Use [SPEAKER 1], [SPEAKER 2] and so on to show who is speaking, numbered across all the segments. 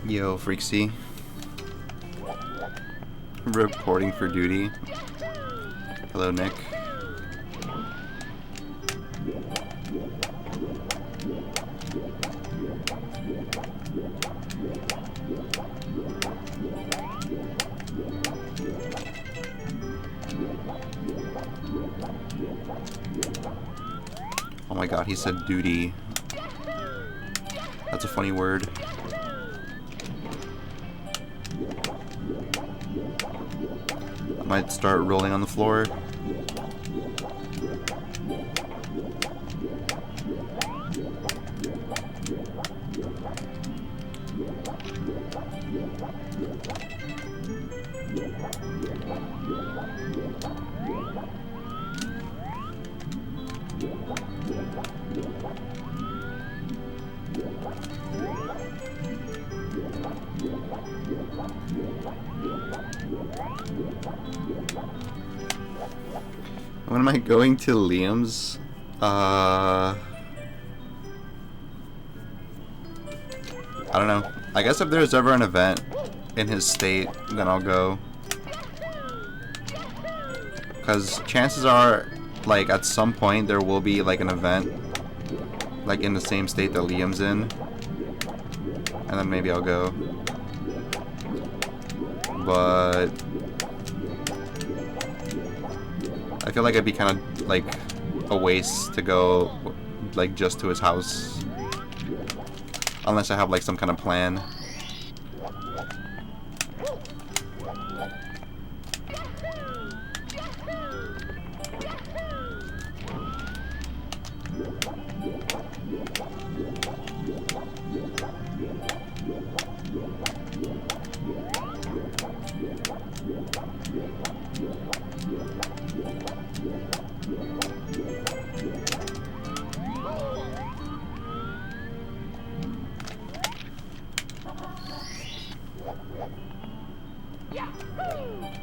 [SPEAKER 1] Yo, Freaksy. Reporting for duty. Hello, Nick. Oh my god, he said duty. That's a funny word. I might start rolling on the floor. When am I going to Liam's? I don't know. I guess if there's ever an event in his state, then I'll go. Because chances are, like, at some point there will be, like, an event, like, in the same state that Liam's in. And then maybe I'll go. But I feel like it'd be kind of like a waste to go like just to his house unless I have like some kind of plan.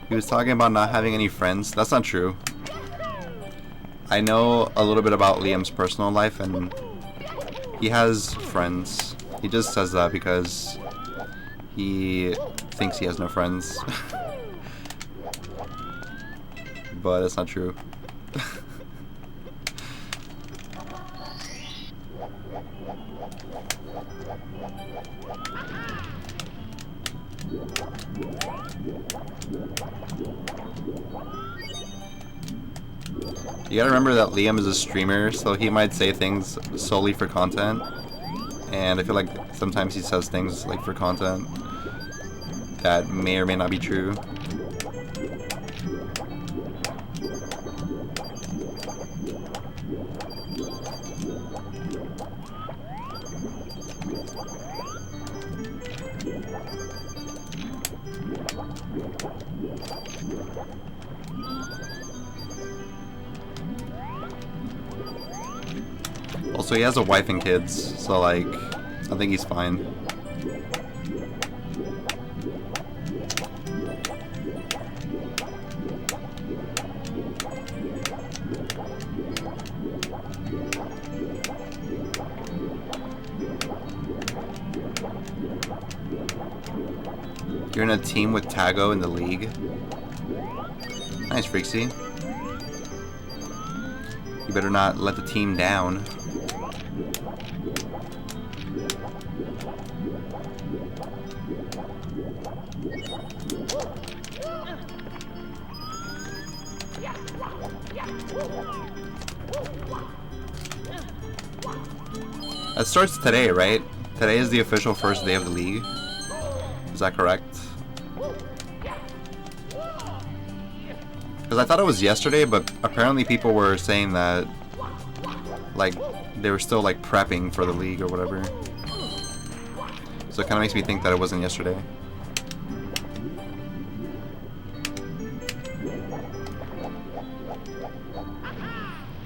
[SPEAKER 1] He was talking about not having any friends. That's not true. I know a little bit about Liam's personal life, and he has friends. He just says that because he thinks he has no friends. But it's not true. You gotta remember that Liam is a streamer, so he might say things solely for content. And I feel like sometimes he says things like for content that may or may not be true. Also, he has a wife and kids, so like, I think he's fine. You're in a team with Tago in the league. Nice, Freaksy. You better not let the team down. That starts today, right? Today is the official first day of the league. Is that correct? Because I thought it was yesterday, but apparently people were saying that, like, they were still, like, prepping for the league or whatever. So it kind of makes me think that it wasn't yesterday.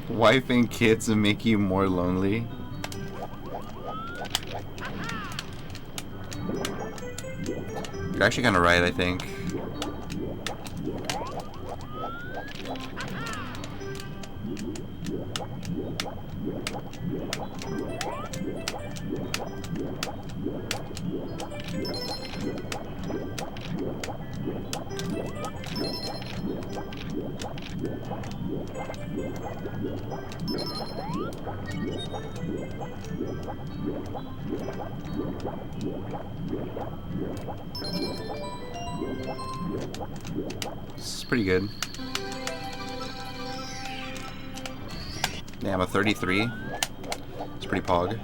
[SPEAKER 1] Wife and kids make you more lonely. You're actually kind of right, I think. This is pretty good. Yeah, I'm a 33. It's pretty pog.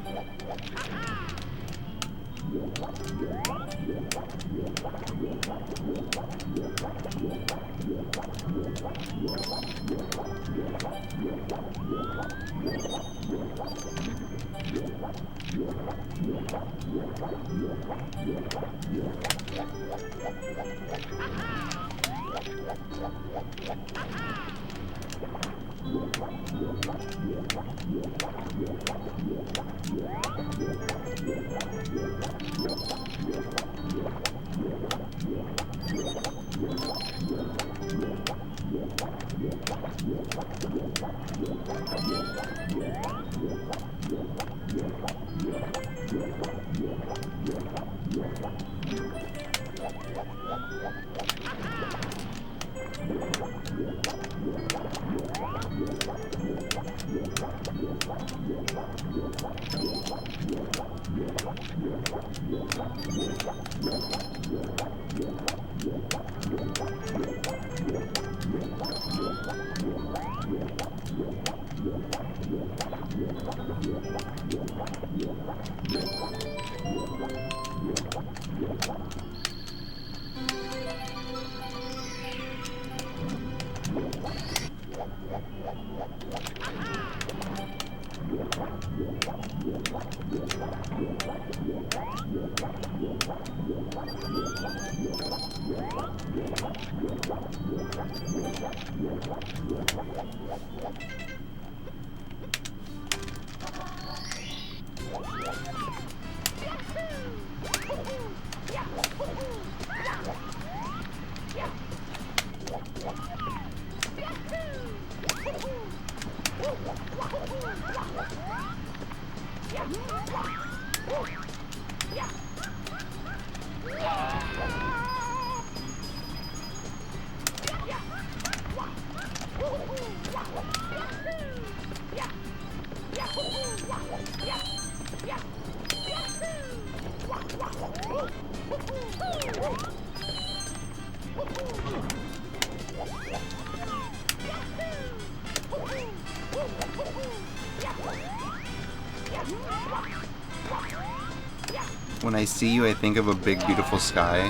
[SPEAKER 1] When I see you, I think of a big, beautiful sky.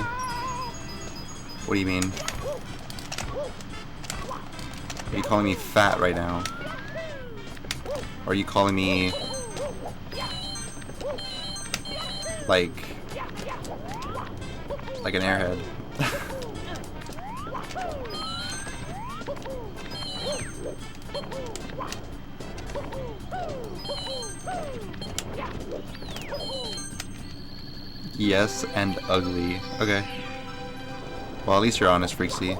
[SPEAKER 1] What do you mean? Are you calling me fat right now? Or are you calling me like an airhead? Yes, and ugly. Okay. Well, at least you're honest, Freaksy.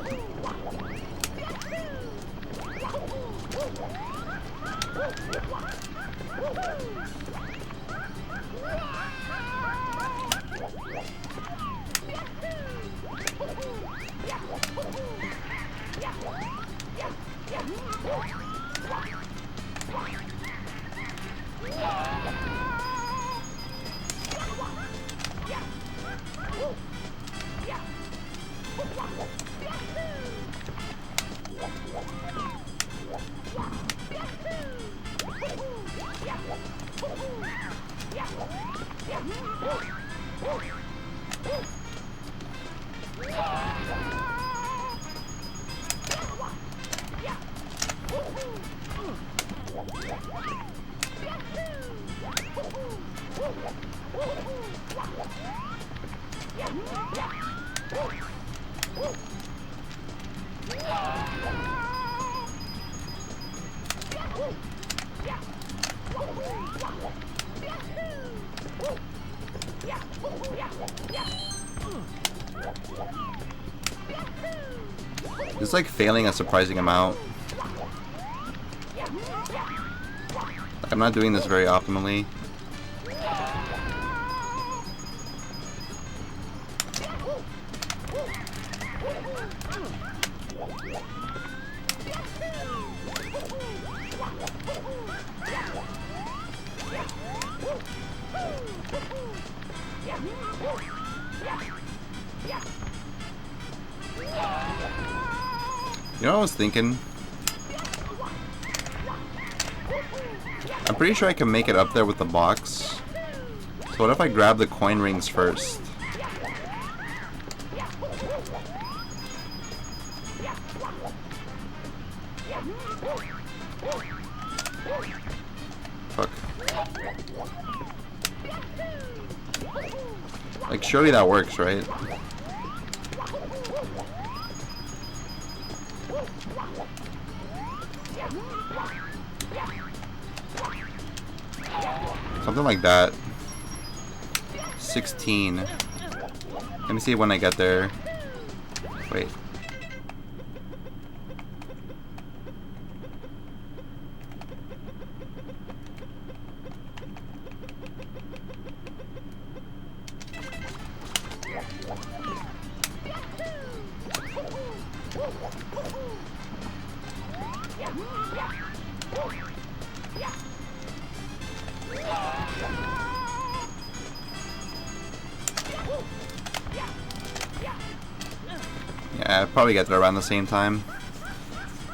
[SPEAKER 1] It's like failing a surprising amount. Like, I'm not doing this very optimally. You know what I was thinking? I'm pretty sure I can make it up there with the box. So what if I grab the coin rings first? Fuck. Like, surely that works, right? Something like that. 16. Let me see when I get there. Wait. Yeah, I'd probably get there around the same time.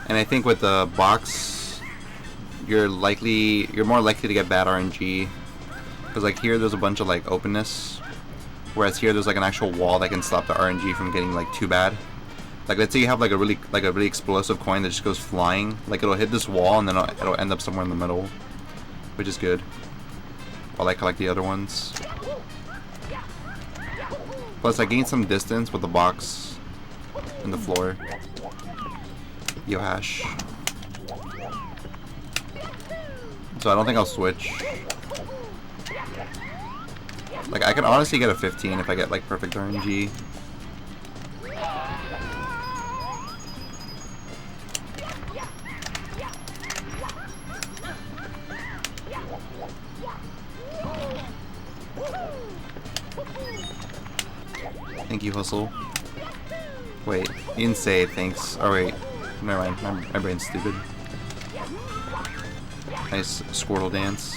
[SPEAKER 1] And I think with the box, you're more likely to get bad RNG. Because like here, there's a bunch of like openness, whereas here there's like an actual wall that can stop the RNG from getting like too bad. Like let's say you have like a really explosive coin that just goes flying. Like it'll hit this wall and then it'll end up somewhere in the middle, which is good. While I collect the other ones. Plus I gain some distance with the box in the floor. Yo hash. So I don't think I'll switch. Like I can honestly get a 15 if I get like perfect RNG. Thank you, husTlie. Wait, you didn't say thanks. Oh wait, never mind. My brain's stupid. Nice Squirtle dance.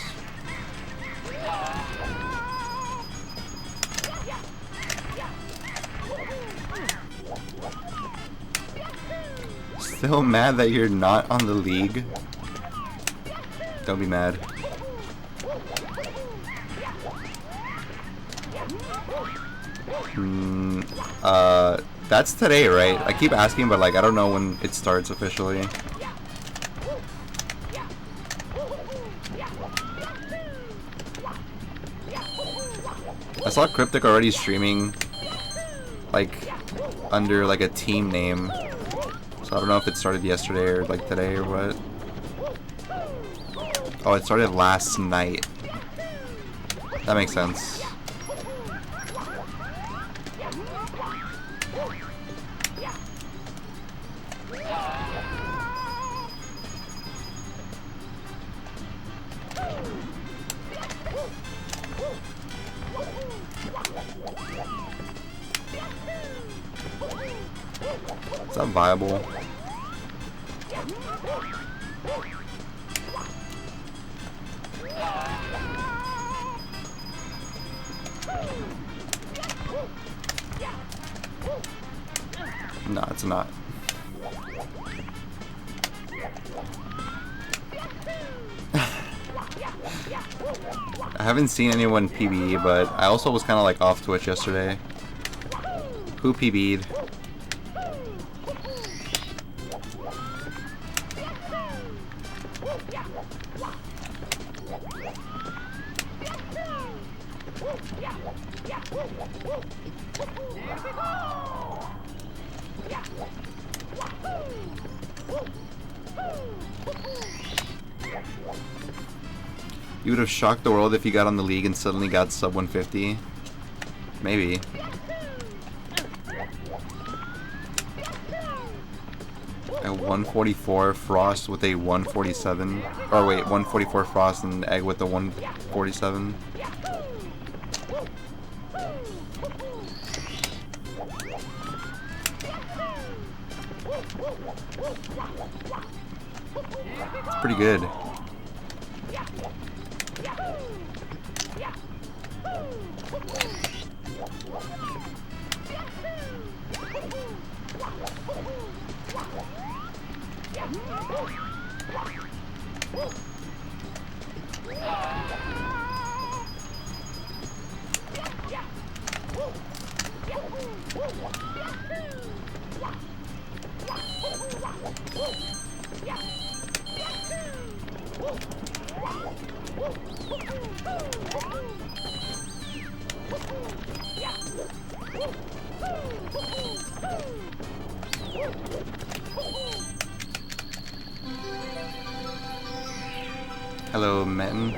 [SPEAKER 1] Still mad that you're not on the league? Don't be mad. That's today, right? I keep asking, but like I don't know when it starts officially. I saw Cryptic already streaming like under like a team name. So I don't know if it started yesterday or like today or what. Oh, it started last night. That makes sense. Is that viable? No, it's not. I haven't seen anyone PB, but I also was kind of like off Twitch yesterday. Who PB'd? You would have shocked the world if you got on the league and suddenly got sub 150. Maybe. A 144 Frost with a 147. Or wait, 144 Frost and Egg with a 147. It's pretty good. Hello, Metin.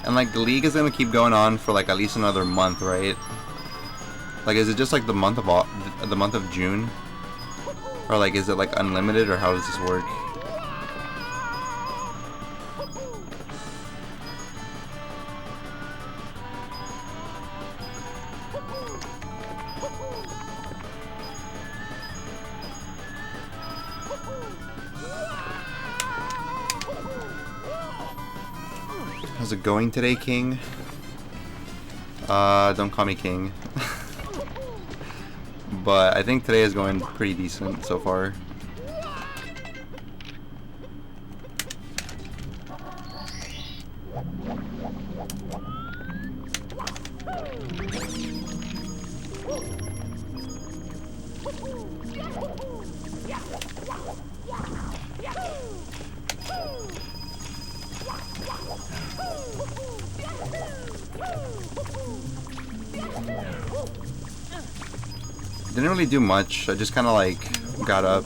[SPEAKER 1] And like the league is gonna keep going on for like at least another month, right? Like, is it just like the month of June, or like is it like unlimited, or how does this work? How's it going today, King? Don't call me King. But I think today is going pretty decent so far. Didn't really do much. I just kind of like got up.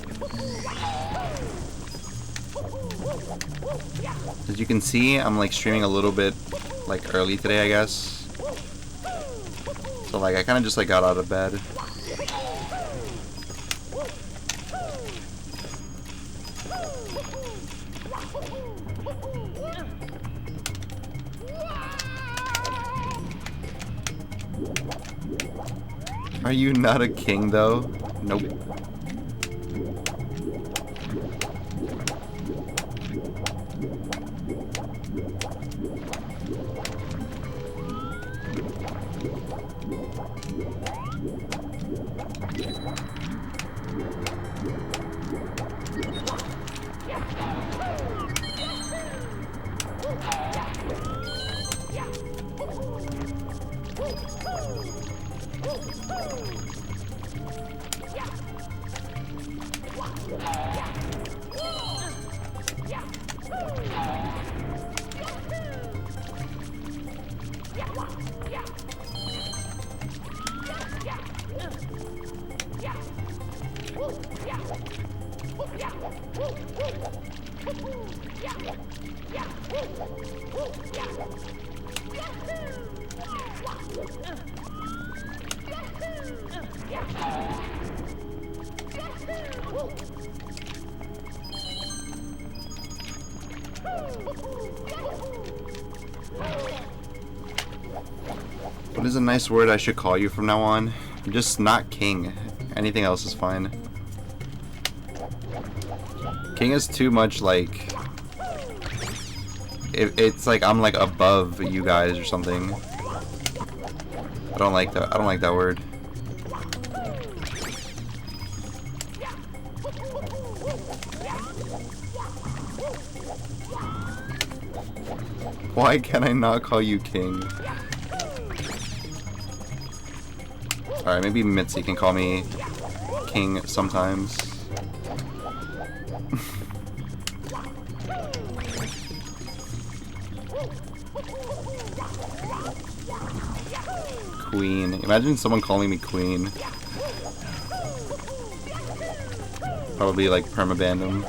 [SPEAKER 1] As you can see, I'm like streaming a little bit like early today, I guess. So like I kind of just like got out of bed. Are you not a king though? Nope. What is a nice word I should call you from now on? Just not king. Anything else is fine. King is too much like... It's like I'm like above you guys or something. I don't like that. I don't like that word. Why can I not call you king? Alright, maybe Mitzi can call me king sometimes. Queen. Imagine someone calling me queen. Probably like permaban him.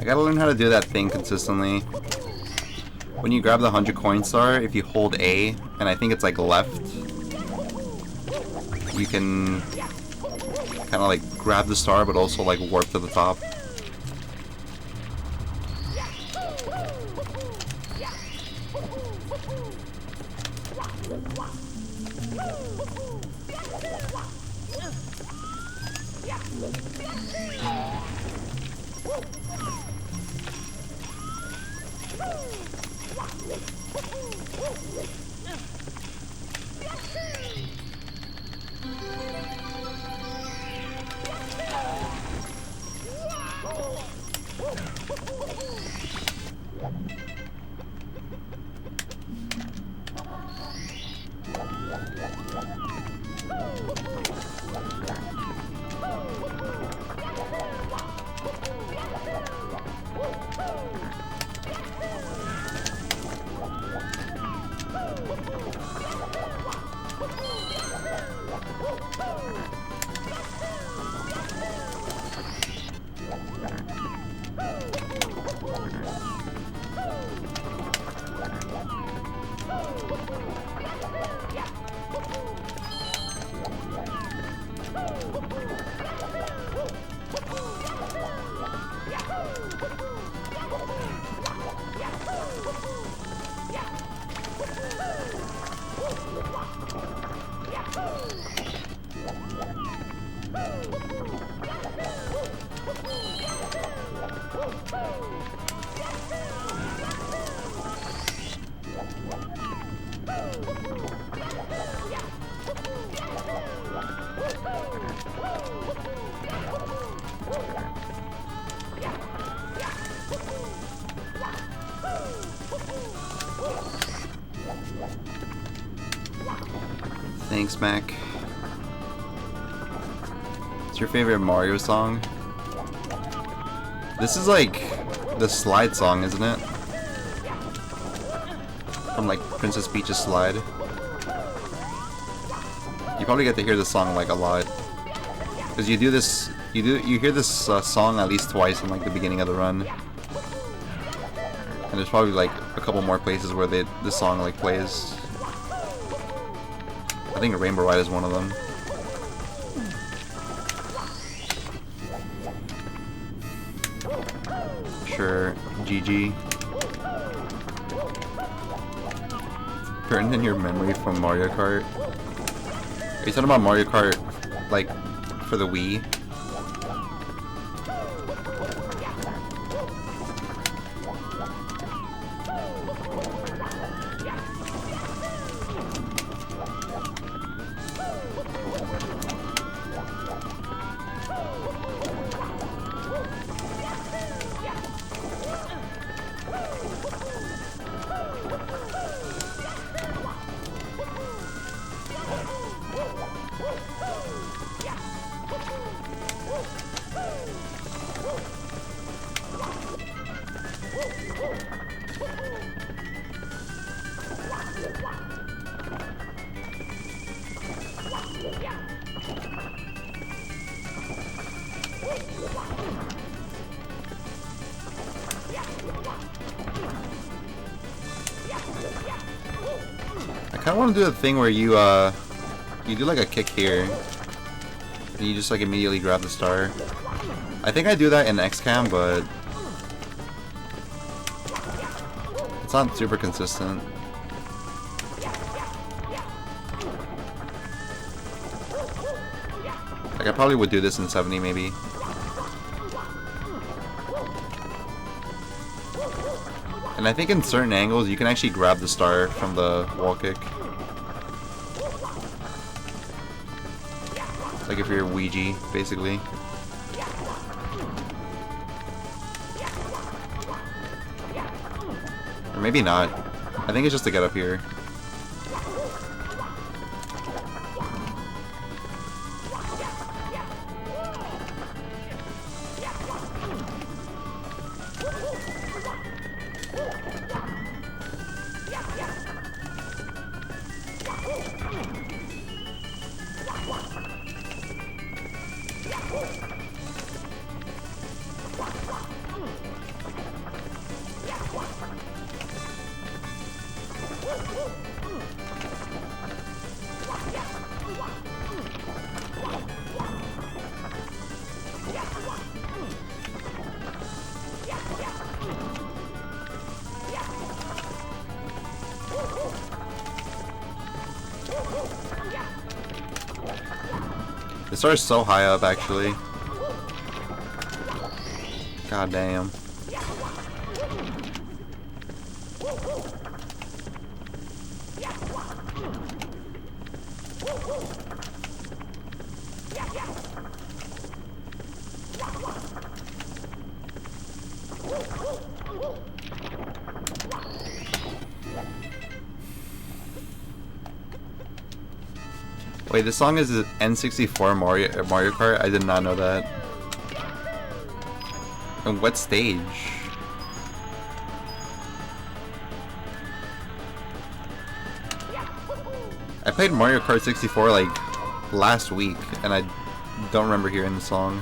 [SPEAKER 1] I gotta learn how to do that thing consistently. When you grab the 100 coin star, if you hold A, and I think it's like left, you can kind of like grab the star but also like warp to the top. Thanks, Mac. What's your favorite Mario song? This is like the slide song, isn't it? From like Princess Peach's Slide. You probably get to hear this song like a lot, because you hear this song at least twice in like the beginning of the run, and there's probably like a couple more places where this song like plays. I think Rainbow Ride is one of them. Sure, GG. Burned in your memory from Mario Kart. Are you talking about Mario Kart, like, for the Wii? kind of want to do the thing where you do like a kick here, and you just like immediately grab the star. I think I do that in XCAM, but it's not super consistent. Like I probably would do this in 70 maybe. And I think in certain angles you can actually grab the star from the wall kick. Like if you're Ouija, basically. Or maybe not. I think it's just to get up here. The star is so high up, actually. God damn. Wait, this song is N64 Mario Kart? I did not know that. And what stage? I played Mario Kart 64 like last week, and I don't remember hearing the song.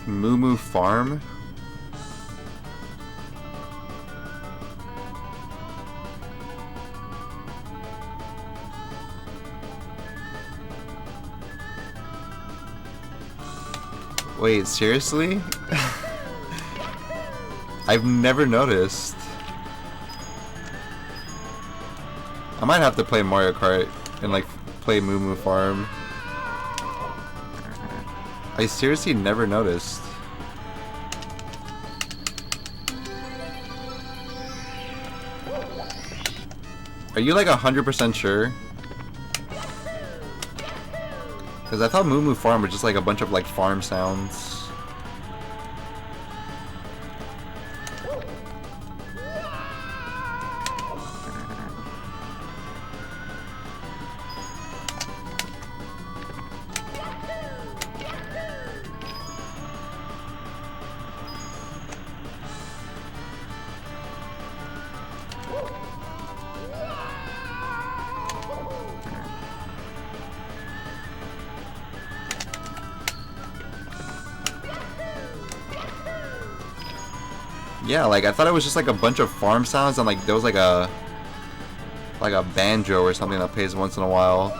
[SPEAKER 1] Moo Moo Farm? Wait, seriously? I've never noticed. I might have to play Mario Kart and like play Moo Moo Farm. I seriously never noticed. Are you like 100% sure? Because I thought Moo Moo Farm was just like a bunch of like farm sounds. Yeah, like I thought it was just like a bunch of farm sounds and like there was like a banjo or something that plays once in a while.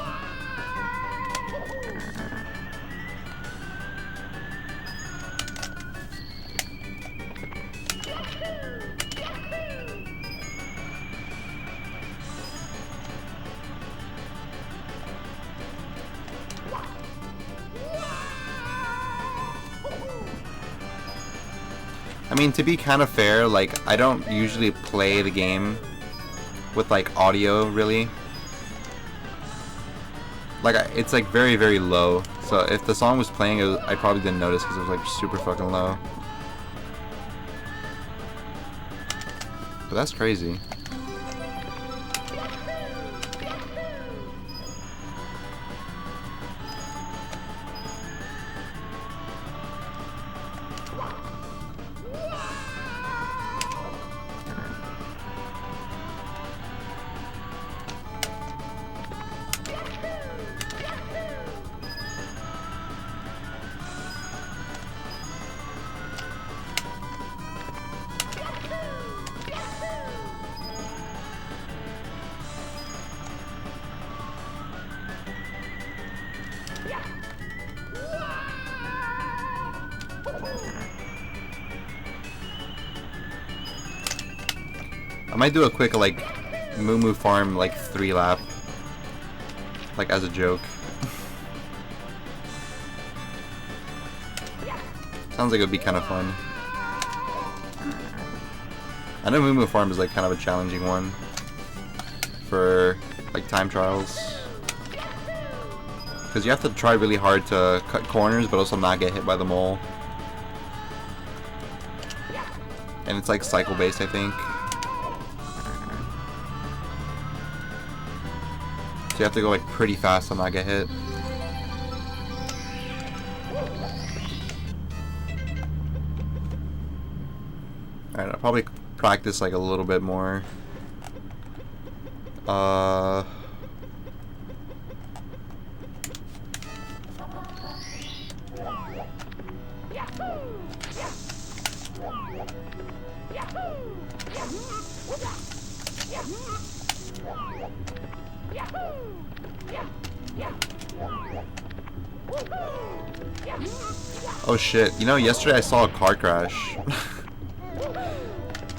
[SPEAKER 1] I mean, to be kind of fair, like, I don't usually play the game with, like, audio, really. Like, it's, like, very, very low. So if the song was playing, I probably didn't notice because it was, like, super fucking low. But that's crazy. I might do a quick like Moo Moo Farm like 3-lap, like as a joke. Sounds like it would be kind of fun. I know Moo Moo Farm is like kind of a challenging one for like time trials, because you have to try really hard to cut corners but also not get hit by the mole. And it's like cycle based, I think. So you have to go like pretty fast to not get hit. Alright, I'll probably practice like a little bit more. Oh shit, you know, yesterday I saw a car crash.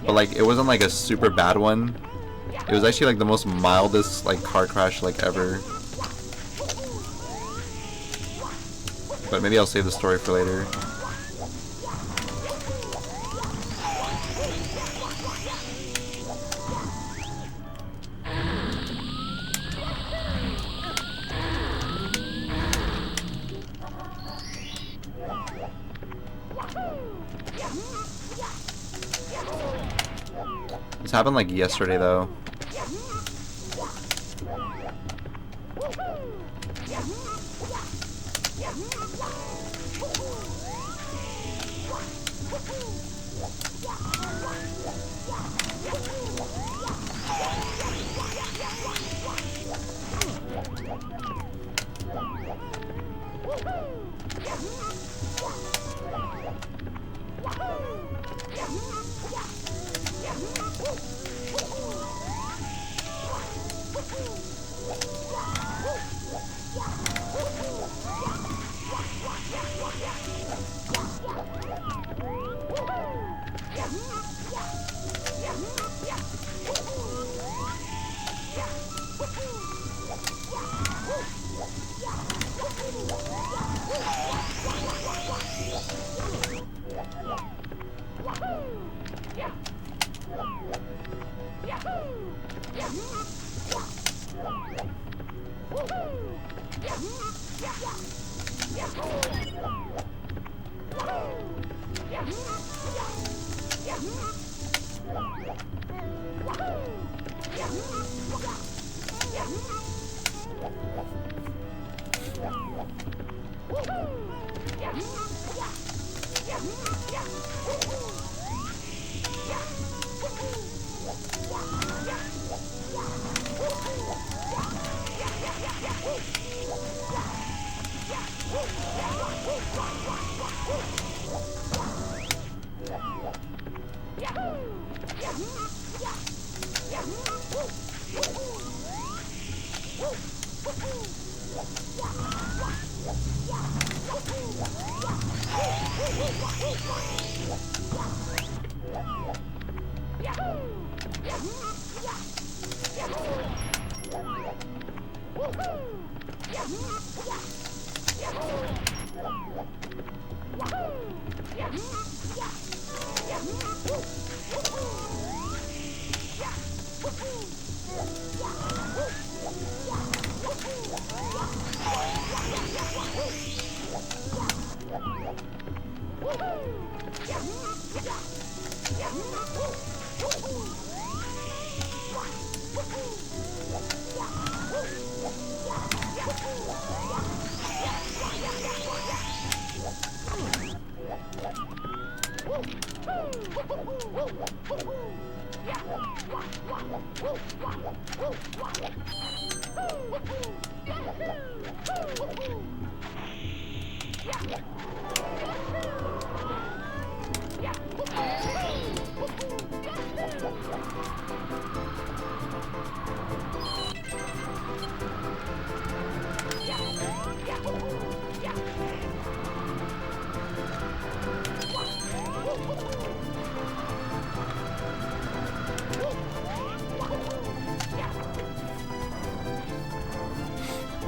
[SPEAKER 1] But like, it wasn't like a super bad one. It was actually like the most mildest like car crash like ever. But maybe I'll save the story for later. This happened like yesterday though.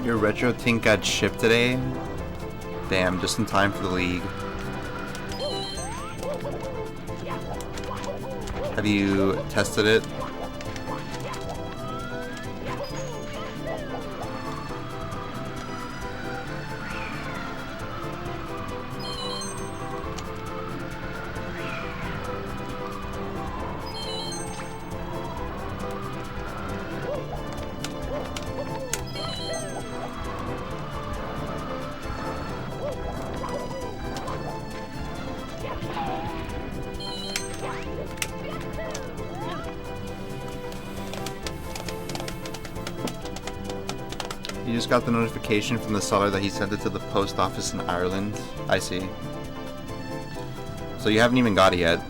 [SPEAKER 1] Your retro tank got shipped today? Damn, just in time for the league. Have you tested it? You just got the notification from the seller that he sent it to the post office in Ireland. I see. So you haven't even got it yet.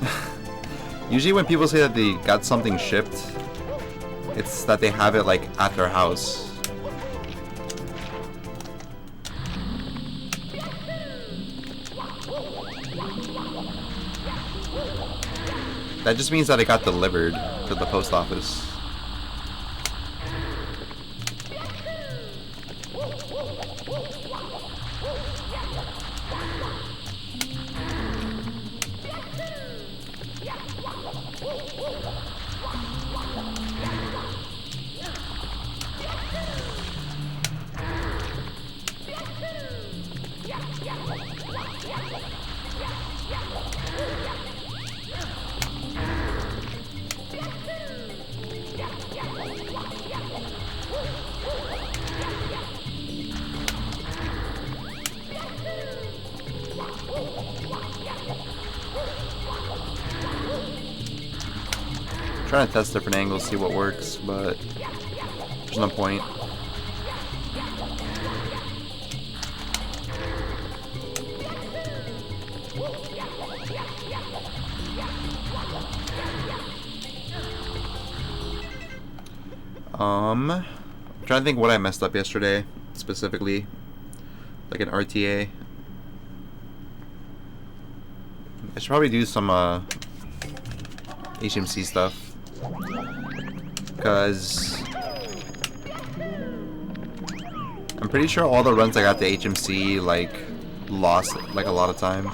[SPEAKER 1] Usually when people say that they got something shipped, it's that they have it like at their house. That just means that it got delivered to the post office. Trying to test different angles, see what works, but there's no point. I'm trying to think what I messed up yesterday, specifically, like an RTA. I should probably do some HMC stuff. Because I'm pretty sure all the runs I got to HMC like lost like a lot of time.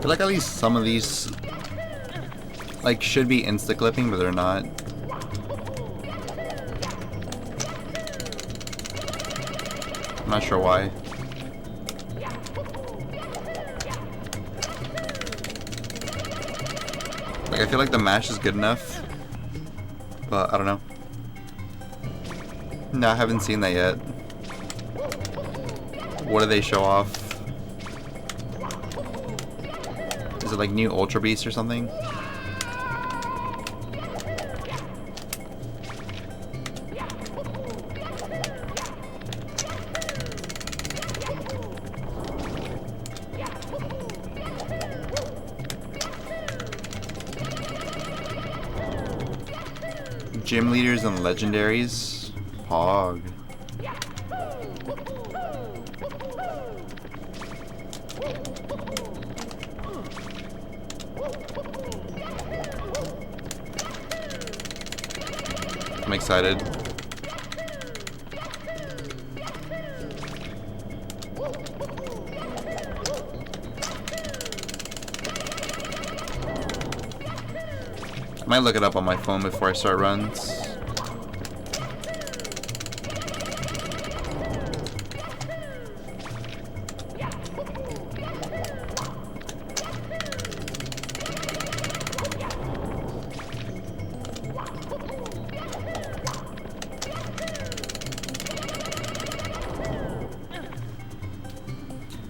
[SPEAKER 1] I feel like at least some of these like should be insta clipping, but they're not. I'm not sure why. Like I feel like the mash is good enough, but I don't know. No, I haven't seen that yet. What do they show off? Is it like new Ultra Beast or something? Gym leaders and legendaries. Pog. I'm excited. I might look it up on my phone before I start runs.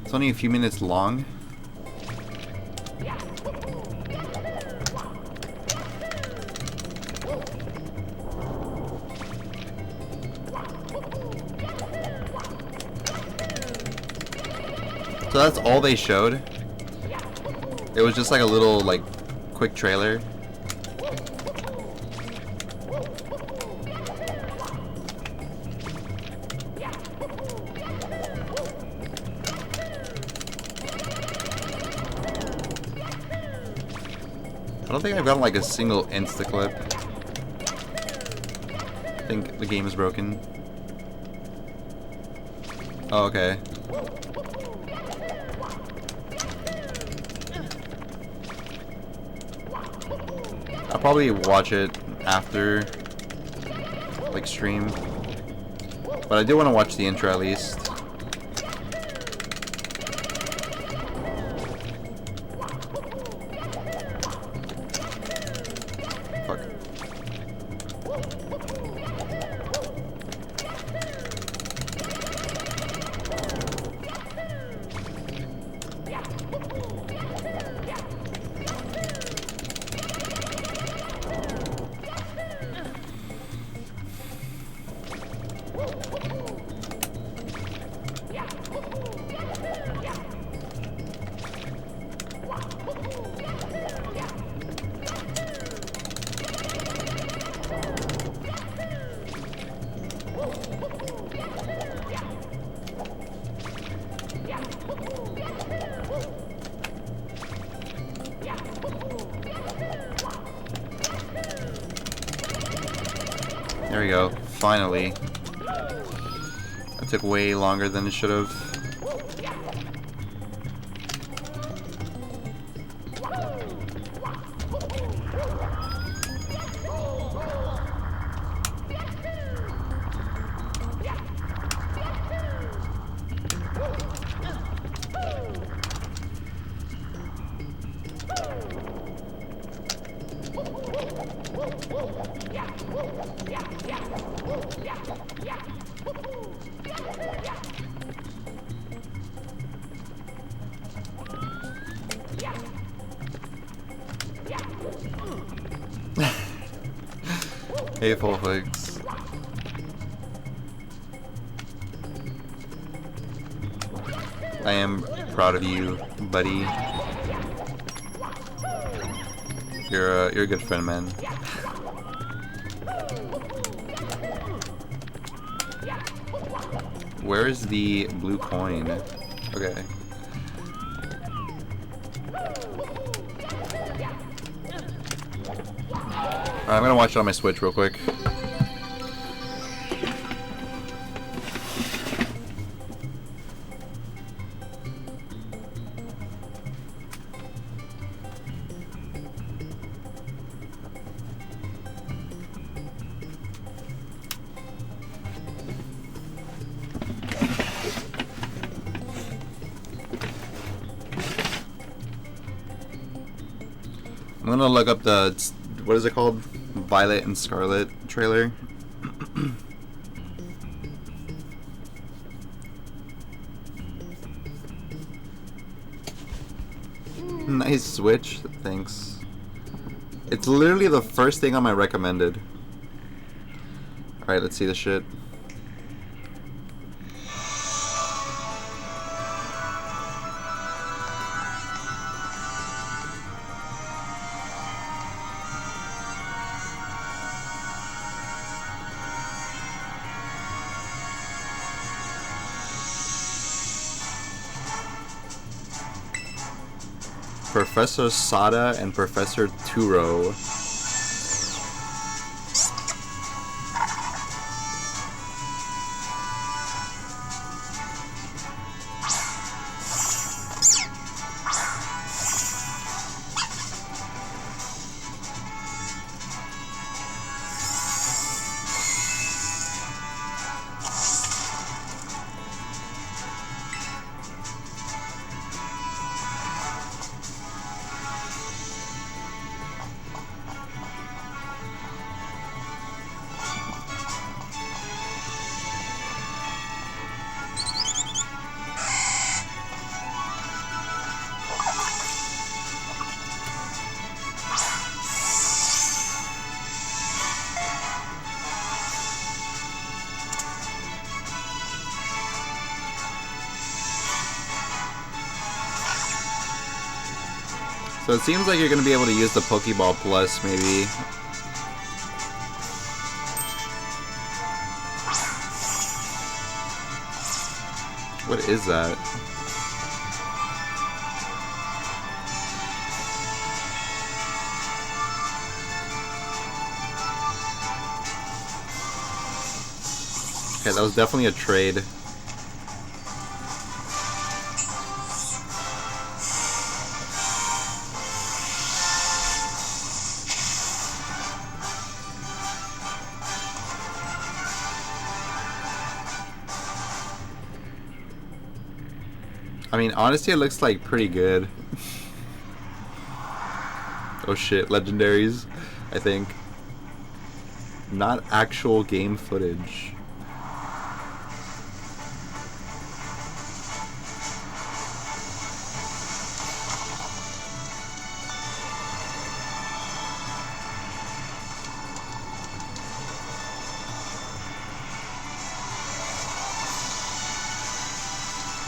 [SPEAKER 1] It's only a few minutes long. So that's all they showed. It was just like a little like quick trailer. I don't think I've gotten like a single insta clip. I think the game is broken. Oh, okay. I'll probably watch it after like stream. But I do want to watch the intro at least. There we go. Finally. That took way longer than it should have. Hey, full hooks. I am proud of you, buddy. You're a good friend, man. Where is the blue coin? Okay. Alright, I'm gonna watch it on my Switch real quick. I'm gonna look up the, what is it called? Violet and Scarlet trailer. Nice Switch, thanks. It's literally the first thing on my recommended. Alright, let's see the shit. Professor Sada and Professor Turo. So it seems like you're going to be able to use the Pokeball Plus, maybe. What is that? Okay, that was definitely a trade. I mean, honestly, it looks like pretty good. Oh shit, legendaries, I think. Not actual game footage.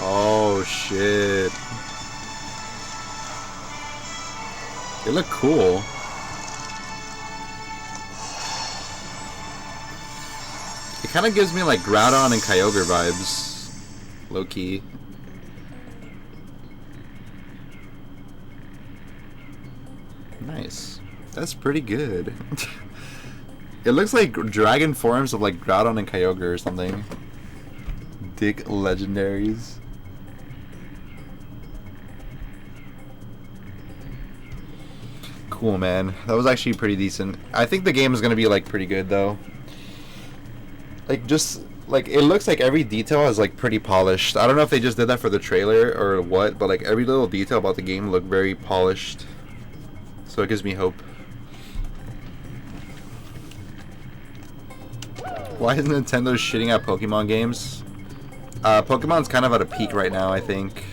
[SPEAKER 1] Oh shit. They look cool. It kind of gives me like Groudon and Kyogre vibes. Low key. Nice. That's pretty good. It looks like dragon forms of like Groudon and Kyogre or something. Dick legendaries. Cool, man. That was actually pretty decent. I think the game is gonna be like pretty good though. Like just like it looks like every detail is like pretty polished. I don't know if they just did that for the trailer or what, but like every little detail about the game looked very polished. So it gives me hope. Why is Nintendo shitting at Pokemon games? Pokemon's kind of at a peak right now, I think.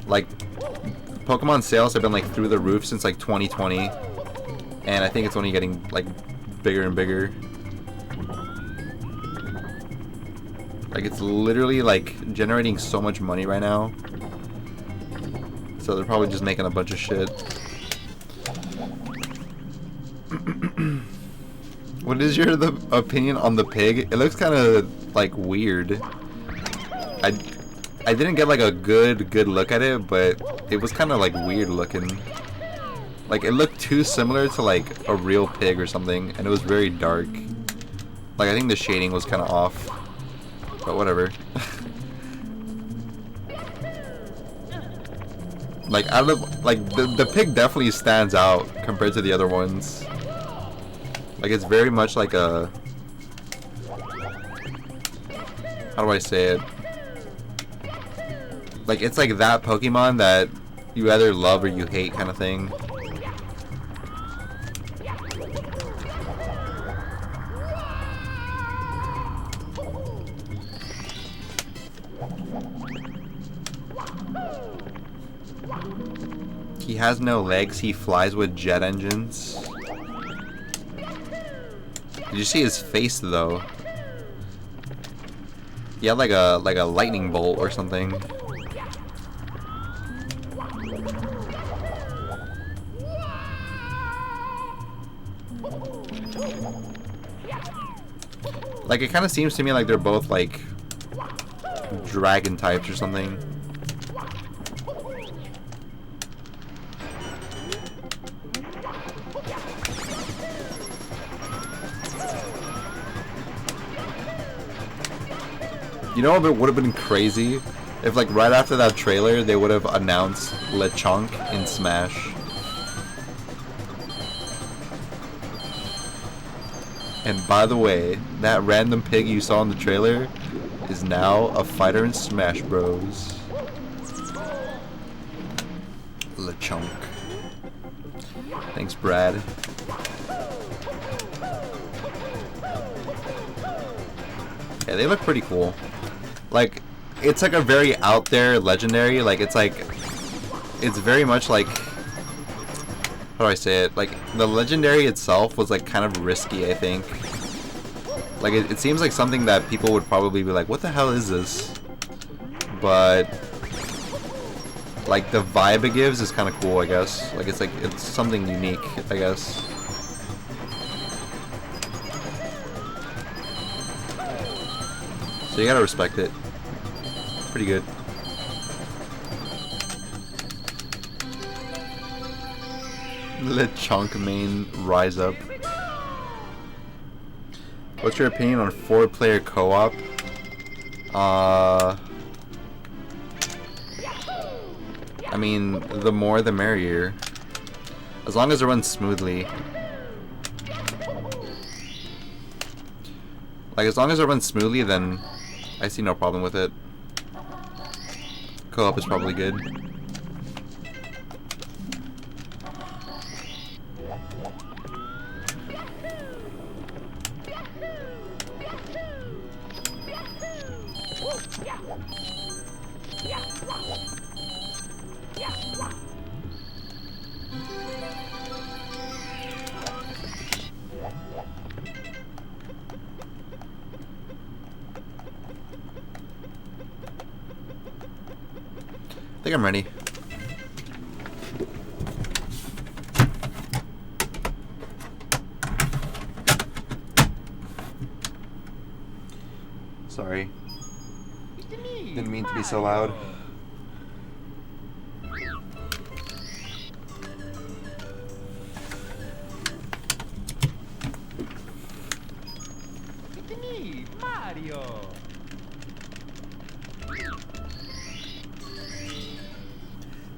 [SPEAKER 1] Like, Pokemon sales have been like through the roof since like 2020. And I think it's only getting like bigger and bigger. Like, it's literally like generating so much money right now. So they're probably just making a bunch of shit. What is your opinion on the pig? It looks kind of like weird. I didn't get like a good look at it, but it was kind of like weird looking. Like it looked too similar to like a real pig or something, and it was very dark. Like I think the shading was kind of off, but whatever. Like out of like the pig definitely stands out compared to the other ones. Like it's very much like a, how do I say it? Like it's like that Pokemon that you either love or you hate kind of thing. He has no legs, he flies with jet engines. Did you see his face though? He had like a lightning bolt or something. Like it kind of seems to me like they're both like dragon types or something. You know what would have been crazy? If like right after that trailer they would have announced Lechonk in Smash. And by the way, that random pig you saw in the trailer is now a fighter in Smash Bros. Lechonk. Thanks, Brad. Yeah, they look pretty cool. Like, it's like a very out there legendary. Like, it's very much like, how do I say it? Like, the legendary itself was like kind of risky, I think. Like, it seems like something that people would probably be like, what the hell is this? But, like, the vibe it gives is kind of cool, I guess. Like, it's something unique, I guess. So you gotta respect it. Pretty good. Lechonk main rise up. What's your opinion on 4-player co-op? I mean, the more the merrier. As long as it runs smoothly. Like, as long as it runs smoothly, then I see no problem with it. Co-op is probably good. I think I'm ready. Sorry. Didn't mean to be so loud.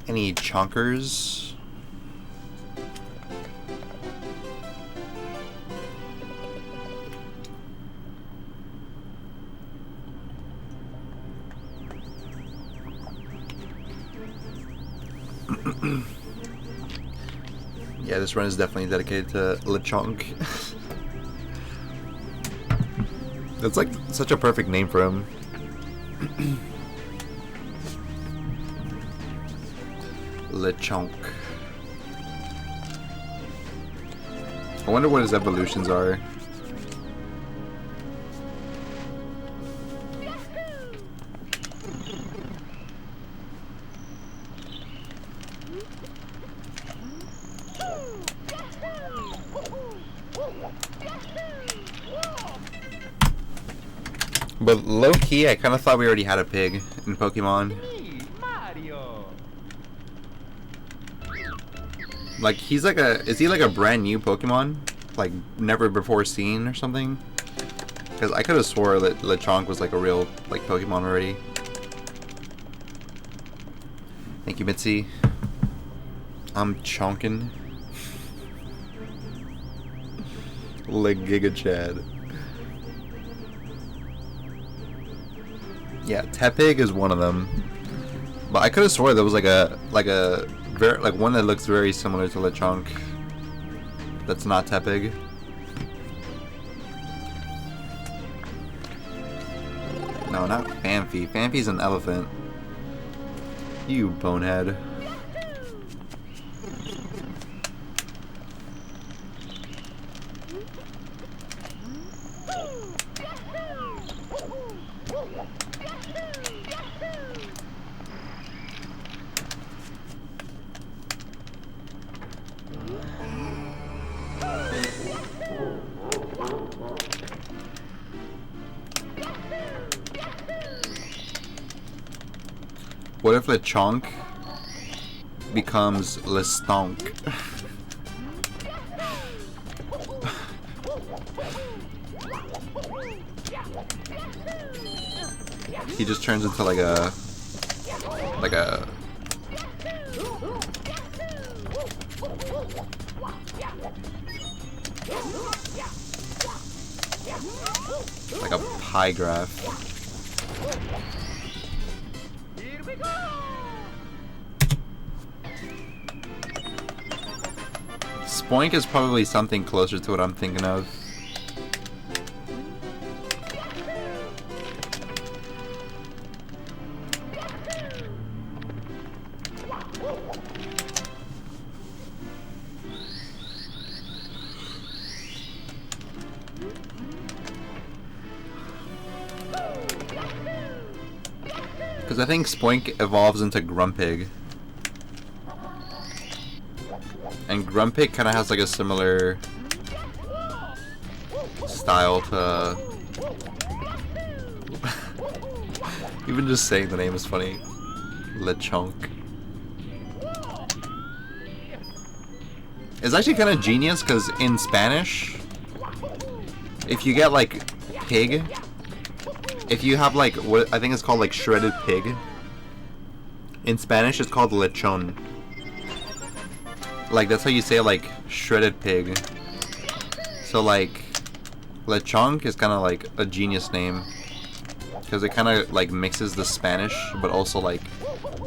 [SPEAKER 1] Any chonkers? Yeah, this run is definitely dedicated to Lechonk. That's like such a perfect name for him. Lechonk. I wonder what his evolutions are. But low-key, I kind of thought we already had a pig in Pokemon. Like, he's like a... Is he like a brand new Pokemon? Like, never before seen or something? Because I could have swore that Lechonk was like a real, like, Pokemon already. Thank you, Mitzi. I'm chonkin'. Like Giga Chad. Yeah, Tepig is one of them. But I could have swore there was like a very one that looks very similar to Lechonk. That's not Tepig. No, not Phanpy. Phanpy's an elephant. You bonehead. What if Lechonk becomes Lestonk? He just turns into like a like a pie graph. Spoink is probably something closer to what I'm thinking of. Because I think Spoink evolves into Grumpig. And Grumpig kind of has like a similar style to... Even just saying the name is funny. Lechonk. It's actually kind of genius because in Spanish, if you get like pig, if you have like what I think it's called like shredded pig, in Spanish it's called lechon. Like that's how you say like shredded pig. So like Lechonk is kind of like a genius name because it kind of like mixes the Spanish but also like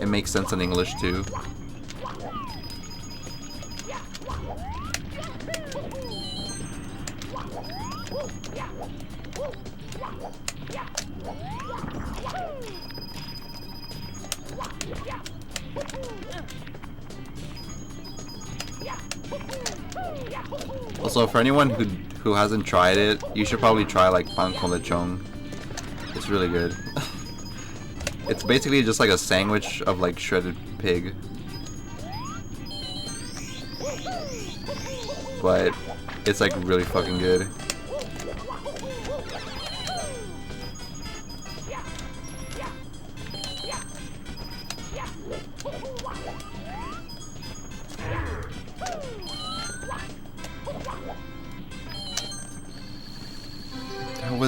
[SPEAKER 1] it makes sense in English too. Also, for anyone who hasn't tried it, you should probably try like pan con lechon. It's really good. It's basically just like a sandwich of like shredded pig. But it's like really fucking good.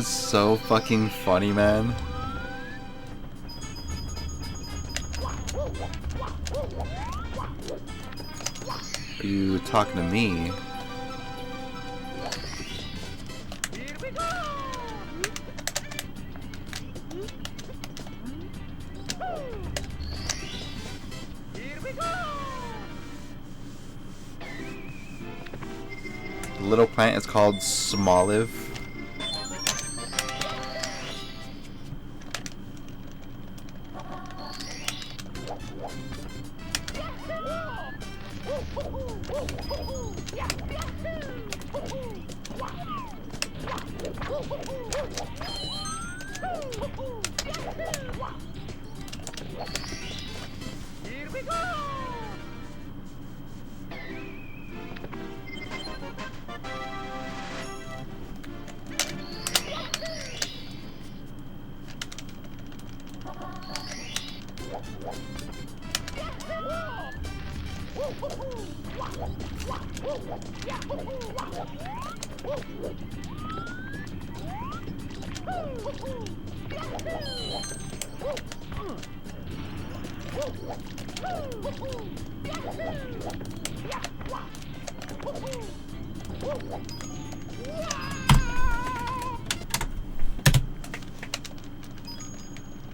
[SPEAKER 1] was so fucking funny, man. Are you talking to me? The little plant is called Smoliv.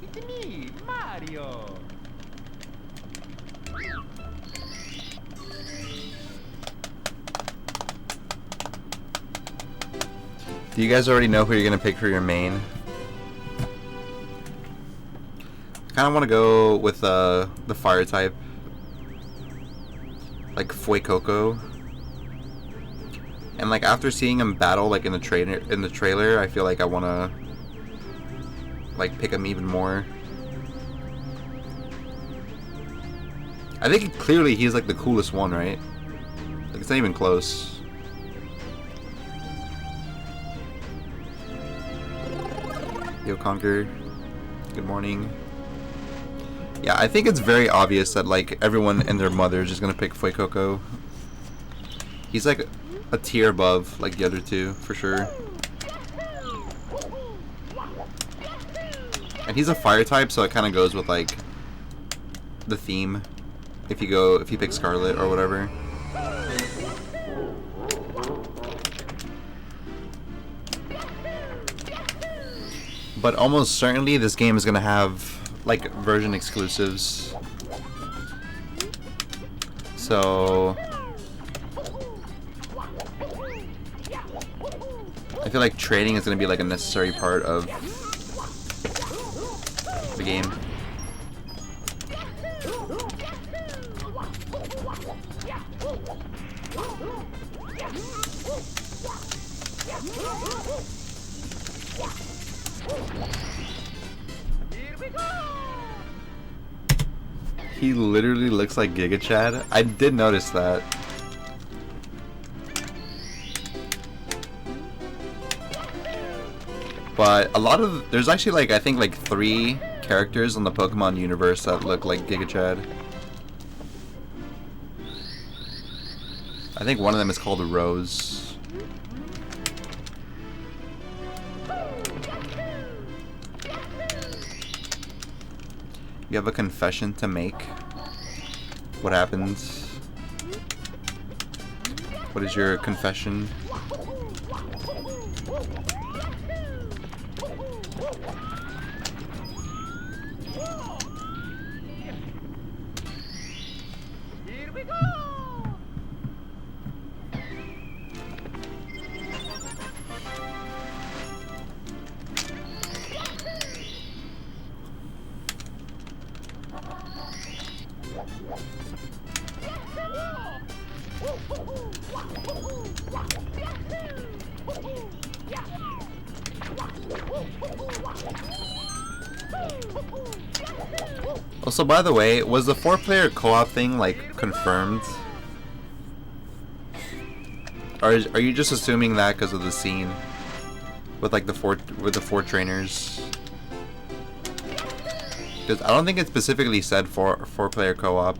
[SPEAKER 2] It's me, Mario.
[SPEAKER 1] Do you guys already know who you're gonna pick for your main? I kind of want to go with the fire type, like Fuecoco. And like after seeing him battle like in the trailer, I feel like I want to like pick him even more. I think clearly he's like the coolest one, right? Like it's not even close. Yo, Conquer. Good morning. Yeah, I think it's very obvious that like everyone and their mother is just gonna pick Fuecoco. He's like a tier above like the other two for sure. And he's a fire type, so it kind of goes with like the theme. If you pick Scarlet or whatever. But almost certainly this game is gonna have like version exclusives. So I feel like trading is gonna be like a necessary part of the game. He literally looks like Giga Chad. I did notice that. But a lot of there's actually like I think like 3 characters in the Pokemon universe that look like Giga Chad. I think one of them is called Rose. You have a confession to make. What happened? What is your confession?
[SPEAKER 2] Here we go.
[SPEAKER 1] Also, by the way, was the 4-player co-op thing like confirmed? Or are you just assuming that because of the scene with like the four trainers? Because I don't think it specifically said 4-player co-op.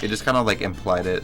[SPEAKER 1] It just kind of like implied it.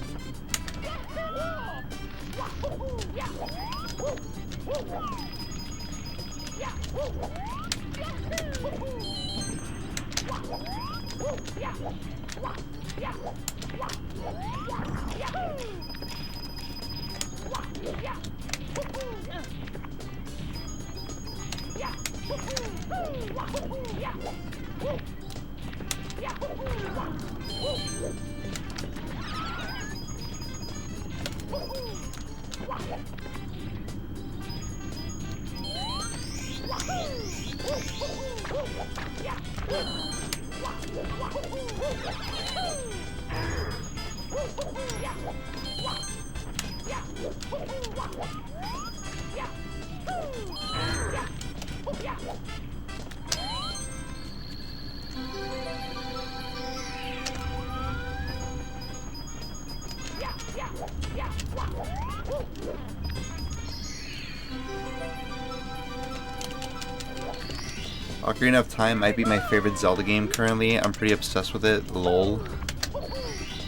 [SPEAKER 1] Ocarina of Time might be my favorite Zelda game currently. I'm pretty obsessed with it. Lol.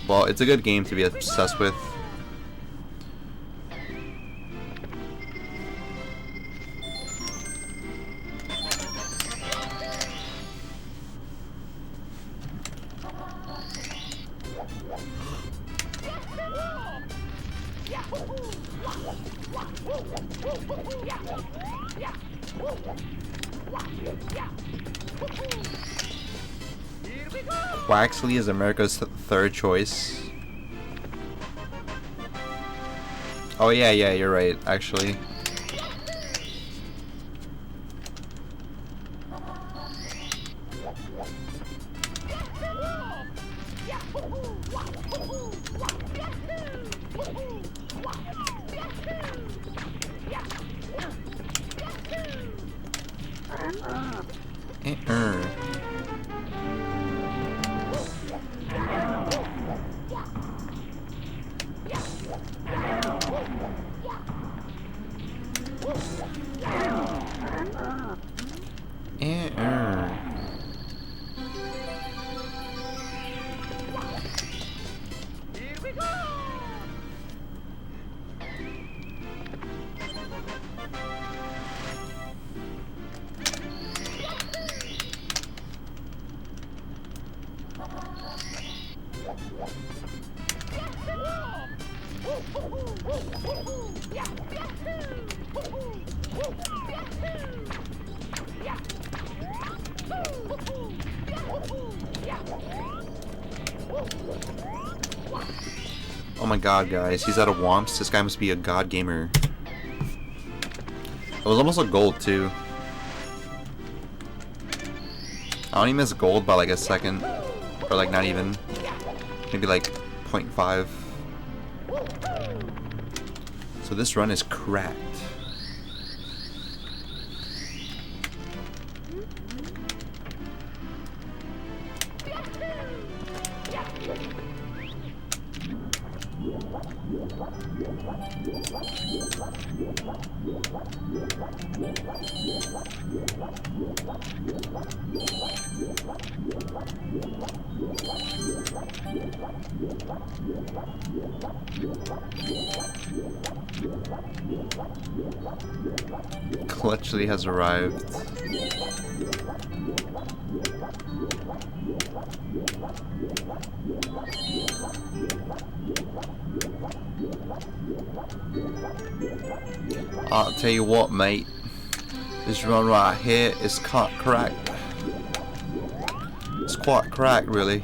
[SPEAKER 1] Well, it's a good game to be obsessed with. husTlie is America's third choice. Oh yeah, you're right, actually. Oh my god, guys, he's out of womps. This guy must be a god gamer. It was almost a gold, too. I only missed gold by like a second. Or like not even. Maybe like 0.5. So this run is cracked. husTlie has arrived. I'll tell you what, mate. This run right here is quite cracked. It's quite cracked, really.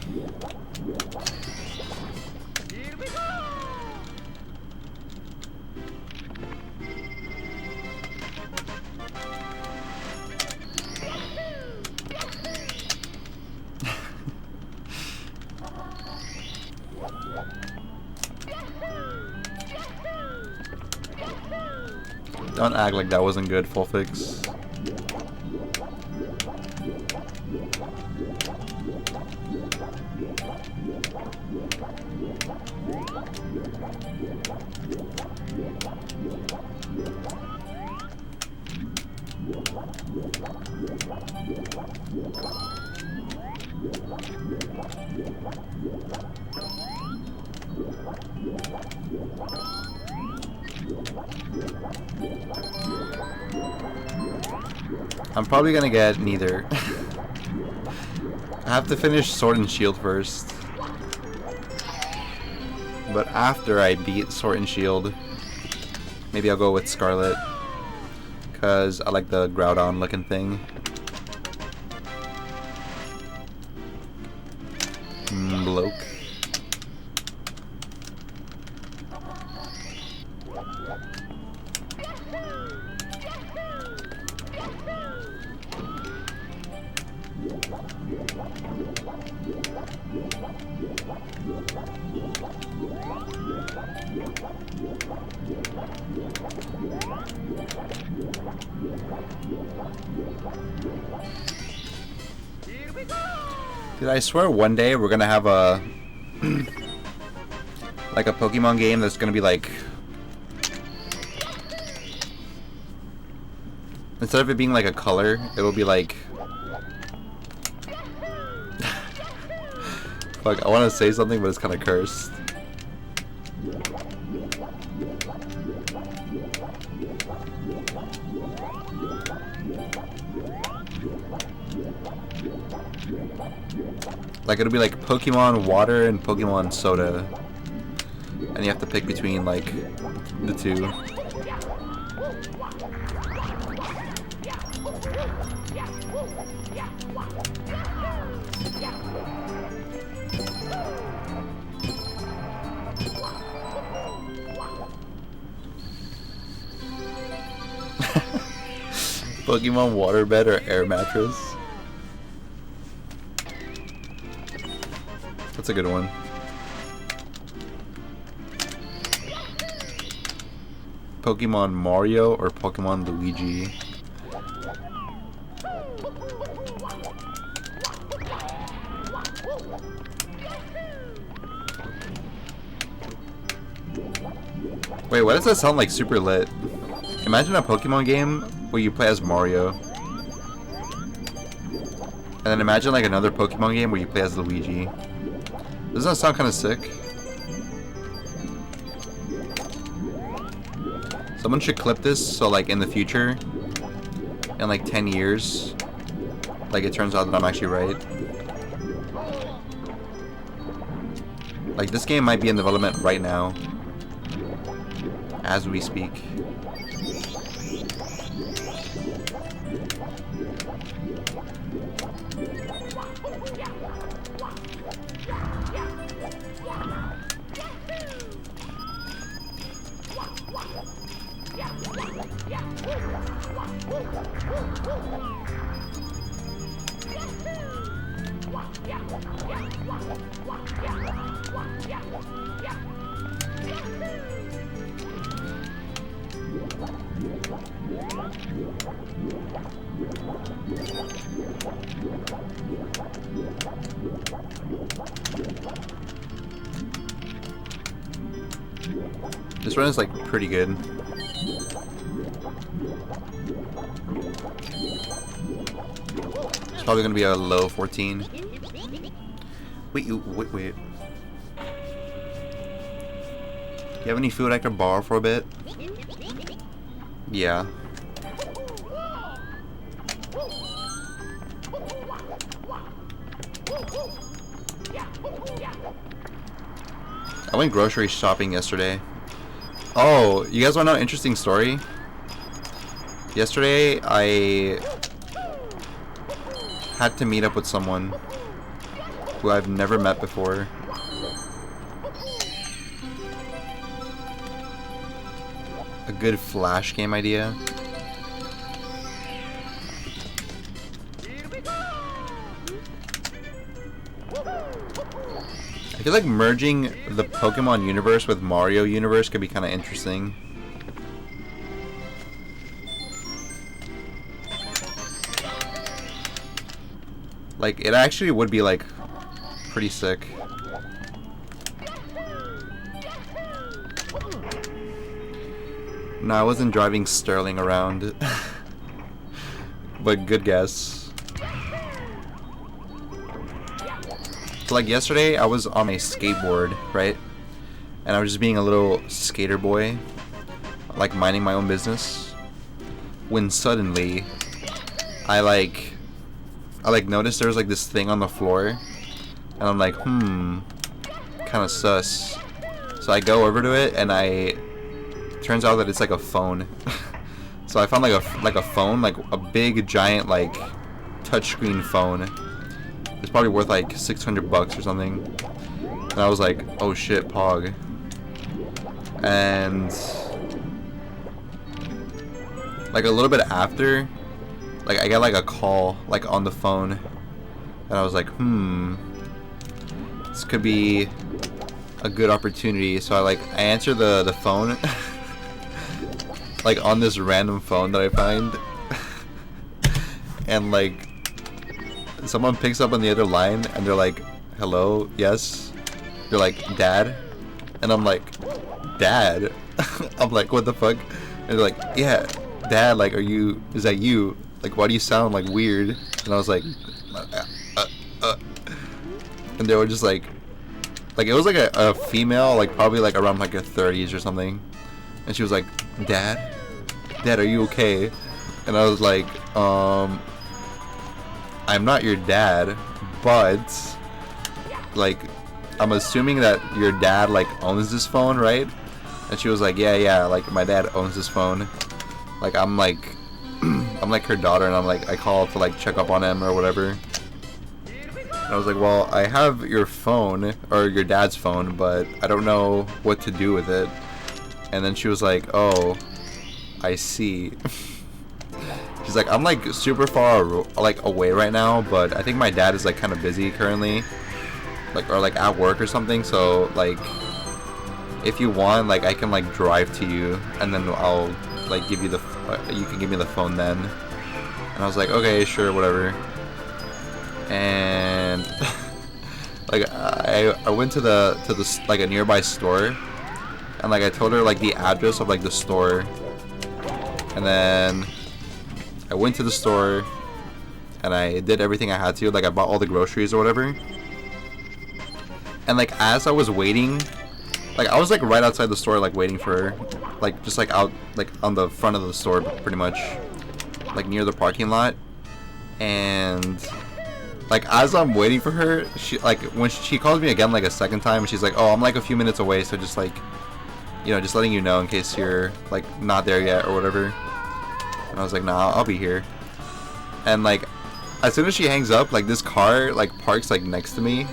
[SPEAKER 1] Don't act like that wasn't good, full fix. I'm probably gonna get neither. I have to finish Sword and Shield first. But after I beat Sword and Shield, maybe I'll go with Scarlet. Because I like the Groudon looking thing. Bloke. Dude, I swear one day we're gonna have a like a Pokemon game that's gonna be like, instead of it being like a color, it'll be like fuck, I wanna say something but it's kinda cursed. Like it'll be like Pokemon Water and Pokemon Soda, and you have to pick between like the two. Pokemon Waterbed or Air Mattress? That's a good one. Pokemon Mario or Pokemon Luigi? Wait, why does that sound like super lit? Imagine a Pokemon game where you play as Mario. And then imagine like another Pokemon game where you play as Luigi. Doesn't that sound kind of sick? Someone should clip this so like in the future, in like 10 years, like it turns out that I'm actually right. Like this game might be in development right now, as we speak. This run is like pretty good. It's probably gonna be a low 14. Wait. You have any food I can borrow for a bit? Yeah. I went grocery shopping yesterday. Oh, you guys want to know an interesting story? Yesterday, I had to meet up with someone who I've never met before. A good Flash game idea. I feel like merging the Pokemon universe with Mario universe could be kind of interesting. Like, it actually would be, like, pretty sick. No, I wasn't driving Sterling around. But good guess. So like yesterday, I was on my skateboard, right? And I was just being a little skater boy, like minding my own business. When suddenly, I like noticed there was like this thing on the floor, and I'm like, kind of sus. So I go over to it, and turns out that it's like a phone. So I found like a phone, like a big giant like touchscreen phone. It's probably worth like $600 or something. And I was like, oh shit, Pog. And like a little bit after, like I got like a call like on the phone, and I was like, this could be a good opportunity. So I answer the phone like on this random phone that I find, and like someone picks up on the other line, and they're like, hello, yes. They're like, Dad? And I'm like, Dad? I'm like, what the fuck? And they're like, yeah, Dad, like, is that you? Like, why do you sound like weird? And I was like, and they were just like it was like a female, like probably like around like her 30s or something, and she was like, Dad, are you okay? And I was like, I'm not your dad, but like I'm assuming that your dad like owns this phone, right? And she was like, yeah, like my dad owns this phone. Like I'm like I'm like her daughter, and I'm like, I call to like check up on him or whatever. And I was like, well, I have your phone, or your dad's phone, but I don't know what to do with it. And then she was like, oh, I see. She's like, I'm like super far like away right now, but I think my dad is like kind of busy currently, like, or like at work or something. So like, if you want, like I can like drive to you, and then I'll like give you you can give me the phone then. And I was like, okay, sure, whatever. And like I went to the like a nearby store, and like I told her like the address of like the store, and then I went to the store and I did everything I had to, like I bought all the groceries or whatever. And like as I was waiting, like I was like right outside the store, like waiting for her, like just like out like on the front of the store pretty much, like near the parking lot. And like as I'm waiting for her, she like when she calls me again like a second time, she's like, oh, I'm like a few minutes away, so just like, you know, just letting you know in case you're like not there yet or whatever. And I was like, nah, I'll be here. And like as soon as she hangs up, like this car like parks like next to me,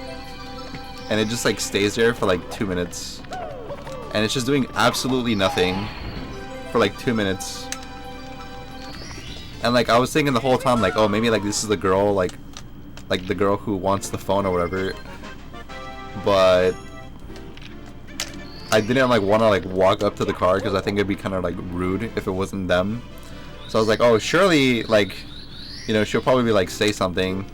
[SPEAKER 1] and it just like stays there for like 2 minutes, and it's just doing absolutely nothing for like 2 minutes. And like I was thinking the whole time, like, oh, maybe like this is the girl, like the girl who wants the phone or whatever. But I didn't like want to like walk up to the car because I think it'd be kind of like rude if it wasn't them. So I was like, oh, surely like, you know, she'll probably like say something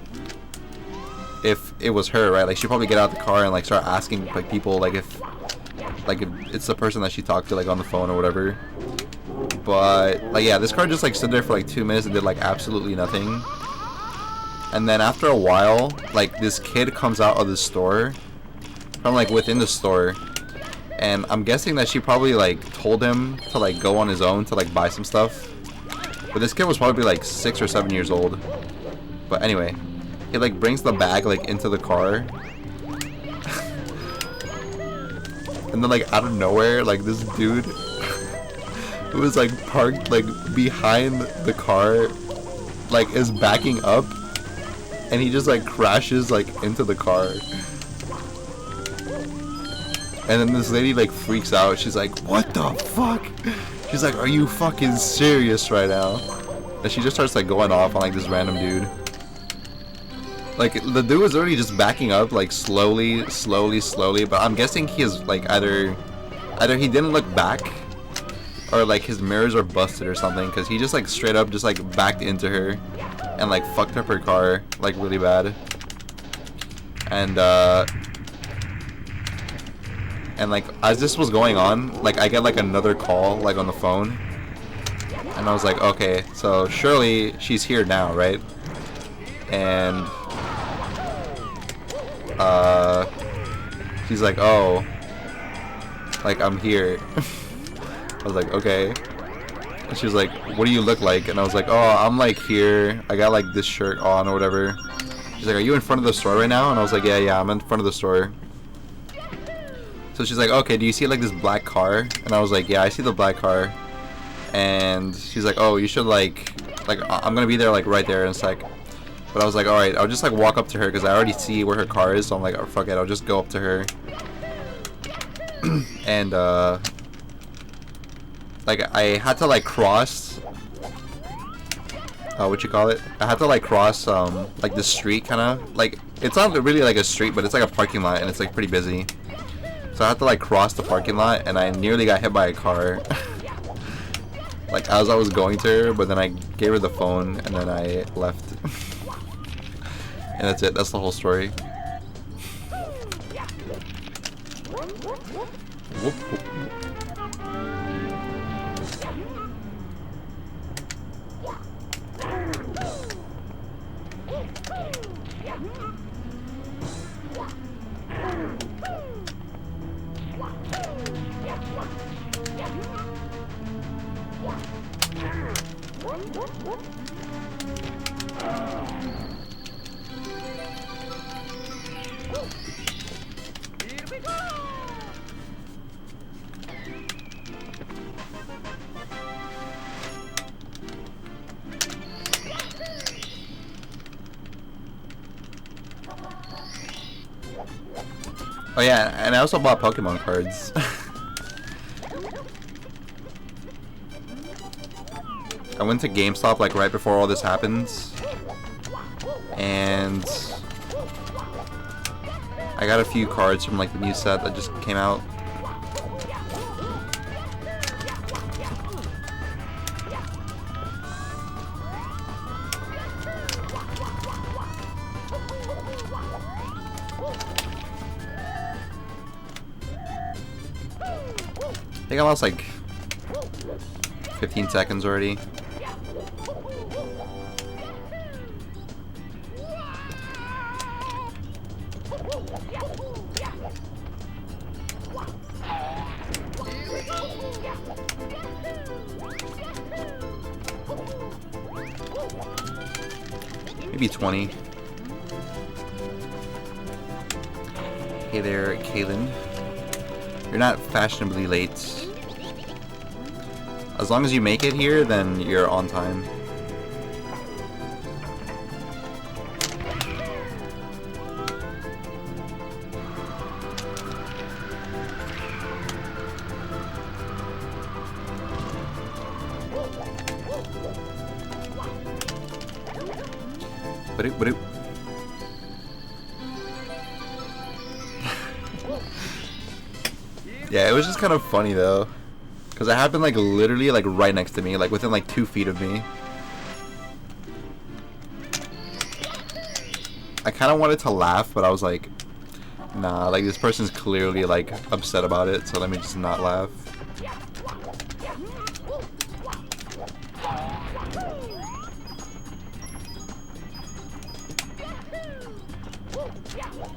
[SPEAKER 1] if it was her, right? Like she'll probably get out of the car and like start asking like people like if it's the person that she talked to like on the phone or whatever. But like yeah, this car just like stood there for like 2 minutes and did like absolutely nothing. And then after a while, like this kid comes out of the store from like within the store, and I'm guessing that she probably like told him to like go on his own to like buy some stuff. But this kid was probably like 6 or 7 years old. But anyway, he like brings the bag like into the car. And then like out of nowhere, like this dude who was like parked like behind the car like is backing up, and he just like crashes like into the car. And then this lady like freaks out. She's like, what the fuck? She's like, are you fucking serious right now? And she just starts like going off on like this random dude. Like the dude was already just backing up like slowly, but I'm guessing he is like either he didn't look back, or like his mirrors are busted or something, because he just like straight up just like backed into her and like fucked up her car like really bad. And like as this was going on, like I get like another call like on the phone, and I was like, okay, so surely she's here now, right? And she's like, oh, like I'm here. I was like, okay. And she was like, what do you look like? And I was like, oh, I'm like here. I got like this shirt on or whatever. She's like, are you in front of the store right now? And I was like, yeah, I'm in front of the store. So she's like, okay, do you see like this black car? And I was like, yeah, I see the black car. And she's like, oh, you should like I'm gonna be there like right there in a sec. But I was like, alright, I'll just like walk up to her because I already see where her car is. So I'm like, oh, fuck it, I'll just go up to her. And like I had to like cross what you call it? I had to like cross like the street kinda. Like it's not really like a street, but it's like a parking lot and it's like pretty busy. So I had to like cross the parking lot and I nearly got hit by a car. Like as I was going to her, but then I gave her the phone and then I left. And that's it, that's the whole story. Whoop, whoop. Oh yeah, and I also bought Pokemon cards. I went to GameStop like right before all this happens, and I got a few cards from like the new set that just came out. I think I lost like 15 seconds already. Maybe 20. Hey there, Kaylin. You're not fashionably late. As long as you make it here, then you're on time. Ba-doop. Yeah, it was just kind of funny though, because it happened like literally like right next to me, like within like 2 feet of me. I kind of wanted to laugh, but I was like, nah, like this person's clearly like upset about it, so let me just not laugh.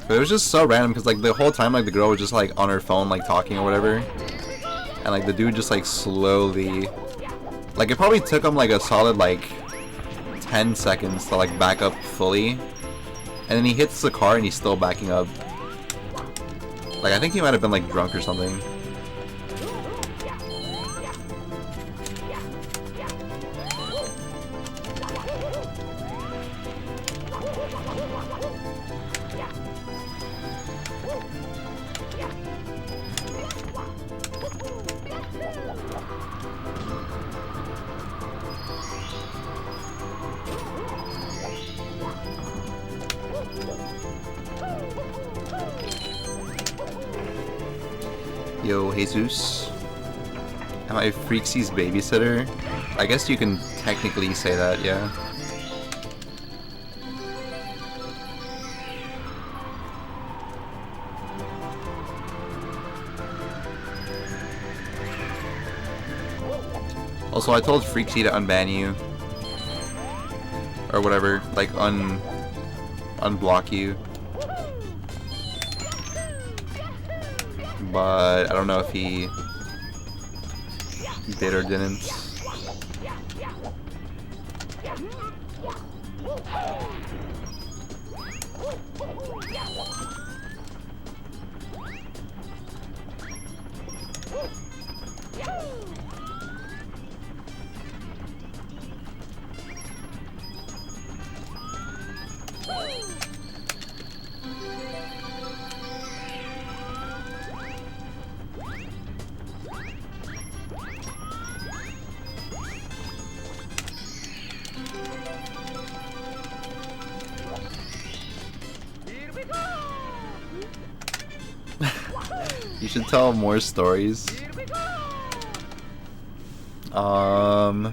[SPEAKER 1] But it was just so random because like the whole time like the girl was just like on her phone like talking or whatever, and like the dude just like slowly, like it probably took him like a solid like 10 seconds to like back up fully, and then he hits the car and he's still backing up. Like I think he might have been like drunk or something. Yo, Jesus. Am I Freaksy's babysitter? I guess you can technically say that, yeah. Also, I told Freaksy to unban you. Or whatever, like unblock you. But I don't know if he did or didn't. You should tell more stories. I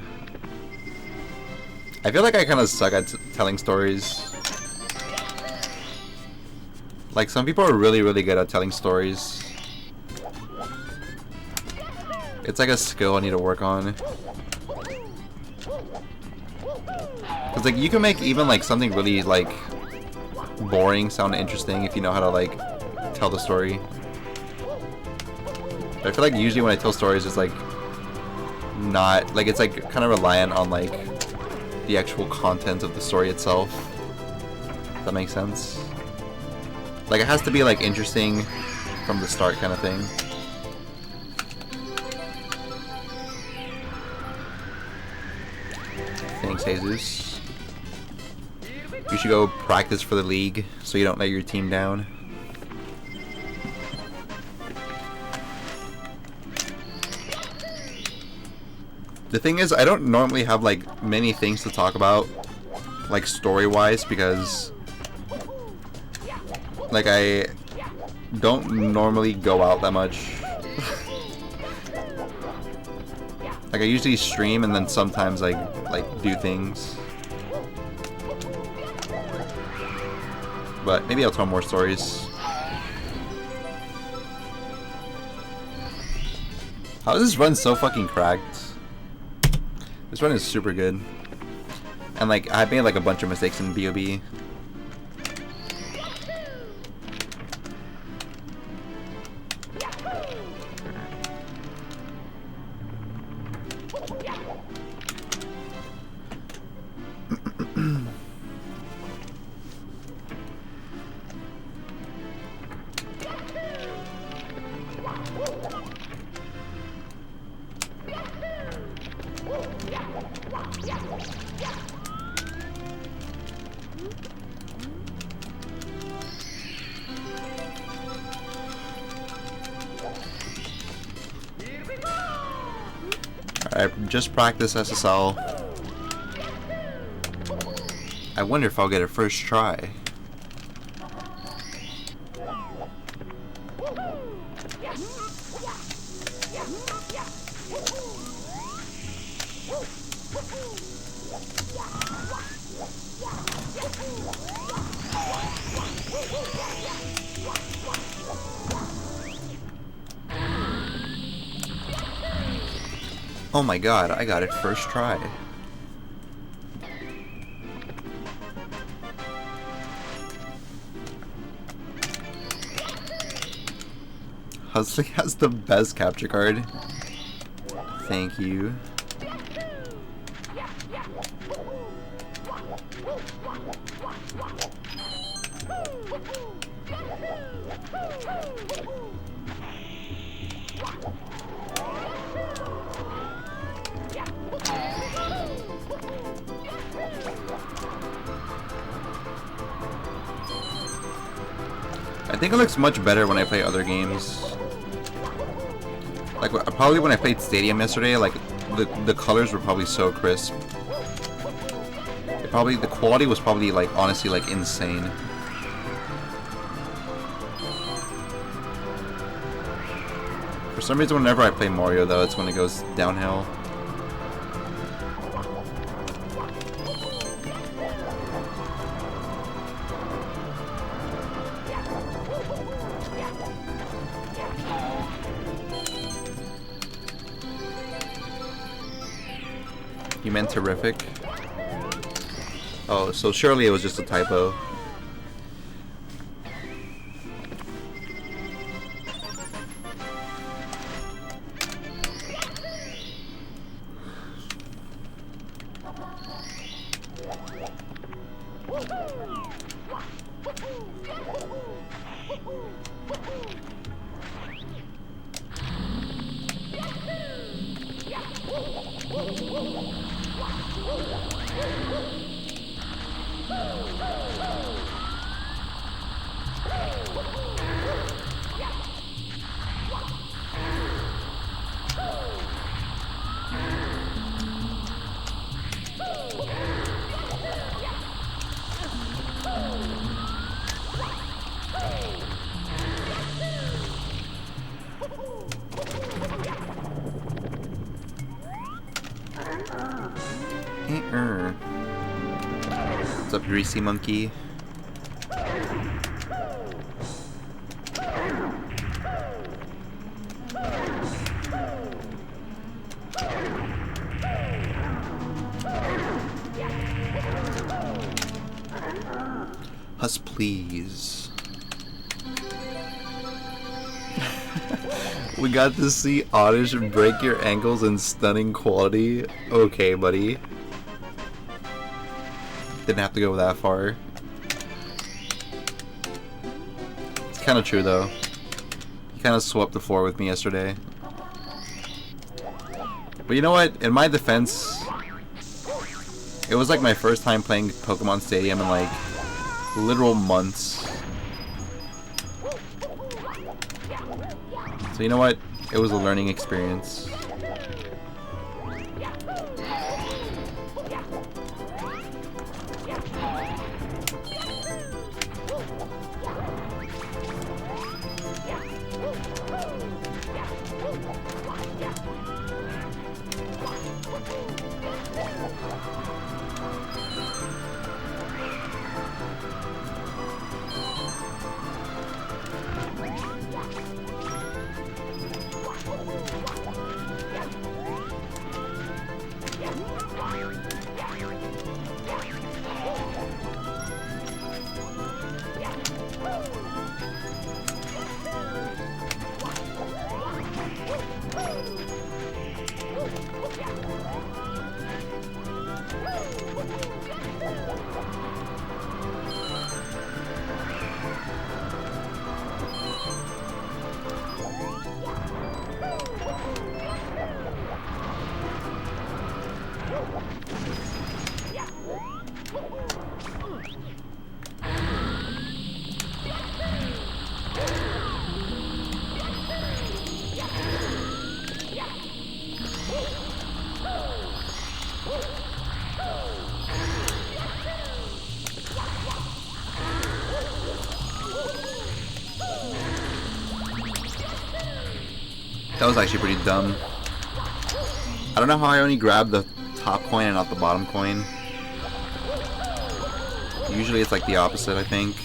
[SPEAKER 1] feel like I kind of suck at telling stories. Like, some people are really, really good at telling stories. It's like a skill I need to work on. Cause like, you can make even like something really like boring sound interesting if you know how to like tell the story. But I feel like usually when I tell stories, it's like not like, it's like kind of reliant on like the actual content of the story itself. If that makes sense. Like, it has to be like interesting from the start kind of thing. Thanks, Jesus. You should go practice for the league so you don't let your team down. The thing is, I don't normally have like many things to talk about, like story-wise, because like I don't normally go out that much. Like, I usually stream and then sometimes like do things. But maybe I'll tell more stories. How is this run so fucking cracked? This run is super good. And like, I made like a bunch of mistakes in BOB. Alright, just practice SSL. I wonder if I'll get it first try. Oh my god, I got it first try. husTlie has the best capture card. Thank you. I think it looks much better when I play other games. Like, probably when I played Stadium yesterday, like, the colors were probably so crisp. The quality was probably, like, honestly, like, insane. For some reason, whenever I play Mario, though, it's when it goes downhill. You meant terrific? Oh, so surely it was just a typo. What's up, greasy monkey? Please. We got to see Oddish break your ankles in stunning quality. Okay, buddy. Didn't have to go that far. It's kind of true, though. He kind of swept the floor with me yesterday. But you know what? In my defense, it was like my first time playing Pokemon Stadium in like literal months. So you know what? It was a learning experience. That was actually pretty dumb. I don't know how I only grabbed the top coin and not the bottom coin. Usually it's like the opposite, I think.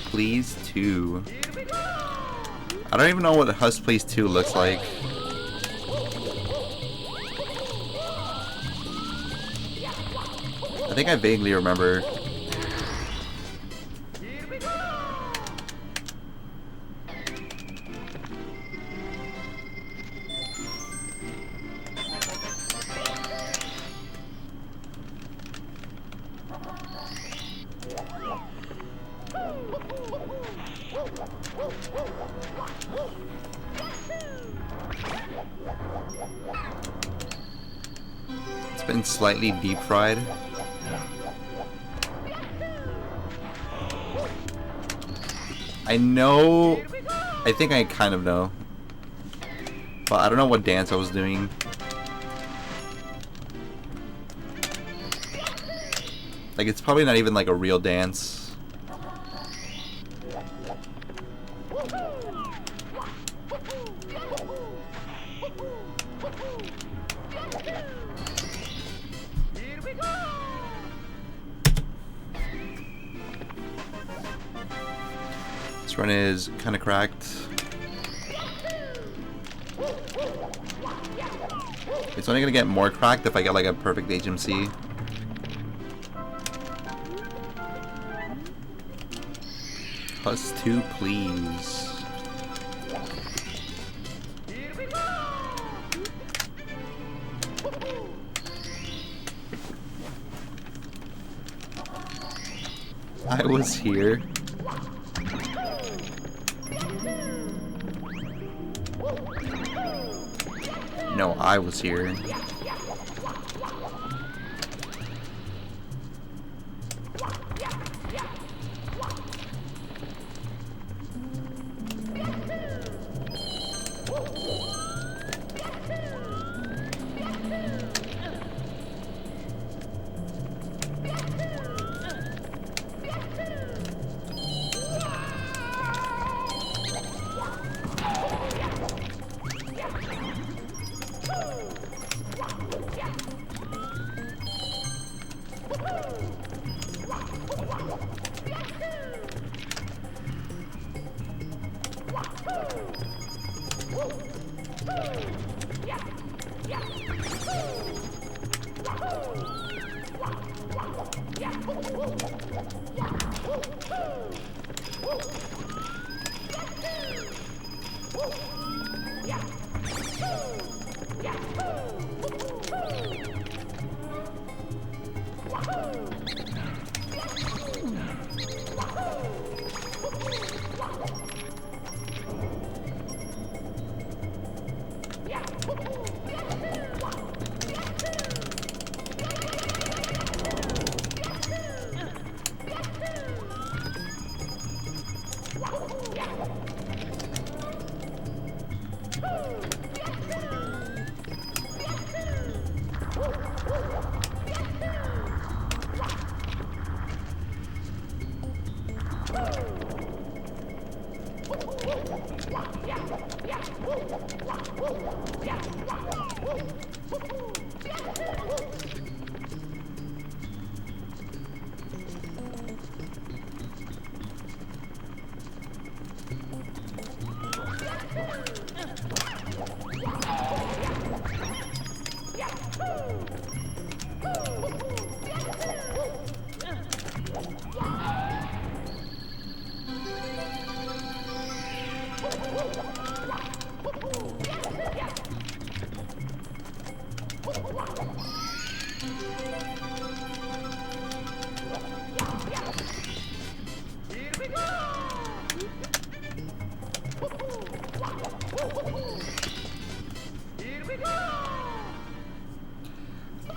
[SPEAKER 1] Please 2. I don't even know what Please 2 looks like. I think I vaguely remember. It's been slightly deep fried. I know, I think I kind of know, but I don't know what dance I was doing. Like, it's probably not even like a real dance. This run is kind of cracked. It's only gonna get more cracked if I get like a perfect HMC. +2, please. I was here. No, I was here.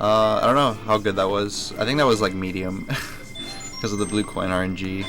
[SPEAKER 1] I don't know how good that was. I think that was like medium because of the blue coin RNG.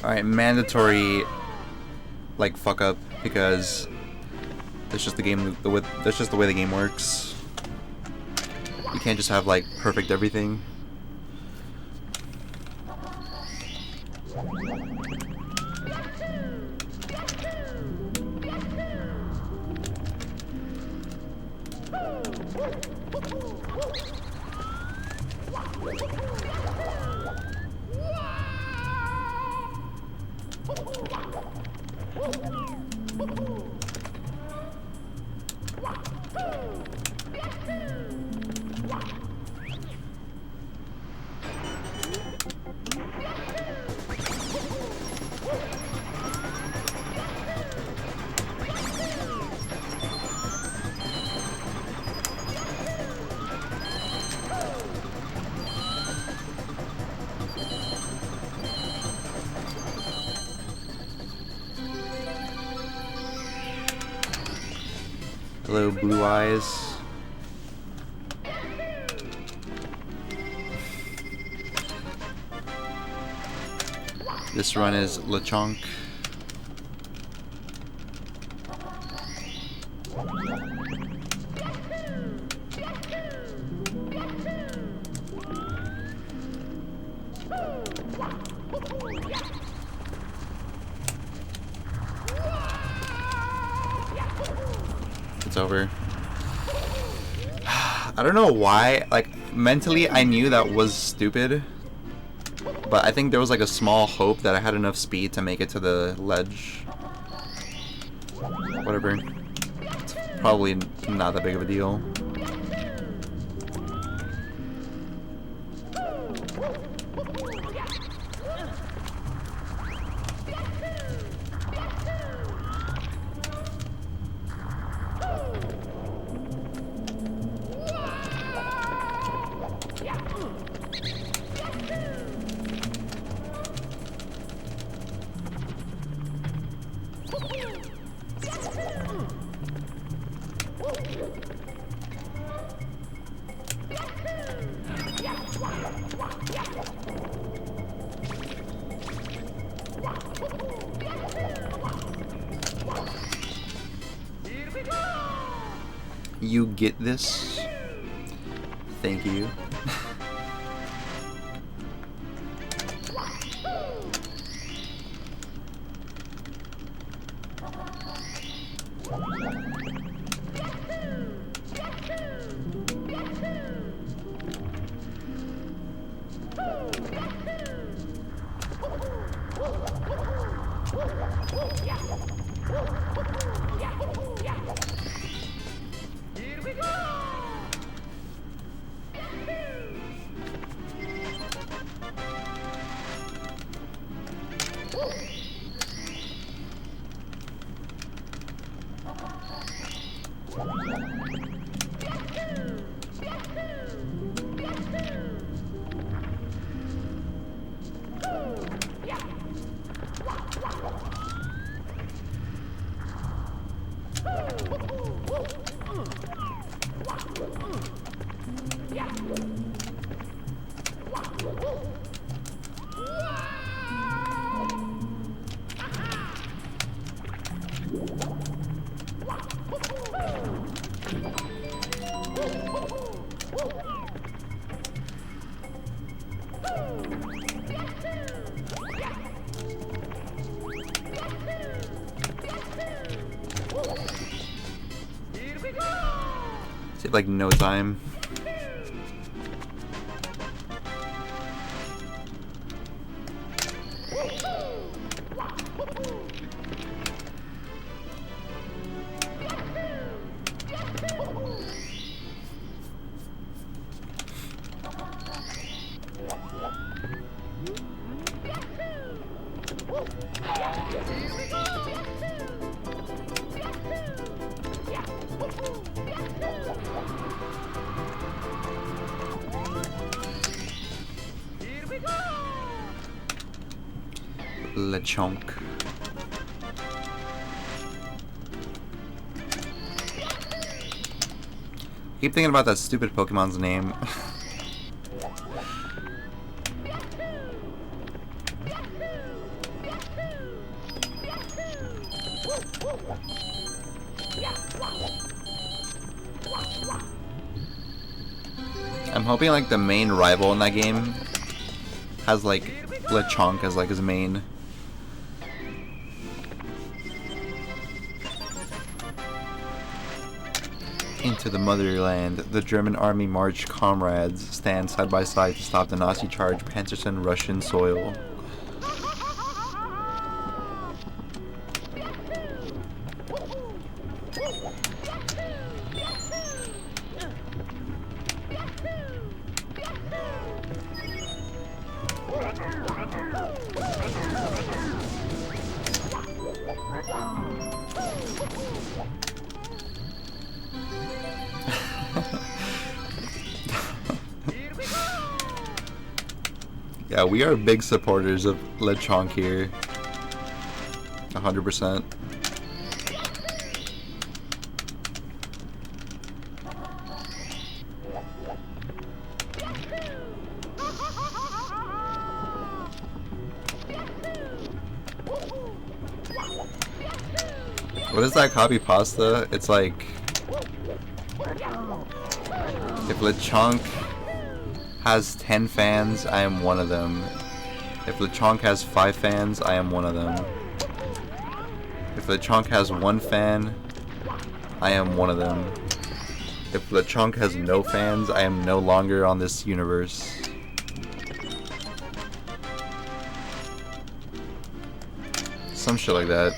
[SPEAKER 1] Alright, mandatory like fuck up because that's just the game that's just the way the game works. You can't just have like perfect everything. Hello, Blue Eyes. This run is Lechonk. It's over. I don't know why, like, mentally I knew that was stupid, but I think there was like a small hope that I had enough speed to make it to the ledge. Whatever. It's probably not that big of a deal. You get this? Thank you. Take like no time. Lechonk. Keep thinking about that stupid Pokemon's name. I'm hoping like the main rival in that game has like Lechonk as like his main. Into the motherland, the German army march comrades stand side by side to stop the Nazi charge Panzerson Russian soil. Yeah, we are big supporters of Lechonk here. 100%. What is that copy pasta? It's like if Lechonk has 10 fans, I am one of them. If Lechonk has 5 fans, I am one of them. If Lechonk has 1 fan, I am one of them. If Lechonk has no fans, I am no longer on this universe. Some shit like that.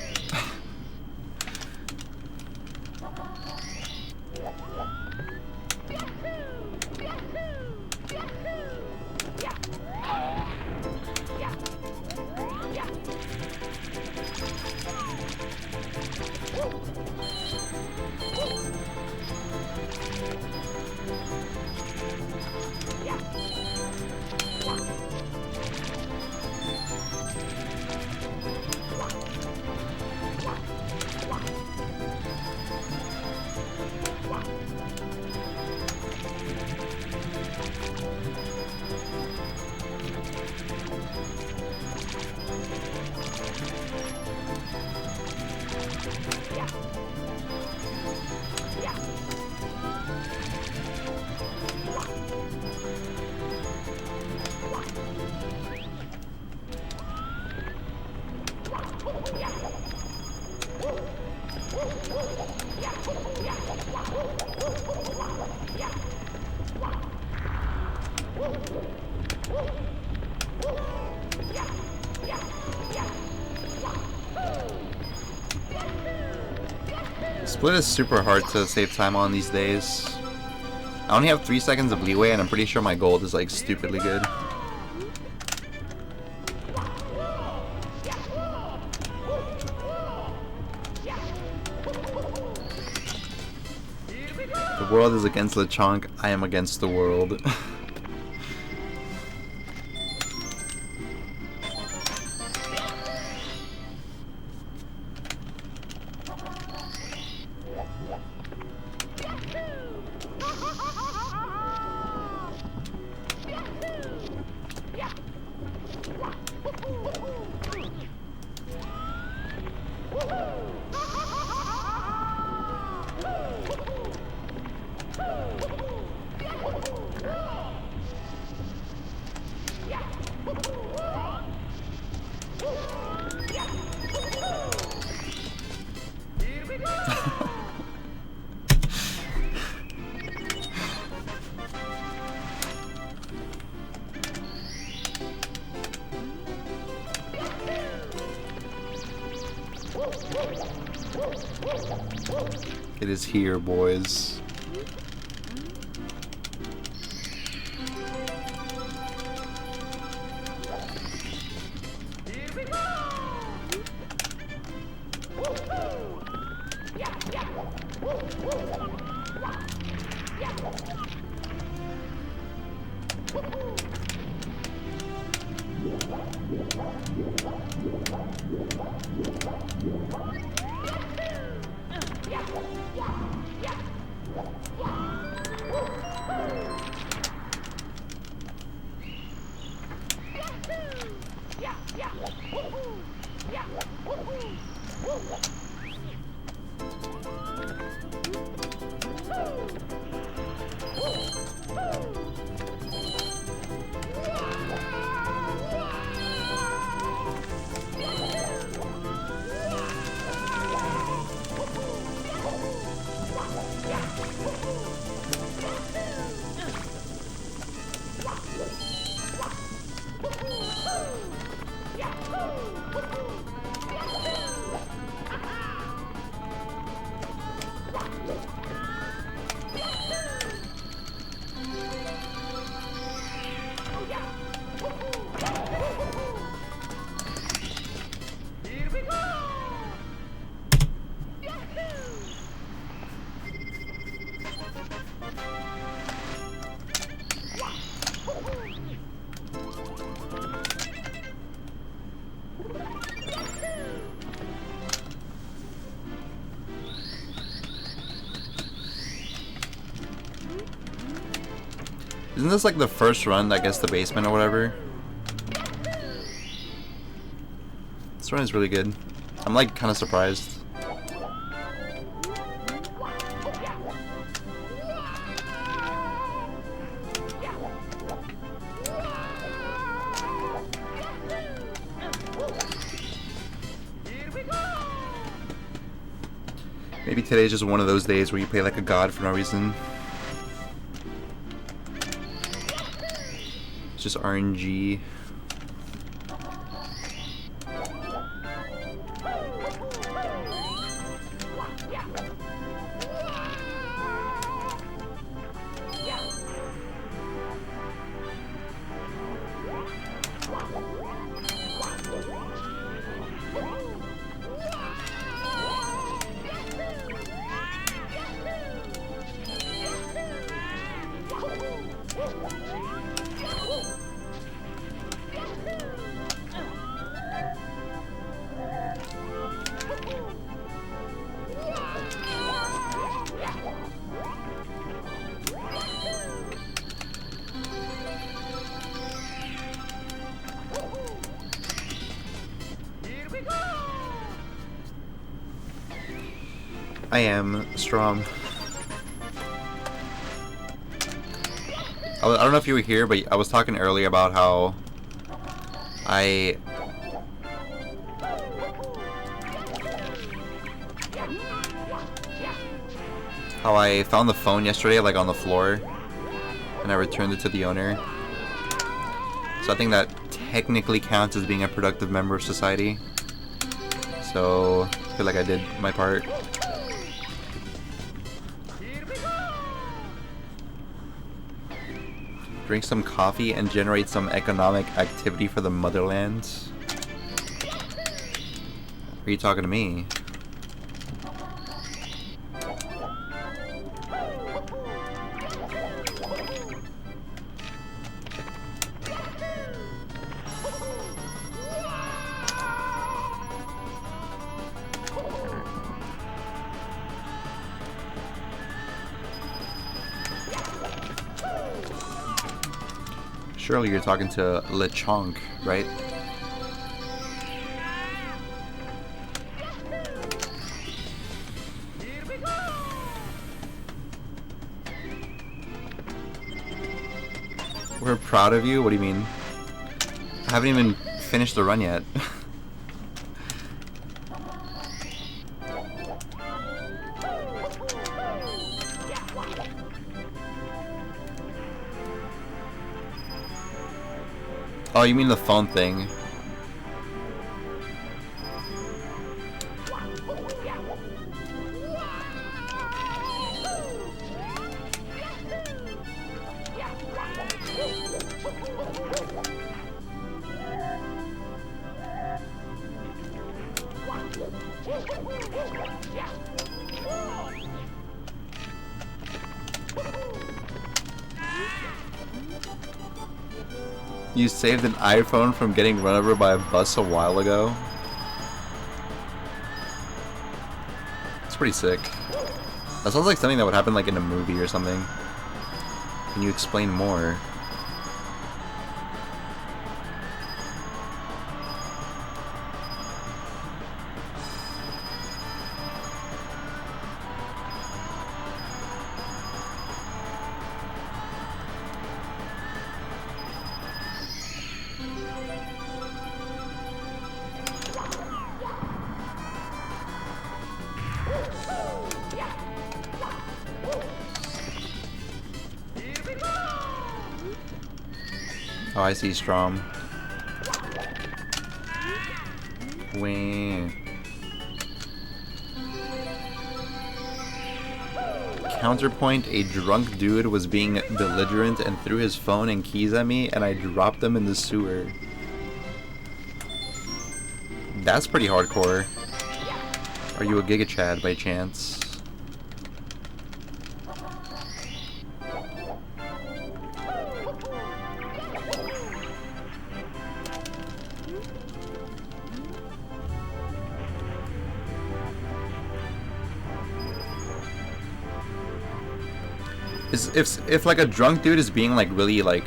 [SPEAKER 1] Split is super hard to save time on these days. I only have 3 seconds of leeway and I'm pretty sure my gold is like stupidly good. The world is against Lechonk, I am against the world. It is here, boys. Isn't this like the first run that gets the basement or whatever? This run is really good. I'm like kind of surprised. Maybe today's just one of those days where you play like a god for no reason. It's just RNG. I am strong. I don't know if you were here, but I was talking earlier about how I found the phone yesterday like on the floor and I returned it to the owner. So I think that technically counts as being a productive member of society. So I feel like I did my part. Drink some coffee and generate some economic activity for the motherland. Are you talking to me? Surely you're talking to Lechonk, right? We're proud of you? What do you mean? I haven't even finished the run yet. Oh, you mean the phone thing? You saved an iPhone from getting run over by a bus a while ago? It's pretty sick. That sounds like something that would happen like in a movie or something. Can you explain more? Oh, I see Strom. Wait. Counterpoint, a drunk dude was being belligerent and threw his phone and keys at me and I dropped them in the sewer. That's pretty hardcore. Are you a Giga Chad by chance? If like a drunk dude is being like really like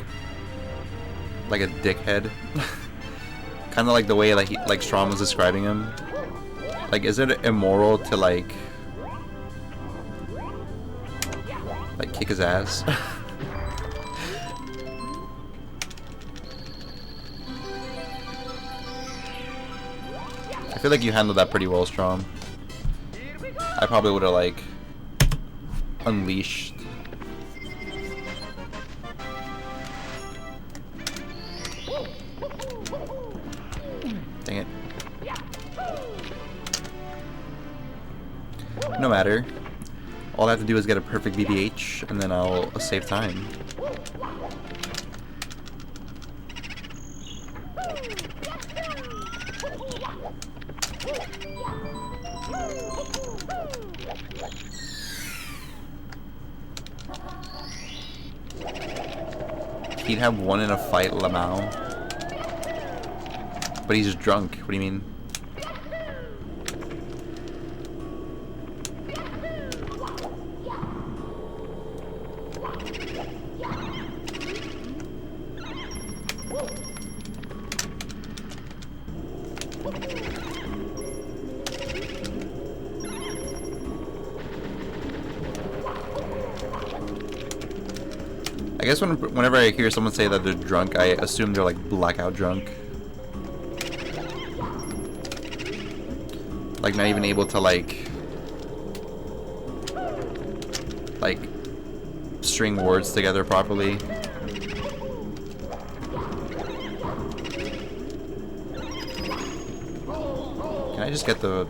[SPEAKER 1] a dickhead, kind of like the way like Strom was describing him, like is it immoral to like kick his ass? I feel like you handled that pretty well, Strom. I probably would have like unleashed. Dang it. No matter. All I have to do is get a perfect BBH and then I'll save time. He'd have won in a fight, Lamau. But he's drunk. What do you mean? I guess whenever I hear someone say that they're drunk, I assume they're like blackout drunk. Like not even able to like string words together properly. Can I just get the...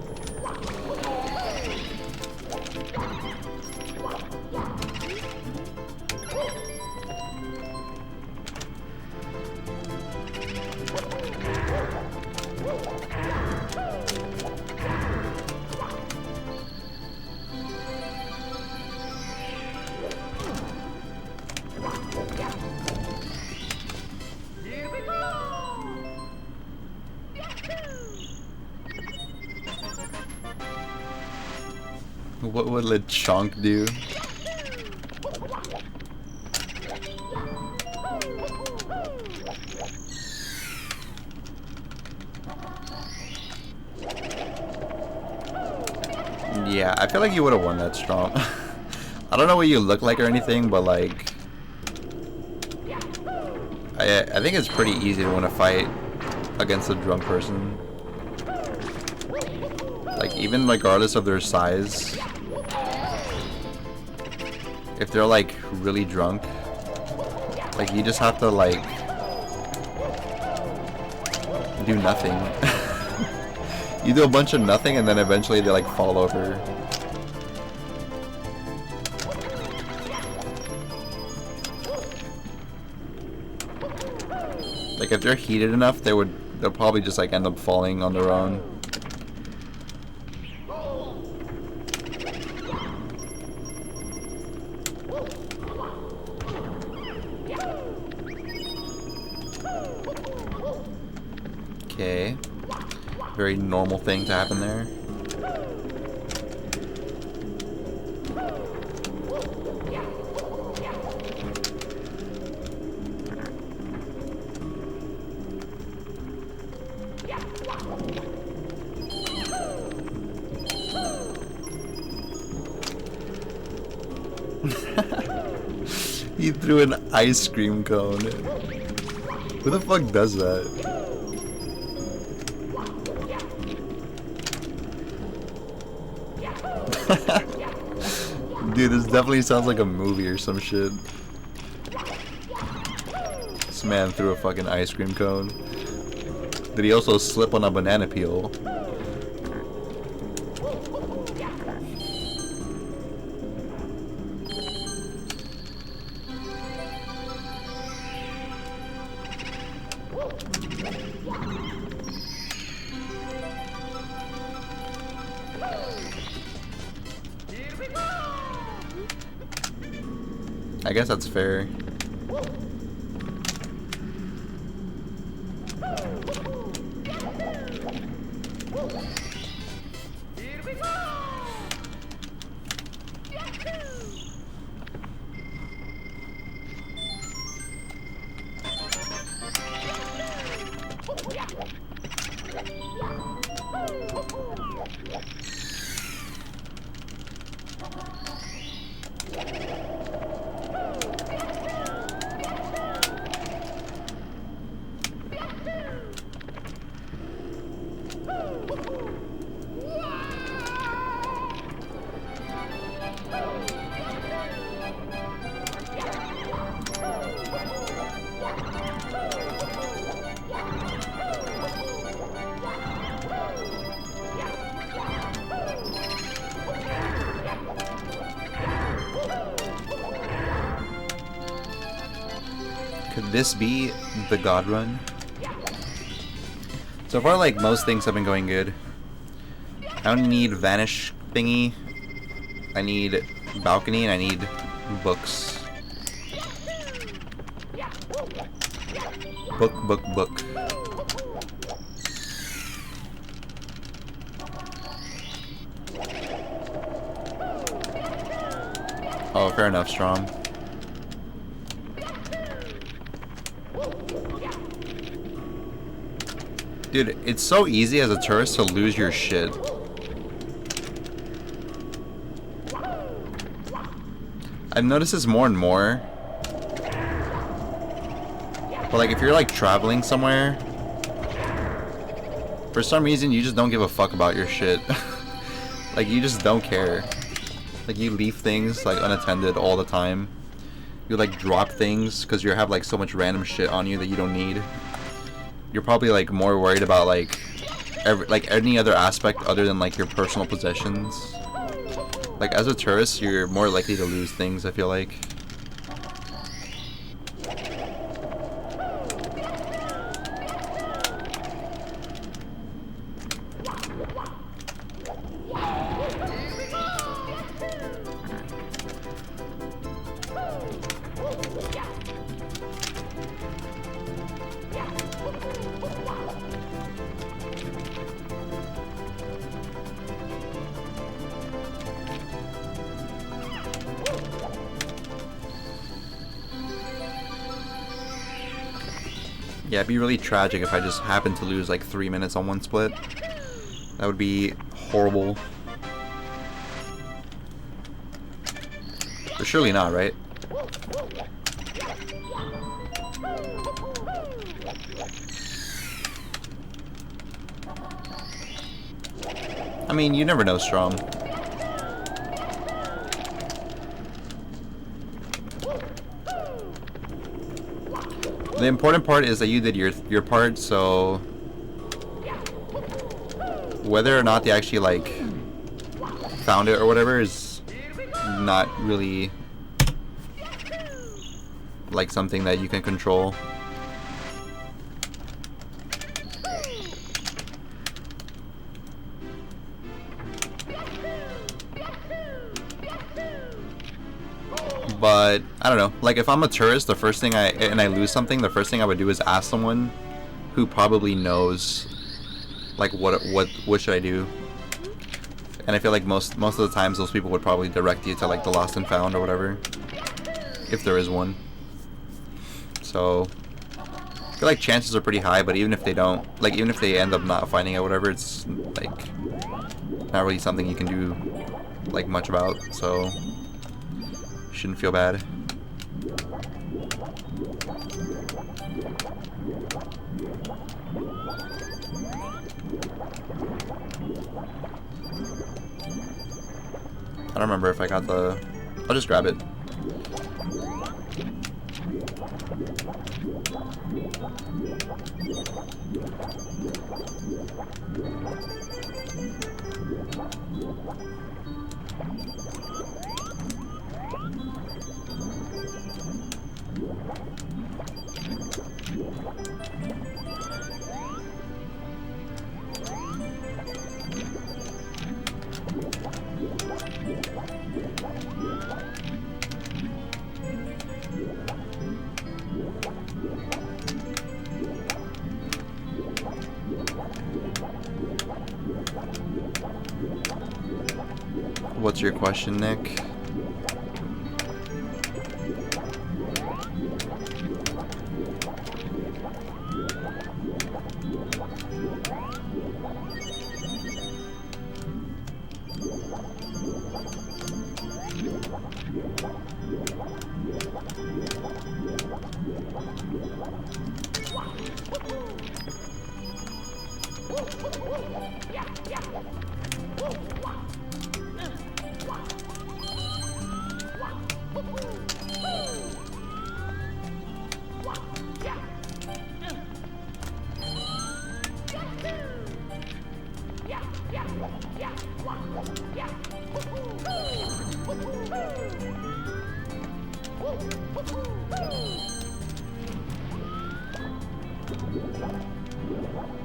[SPEAKER 1] What would LeChonk do? Yeah, I feel like you would have won that strong. I don't know what you look like or anything, but like... I think it's pretty easy to win a fight against a drunk person. Like, even regardless of their size, if they're like really drunk, like you just have to like do nothing. You do a bunch of nothing and then eventually they like fall over. Like if they're heated enough, they'll probably just like end up falling on their own. Okay. Very normal thing to happen there. He threw an ice cream cone. Who the fuck does that? Dude, this definitely sounds like a movie or some shit. This man threw a fucking ice cream cone. Did he also slip on a banana peel? I guess that's fair. Could this be the God Run? So far, like, most things have been going good. I don't need Vanish thingy. I need Balcony, and I need books. Book. Oh, fair enough, Strom. Dude, it's so easy as a tourist to lose your shit. I've noticed this more and more. But like, if you're like traveling somewhere, for some reason you just don't give a fuck about your shit. Like, you just don't care. Like, you leave things like unattended all the time. You like drop things because you have like so much random shit on you that you don't need. You're probably like more worried about like any other aspect other than like your personal possessions. Like, as a tourist, you're more likely to lose things, I feel like. Yeah, it'd be really tragic if I just happened to lose like 3 minutes on one split. That would be horrible. But surely not, right? I mean, you never know, Strom. The important part is that you did your part, so whether or not they actually like found it or whatever is not really like something that you can control. But I don't know, like, if I'm a tourist, the first thing I lose something, the first thing I would do is ask someone who probably knows like what should I do. And I feel like most of the times those people would probably direct you to like the lost and found or whatever, if there is one. So I feel like chances are pretty high, but even if they don't, like, even if they end up not finding it or whatever, it's like not really something you can do like much about, so shouldn't feel bad. I don't remember if I got the... I'll just grab it. What's your question, Nick?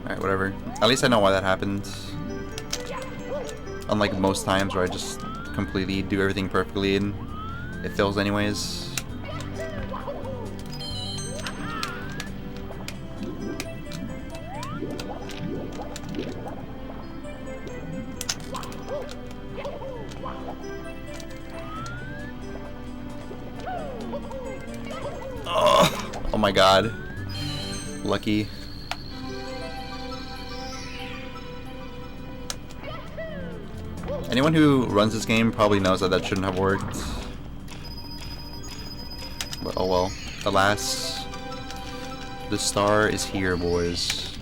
[SPEAKER 1] Alright, whatever. At least I know why that happened. Unlike most times where I just completely do everything perfectly and it fails anyways. Oh my god. Lucky. Anyone who runs this game probably knows that that shouldn't have worked. But oh well. Alas, the star is here, boys.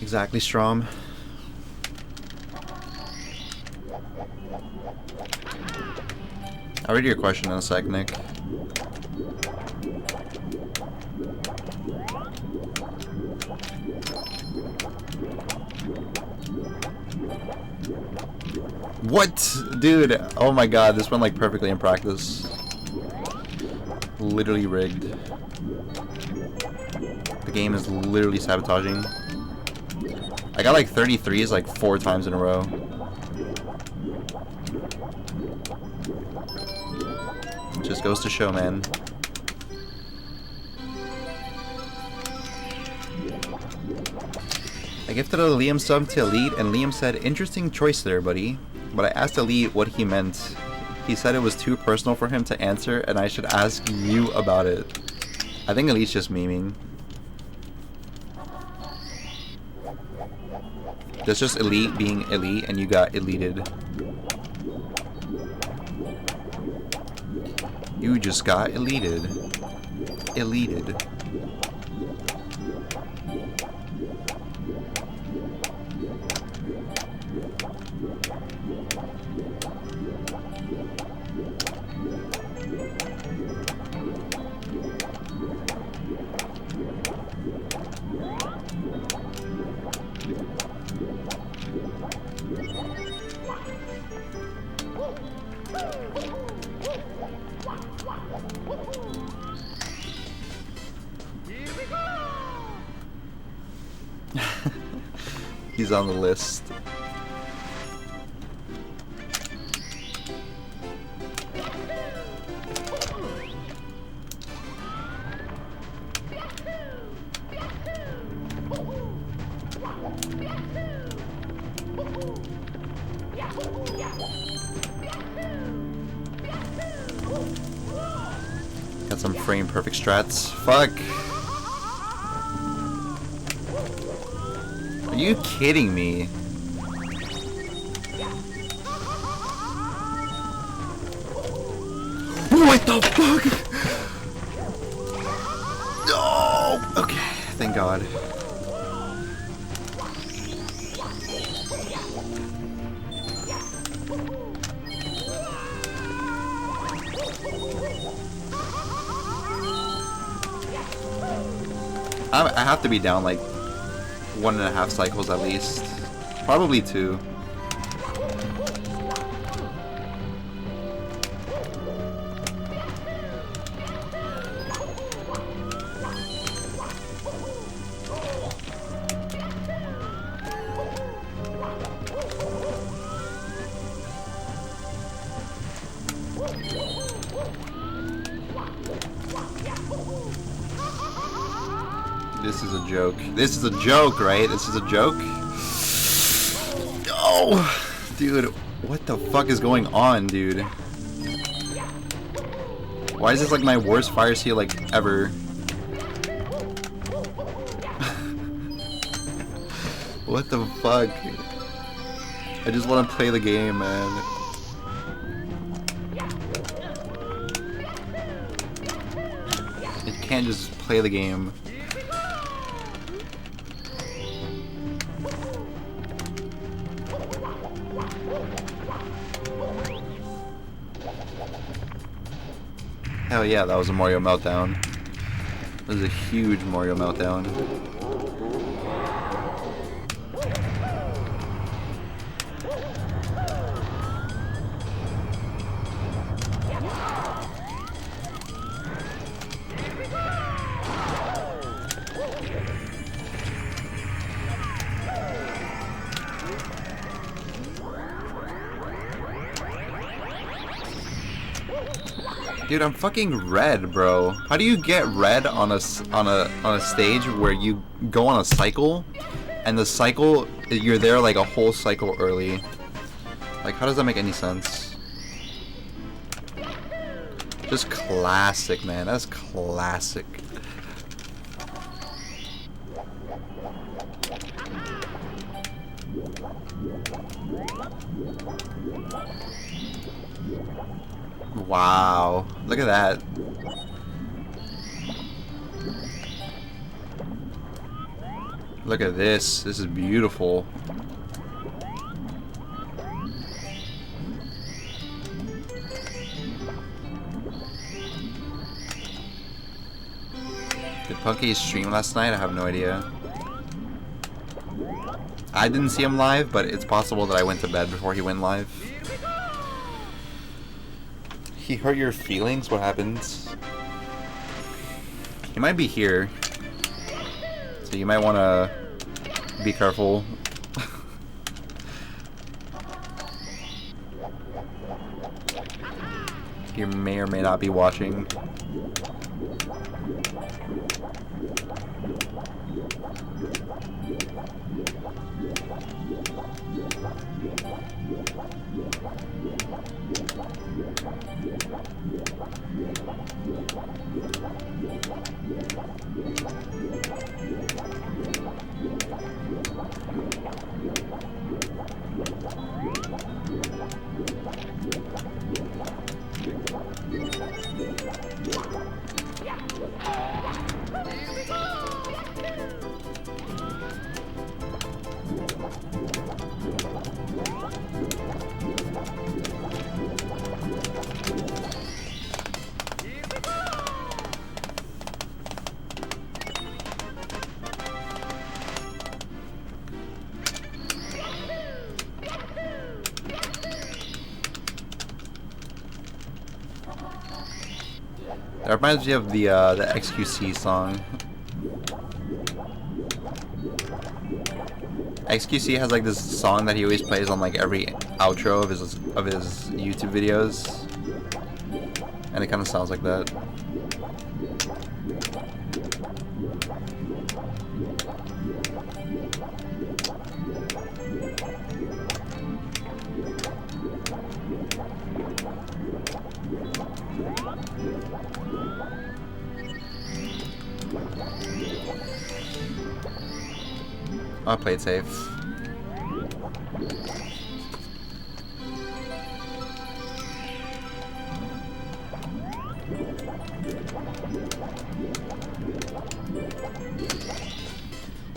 [SPEAKER 1] Exactly, Strom. I'll read your question in a sec, Nick. What? Dude, oh my god, this went like perfectly in practice. Literally rigged. The game is literally sabotaging. I got like 33s like 4 times in a row. Just goes to show, man. I gifted a Liam sub to Elite, and Liam said, "Interesting choice there, buddy." But I asked Elite what he meant. He said it was too personal for him to answer, and I should ask you about it. I think Elite's just memeing. That's just Elite being Elite, and you got Eleted. You just got Eleted. Eleted. He's on the list. Got some frame perfect strats. Fuck. Are you kidding me? What the fuck? No! Okay, thank God. I have to be down like 1.5 cycles at least. Probably 2. This is a joke. This is a joke, right? This is a joke? Oh, dude, what the fuck is going on, dude? Why is this like my worst fire seal like ever? What the fuck? I just want to play the game, man. You can't just play the game. Hell yeah, that was a Mario meltdown. This is a huge Mario meltdown. Dude, I'm fucking red, bro. How do you get red on a stage where you go on a cycle, and the cycle you're there like a whole cycle early? Like, how does that make any sense? Just classic, man. That's classic. Wow, look at that. Look at this. This is beautiful. Did Punky stream last night? I have no idea. I didn't see him live, but it's possible that I went to bed before he went live. He hurt your feelings? What happened? He might be here, so you might want to be careful. He may or may not be watching. That reminds me of the XQC song. XQC has like this song that he always plays on like every outro of his YouTube videos, and it kind of sounds like that. I played safe.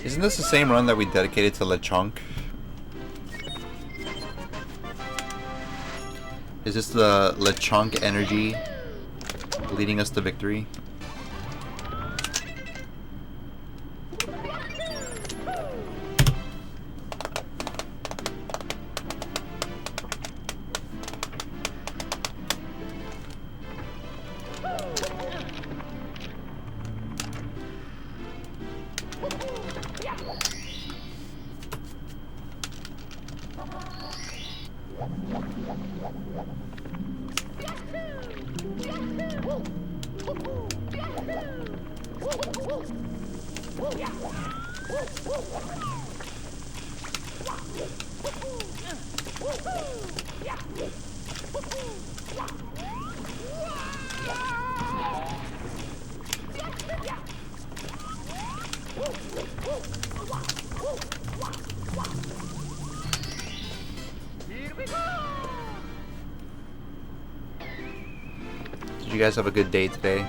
[SPEAKER 1] Isn't this the same run that we dedicated to LeChonk? Is this the LeChonk energy leading us to victory? Did you guys have a good day today?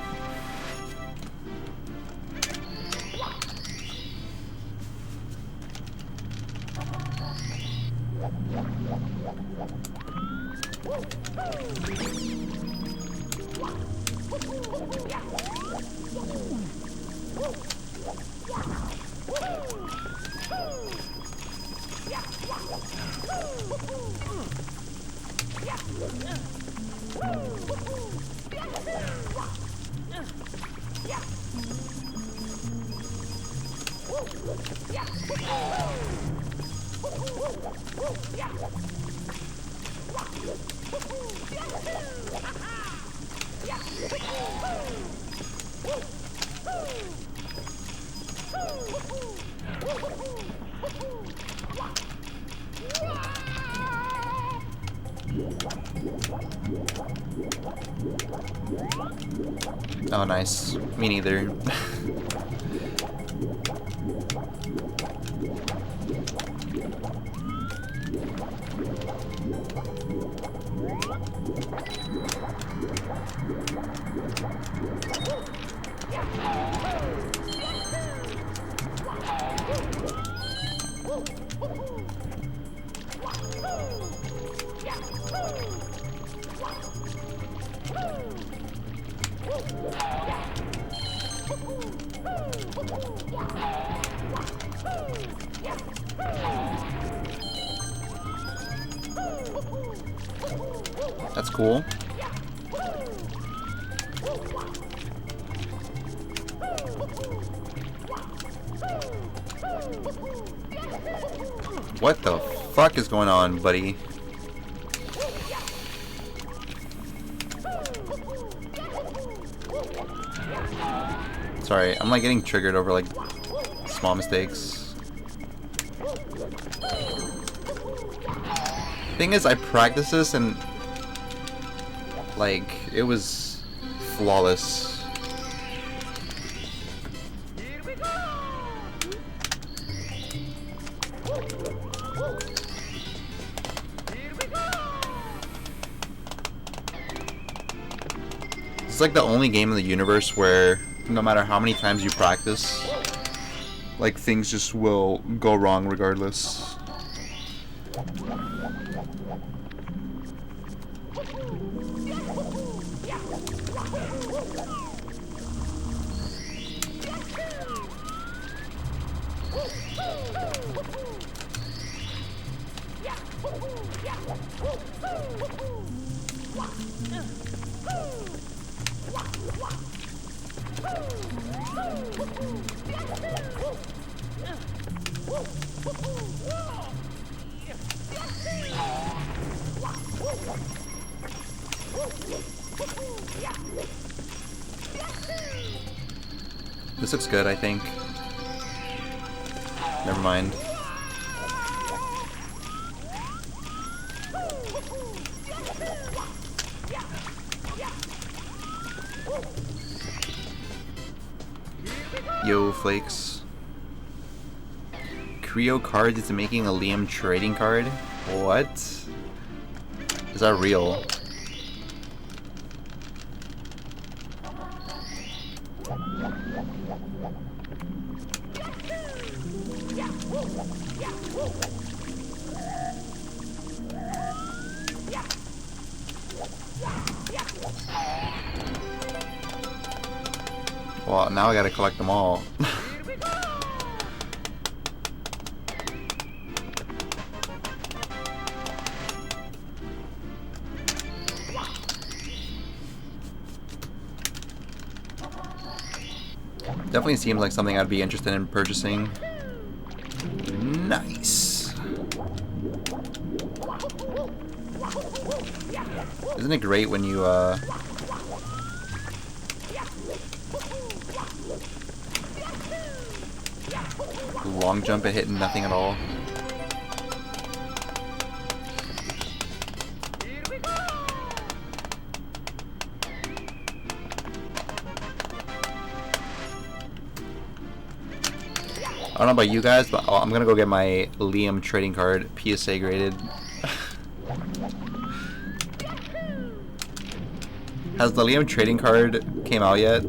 [SPEAKER 1] Oh, nice. Me neither. That's cool. What the fuck is going on, buddy? Sorry, I'm like getting triggered over like small mistakes. Thing is, I practiced this and like it was flawless. It's like the only game in the universe where no matter how many times you practice, like things just will go wrong regardless. This looks good, I think. Never mind. Yo, Flakes. Creo Cards is making a Liam trading card? What? Is that real? Well, now I gotta collect them all. Definitely seems like something I'd be interested in purchasing. Nice. Isn't it great when you long jump and hit nothing at all? I don't know about you guys, but I'm gonna go get my Liam trading card PSA graded. Has the Liam trading card came out yet?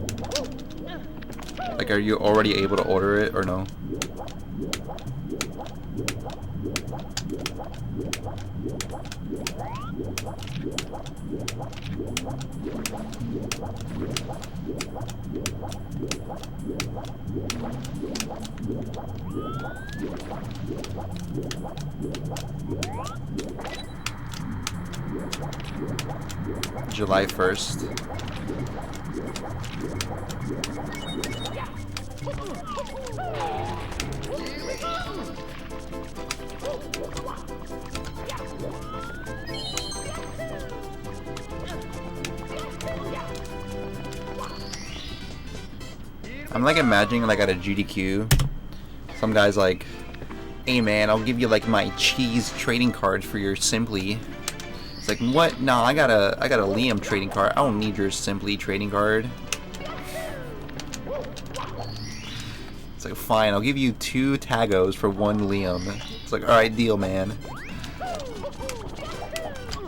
[SPEAKER 1] Like, are you already able to order it or no? July 1st. I'm like imagining like at a GDQ, some guy's like, "Hey man, I'll give you like my cheese trading card for your Simply." It's like, what? No, I got a Liam trading card. I don't need your Simply trading card. It's like, fine, I'll give you 2 Tagos for 1 Liam. It's like, alright, deal, man.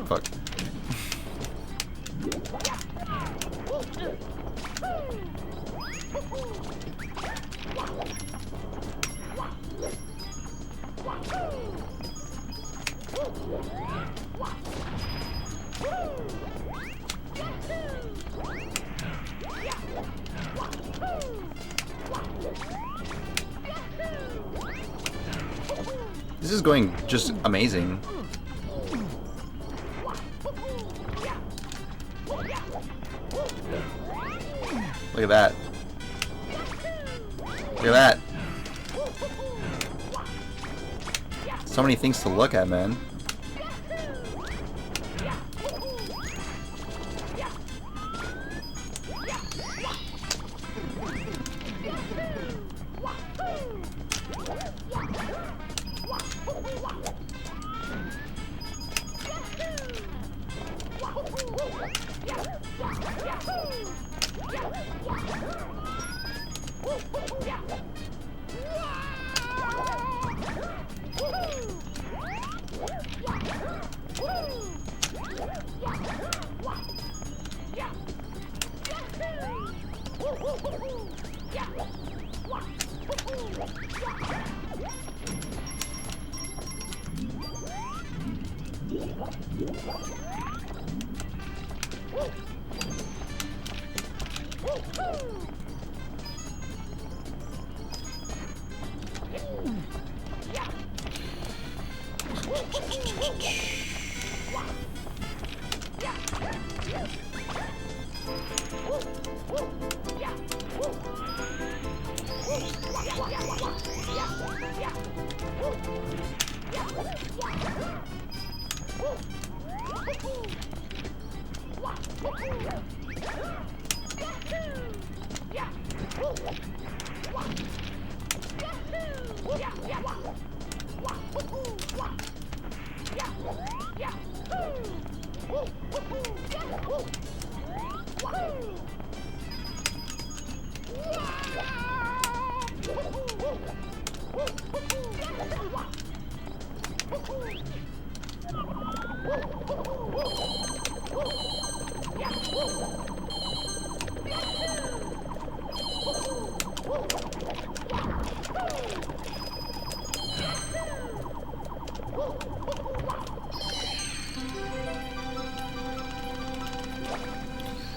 [SPEAKER 1] Fuck. This is going just amazing. Look at that. Look at that. So many things to look at, man.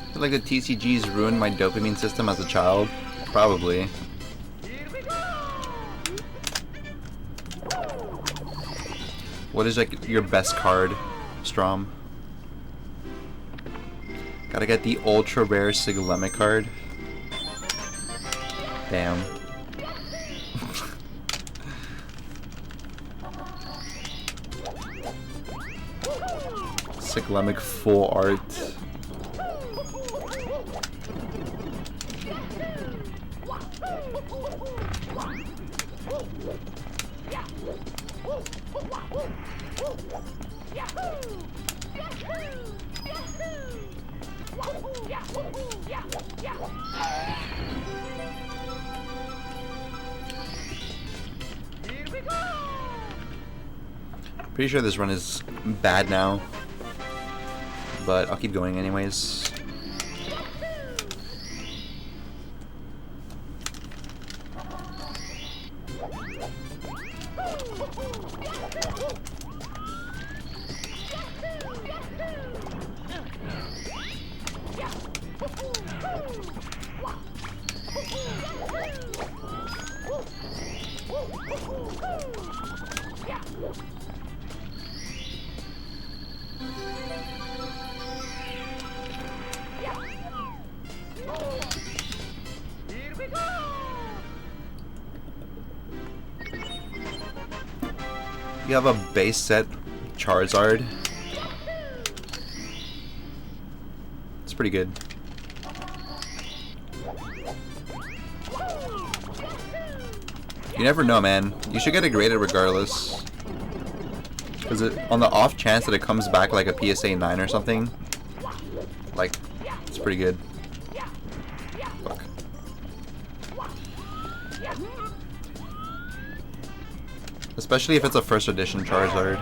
[SPEAKER 1] I feel like the TCGs ruined my dopamine system as a child. Probably. What is like your best card, Strom? Gotta get the ultra rare Sigalemic card. Damn. Sigalemic full art. Pretty sure this run is bad now, but I'll keep going anyways. You have a base set Charizard. It's pretty good. You never know, man. You should get it graded regardless. Because on the off chance that it comes back like a PSA 9 or something, like, it's pretty good. Fuck. Especially if it's a first edition Charizard.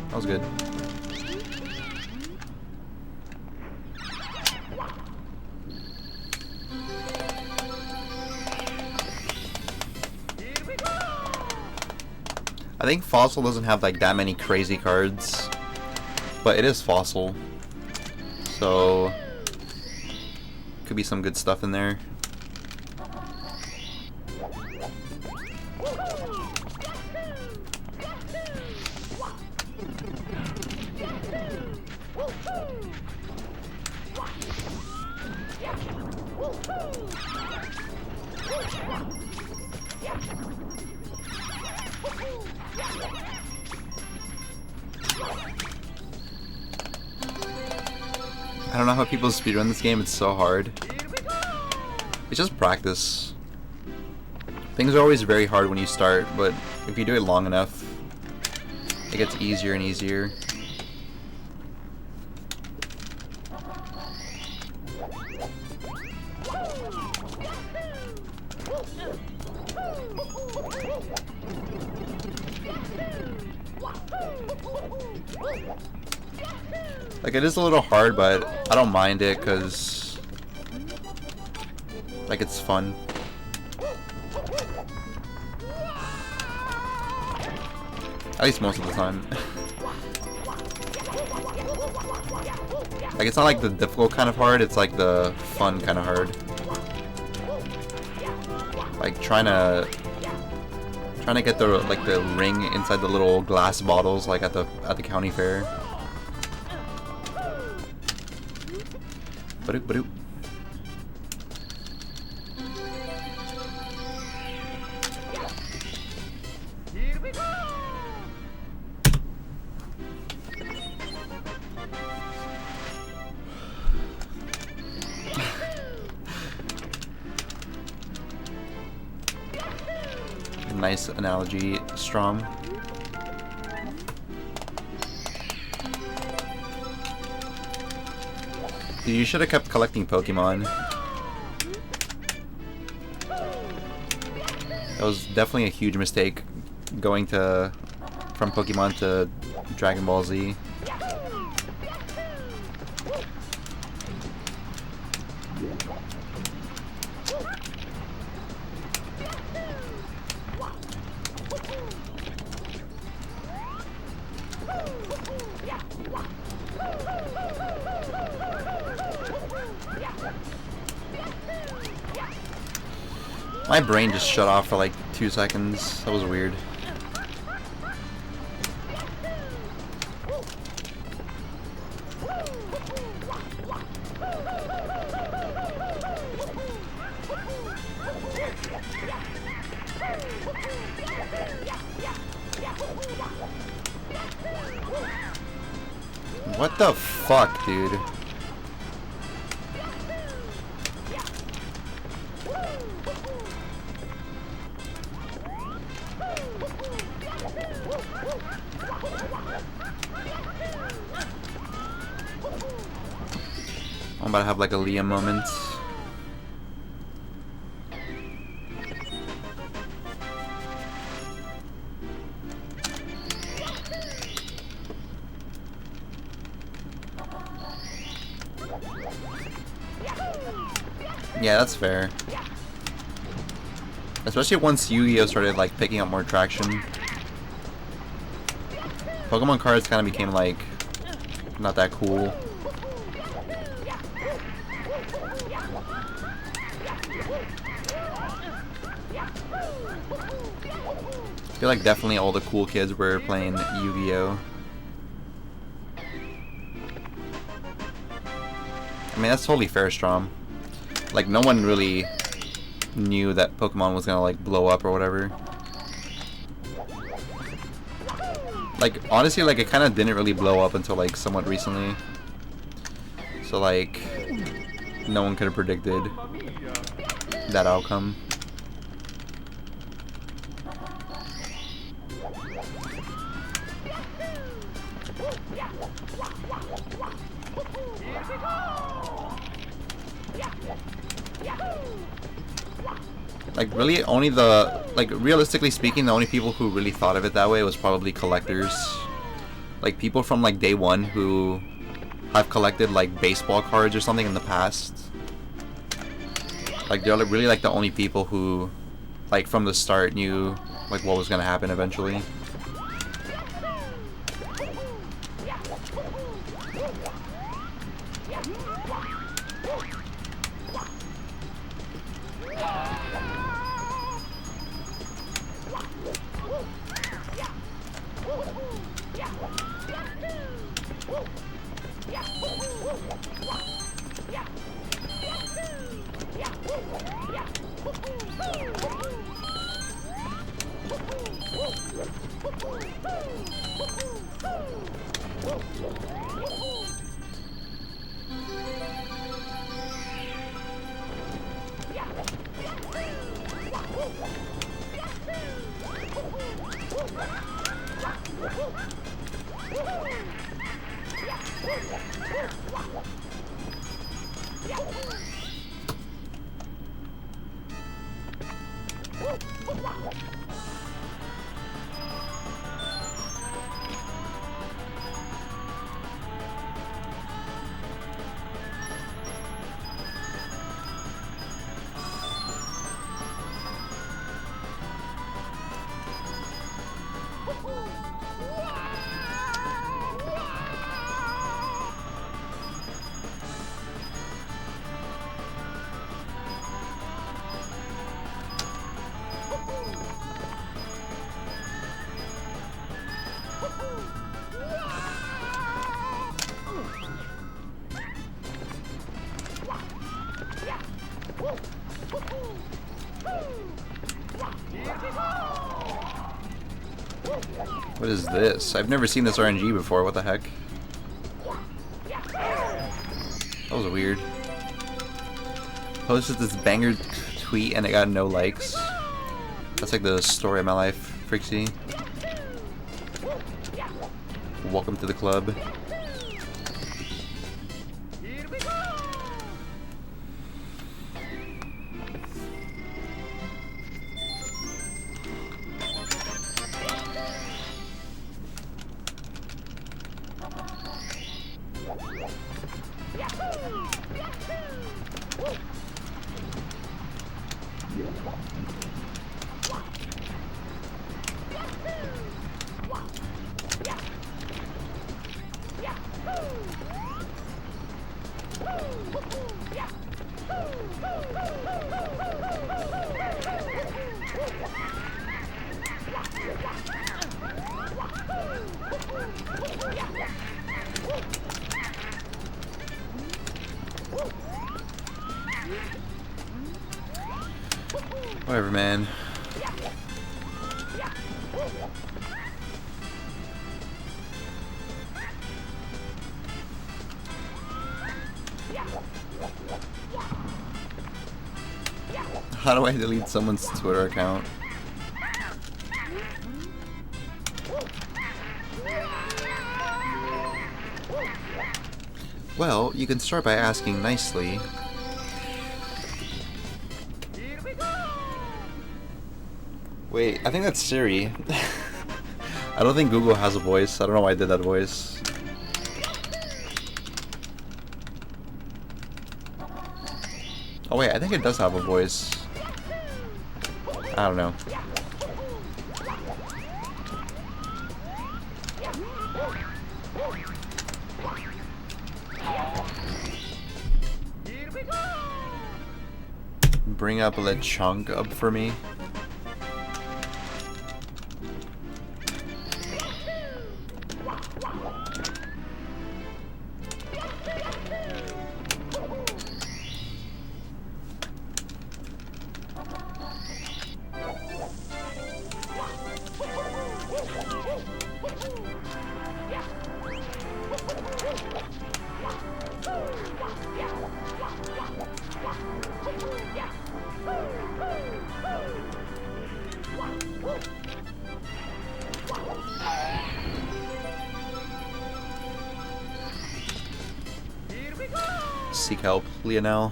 [SPEAKER 1] That was good. I think Fossil doesn't have like that many crazy cards, but it is Fossil, so could be some good stuff in there. I don't know how people speedrun this game, it's so hard. It's just practice. Things are always very hard when you start, but if you do it long enough, it gets easier and easier. Like, it is a little hard, but I don't mind it because, like, it's fun. At least most of the time. Like, it's not like the difficult kind of hard, it's like the fun kind of hard. Like, trying to get the, like, the ring inside the little glass bottles, like at the county fair. Badoop, badoop.
[SPEAKER 2] Here we go.
[SPEAKER 1] Nice analogy, Strom. Dude, you should have kept collecting Pokemon. That was definitely a huge mistake, going from Pokemon to Dragon Ball Z. My brain just shut off for like 2 seconds. That was weird. What the fuck, dude? I'm about to have like a Liam moment. Yeah, that's fair. Especially once Yu-Gi-Oh started like picking up more traction. Pokemon cards kind of became like not that cool. I feel like definitely all the cool kids were playing Yu-Gi-Oh! I mean, that's totally fair, Strom. Like, no one really knew that Pokemon was gonna, like, blow up or whatever. Like, honestly, like, it kind of didn't really blow up until, like, somewhat recently. So, like, no one could have predicted that outcome. Like, really, only the, like, realistically speaking, the only people who really thought of it that way was probably collectors. Like, people from, like, day one who have collected, like, baseball cards or something in the past. Like, they're like, really, like, the only people who, like, from the start knew, like, what was gonna happen eventually. What is this? I've never seen this RNG before. What the heck? That was weird. Posted this banger tweet and it got no likes. That's like the story of my life, Frixie. Welcome to the club. Whatever, man. How do I delete someone's Twitter account? Well, you can start by asking nicely. Wait, I think that's Siri. I don't think Google has a voice. I don't know why I did that voice. Oh wait, I think it does have a voice. I don't know. bring up Lechonk up for me? Seek help, Lionel.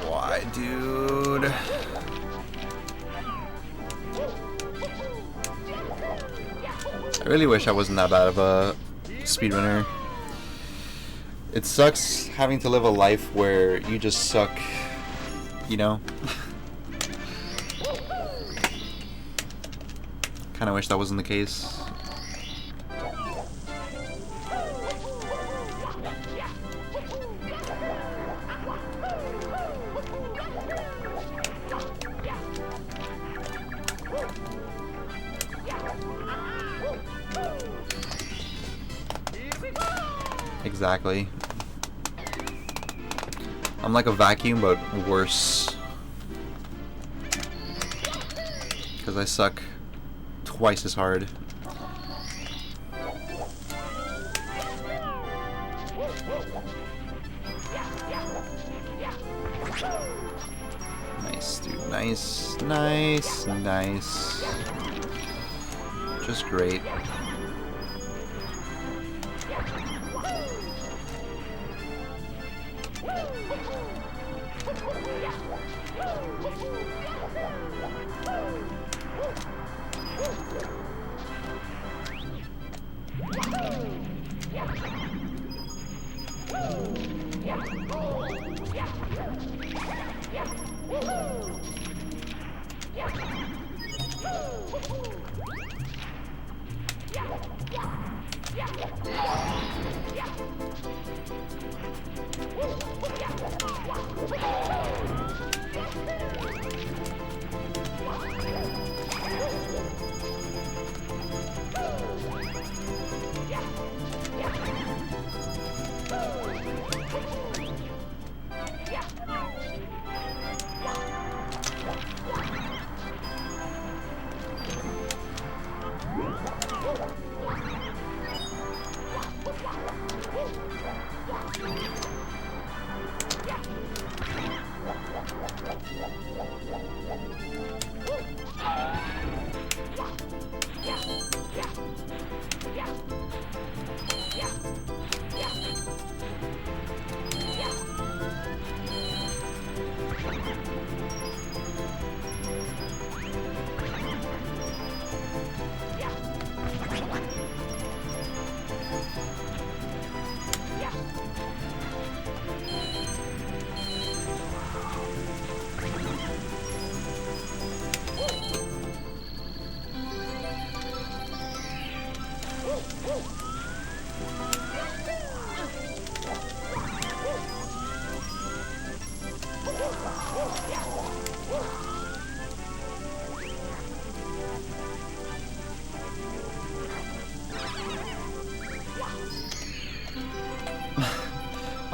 [SPEAKER 1] Why, dude? I really wish I wasn't that bad of a speedrunner. It sucks having to live a life where you just suck, you know? Kinda wish that wasn't the case. Exactly. I'm like a vacuum, but worse. Because I suck twice as hard. Nice, dude. Nice, nice, nice. Just great.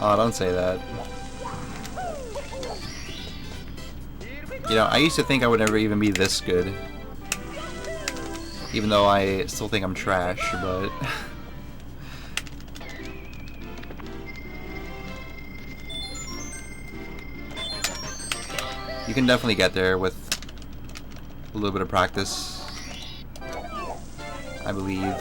[SPEAKER 1] Oh, don't say that. You know, I used to think I would never even be this good. Even though I still think I'm trash, but... you can definitely get there with a little bit of practice, I believe.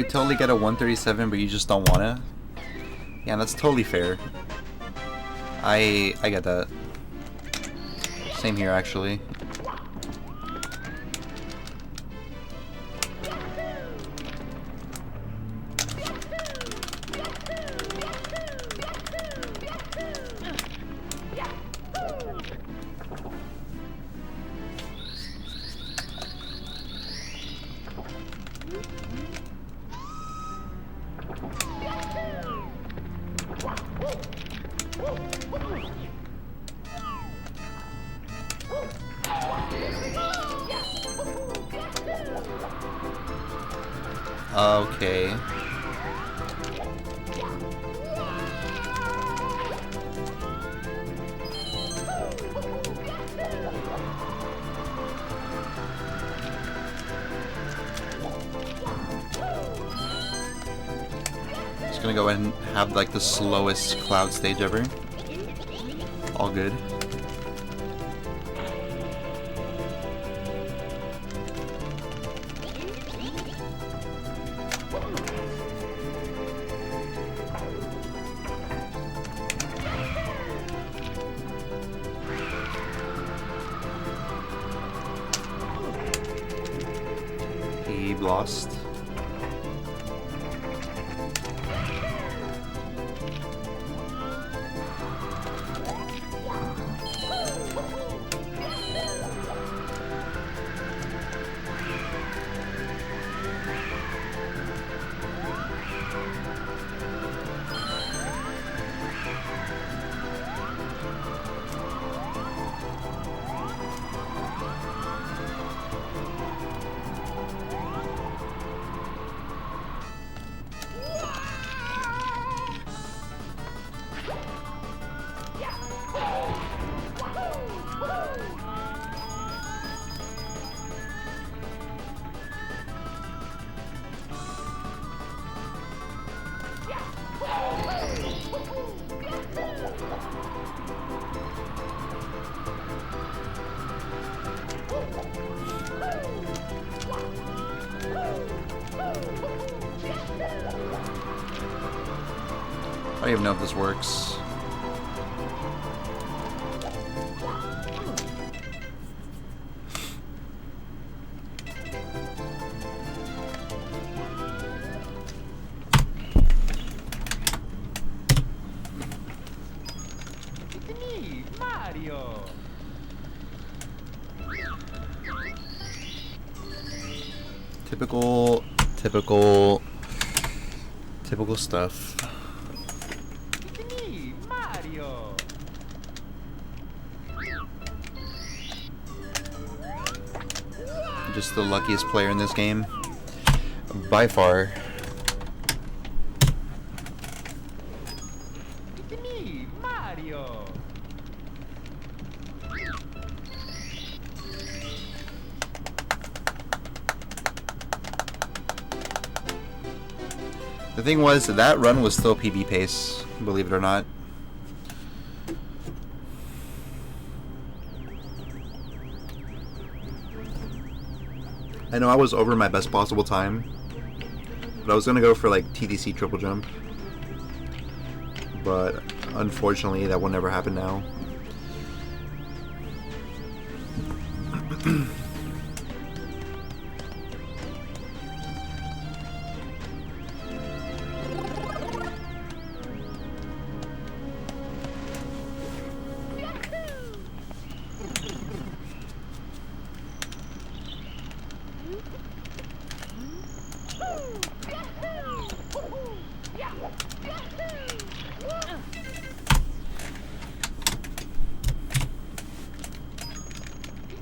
[SPEAKER 1] totally get a 137, but you just don't wanna. Yeah, that's totally fair. I get that. Same here, actually. Okay. Just gonna go ahead and have like the slowest cloud stage ever. All good. He lost. I don't even know if this works.
[SPEAKER 2] It's me, Mario.
[SPEAKER 1] Typical stuff.
[SPEAKER 2] It's me, Mario.
[SPEAKER 1] Just the luckiest player in this game. By far.
[SPEAKER 2] It's me, Mario.
[SPEAKER 1] The thing was, that run was still PB pace, believe it or not. I know I was over my best possible time, but I was gonna go for like TTC triple jump, but unfortunately that will never happen now.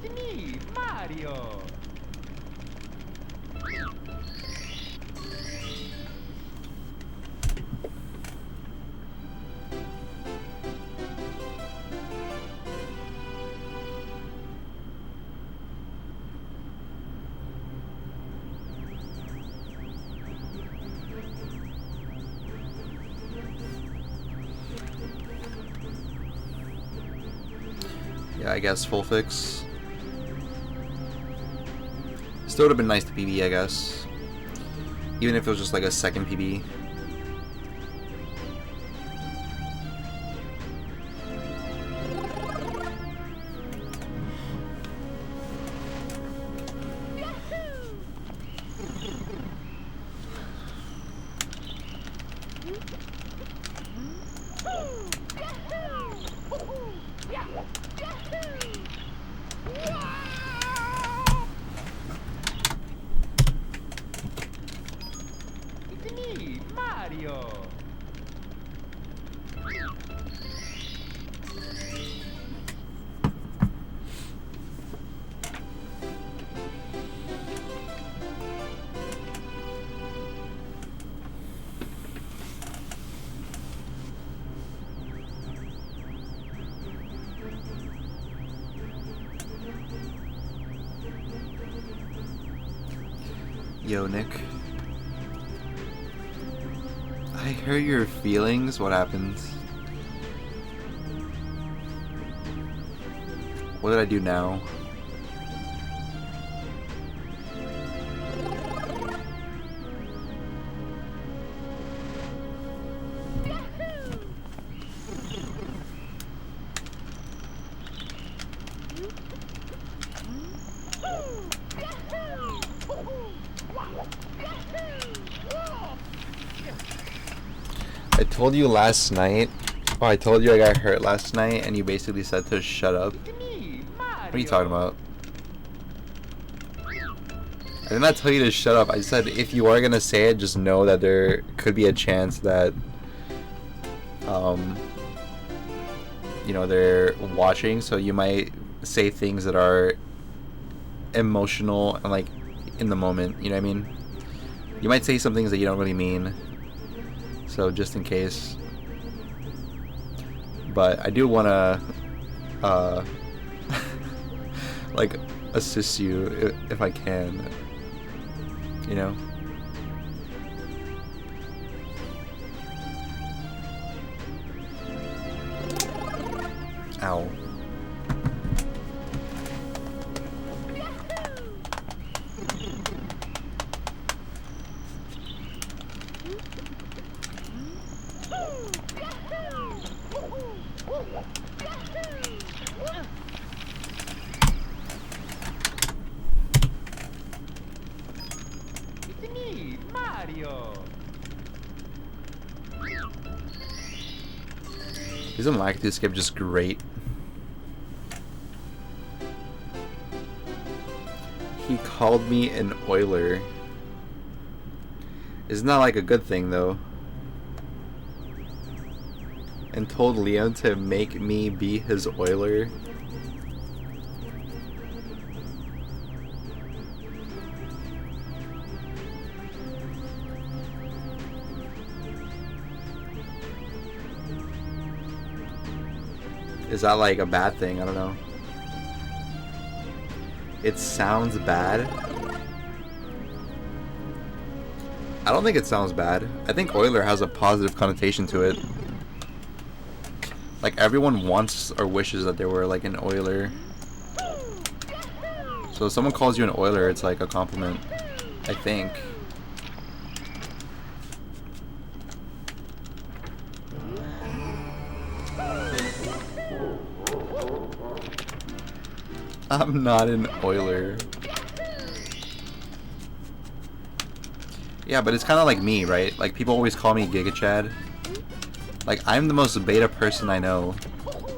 [SPEAKER 2] It's me, Mario.
[SPEAKER 1] Yeah, I guess full fix. Still would have been nice to PB, I guess. Even if it was just like a second PB.
[SPEAKER 2] It's me, Mario.
[SPEAKER 1] Yo, Nick. I hear your feelings. What happens? What did I do now? I told you last night. Oh, I told you I got hurt last night, and you basically said to shut up.
[SPEAKER 2] It's me, Mario.
[SPEAKER 1] What are you talking about? I did not tell you to shut up. I said if you are gonna say it, just know that there could be a chance that, you know, they're watching, so you might say things that are emotional and like in the moment. You know what I mean? You might say some things that you don't really mean. So just in case. But I do want to like assist you if I can, you know. Ow.
[SPEAKER 2] It's me, Mario.
[SPEAKER 1] Isn't Lactus Skip just great? He called me an oiler. Isn't that like a good thing though? And told Liam to make me be his oiler. Is that like a bad thing? I don't know. It sounds bad. I don't think it sounds bad. I think oiler has a positive connotation to it. Like everyone wants or wishes that they were like an oiler. So if someone calls you an oiler, it's like a compliment, I think. I'm not an oiler. Yeah, but it's kind of like me, right? Like people always call me Giga Chad. Like I'm the most beta person I know,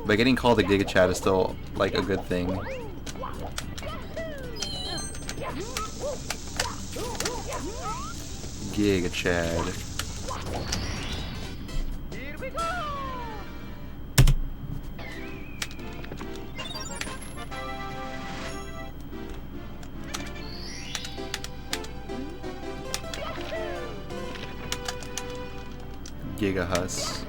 [SPEAKER 1] but getting called a Giga Chad is still like a good thing. Giga Chad.
[SPEAKER 2] Here we go.
[SPEAKER 1] Giga Hus.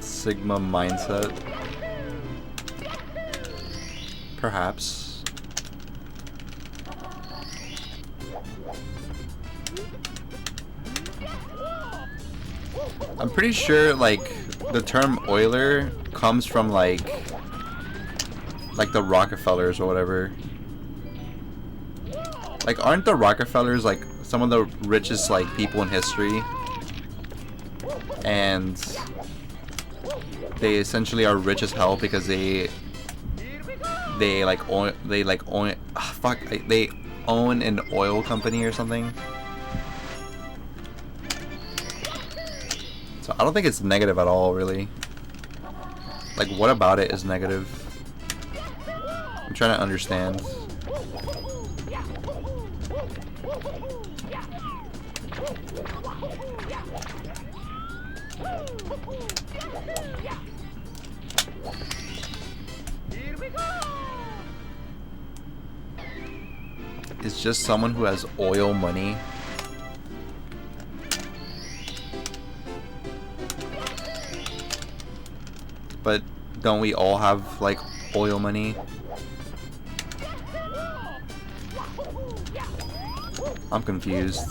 [SPEAKER 1] Sigma mindset. Perhaps. I'm pretty sure like the term oiler comes from like the Rockefellers or whatever. Like, aren't the Rockefellers like some of the richest like people in history? And they essentially are rich as hell because they own an oil company or something. So I don't think it's negative at all, really. Like, what about it is negative? I'm trying to understand. It's just someone who has oil money. But don't we all have like oil money? I'm confused.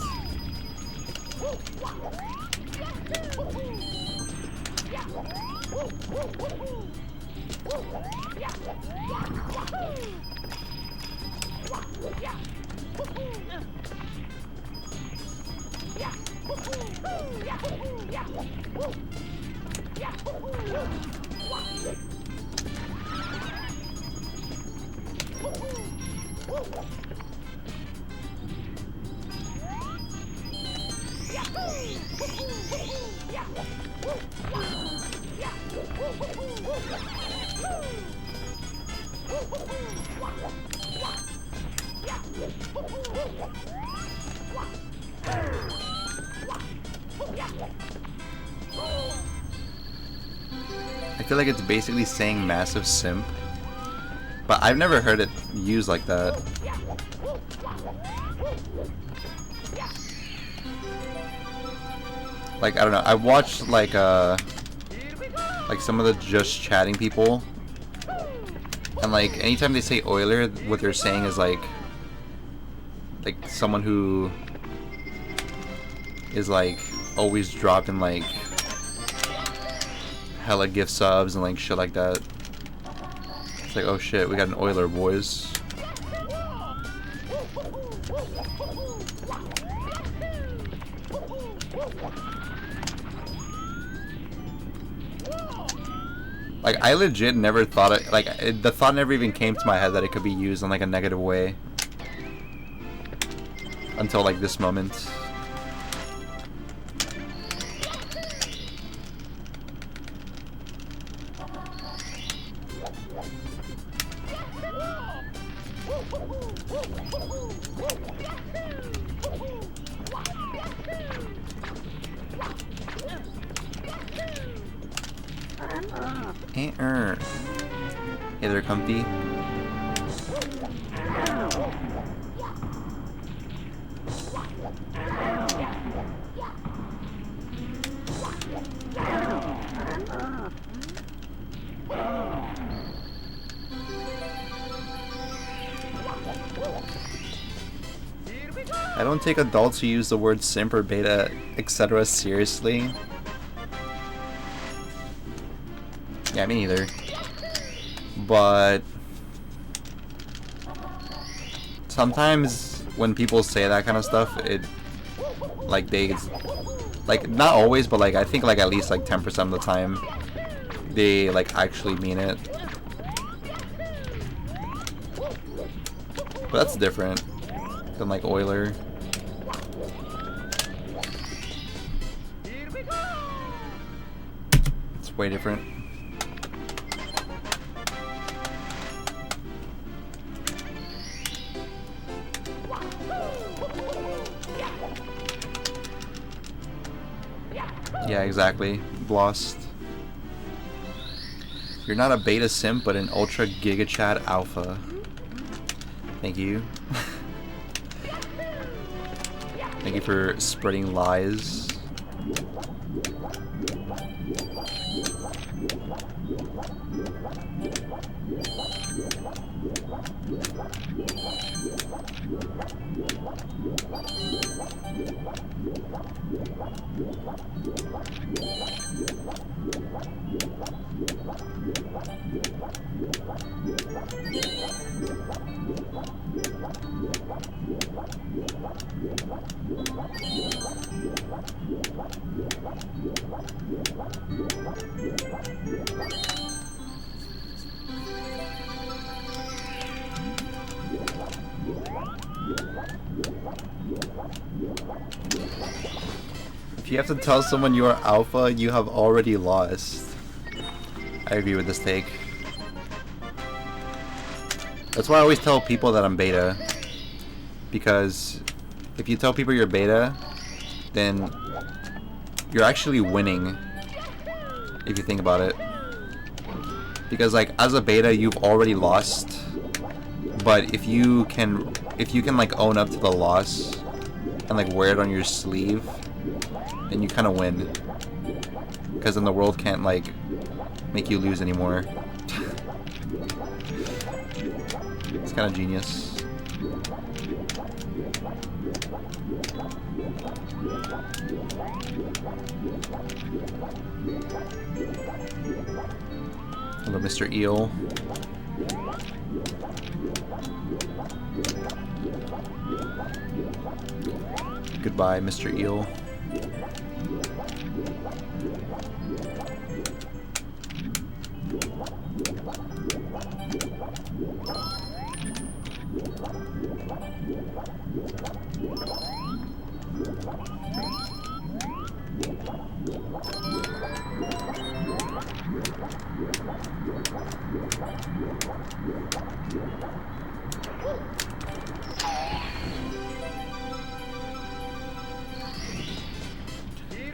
[SPEAKER 1] I feel like it's basically saying massive simp, but I've never heard it used like that. Like, I don't know, I watched like some of the just chatting people, and like anytime they say oiler, what they're saying is like someone who is like always dropping like hella gift subs and like shit like that. It's like, oh shit, we got an oiler, boys. Like, I legit never thought it, like, the thought never even came to my head that it could be used in like a negative way until like this moment. Hey there, Comfy. I don't take adults who use the word simp or beta, etc. seriously. Yeah, me neither. But sometimes when people say that kind of stuff, it like they like, not always, but like I think like at least like 10% of the time they like actually mean it. But that's different than like oiler. It's way different. Yeah, exactly. Lost. You're not a beta simp, but an ultra giga chat alpha. Thank you. Thank you for spreading lies. If you have to tell someone you are alpha, you have already lost. I agree with this take. That's why I always tell people that I'm beta. Because if you tell people you're beta, then you're actually winning. If you think about it. Because like as a beta, you've already lost. But if you can like own up to the loss and like wear it on your sleeve, then you kind of win. Because then the world can't like make you lose anymore. It's kind of genius. Hello, Mr. Eel. Goodbye, Mr. Eel.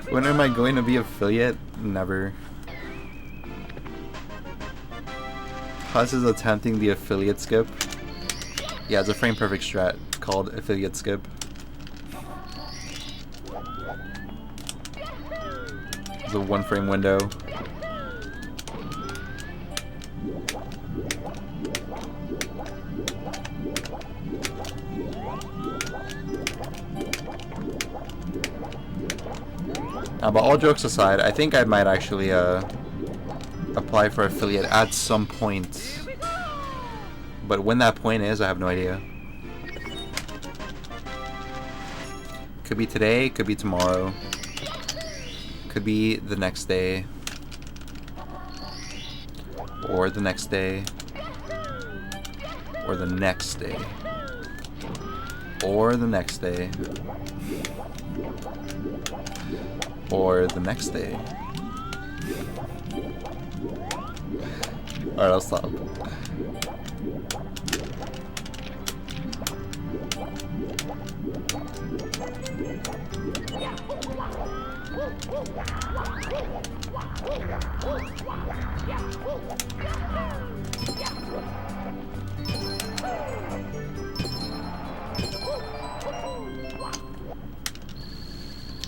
[SPEAKER 1] When am I going to be affiliate? Never. Hus is attempting the affiliate skip. Yeah, it's a frame perfect strat called affiliate skip. It's a 1 frame window. But all jokes aside, I think I might actually apply for affiliate at some point. But when that point is, I have no idea. Could be today, could be tomorrow. Could be the next day. Or the next day. Or the next day. Or the next day. Or the next day. Alright, I'll stop.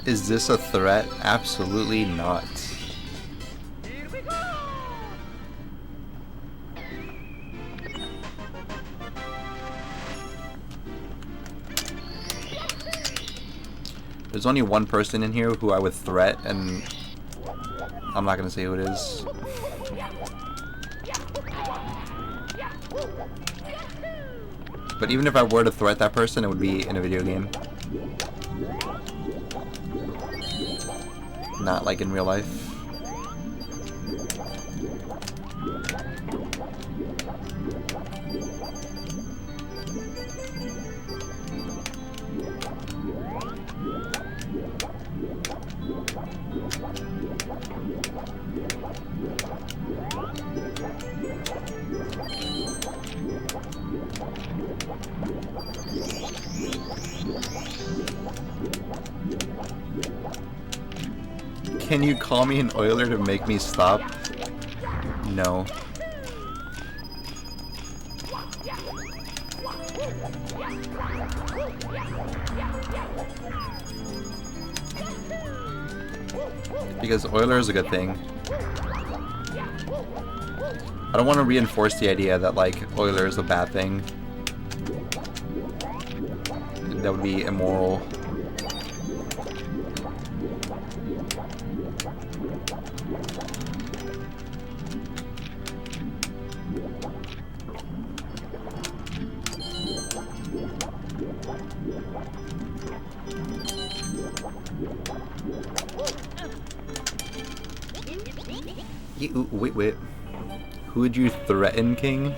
[SPEAKER 1] Is this a threat? Absolutely not. There's only one person in here who I would threat, and I'm not gonna say who it is. But even if I were to threat that person, it would be in a video game. Not like in real life. Can you call me an Oiler to make me stop? No. Because Oiler is a good thing. I don't want to reinforce the idea that like Oiler is a bad thing. That would be immoral. Wait. Who would you threaten, King?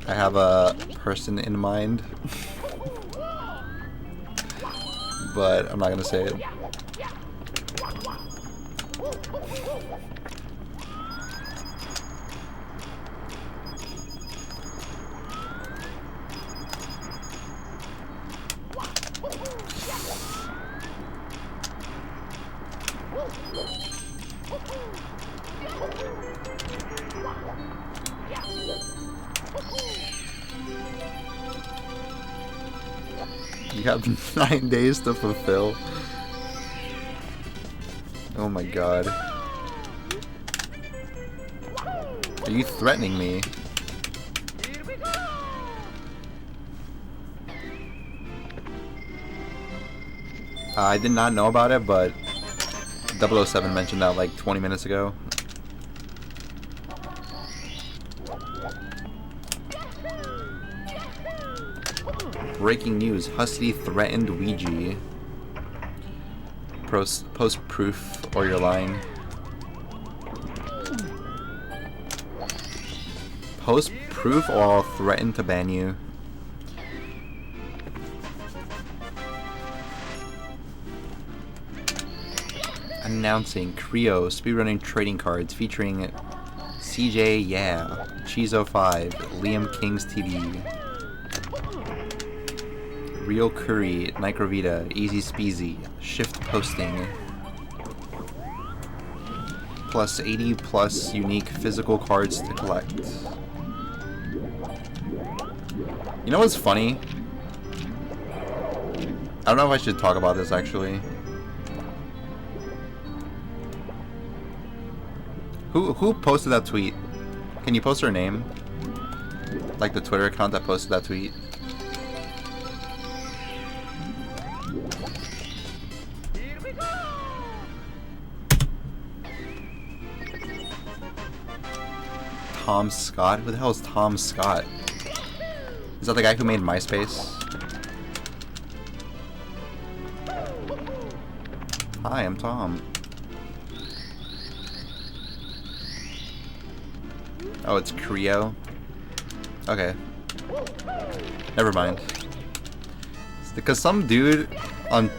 [SPEAKER 1] I have a person in mind. but I'm not gonna say it. You have 9 days to fulfill. Oh my god. Are you threatening me?
[SPEAKER 2] Here we go.
[SPEAKER 1] I did not know about it, but 007 mentioned that like 20 minutes ago. Breaking news, husTlie threatened Ouija. Post proof or you're lying. Post proof or I'll threaten to ban you. Announcing Creo speedrunning trading cards featuring CJ Yeah, Cheezo5, Liam King's TV. Real Curry, Nicrovita, Easy Speezy, Shift Posting. Plus 80 plus unique physical cards to collect. You know what's funny? I don't know if I should talk about this actually. Who posted that tweet? Can you post her name? Like the Twitter account that posted that tweet?
[SPEAKER 2] Here we go.
[SPEAKER 1] Tom Scott? Who the hell is Tom Scott? Is that the guy who made MySpace? Hi, I'm Tom. Oh, it's Creo? Okay. Never mind. Because some dude messaged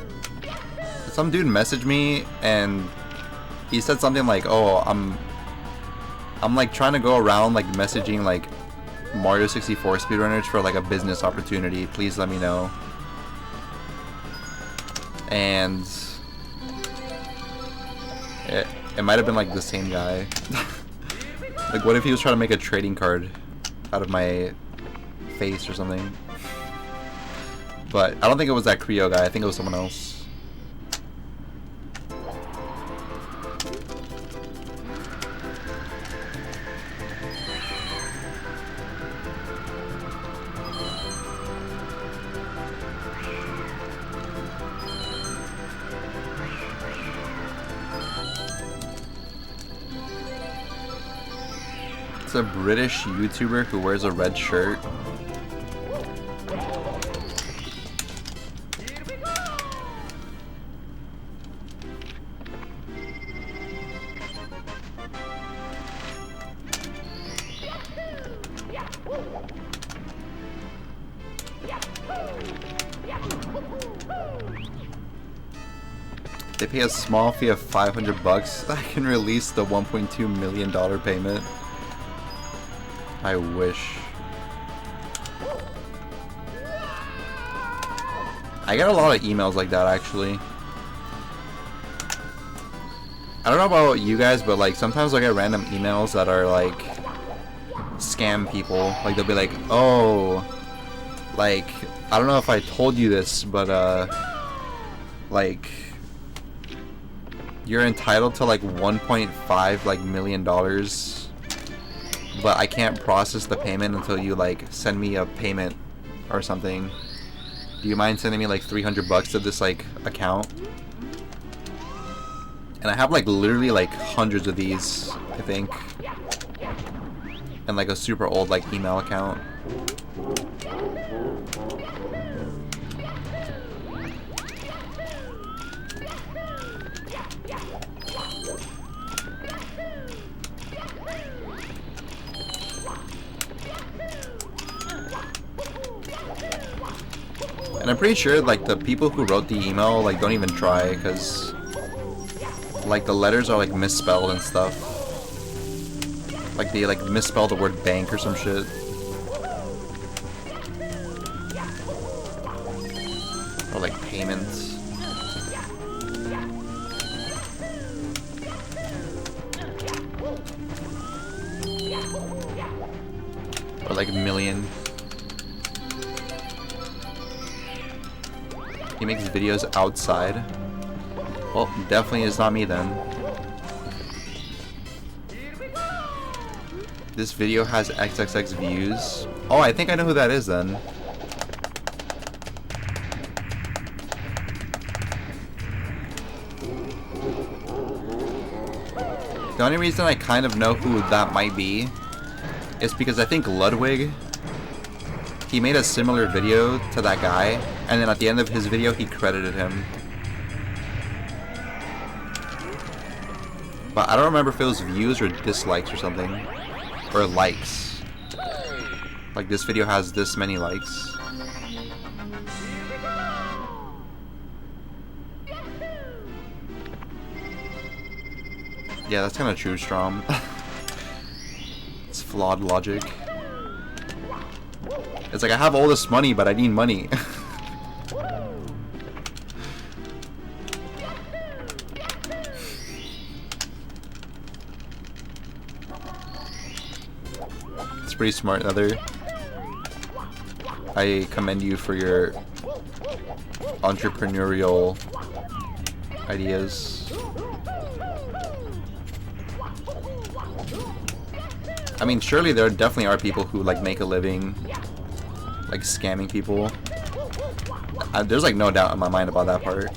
[SPEAKER 1] me and he said something like, "Oh, I'm like trying to go around like messaging like Mario 64 speedrunners for like a business opportunity. Please let me know." And it might have been like the same guy. Like, what if he was trying to make a trading card out of my face or something? But I don't think it was that Creo guy. I think it was someone else. It's a British YouTuber who wears a red shirt.
[SPEAKER 2] Here we go.
[SPEAKER 1] They pay a small fee of $500. I can release the $1.2 million payment. I wish. I get a lot of emails like that actually. I don't know about you guys, but like sometimes I get random emails that are like scam people. Like they'll be like, "Oh, like I don't know if I told you this, but like you're entitled to like 1.5 like million dollars. But I can't process the payment until you like send me a payment or something. Do you mind sending me like $300 to this like account?" And I have like literally like hundreds of these, I think, and like a super old like email account. And I'm pretty sure like the people who wrote the email like don't even try, because like the letters are like misspelled and stuff. Like they like misspelled the word bank or some shit. Or like payments. Or like million. He makes videos outside. Well, definitely is not me then. This video has XXX views. Oh, I think I know who that is then. The only reason I kind of know who that might be is because I think Ludwig, he made a similar video to that guy, and then at the end of his video he credited him. But I don't remember if it was views or dislikes or something. Or likes. Like this video has this many likes. Yeah, that's kind of true, Strom. It's flawed logic. It's like I have all this money, but I need money. It's pretty smart, Nether. I commend you for your entrepreneurial ideas. I mean, surely there definitely are people who like make a living like scamming people. There's like no doubt in my mind about that part.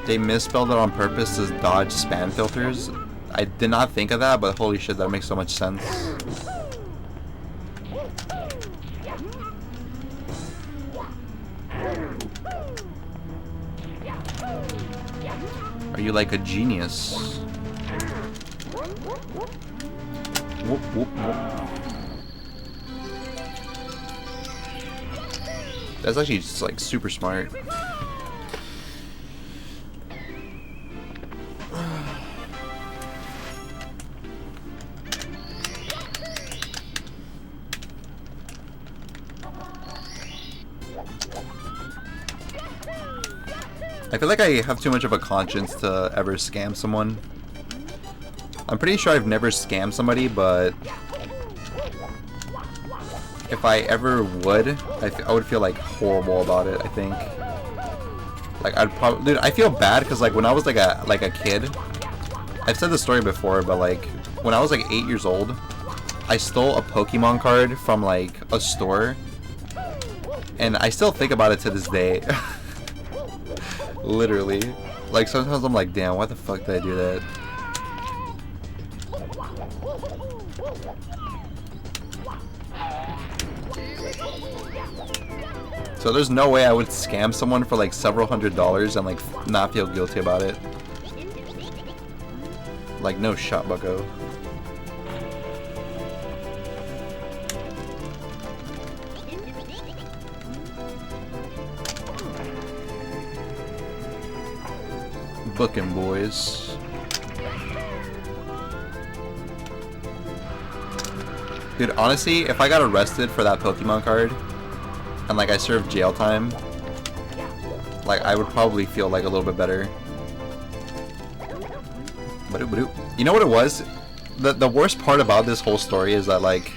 [SPEAKER 1] They misspelled it on purpose to dodge spam filters. I did not think of that, but holy shit, that makes so much sense. Are you like a genius? Whoop, whoop, whoop. That's actually just like super smart. I feel like I have too much of a conscience to ever scam someone. I'm pretty sure I've never scammed somebody, but if I ever would, I would feel like horrible about it, I think. Like I'd probably, dude, I feel bad because like when I was like a kid, I've said this story before, but like when I was like 8 years old, I stole a Pokemon card from like a store, and I still think about it to this day. Literally. Like sometimes I'm like, damn, why the fuck did I do that? So there's no way I would scam someone for like several $100s and like not feel guilty about it. Like no shot, bucko. Booking, boys. Dude, honestly, if I got arrested for that Pokemon card and like I served jail time, like I would probably feel like a little bit better. You know what it was? The worst part about this whole story is that like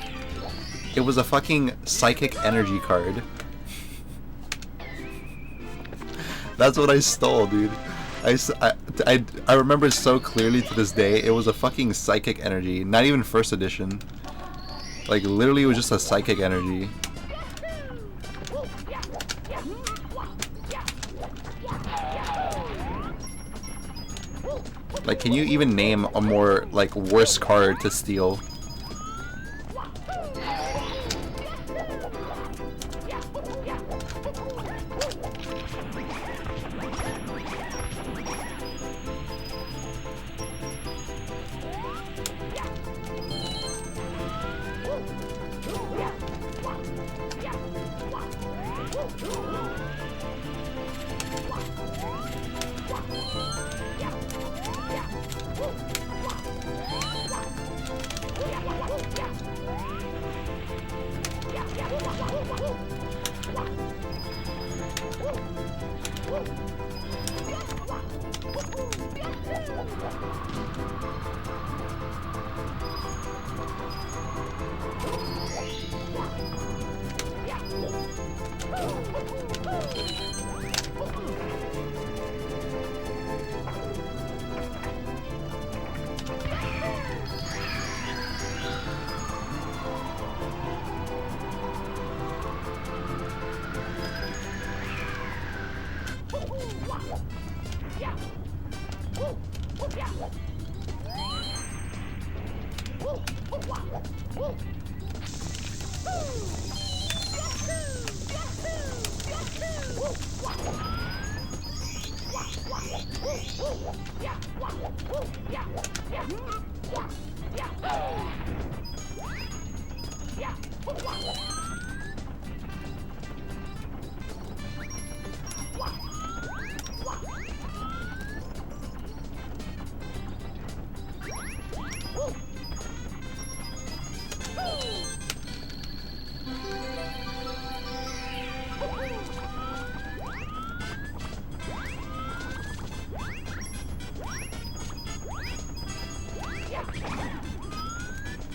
[SPEAKER 1] it was a fucking psychic energy card. That's what I stole, dude. I remember so clearly to this day. It was a fucking psychic energy, not even first edition. Like literally, it was just a psychic energy. Like, can you even name a more like worse card to steal?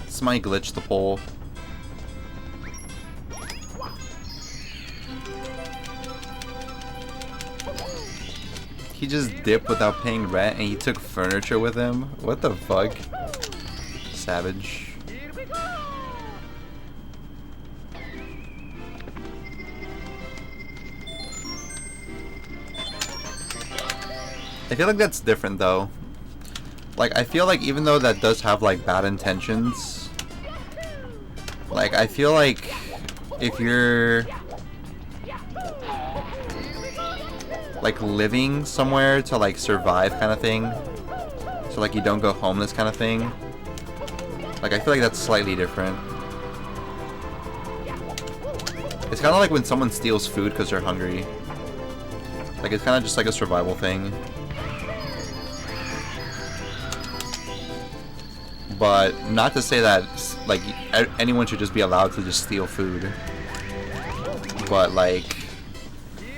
[SPEAKER 1] This might glitch the pole. He just dipped without paying rent and he took furniture with him? What the fuck? Savage. I feel like that's different though. Like, I feel like even though that does have like bad intentions, like I feel like if you're like living somewhere to like survive kind of thing, so like you don't go homeless kind of thing, like I feel like that's slightly different. It's kind of like when someone steals food because they're hungry. Like it's kind of just like a survival thing. But not to say that like anyone should just be allowed to just steal food. But like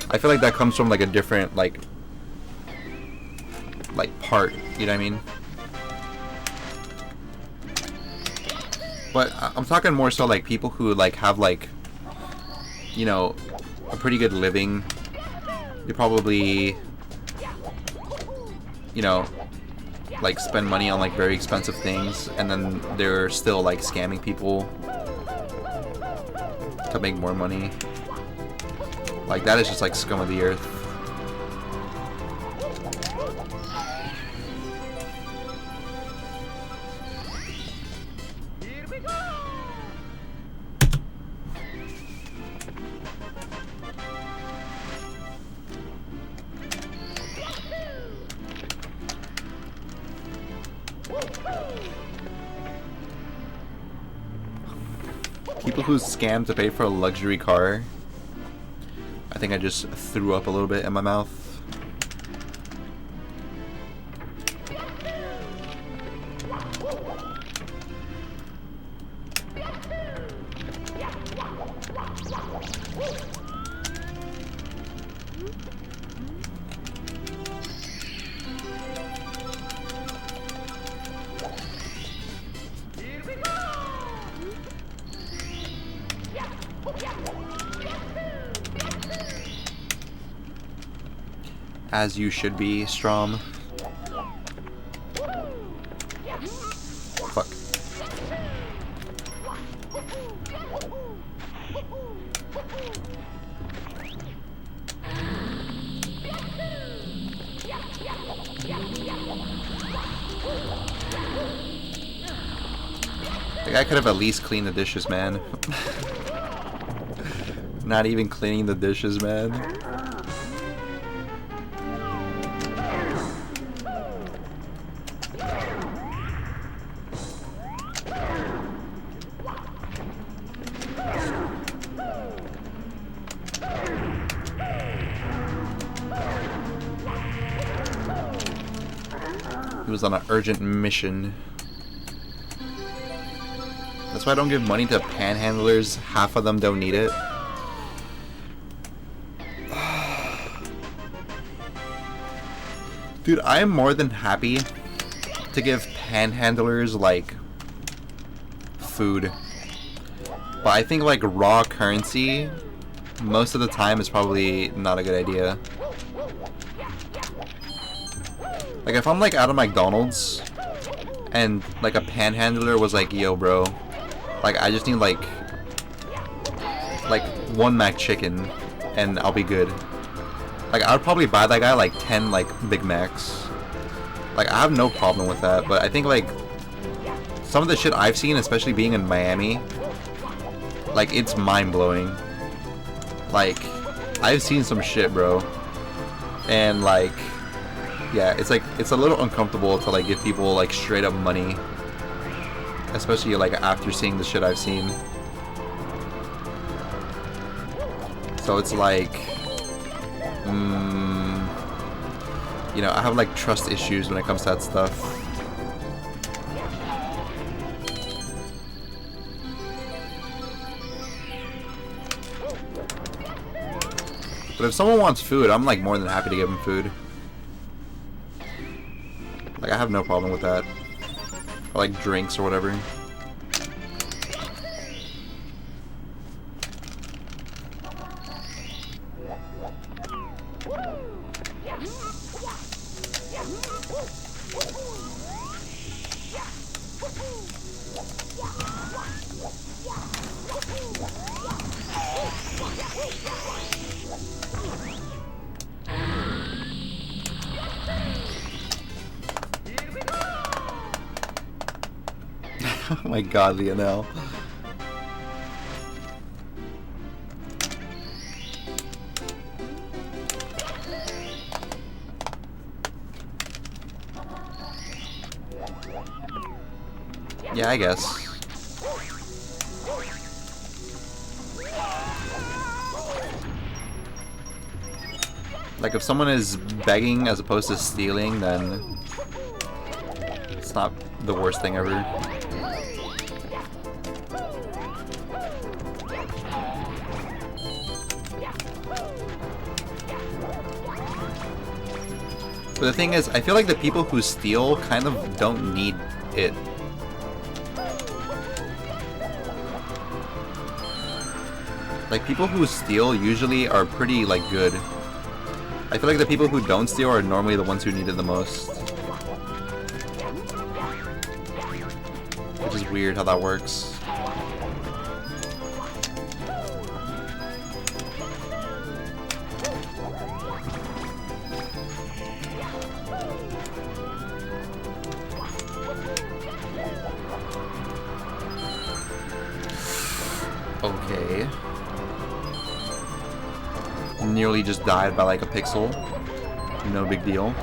[SPEAKER 1] I feel like that comes from like a different like part, you know what I mean? But I'm talking more so like people who like have like, you know, a pretty good living. They probably, you know, like spend money on like very expensive things and then they're still like scamming people to make more money. Like that is just like scum of the earth.
[SPEAKER 2] Here we go!
[SPEAKER 1] People who scam to pay for a luxury car. I think I just threw up a little bit in my mouth. As you should be, Strom. Fuck. The guy could have at least cleaned the dishes, man. Not even cleaning the dishes, man. He was on an urgent mission. That's why I don't give money to panhandlers. Half of them don't need it. Dude, I am more than happy to give panhandlers, like, food. But I think, like, raw currency, most of the time, is probably not a good idea. Like, if I'm, like, out of McDonald's, and, like, a panhandler was like, yo, bro, like, I just need, like, one McChicken, and I'll be good. Like, I would probably buy that guy like 10 like Big Macs. Like, I have no problem with that, but I think like some of the shit I've seen, especially being in Miami, like, it's mind-blowing. Like, I've seen some shit, bro. And like, yeah, it's like, it's a little uncomfortable to like give people like straight up money, especially like after seeing the shit I've seen. So it's like, you know, I have like trust issues when it comes to that stuff. But if someone wants food, I'm like more than happy to give them food. Like, I have no problem with that. Or like drinks or whatever. Oh my god, Lionel. Yeah, I guess. Like, if someone is begging as opposed to stealing, then it's not the worst thing ever. But the thing is, I feel like the people who steal kind of don't need it. Like, people who steal usually are pretty, like, good. I feel like the people who don't steal are normally the ones who need it the most. Which is weird how that works. Okay. Nearly just died by like a pixel. No big deal.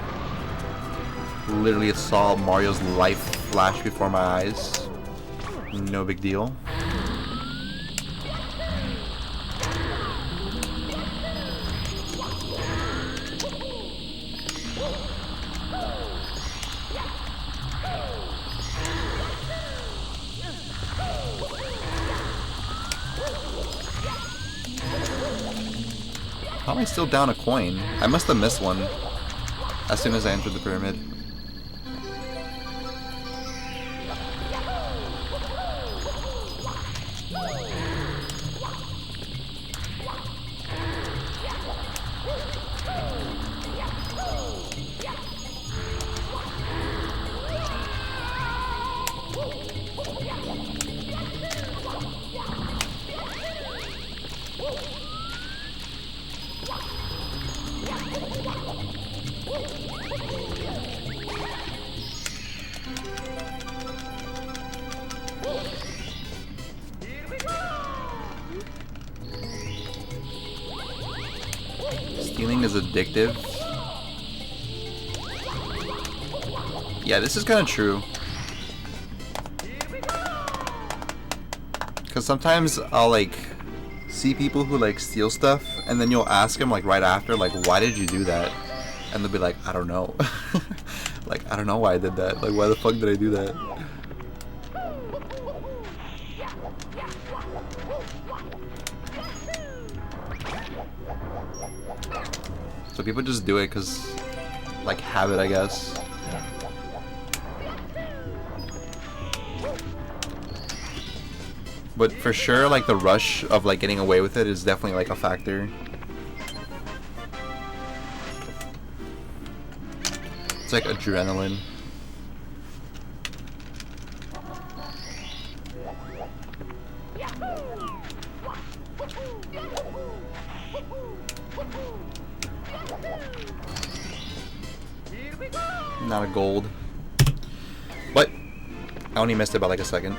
[SPEAKER 1] Literally saw Mario's life flash before my eyes. No big deal. How am I still down a coin? I must have missed one as soon as I entered the pyramid. Stealing is addictive. Yeah, this is kind of true. Because sometimes I'll like see people who like steal stuff, and then you'll ask them like right after, like, why did you do that? And they'll be like, I don't know. Like, I don't know why I did that. Like, why the fuck did I do that? So people just do it because, like, habit, I guess. But for sure, like, the rush of, like, getting away with it is definitely, like, a factor. It's like adrenaline. Not a gold. But I only missed it by like a second.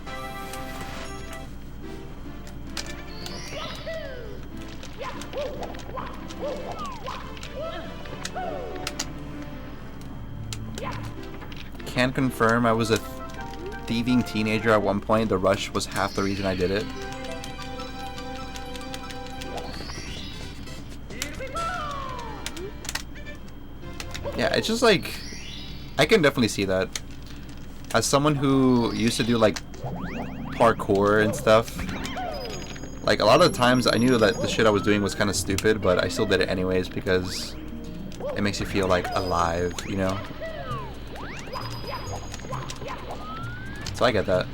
[SPEAKER 1] Can confirm I was a thieving teenager at one point. The rush was half the reason I did it. Yeah, it's just like, I can definitely see that. As someone who used to do like parkour and stuff, like a lot of the times I knew that the shit I was doing was kind of stupid, but I still did it anyways because it makes you feel like alive, you know? So I get that.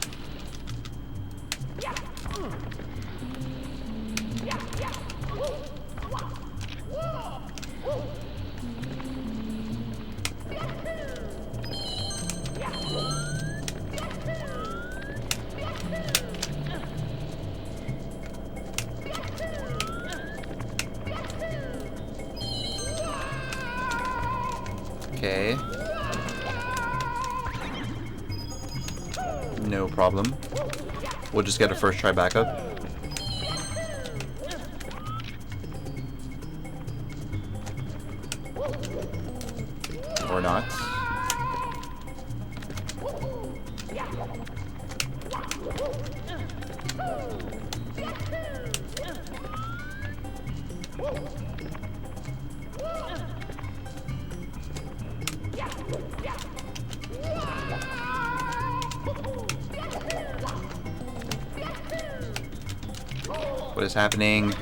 [SPEAKER 1] Okay. No problem. We'll just get a first try backup. Or not. What is happening?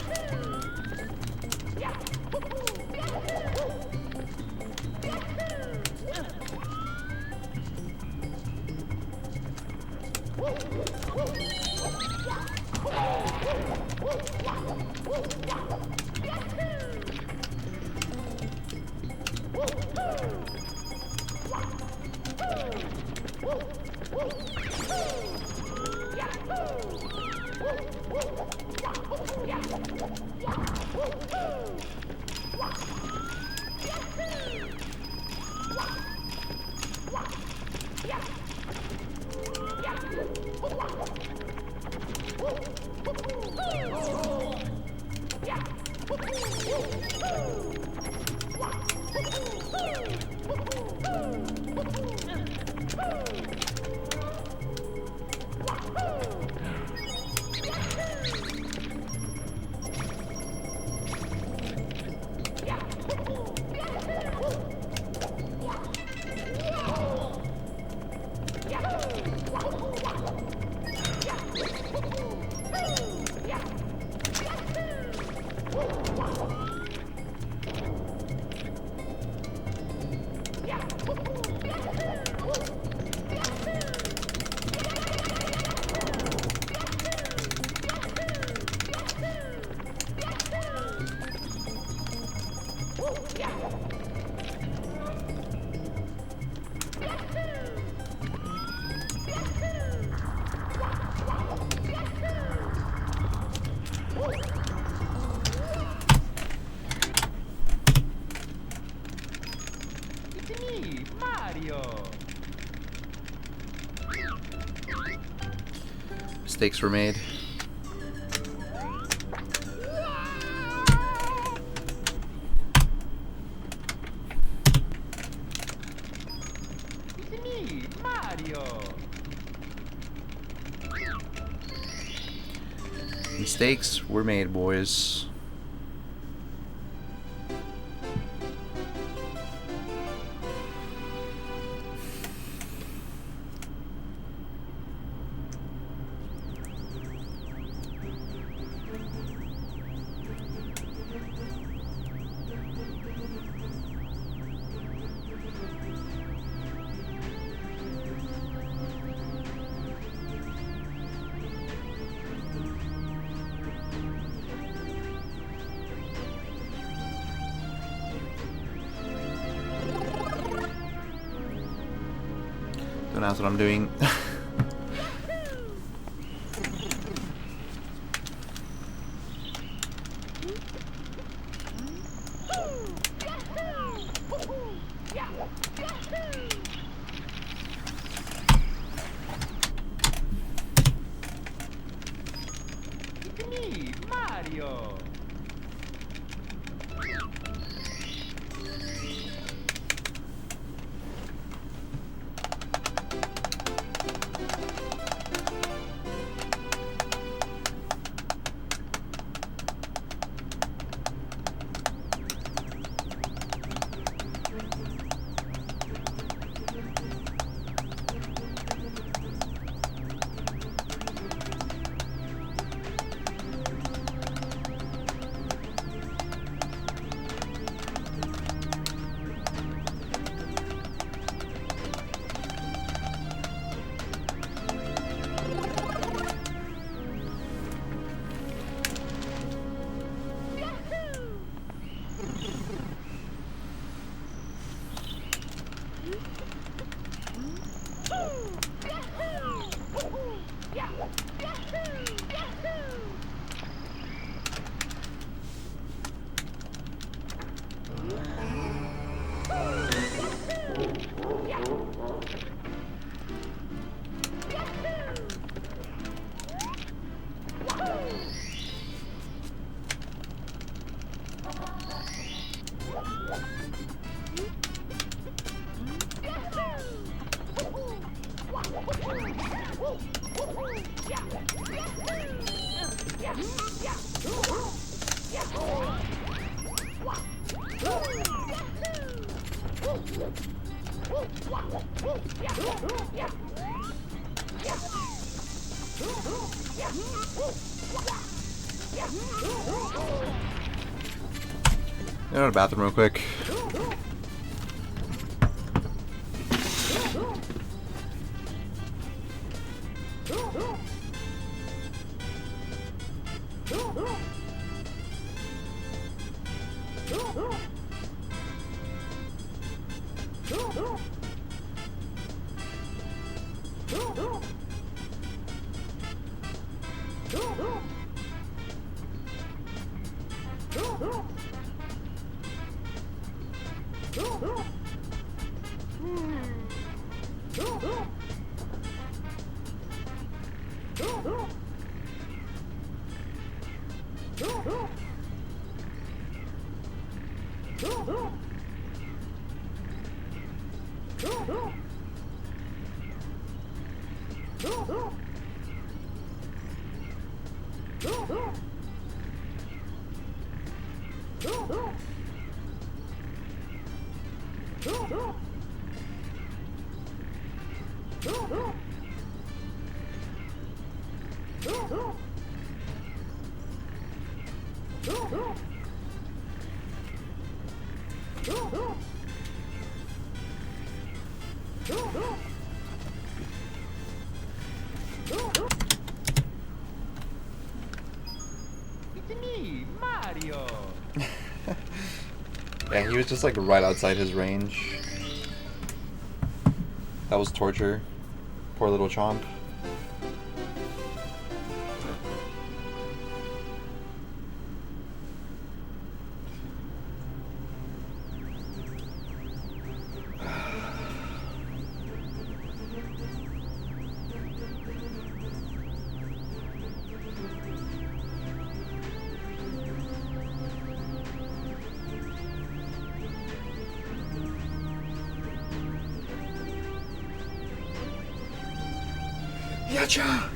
[SPEAKER 1] Mistakes were made.
[SPEAKER 2] It's me, Mario.
[SPEAKER 1] Mistakes were made, boys. Don't ask what I'm doing. Go to the bathroom real quick.
[SPEAKER 2] It's me, Mario.
[SPEAKER 1] Yeah, he was just like right outside his range. That was torture. Poor little chomp. Yacha!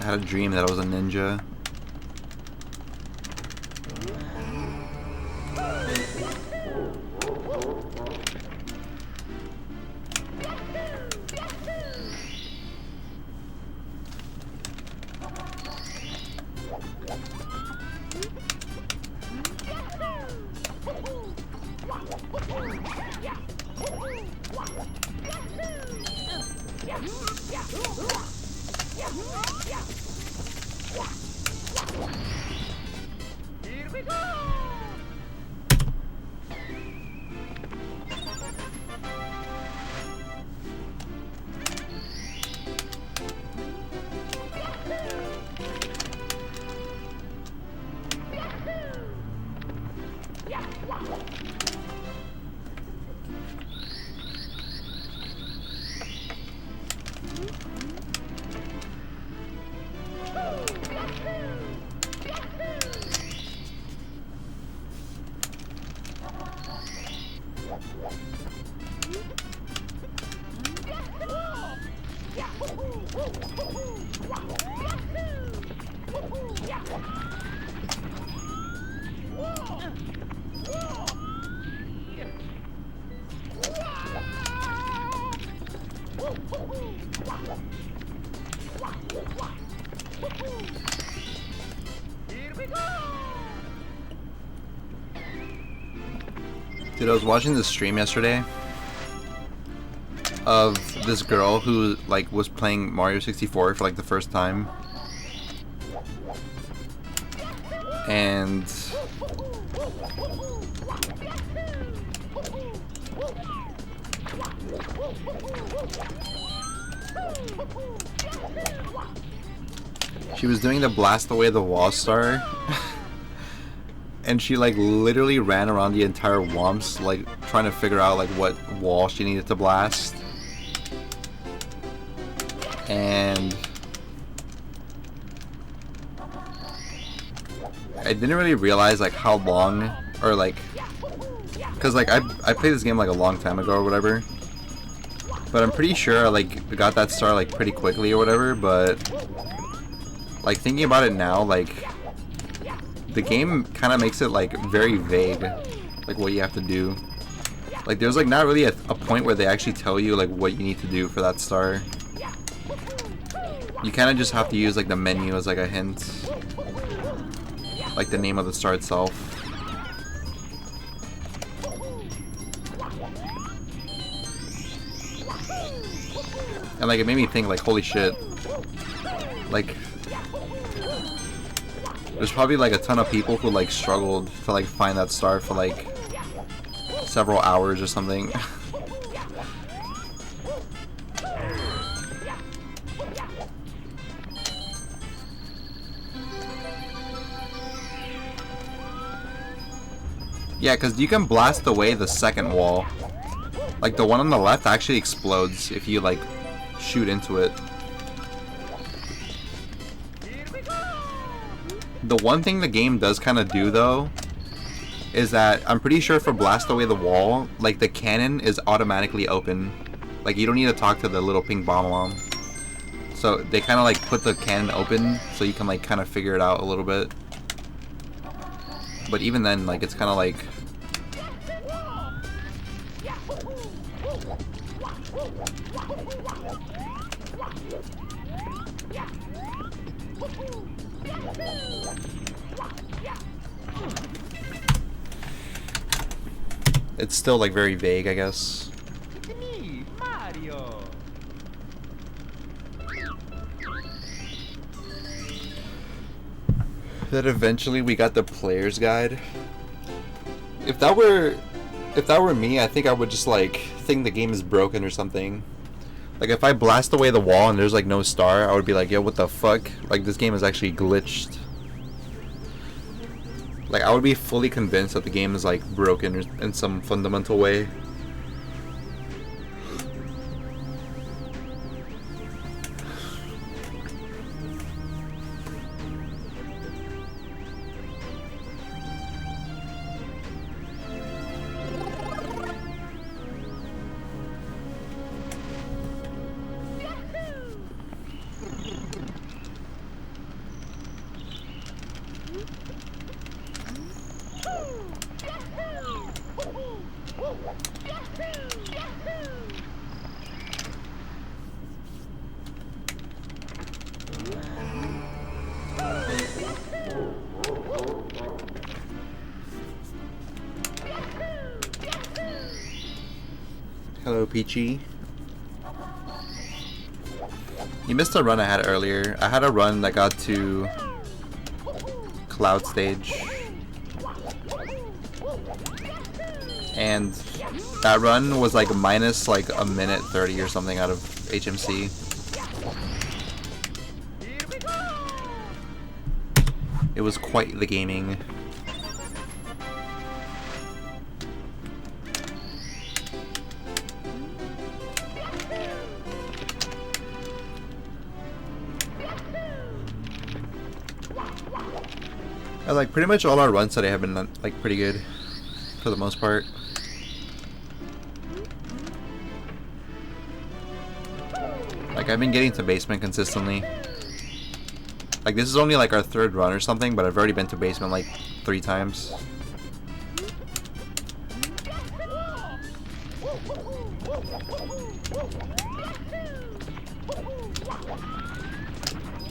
[SPEAKER 1] I had a dream that I was a ninja.
[SPEAKER 2] Here we go.
[SPEAKER 1] Dude, I was watching this stream yesterday of this girl who like was playing Mario 64 for like the first time, and she was doing the blast away the wall star. And she like literally ran around the entire Wumps like trying to figure out like what wall she needed to blast. and I didn't really realize like how long, or like, cause like I played this game like a long time ago or whatever, but I'm pretty sure I like got that star like pretty quickly or whatever. But like thinking about it now, like the game kind of makes it like very vague, like what you have to do. Like there's like not really a point where they actually tell you like what you need to do for that star. You kind of just have to use like the menu as like a hint, like the name of the star itself. And like it made me think like, holy shit, like there's probably like a ton of people who like struggled to like find that star for like several hours or something. Yeah, because you can blast away the second wall. Like the one on the left actually explodes if you like shoot into it. The one thing the game does kind of do though is that I'm pretty sure for blast away the wall, like the cannon is automatically open. Like you don't need to talk to the little pink bomb. So they kind of like put the cannon open so you can like kind of figure it out a little bit. But even then, like it's kind of like it's still like very vague, I guess.
[SPEAKER 2] It's me, Mario.
[SPEAKER 1] Then eventually we got the player's guide. If that were me, I think I would just like think the game is broken or something. Like if I blast away the wall and there's like no star, I would be like, yo, what the fuck? Like this game is actually glitched. Like I would be fully convinced that the game is like broken in some fundamental way. Hello, Peachy. You missed a run I had earlier. I had a run that got to Cloud Stage. And that run was like minus like a minute 30 or something out of HMC. It was quite the gaming. And like pretty much all our runs today have been like pretty good for the most part. Like I've been getting to basement consistently. Like this is only like our third run or something, but I've already been to basement like 3 times.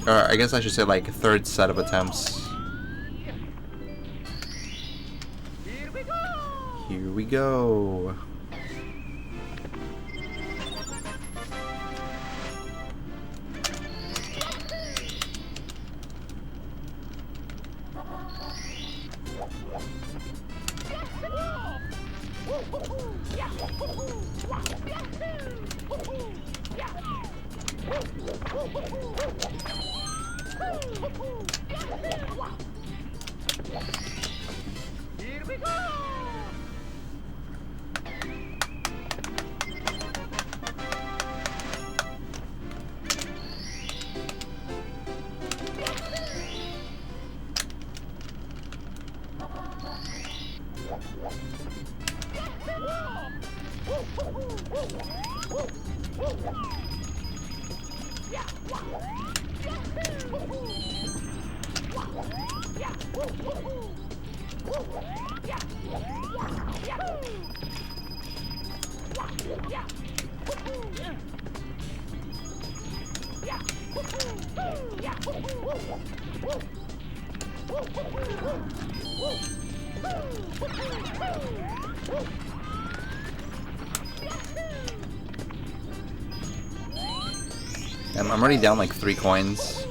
[SPEAKER 1] Or I guess I should say like third set of attempts. Here we go.
[SPEAKER 2] Here we go.
[SPEAKER 1] I'm already down like 3 coins.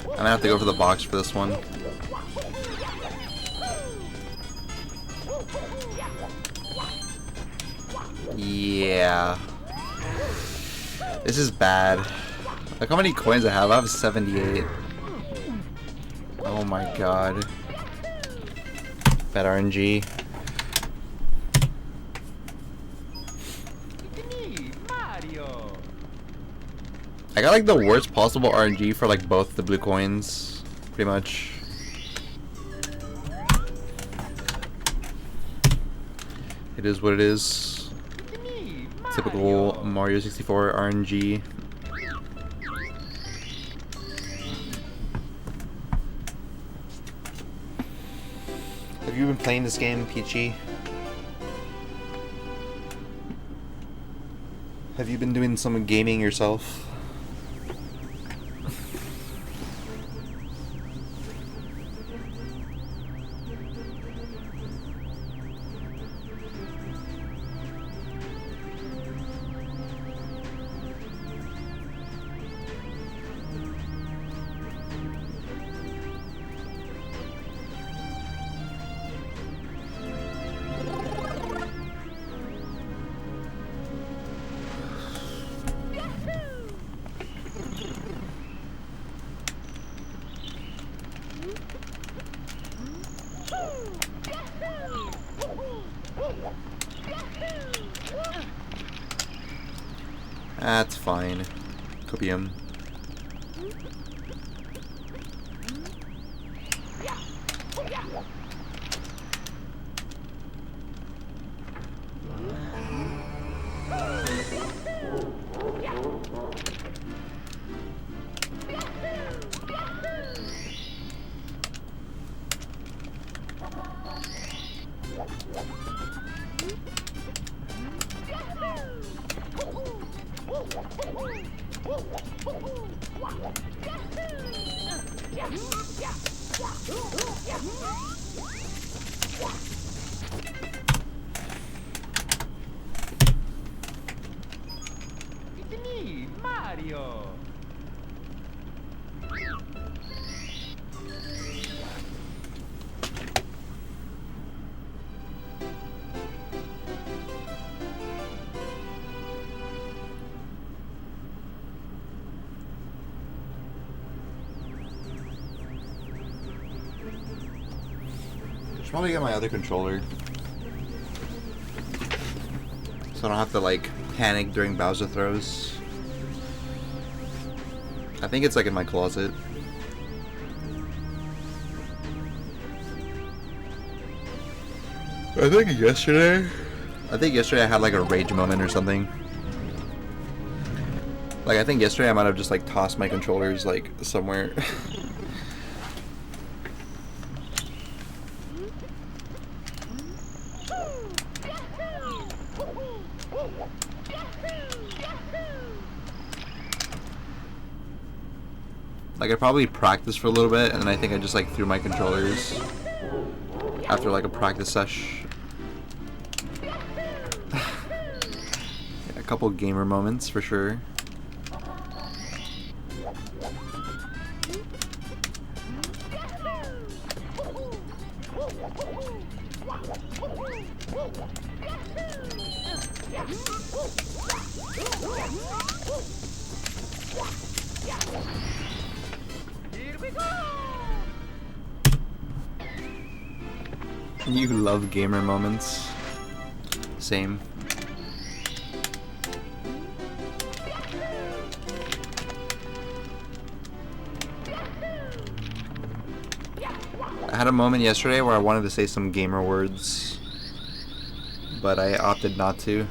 [SPEAKER 1] I'm gonna have to go for the box for this one. Yeah. This is bad. Look how many coins I have. I have 78. Oh my god. Bad RNG.
[SPEAKER 2] It's me, Mario.
[SPEAKER 1] I got like the worst possible RNG for like both the blue coins. Pretty much. It is what it is.
[SPEAKER 2] It's me,
[SPEAKER 1] Typical Mario 64 RNG. Have you been playing this game, Peachy? Have you been doing some gaming yourself? That's fine. Copium.
[SPEAKER 2] It's me, Mario.
[SPEAKER 1] I should probably get my other controller. So I don't have to like panic during Bowser throws. I think it's like in my closet. I think yesterday I had like a rage moment or something. Like I think yesterday I might have just like tossed my controllers like somewhere. Like I probably practiced for a little bit and then I think I just like threw my controllers after like a practice sesh. A couple gamer moments for sure.
[SPEAKER 2] Here we go.
[SPEAKER 1] You love gamer moments. Same. I had a moment yesterday where I wanted to say some gamer words, but I opted not to.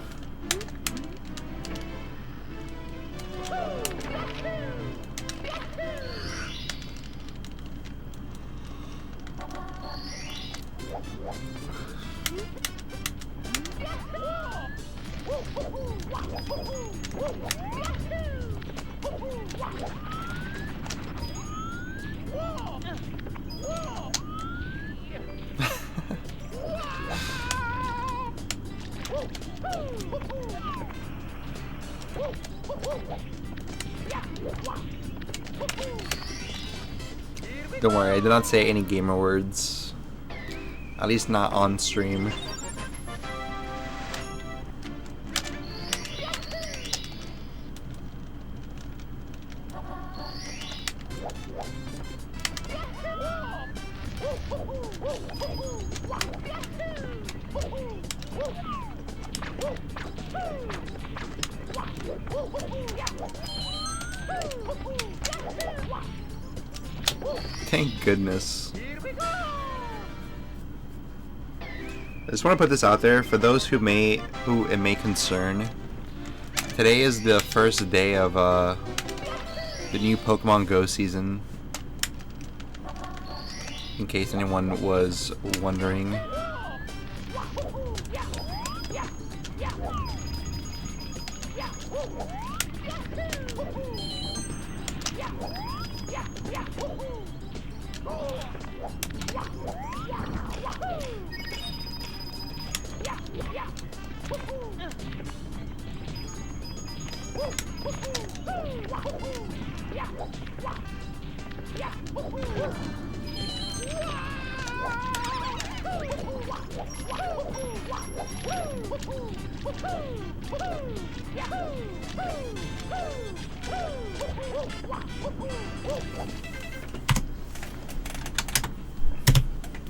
[SPEAKER 1] Don't worry, I did not say any gamer words. At least not on stream. Thank goodness. I just want to put this out there for those who it may concern. Today is the first day of the new Pokemon Go season. In case anyone was wondering.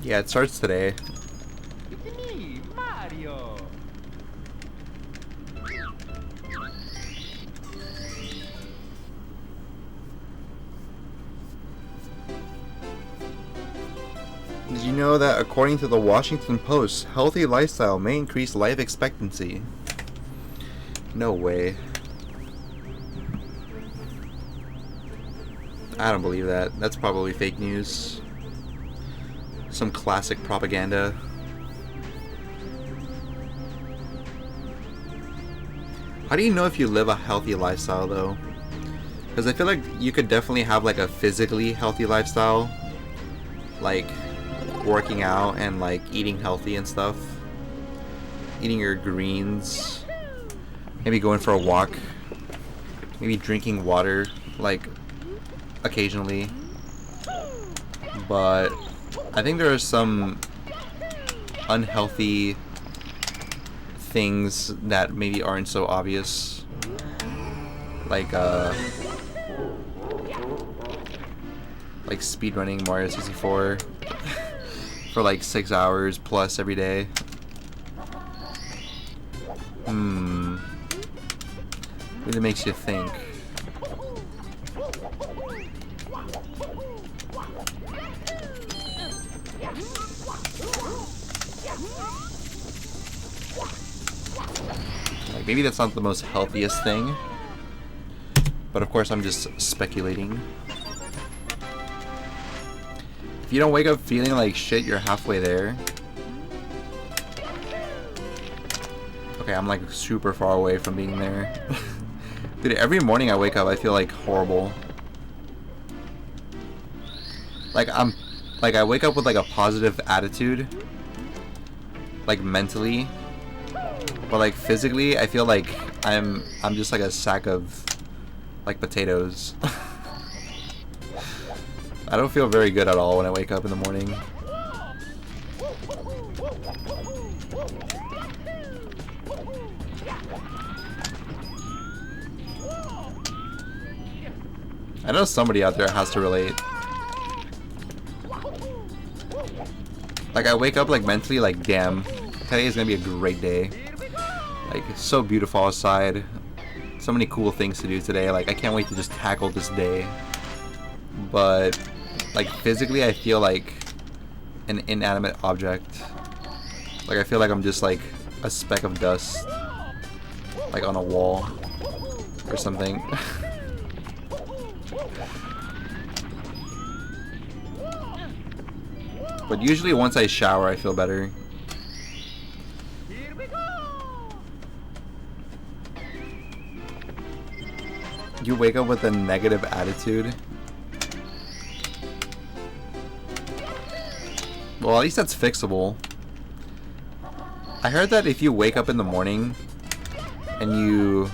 [SPEAKER 1] Yeah, it starts today.
[SPEAKER 2] It's me, Mario.
[SPEAKER 1] Did you know that according to the Washington Post, healthy lifestyle may increase life expectancy? No way. I don't believe that. That's probably fake news. Some classic propaganda. How do you know if you live a healthy lifestyle though? Because I feel like you could definitely have like a physically healthy lifestyle, like working out and like eating healthy and stuff, eating your greens, maybe going for a walk, maybe drinking water like occasionally. But I think there are some unhealthy things that maybe aren't so obvious, like speedrunning Mario 64 for like 6 hours plus every day. Really makes you think. Like, maybe that's not the most healthiest thing, but of course I'm just speculating. If you don't wake up feeling like shit, you're halfway there. Okay, I'm like super far away from being there. Dude, every morning I wake up, I feel like horrible. Like I wake up with like a positive attitude, like mentally, but like physically, I feel like I'm just like a sack of like potatoes. I don't feel very good at all when I wake up in the morning. I know somebody out there has to relate. Like, I wake up like mentally like, damn, today is gonna be a great day. Like, it's so beautiful outside. So many cool things to do today. Like, I can't wait to just tackle this day. But like physically, I feel like an inanimate object. Like, I feel like I'm just like a speck of dust, like on a wall or something. But usually once I shower, I feel better.
[SPEAKER 2] Here we go.
[SPEAKER 1] You wake up with a negative attitude. Well, at least that's fixable. I heard that if you wake up in the morning and you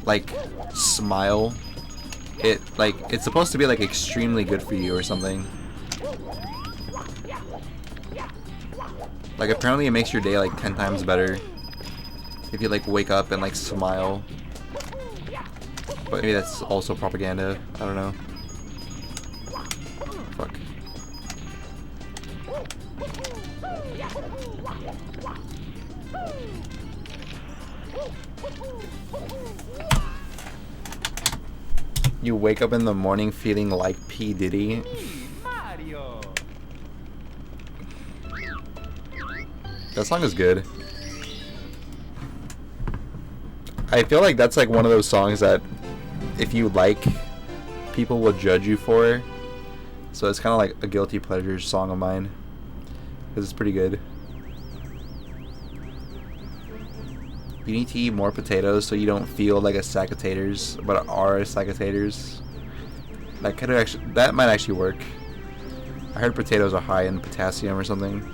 [SPEAKER 1] like smile, it's supposed to be like extremely good for you or something. Like apparently it makes your day like 10 times better if you like wake up and like smile. But maybe that's also propaganda. I don't know. Fuck. You wake up in the morning feeling like P. Diddy.
[SPEAKER 2] Mario.
[SPEAKER 1] That song is good. I feel like that's like one of those songs that if you like, people will judge you for. So it's kind of like a guilty pleasure song of mine. Because it's pretty good. You need to eat more potatoes so you don't feel like a sack of taters, but are a sack of taters. That might actually work. I heard potatoes are high in potassium or something.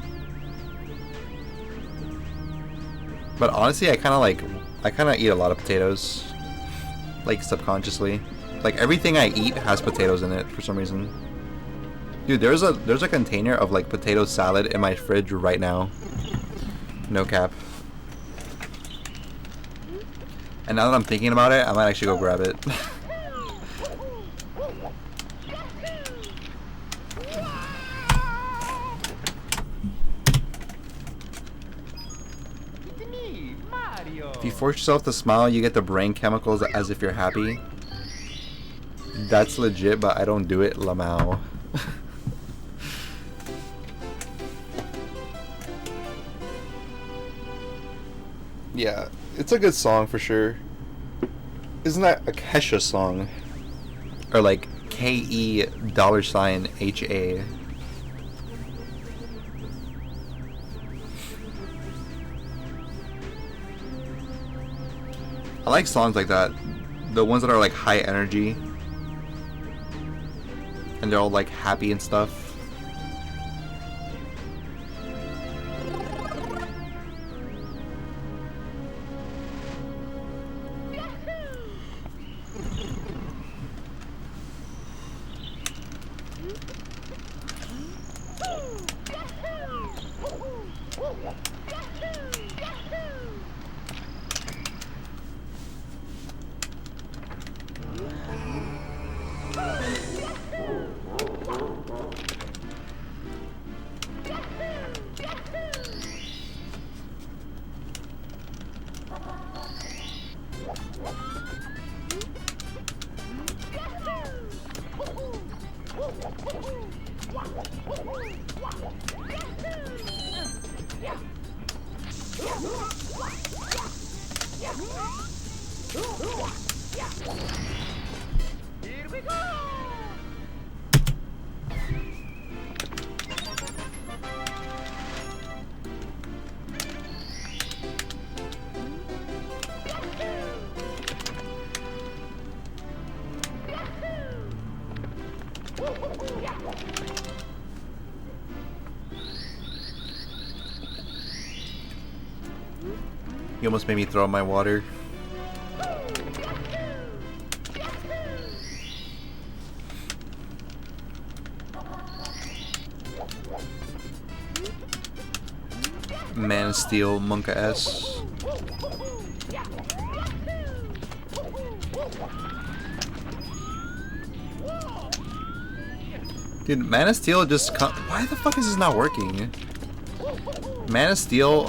[SPEAKER 1] But honestly, I kind of eat a lot of potatoes, like subconsciously. Like everything I eat has potatoes in it for some reason. Dude, there's a container of like potato salad in my fridge right now. No cap. And now that I'm thinking about it, I might actually go grab it.
[SPEAKER 2] It's me, Mario.
[SPEAKER 1] If you force yourself to smile, you get the brain chemicals as if you're happy. That's legit, but I don't do it, Lamau. Yeah, it's a good song for sure. Isn't that a Kesha song? Or like KE$HA. I like songs like that. The ones that are like high energy. And they're all like happy and stuff.
[SPEAKER 2] Here we go.
[SPEAKER 1] You almost made me throw up my water. Man of Steel, Monka S. Dude, Man of Steel just why the fuck is this not working? Man of Steel,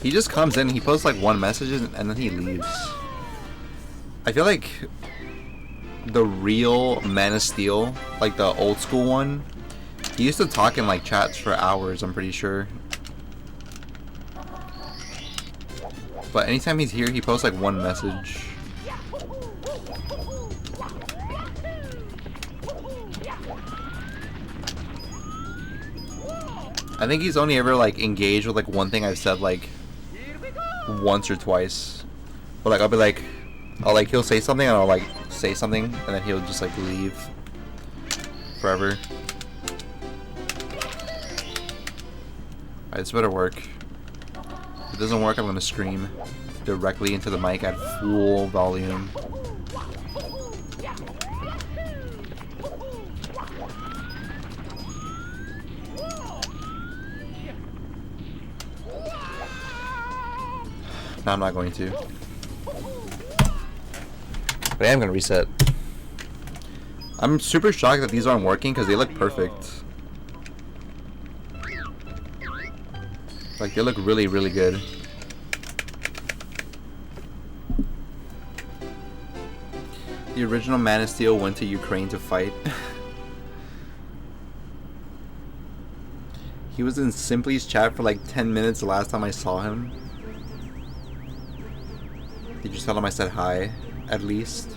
[SPEAKER 1] he just comes in, he posts like one message and then he leaves. I feel like the real Man of Steel, like the old school one, he used to talk in like chats for hours, I'm pretty sure. But anytime he's here, he posts like one message. I think he's only ever like engaged with like one thing I've said like once or twice. But like I'll be like, he'll say something and I'll like say something and then he'll just like leave forever. Alright, this better work. If it doesn't work, I'm gonna scream. directly into the mic at full volume. No, I'm not going to. But I am going to reset. I'm super shocked that these aren't working because they look perfect. Like, they look really, really good. The original Man of Steel went to Ukraine to fight. He was in Simply's chat for like 10 minutes the last time I saw him. Did you tell him I said hi, at least?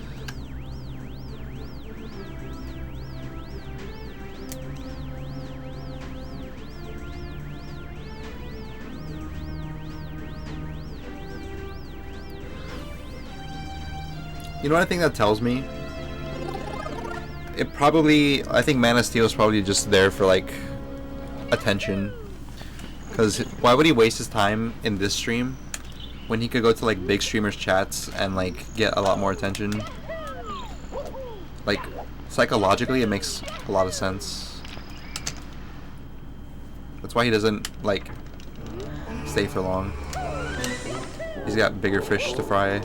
[SPEAKER 1] You know what I think that tells me? It probably, I think Man of Steel is probably just there for like attention. Because why would he waste his time in this stream when he could go to like big streamers chats and like get a lot more attention? Like psychologically it makes a lot of sense. That's why he doesn't like stay for long. He's got bigger fish to fry.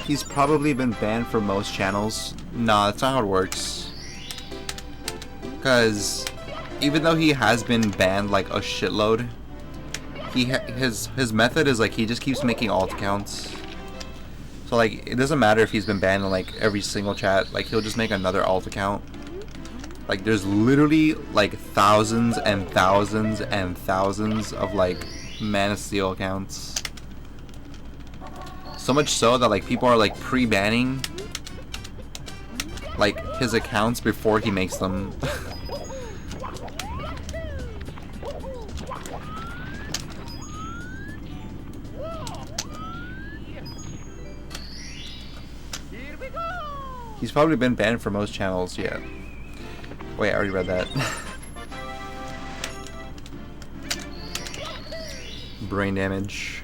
[SPEAKER 1] He's probably been banned from most channels. Nah, that's not how it works. Because even though he has been banned like a shitload, his method is like he just keeps making alt accounts. So like it doesn't matter if he's been banned in like every single chat. Like he'll just make another alt account. Like there's literally like thousands and thousands and thousands of like Man of Steel accounts. So much so that like people are like pre-banning like his accounts before he makes them. He's probably been banned from most channels yet. Wait, I already read that. Brain damage.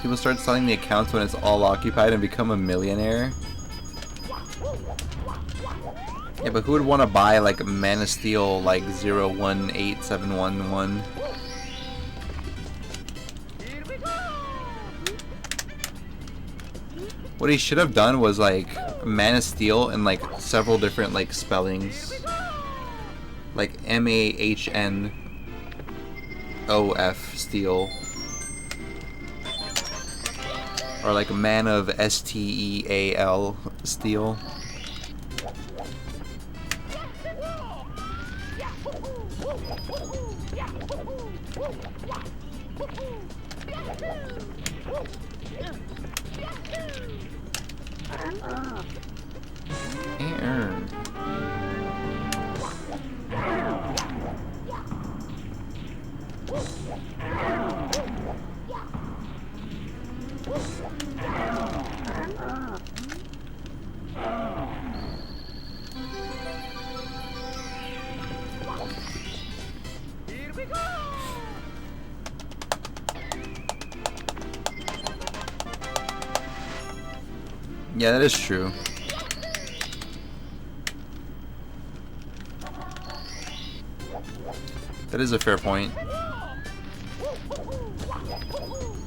[SPEAKER 1] People start selling the accounts when it's all occupied and become a millionaire. Yeah, but who would want to buy like Man of Steel like 018711? What he should have done was like Man of Steel in like several different like spellings. Like MAHNOF Steel. Or like Man of STEAL Steel. Yeah, that is true. That is a fair point.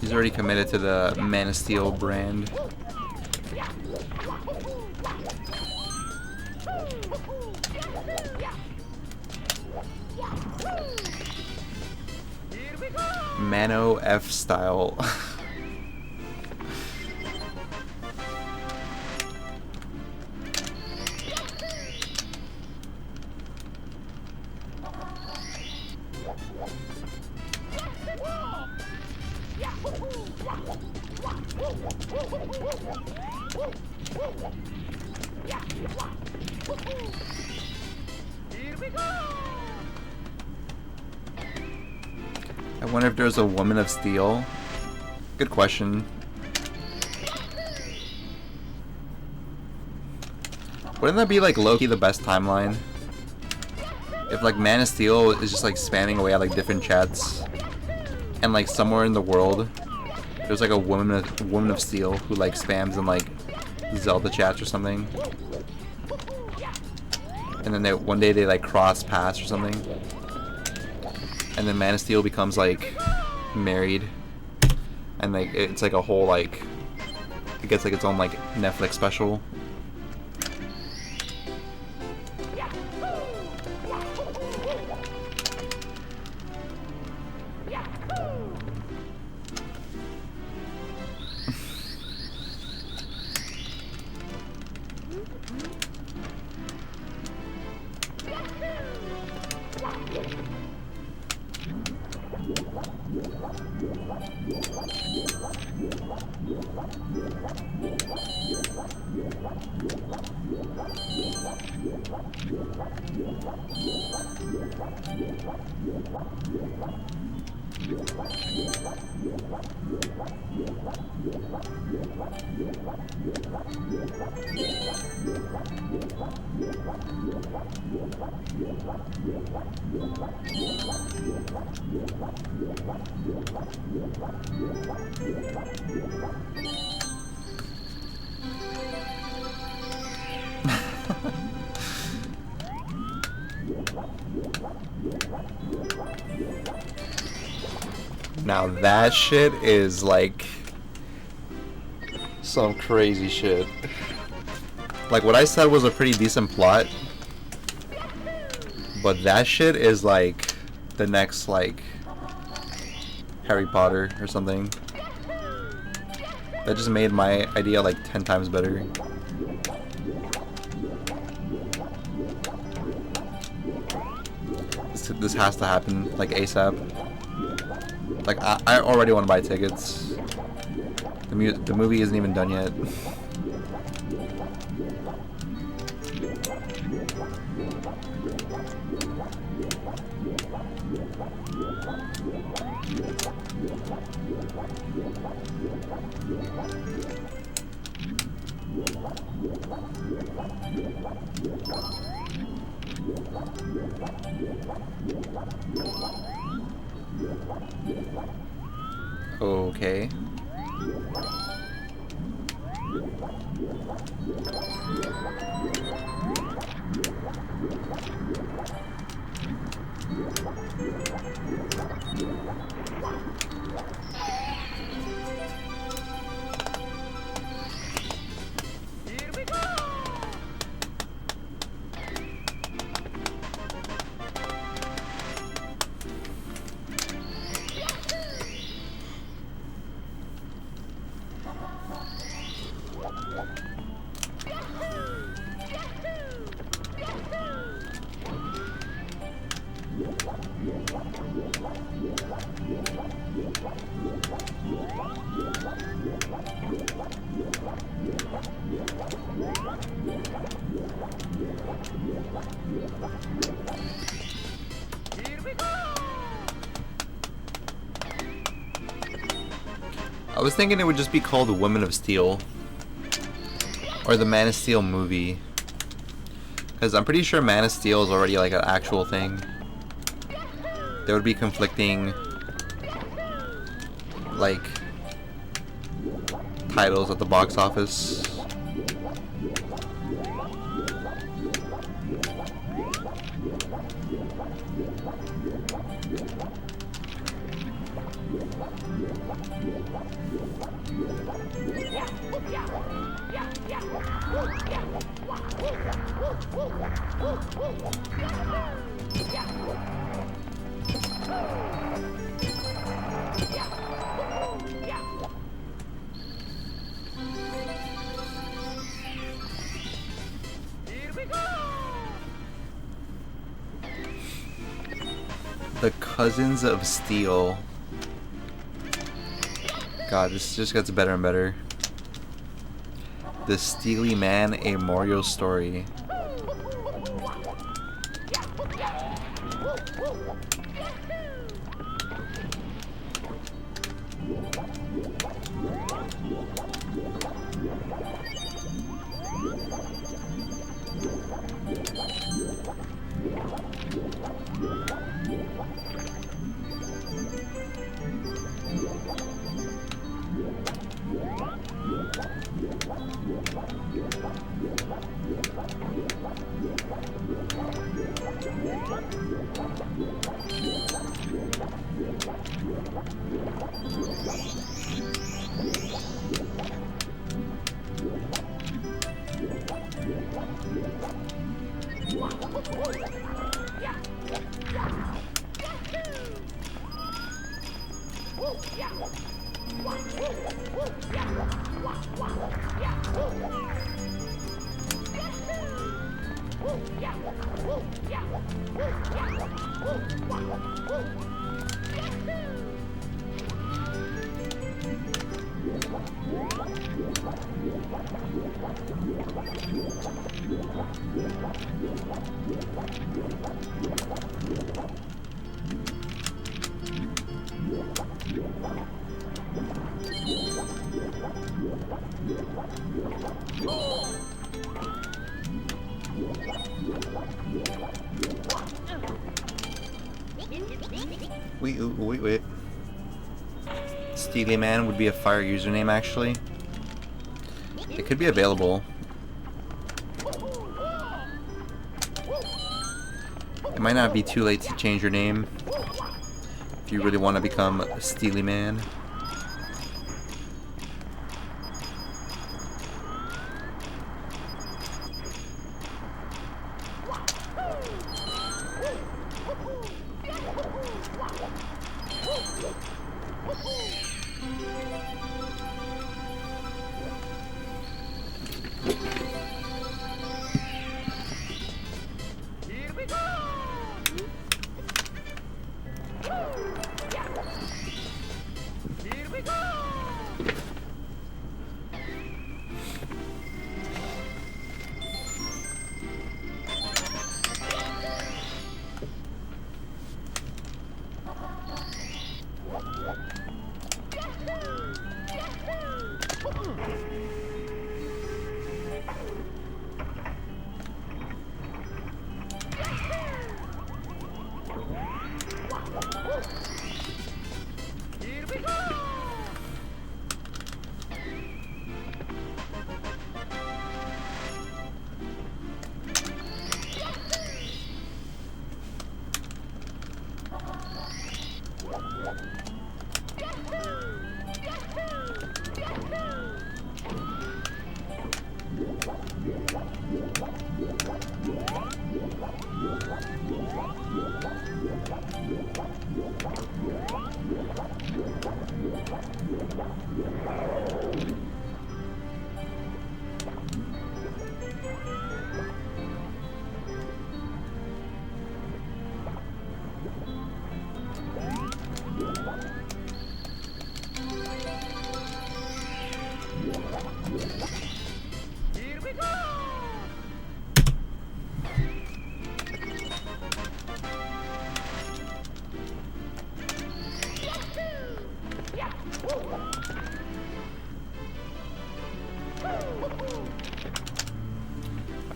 [SPEAKER 1] He's already committed to the Man of Steel brand. Mano F style. I wonder if there's a Woman of Steel. Good question. Wouldn't that be like low-key the best timeline? If like Man of Steel is just like spamming away at like different chats, and like somewhere in the world there's like a woman of Steel who like spams in like Zelda chats or something, and then one day they like cross paths or something, and then Man of Steel becomes like married, and like it's like a whole like it gets like its own like Netflix special. Now that shit is like some crazy shit. Like what I said was a pretty decent plot, but that shit is like the next like Harry Potter or something. That just made my idea like 10 times better. This has to happen like ASAP. Like I already want to buy tickets. The movie isn't even done yet. Okay. I was thinking it would just be called Woman of Steel, or the Man of Steel movie, because I'm pretty sure Man of Steel is already like an actual thing. There would be conflicting like titles at the box office. The Cousins of Steel. God, this just gets better and better. The Steely Man, a Mario story. Wait. Steely Man would be a fire username, actually. It could be available. It might not be too late to change your name if you really want to become a Steely Man.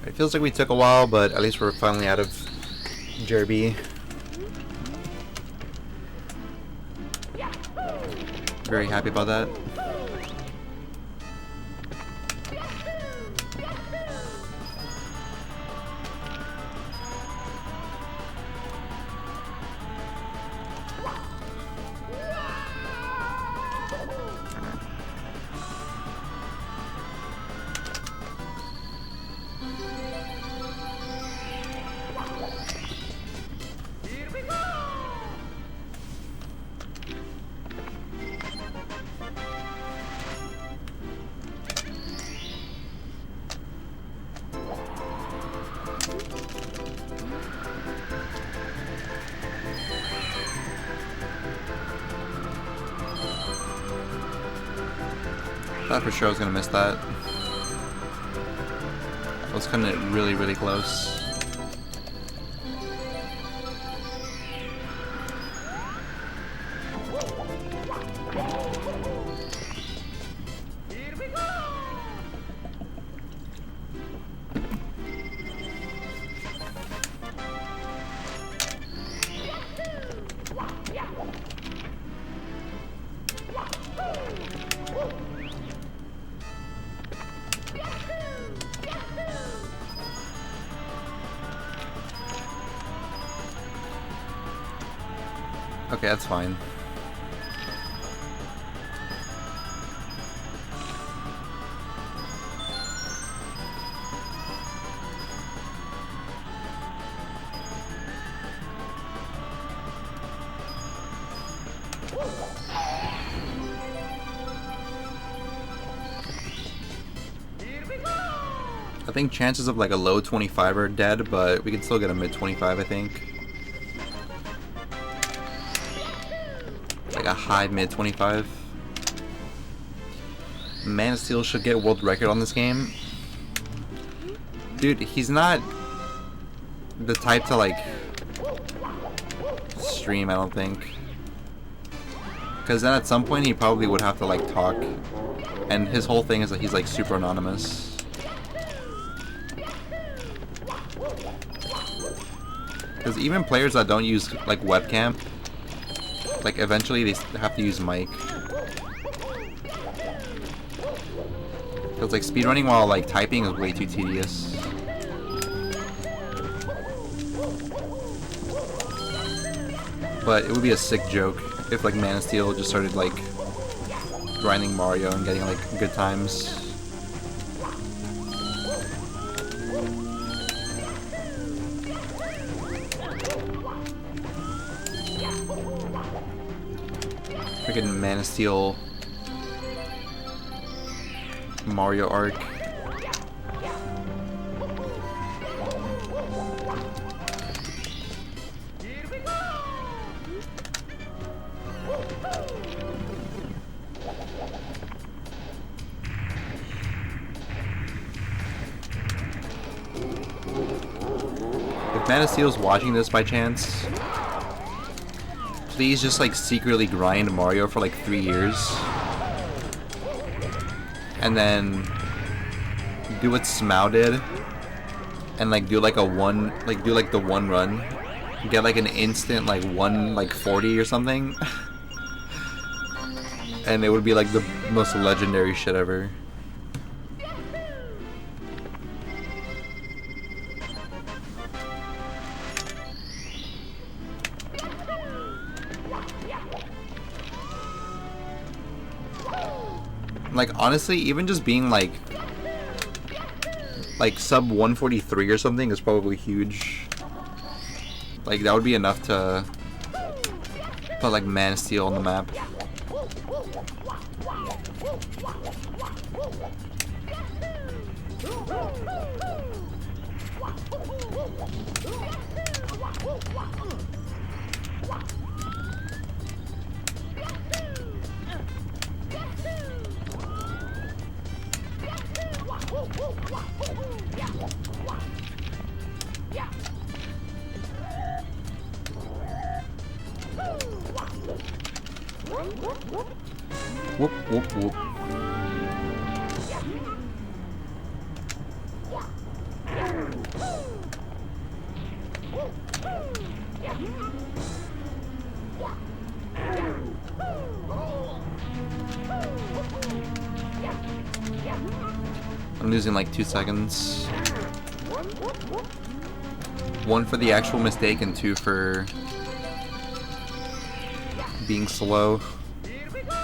[SPEAKER 1] It feels like we took a while, but at least we're finally out of Jerby. Very happy about that. Thought for sure I was gonna miss that. I was cutting it really, really close.
[SPEAKER 2] Here we go!
[SPEAKER 1] Okay, that's fine.
[SPEAKER 2] Here we go!
[SPEAKER 1] I think chances of like a low 25 are dead, but we can still get a mid 25, I think. Like a high mid 25. Man of Steel should get world record on this game. Dude, he's not the type to like stream, I don't think. Because then at some point he probably would have to like talk. And his whole thing is that he's like super anonymous. Because even players that don't use like webcam, like eventually they have to use mic. Because like speedrunning while like typing is way too tedious. But it would be a sick joke if like Man of Steel just started like grinding Mario and getting like good times. Freaking Man of Steel Mario arc.
[SPEAKER 2] Here we go!
[SPEAKER 1] If Man of Steel's watching this by chance, please just like secretly grind Mario for like 3 years. And then do what Smau did. And like do like a one, like do like the one run. Get like an instant like 140 or something. And it would be like the most legendary shit ever. Like honestly, even just being like sub 143 or something is probably huge. Like that would be enough to put like Man of Steel on the map. Whoop, whoop, whoop. I'm losing like 2 seconds. 1 for the actual mistake and 2 for being slow.
[SPEAKER 2] Here we go!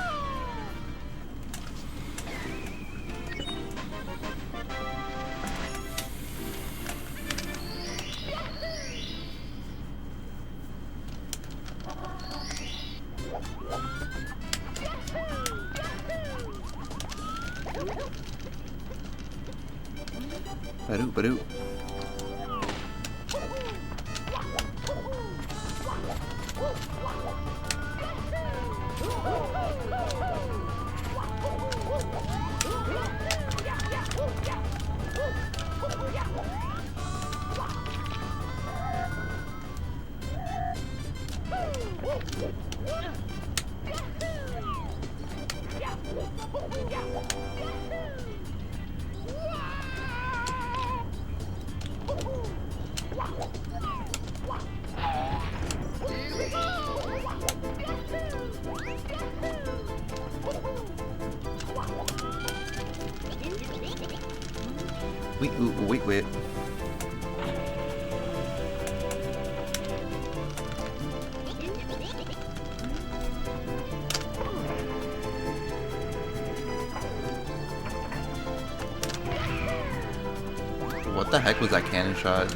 [SPEAKER 1] Badoo, badoo. Wait. What the heck was that cannon shot?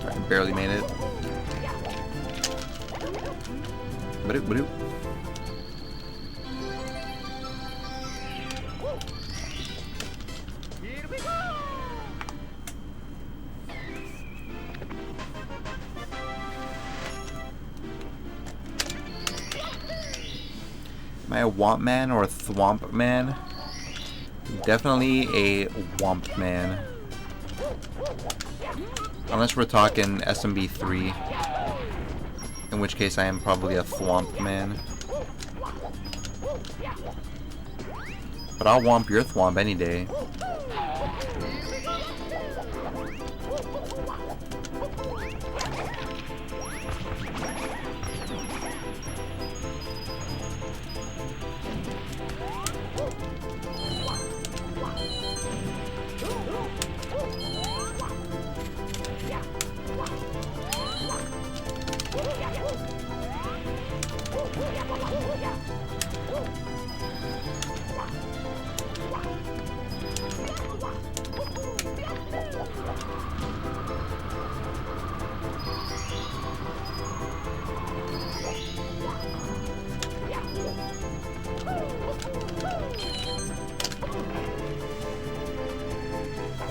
[SPEAKER 1] I barely made it. Ba-doop.
[SPEAKER 2] Here we go!
[SPEAKER 1] Am I a womp man or a thwomp man? Definitely a womp man. Unless we're talking SMB 3. In which case I am probably a thwomp man. But I'll womp your thwomp any day.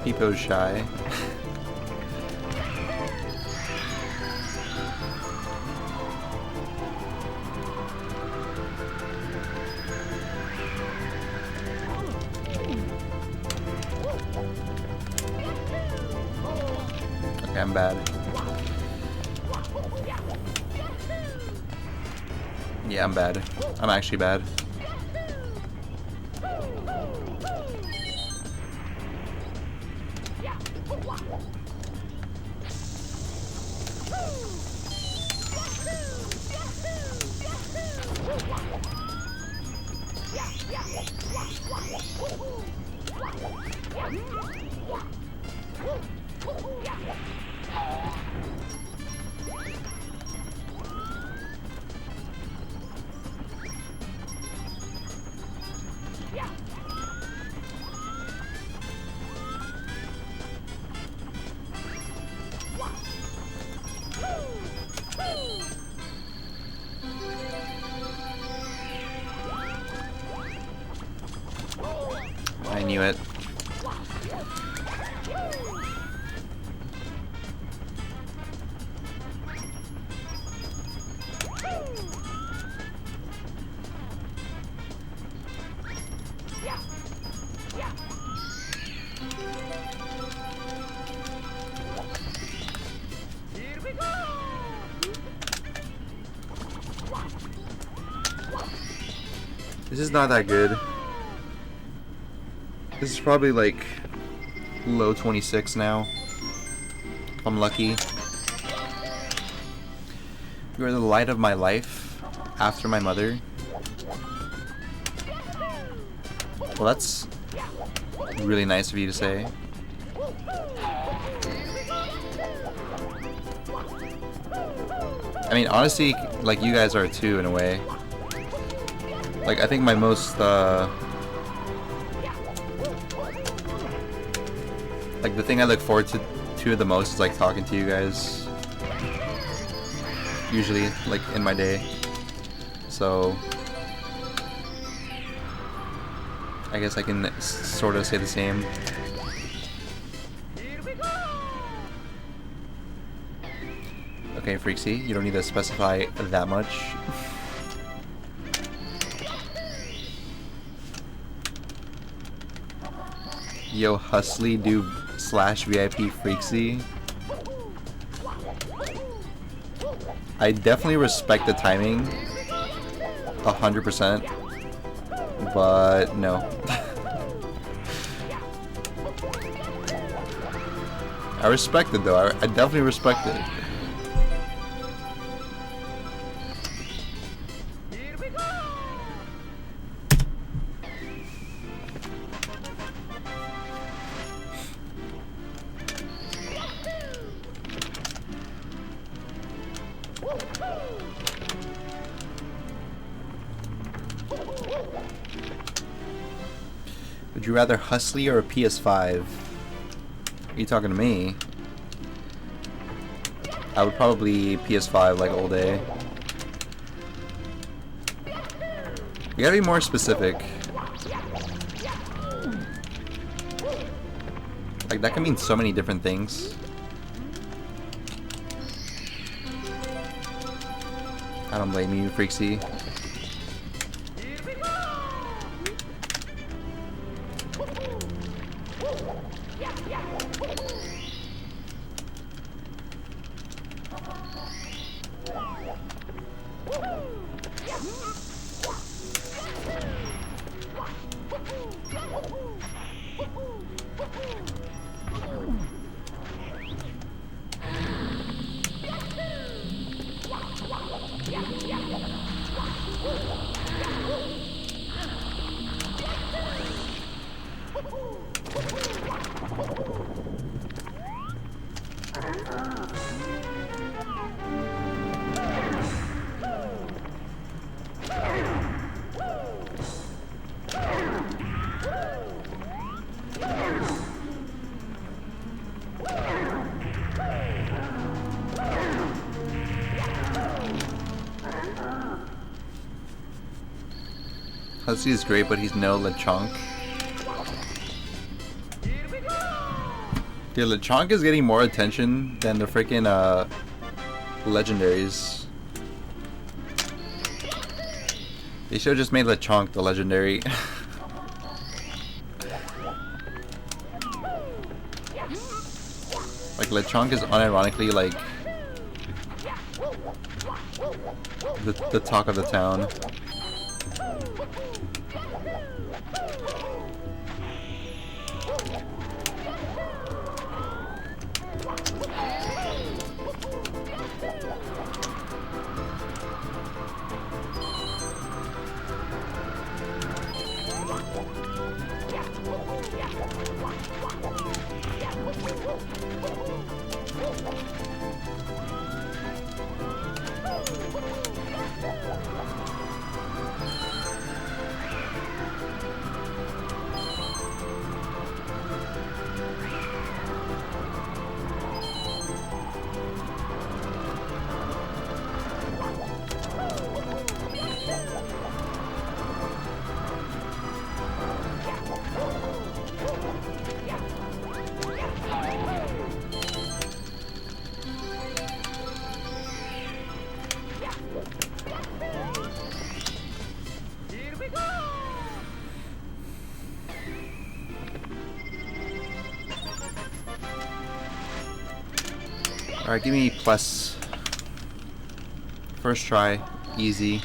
[SPEAKER 1] Peepo's shy. Okay, I'm bad. Yeah, I'm bad. I'm actually bad. I knew it.
[SPEAKER 2] Here we go!
[SPEAKER 1] This is not that good. This is probably like low 26 now. If I'm lucky. You are the light of my life after my mother. Well, that's really nice of you to say. I mean, honestly, like you guys are too in a way. Like, I think my most, like the thing I look forward to the most is like talking to you guys. Usually, like in my day. So, I guess I can sort of say the same.
[SPEAKER 2] Here we go!
[SPEAKER 1] Okay, Freaksy, you don't need to specify that much. Yo, husTlie do /VIP Freaksy. I definitely respect the timing 100%, but no. I respect it though, I definitely respect it. Would you rather husTlie or a PS5? Are you talking to me? I would probably PS5 like all day. You gotta be more specific. Like that can mean so many different things. I don't blame you, Freaksy. husTlie is great, but he's no Lechonk. Dude, Lechonk is getting more attention than the freaking legendaries. They should have just made Lechonk the legendary. Like Lechonk is unironically like the talk of the town. Alright, give me plus. First try, easy.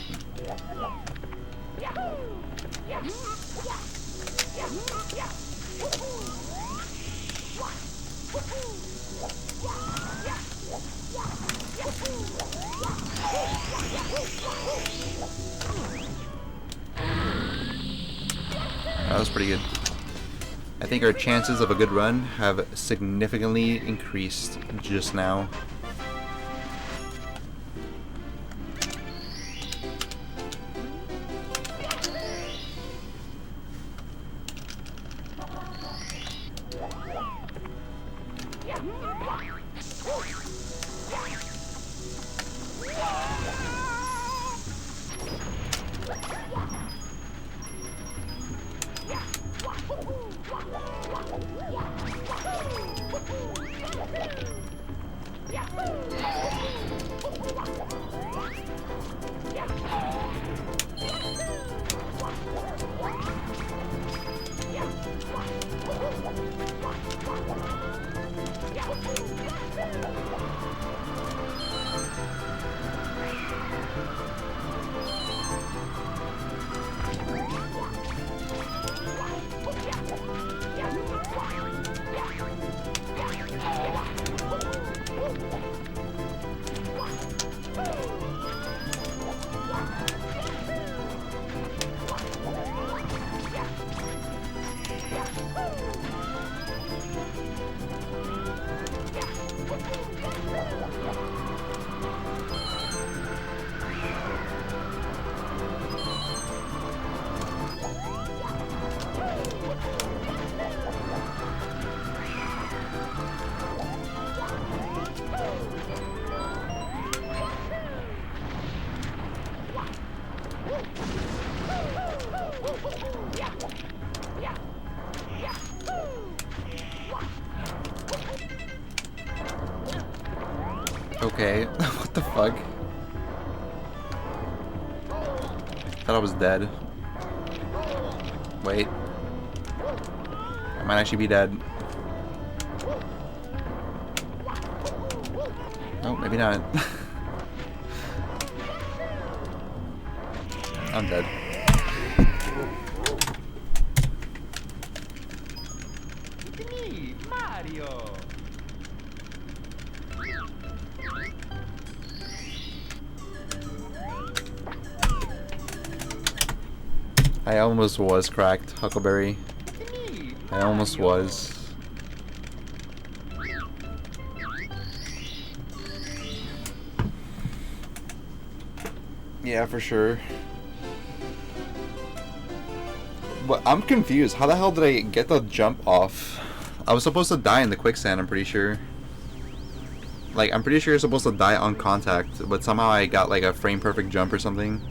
[SPEAKER 1] That was pretty good. I think our chances of a good run have significantly increased just now. Okay, what the fuck? Thought I was dead. Wait. I might actually be dead. Oh, maybe not. I'm dead.
[SPEAKER 2] It's me, Mario.
[SPEAKER 1] I almost was cracked, Huckleberry.
[SPEAKER 2] It's me,
[SPEAKER 1] I almost
[SPEAKER 2] Mario.
[SPEAKER 1] was. Yeah, for sure. But I'm confused. How the hell did I get the jump off? I was supposed to die in the quicksand, I'm pretty sure. Like, I'm pretty sure you're supposed to die on contact, but somehow I got like a frame perfect jump or something.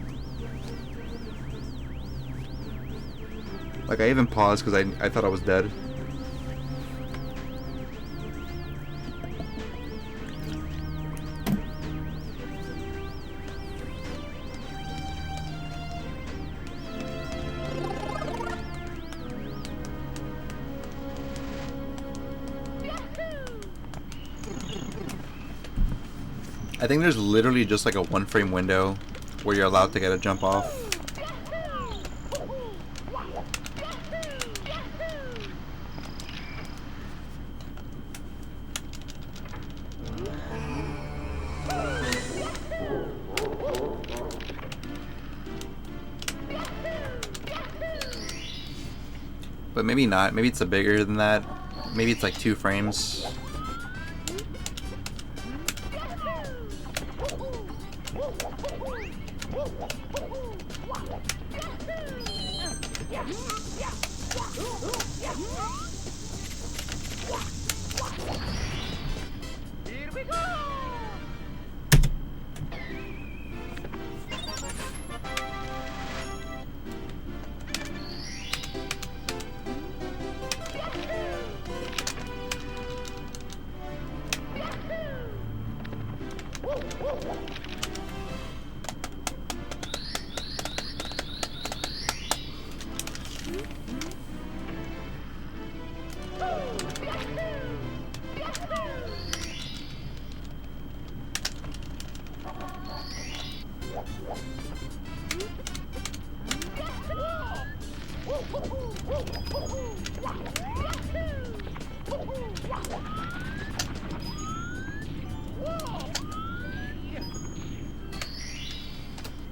[SPEAKER 1] Like, I even paused because I thought I was dead. I think there's literally just like a 1 frame window where you're allowed to get a jump off. But maybe not. Maybe it's a bigger than that. Maybe it's like 2 frames.
[SPEAKER 2] Here we go.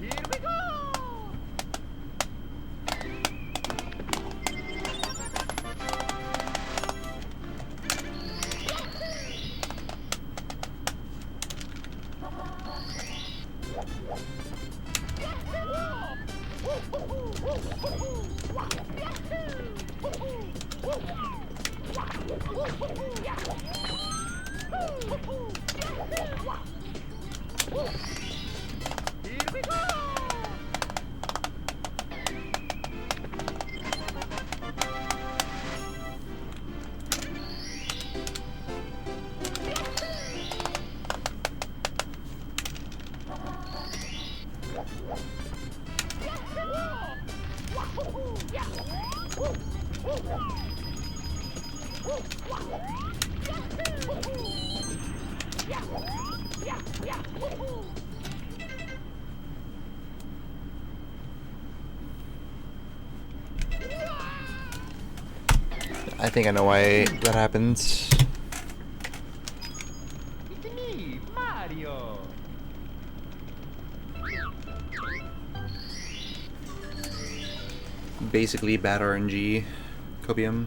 [SPEAKER 2] Here we go. Here we go.
[SPEAKER 1] I think I know why that happens.
[SPEAKER 2] It's me, Mario.
[SPEAKER 1] Basically bad RNG. Copium.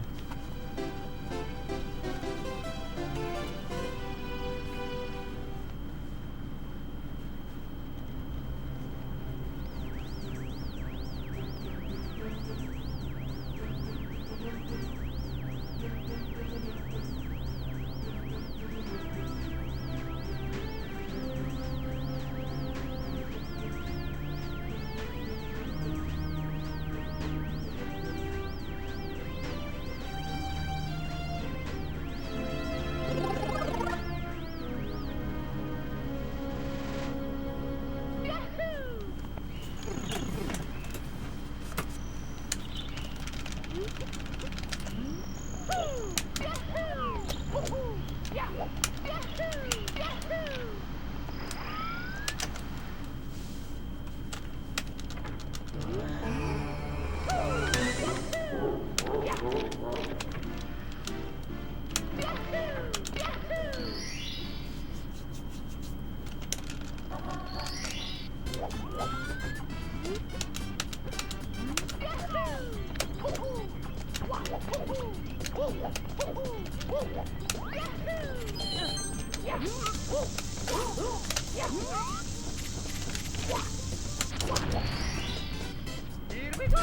[SPEAKER 2] Here we go!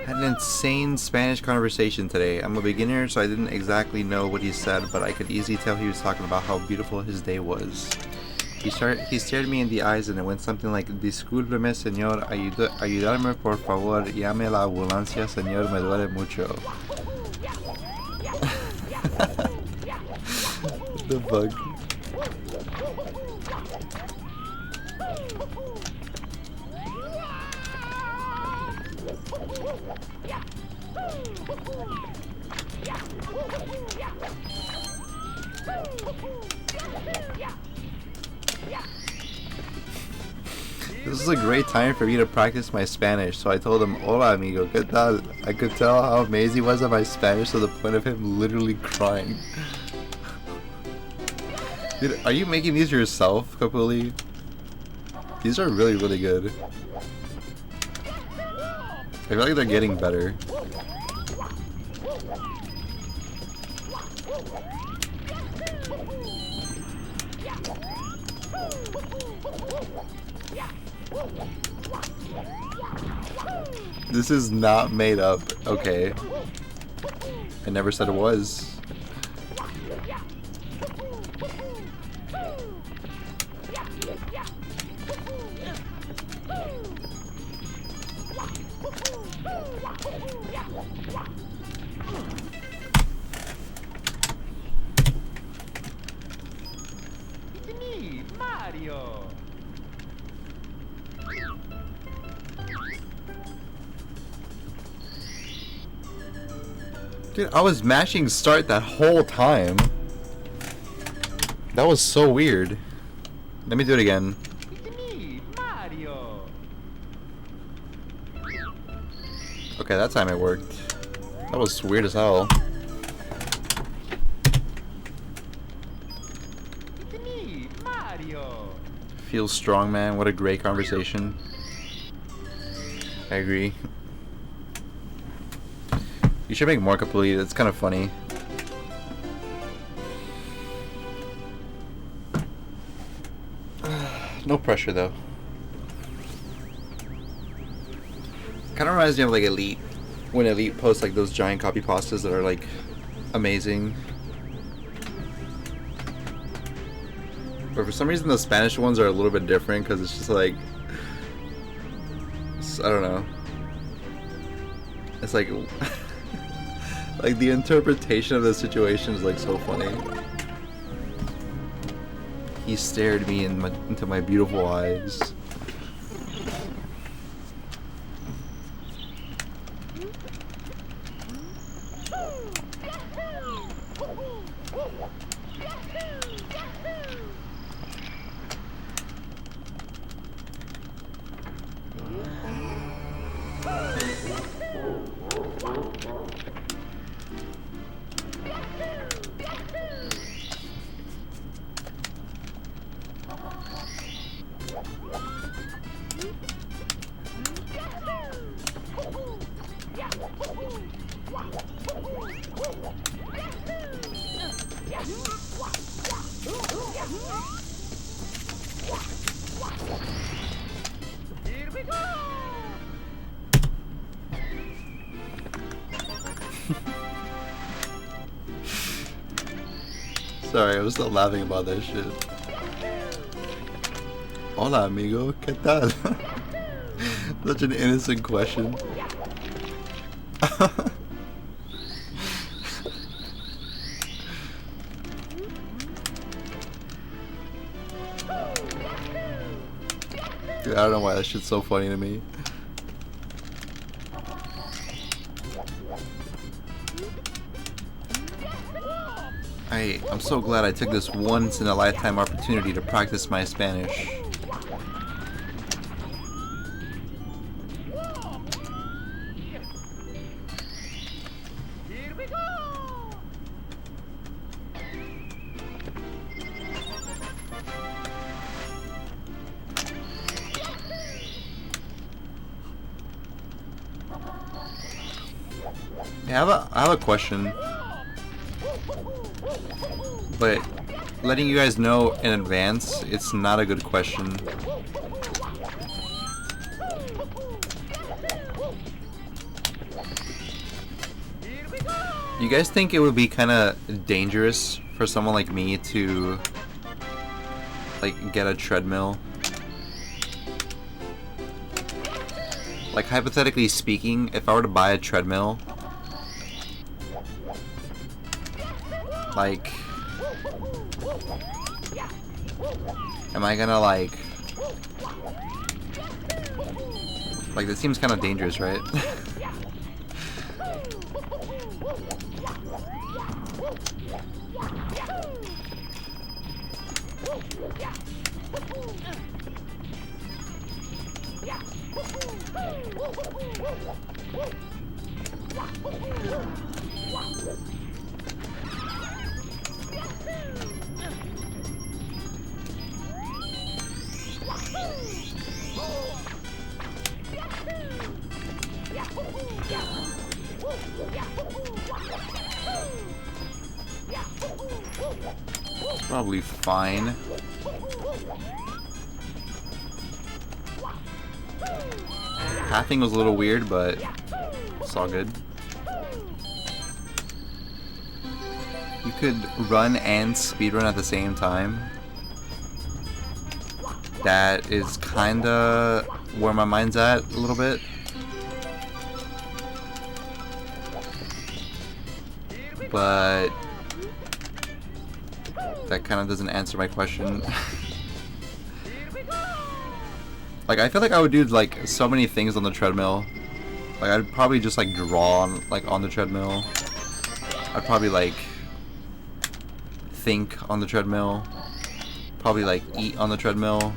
[SPEAKER 1] Had an insane Spanish conversation today. I'm a beginner, so I didn't exactly know what he said, but I could easily tell he was talking about how beautiful his day was. He stared me in the eyes and it went something like, Discúlpeme, señor, ayudarme por favor, llame la ambulancia, señor, me duele mucho. The fuck? This is a great time for me to practice my Spanish, so I told him, Hola amigo, ¿qué tal? I could tell how amazed he was at my Spanish to the point of him literally crying. Dude, are you making these yourself, Kapuli? These are really, really good. I feel like they're getting better. This is not made up. Okay. I never said it was.
[SPEAKER 2] It's me, Mario!
[SPEAKER 1] Dude, I was mashing start that whole time. That was so weird. Let me do it again.
[SPEAKER 2] It's me, Mario!
[SPEAKER 1] Okay, that time it worked. That was weird as hell.
[SPEAKER 2] It's me, Mario!
[SPEAKER 1] Feels strong, man. What a great conversation. I agree. You should make more Kapuli. That's kind of funny. No pressure though. Kind of reminds me of like Elite, when Elite posts like those giant copy pastas that are like amazing. But for some reason the Spanish ones are a little bit different because it's just like, I don't know. It's like, like the interpretation of the situation is like so funny. He stared me into my beautiful eyes. Sorry, I was still laughing about that shit. Hola, amigo. ¿Qué tal? Such an innocent question. Dude, I don't know why that shit's so funny to me. I'm so glad I took this once in a lifetime opportunity to practice my Spanish.
[SPEAKER 2] Here we go!
[SPEAKER 1] Yeah, I have a question. But letting you guys know in advance, it's not a good question. You guys think it would be kind of dangerous for someone like me to like get a treadmill? Like hypothetically speaking, if I were to buy a treadmill, like, am I gonna like this seems kind of dangerous, right? Probably fine. Pathing was a little weird, but it's all good. You could run and speedrun at the same time. That is kinda where my mind's at a little bit. But that kind of doesn't answer my question. Like, I feel like I would do like so many things on the treadmill. Like, I'd probably just like draw on the treadmill. I'd probably like think on the treadmill. Probably like eat on the treadmill.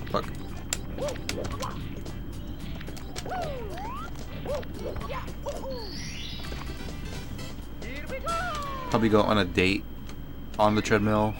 [SPEAKER 1] Fuck. Probably go on a date on the treadmill.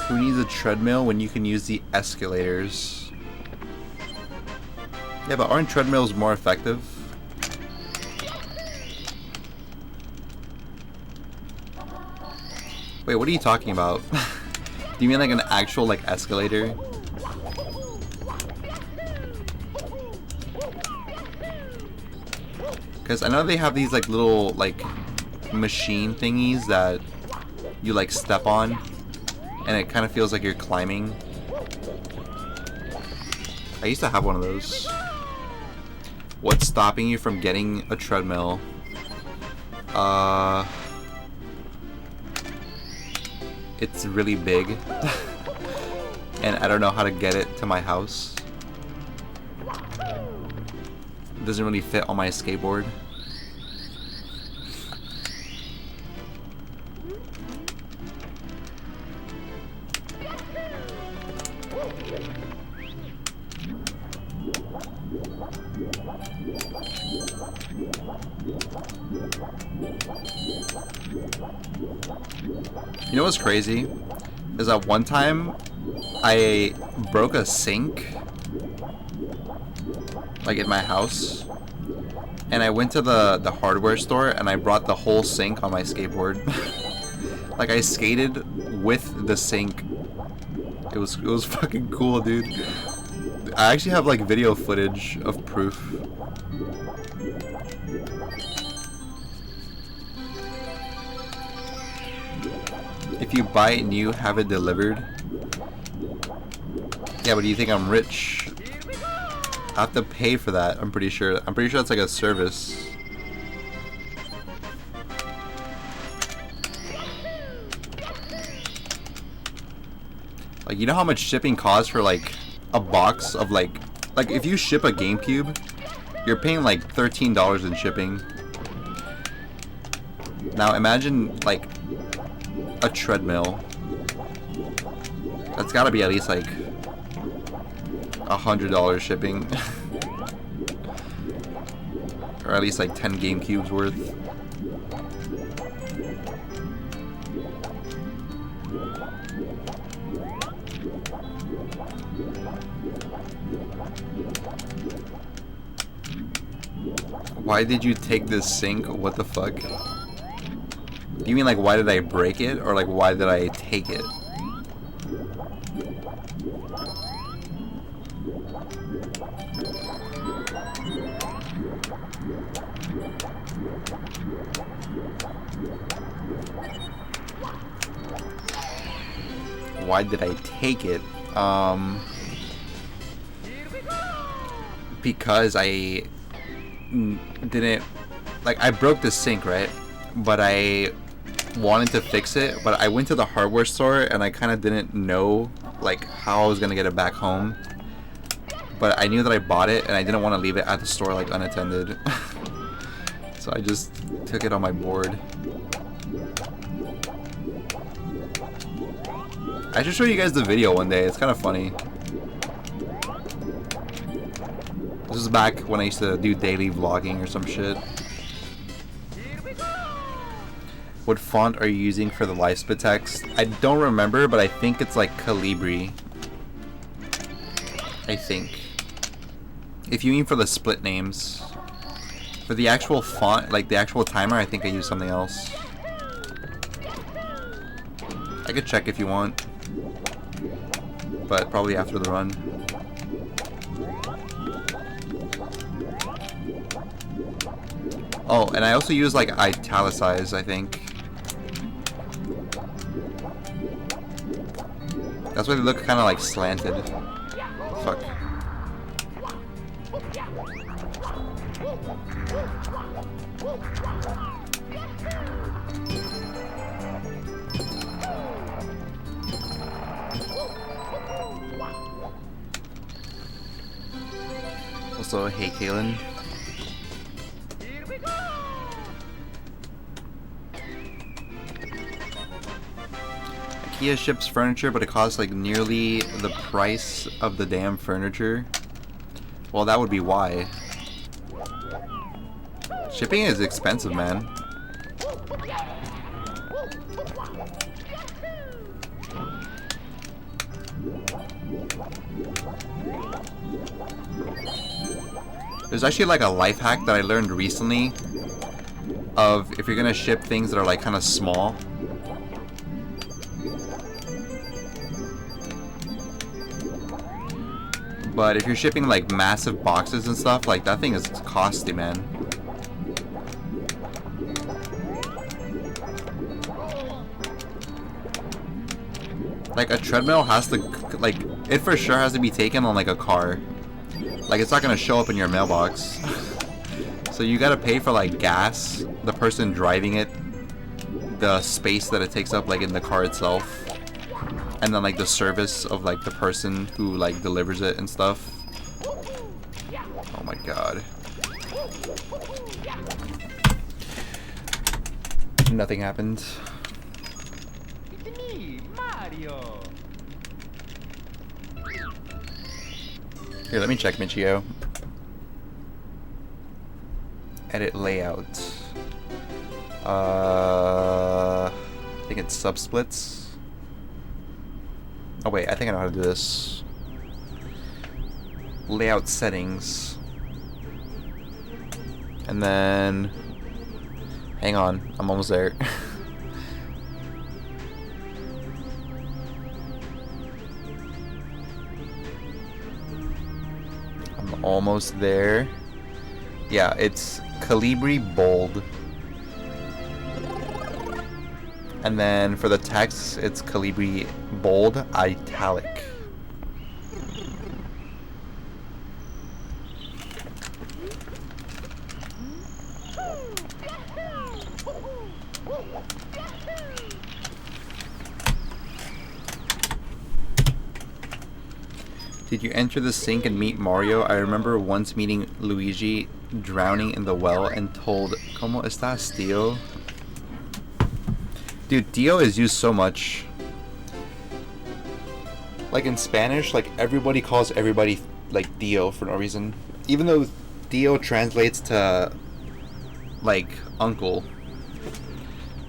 [SPEAKER 1] Who needs a treadmill when you can use the escalators? Yeah, but aren't treadmills more effective? Wait, what are you talking about? Do you mean like an actual like escalator? Because I know they have these like little like machine thingies that you like step on and it kind of feels like you're climbing. I used to have one of those. What's stopping you from getting a treadmill? It's really big and I don't know how to get it to my house. doesn't really fit on my skateboard. You know what's crazy? Is that one time I broke a sink, like in my house, and I went to the hardware store and I brought the whole sink on my skateboard. Like I skated with the sink. It was fucking cool, dude. I actually have like video footage of proof. If you buy it new, have it delivered. Yeah, but do you think I'm rich? I have to pay for that, I'm pretty sure. I'm pretty sure that's like a service. Like, you know how much shipping costs for like a box of like if you ship a GameCube, you're paying like $13 in shipping. Now imagine like a treadmill. That's gotta be at least like $100 shipping. Or at least like 10 GameCubes worth. Why did you take this sink? What the fuck? Do you mean like why did I break it? Or like why did I take it? Why did I take it? Because I didn't, like, I broke the sink, right? But I wanted to fix it, but I went to the hardware store and I kind of didn't know like how I was gonna get it back home. But I knew that I bought it and I didn't want to leave it at the store like unattended. So I just took it on my board. I should show you guys the video one day. It's kind of funny. This is back when I used to do daily vlogging or some shit. What font are you using for the live split text? I don't remember, but I think it's like Calibri. I think. If you mean for the split names. For the actual font, like the actual timer, I think I use something else. I could check if you want. But probably after the run. Oh, and I also use like italicize, I think. That's why they look kind of like slanted. Fuck. Also, hey Kaylin. IKEA ships furniture, but it costs like nearly the price of the damn furniture. Well, that would be why. Shipping is expensive, man. There's actually like a life hack that I learned recently of if you're gonna ship things that are like kind of small. But if you're shipping like massive boxes and stuff, like that thing is costly, man. Like a treadmill has to, like, it for sure has to be taken on like a car. Like it's not gonna show up in your mailbox. So you gotta pay for like gas, the person driving it, the space that it takes up like in the car itself, and then like the service of like the person who like delivers it and stuff. Oh my god. Nothing happened.
[SPEAKER 2] It's me, Mario.
[SPEAKER 1] Here, let me check Michio. Edit layout. I think it's subsplits. Oh wait, I think I know how to do this. Layout settings. And then... Hang on, I'm almost there. I'm almost there. Yeah, it's Calibri bold. And then for the text, it's Calibri bold italic. Did you enter the sink and meet Mario? I remember once meeting Luigi drowning in the well and told, ¿Cómo estás, tío? Dude, tío is used so much. Like in Spanish, like everybody calls everybody like tío for no reason. Even though tío translates to like uncle.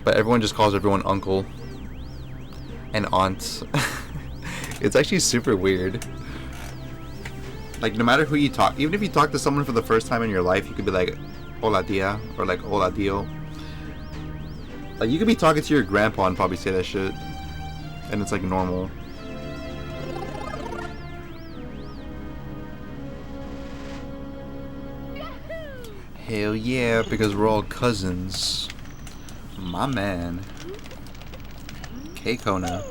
[SPEAKER 1] But everyone just calls everyone uncle and aunt. It's actually super weird. Like, no matter who you talk, even if you talk to someone for the first time in your life, you could be like, hola tía, or like, hola tío. Like, you could be talking to your grandpa and probably say that shit. And it's like normal. Hell yeah, because we're all cousins. My man. K-Kona.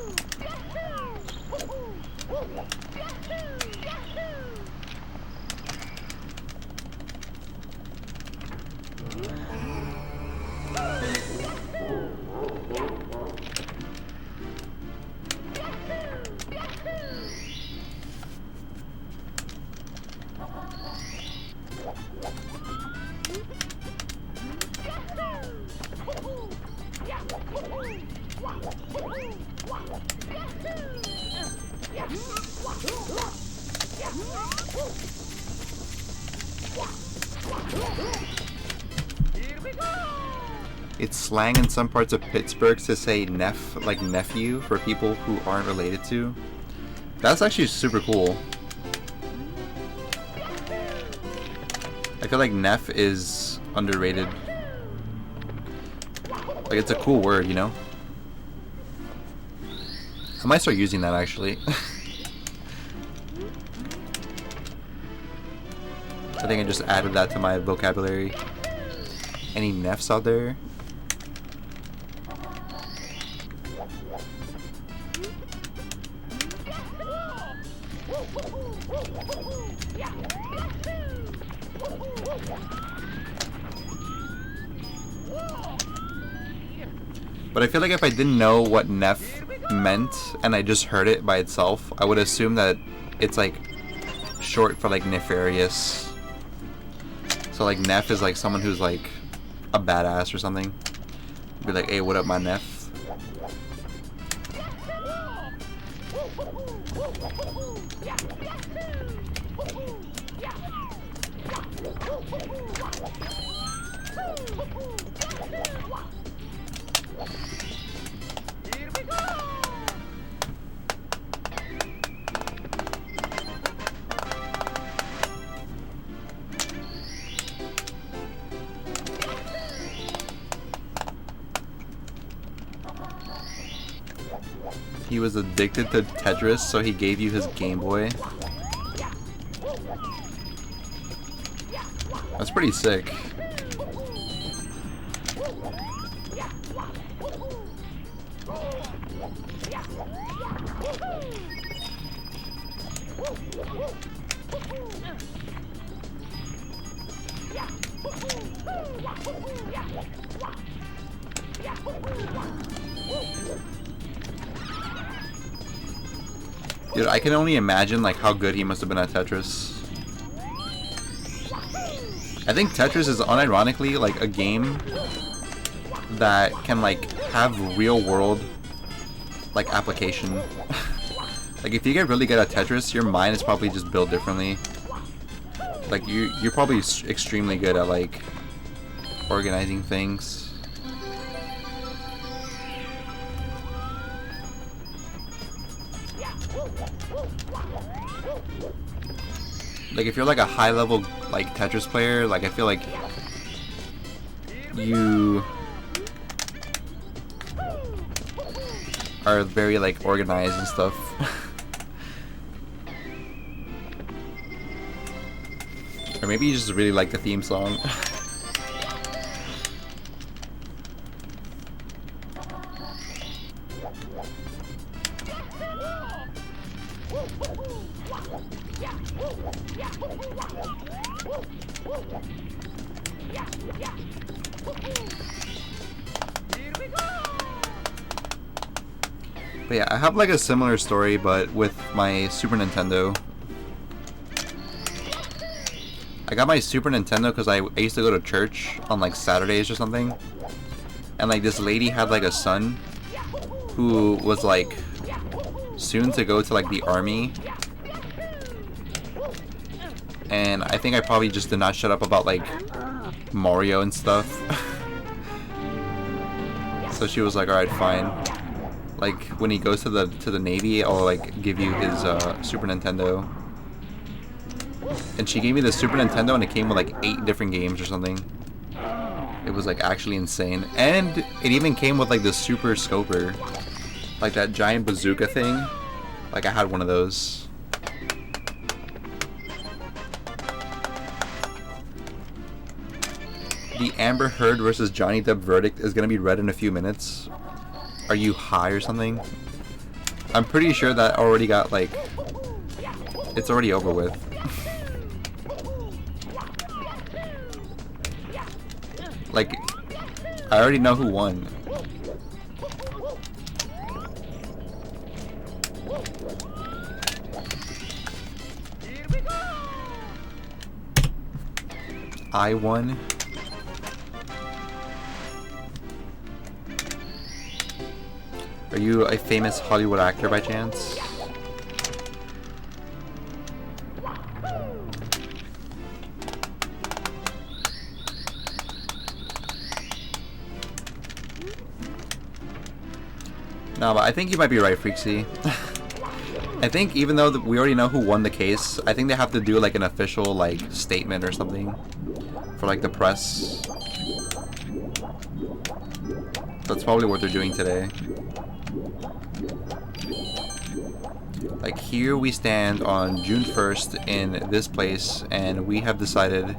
[SPEAKER 1] It's slang in some parts of Pittsburgh to say neff, like nephew, for people who aren't related to. That's actually super cool. I feel like neff is underrated. Like, it's a cool word, you know? I might start using that, actually. I think I just added that to my vocabulary. Any neffs out there? But I feel like if I didn't know what neff meant and I just heard it by itself, I would assume that it's like short for like nefarious. So like neff is like someone who's like a badass or something. Be like, hey, what up, my neff? He was addicted to Tetris, so he gave you his Game Boy. That's pretty sick. Dude, I can only imagine like how good he must have been at Tetris. I think Tetris is unironically like a game that can like have real world like application. Like if you get really good at Tetris, your mind is probably just built differently. Like you're probably extremely good at like organizing things. Like if you're like a high level like Tetris player, like I feel like you are very like organized and stuff. Or maybe you just really like the theme song. But yeah, I have like a similar story, but with my Super Nintendo. I got my Super Nintendo because I used to go to church on like Saturdays or something. And like this lady had like a son who was like soon to go to like the army. And I think I probably just did not shut up about like Mario and stuff. So she was like, alright, fine. Like when he goes to the Navy, I'll like give you his Super Nintendo. And she gave me the Super Nintendo and it came with like 8 different games or something. It was like actually insane. And it even came with like the Super Scoper. Like that giant bazooka thing. Like I had one of those. The Amber Heard versus Johnny Depp verdict is gonna be read in a few minutes. Are you high or something? I'm pretty sure that already got like... It's already over with. Like, I already know who won. I won. Are you a famous Hollywood actor by chance? No, but I think you might be right, Freaksy. I think even though we already know who won the case, I think they have to do like an official like statement or something for like the press. That's probably what they're doing today. Like here we stand on June 1st in this place, and we have decided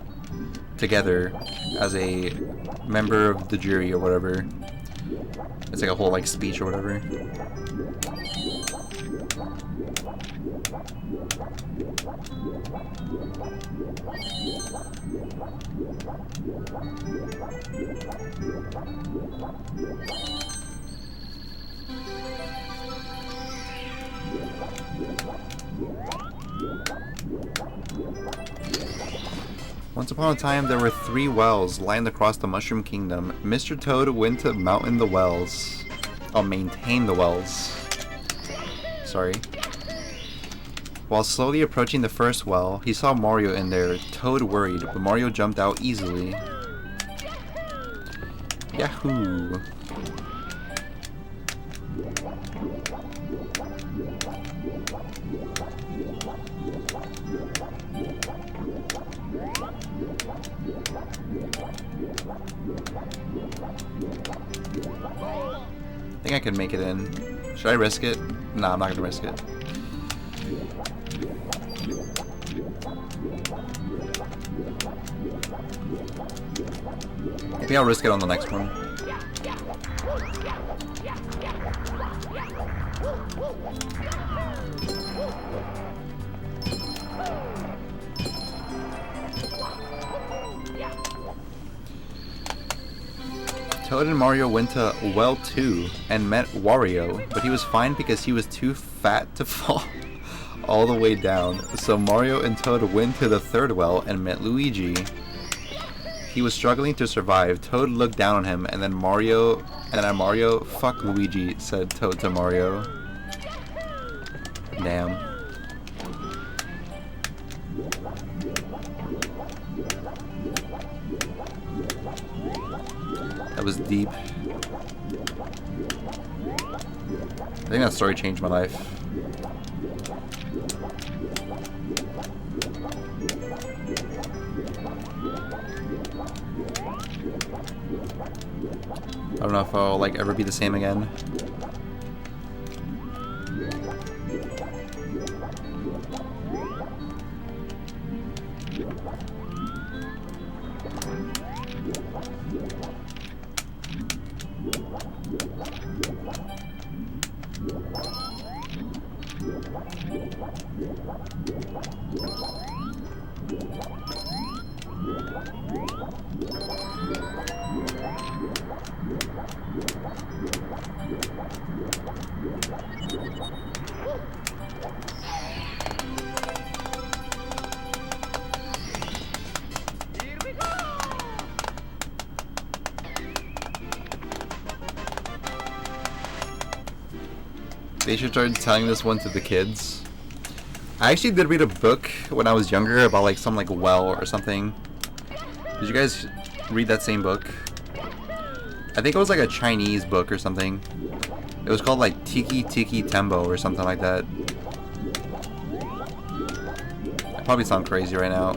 [SPEAKER 1] together as a member of the jury or whatever. It's like a whole like speech or whatever. Once upon a time, there were 3 wells lined across the Mushroom Kingdom. Mr. Toad went to mountain the wells. Oh, maintain the wells. Sorry. While slowly approaching the first well, he saw Mario in there. Toad worried, but Mario jumped out easily. Yahoo! I think I could make it in. Should I risk it? Nah, I'm not gonna risk it. Maybe I'll risk it on the next one. Toad and Mario went to well 2 and met Wario, but he was fine because he was too fat to fall. all the way down. So Mario and Toad went to the third well and met Luigi. He was struggling to survive. Toad looked down on him, and then Mario, fuck Luigi, said Toad to Mario. Damn. That was deep. I think that story changed my life. I don't know if I'll like ever be the same again. They should start telling this one to the kids. I actually did read a book when I was younger about like some like well or something. Did you guys read that same book? I think it was like a Chinese book or something. It was called like Tiki Tiki Tembo or something like that. I probably sound crazy right now.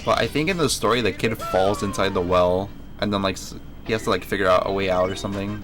[SPEAKER 1] But I think in the story the kid falls inside the well and then like he has to like figure out a way out or something.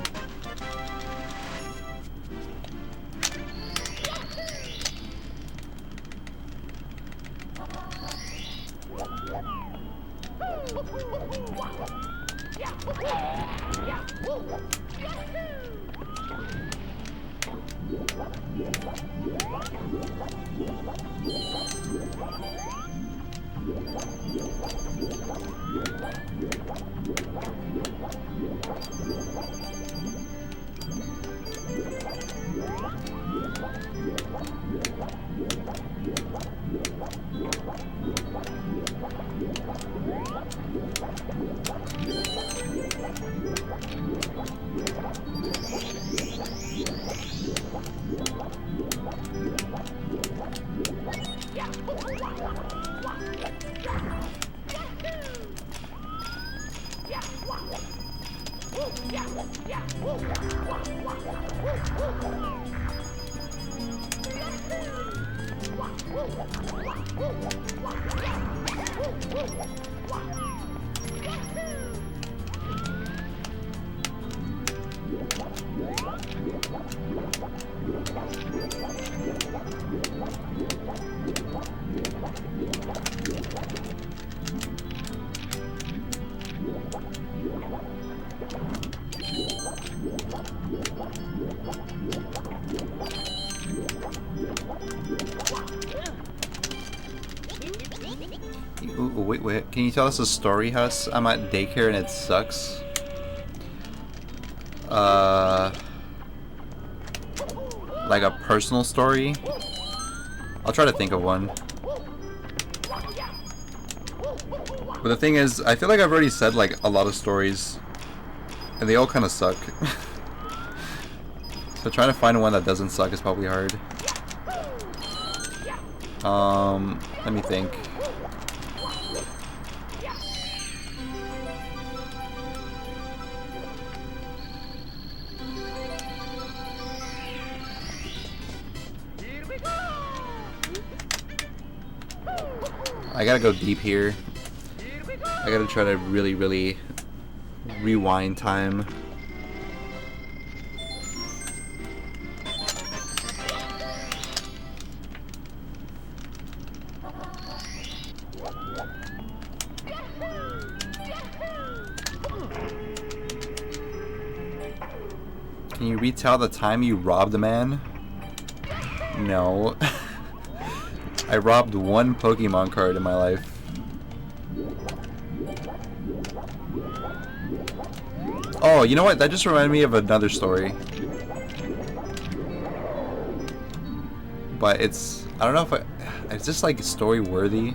[SPEAKER 1] Wait, can you tell us a story, Hus? I'm at daycare and it sucks. Like a personal story? I'll try to think of one. But the thing is, I feel like I've already said like a lot of stories and they all kind of suck. So trying to find one that doesn't suck is probably hard. Let me think. I gotta go deep here. I gotta try to really rewind time. Can you retell the time you robbed a man? No. I robbed one Pokemon card in my life. Oh, you know what? That just reminded me of another story. But it's, I don't know if it's just like story worthy.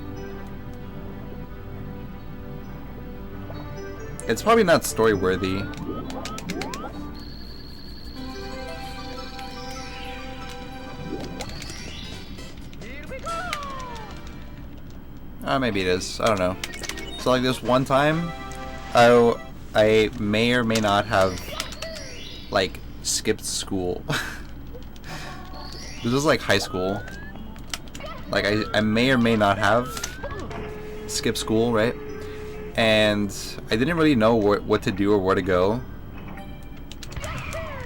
[SPEAKER 1] It's probably not story worthy. Maybe it is. I don't know. So like this one time, I may or may not have like skipped school. This was like high school. Like I may or may not have skipped school, right? And I didn't really know what to do or where to go.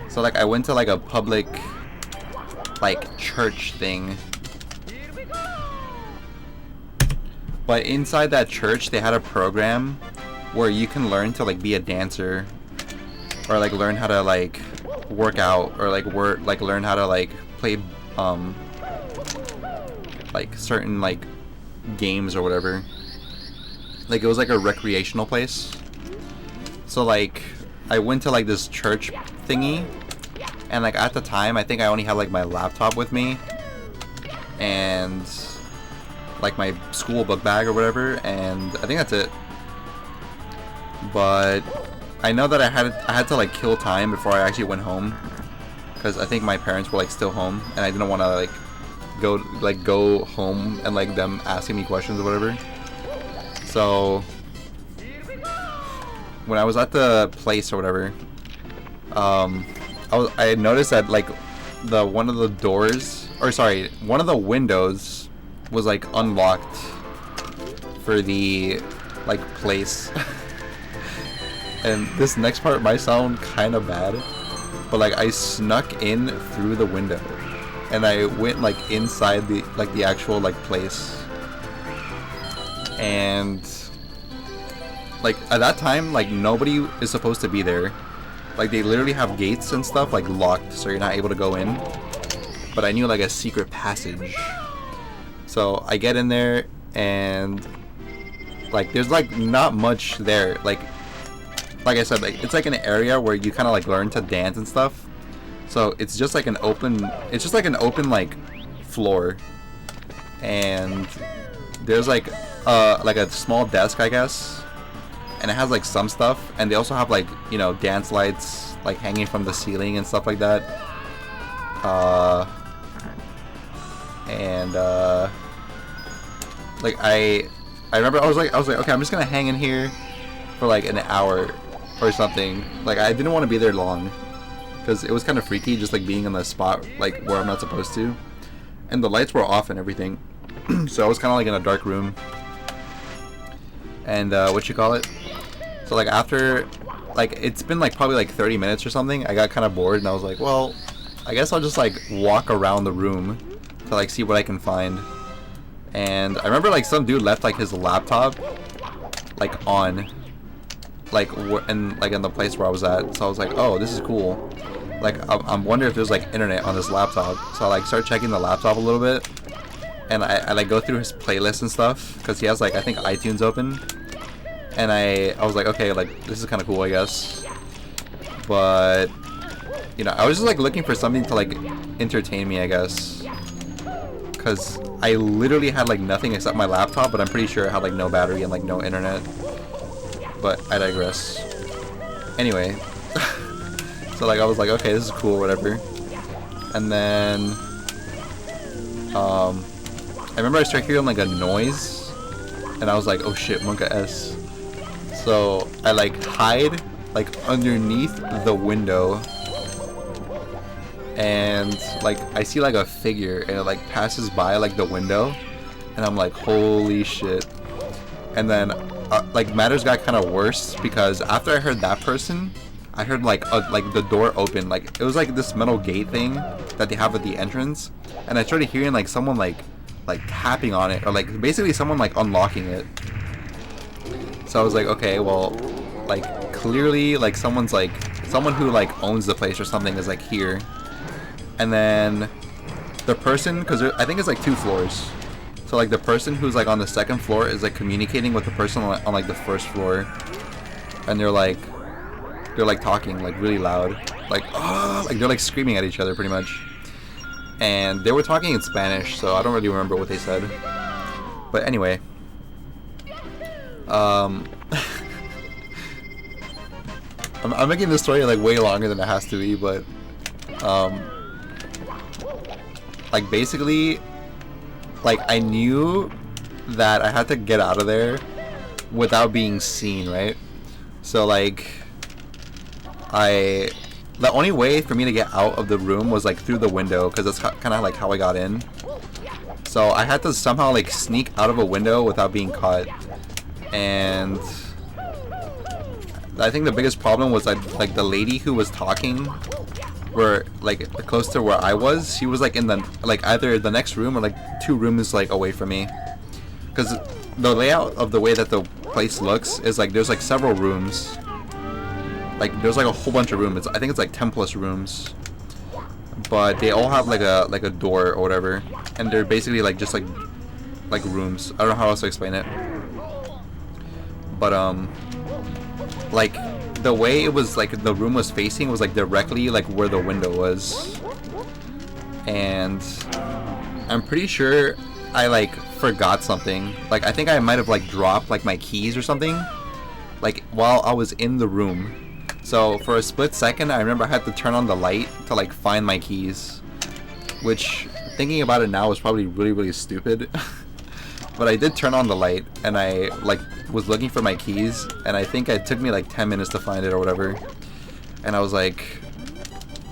[SPEAKER 1] So like I went to like a public like church thing. But inside that church they had a program where you can learn to like be a dancer, or like learn how to like work out, or like learn how to like play like certain like games or whatever. Like it was like a recreational place. So like I went to like this church thingy, and like at the time I think I only had like my laptop with me and like my school book bag or whatever, and I think that's it. But I know that I had to like kill time before I actually went home, because I think my parents were like still home, and I didn't want to like go home and like them asking me questions or whatever. So when I was at the place or whatever, I noticed that like one of the doors, or sorry, one of the windows was like unlocked for the like place. And this next part might sound kind of bad, but like I snuck in through the window and I went like inside the actual like place. And like at that time like nobody is supposed to be there. Like they literally have gates and stuff like locked, so you're not able to go in. But I knew like a secret passage. So I get in there and like there's like not much there. Like I said, like it's like an area where you kind of like learn to dance and stuff. So it's just like an open like floor, and there's like a small desk, I guess, and it has like some stuff, and they also have like, you know, dance lights like hanging from the ceiling and stuff like that. Like I remember I was like okay, I'm just gonna hang in here for like an hour or something. Like I didn't want to be there long because it was kind of freaky just like being in the spot like where I'm not supposed to, and the lights were off and everything. So I was kind of like in a dark room, and what you call it, so like after like it's been like probably like 30 minutes or something, I got kind of bored and I was like, well, I guess I'll just like walk around the room to like see what I can find. And I remember like some dude left like his laptop like on like in the place where I was at. So I was like, oh, this is cool. Like I'm wondering if there's like internet on this laptop. So I like start checking the laptop a little bit, and I like go through his playlist and stuff, because he has like I think iTunes open. And I was like, okay, like this is kind of cool, I guess. But you know, I was just like looking for something to like entertain me, I guess, because I literally had like nothing except my laptop, but I'm pretty sure it had like no battery and like no internet. But I digress. Anyway, so like I was like, okay, this is cool, whatever. And then I remember I started hearing like a noise, and I was like, oh shit, Monka S. So I like hide like underneath the window, and like I see like a figure, and it like passes by like the window, and I'm like, holy shit. And then like matters got kind of worse, because after I heard that person, I heard like the door open. Like it was like this metal gate thing that they have at the entrance, and I started hearing like someone like tapping on it, or like basically someone like unlocking it. So I was like, okay, well, like clearly like someone who like owns the place or something is like here. And then the person, because I think it's like 2 floors, so like the person who's like on the 2nd floor is like communicating with the person on like the 1st floor, and they're like, they're like talking like really loud, like oh, like they're like screaming at each other pretty much. And they were talking in Spanish, so I don't really remember what they said. But anyway, I'm making this story like way longer than it has to be, but like basically, like I knew that I had to get out of there without being seen, right? So like the only way for me to get out of the room was like through the window, because that's kind of like how I got in. So I had to somehow like sneak out of a window without being caught. And I think the biggest problem was like the lady who was talking, were like close to where I was. She was like in the like either the next room or like 2 rooms like away from me. Because the layout of the way that the place looks is like there's like several rooms. Like there's like a whole bunch of rooms. I think it's like 10 plus rooms, but they all have like a door or whatever, and they're basically like just like rooms. I don't know how else to explain it, but like the way it was like the room was facing was like directly like where the window was, and I'm pretty sure I like forgot something. Like I think I might have like dropped like my keys or something, like while I was in the room. So for a split second, I remember I had to turn on the light to like find my keys, which thinking about it now is probably really stupid. But I did turn on the light, and I like was looking for my keys, and I think it took me like 10 minutes to find it or whatever. And I was like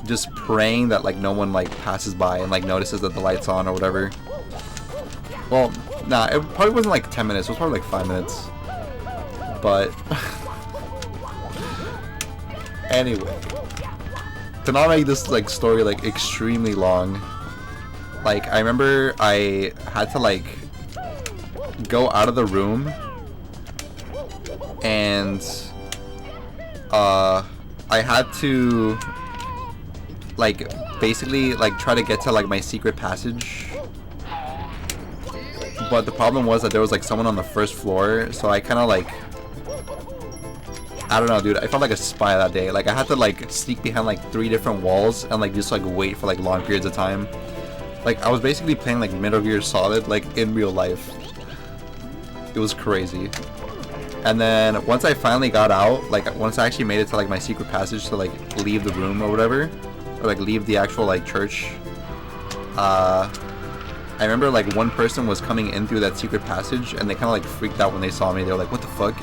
[SPEAKER 1] just praying that like no one like passes by and like notices that the light's on or whatever. Well, nah, it probably wasn't like 10 minutes, it was probably like 5 minutes. But anyway, to not make this like story like extremely long, like I remember I had to like go out of the room, and I had to like basically like try to get to like my secret passage. But the problem was that there was like someone on the first floor, so I kind of like, I don't know, dude, I felt like a spy that day. Like I had to like sneak behind like 3 different walls and like just like wait for like long periods of time. Like I was basically playing like Metal Gear Solid like in real life. It was crazy. And then once I finally got out, like once I actually made it to like my secret passage to like leave the room or whatever, or like leave the actual like church, I remember like one person was coming in through that secret passage, and they kind of like freaked out when they saw me. They were like, what the fuck?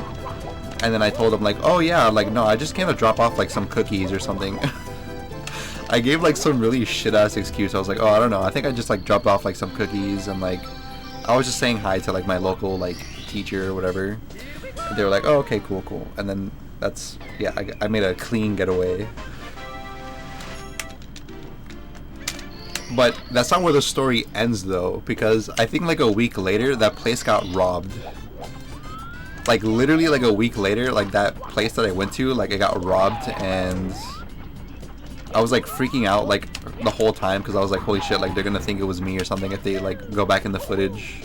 [SPEAKER 1] And then I told them like, oh yeah, like no, I just came to drop off like some cookies or something. I gave like some really shit ass excuse. I was like, oh, I don't know, I think I just like dropped off like some cookies, and like I was just saying hi to like my local like teacher or whatever. And they were like, oh, okay, cool. And then that's, yeah, I made a clean getaway. But that's not where the story ends though, because I think like a week later that place got robbed. Like literally like a week later, like that place that I went to, like it got robbed, and I was like freaking out like the whole time, because I was like, holy shit, like they're gonna think it was me or something if they like go back in the footage.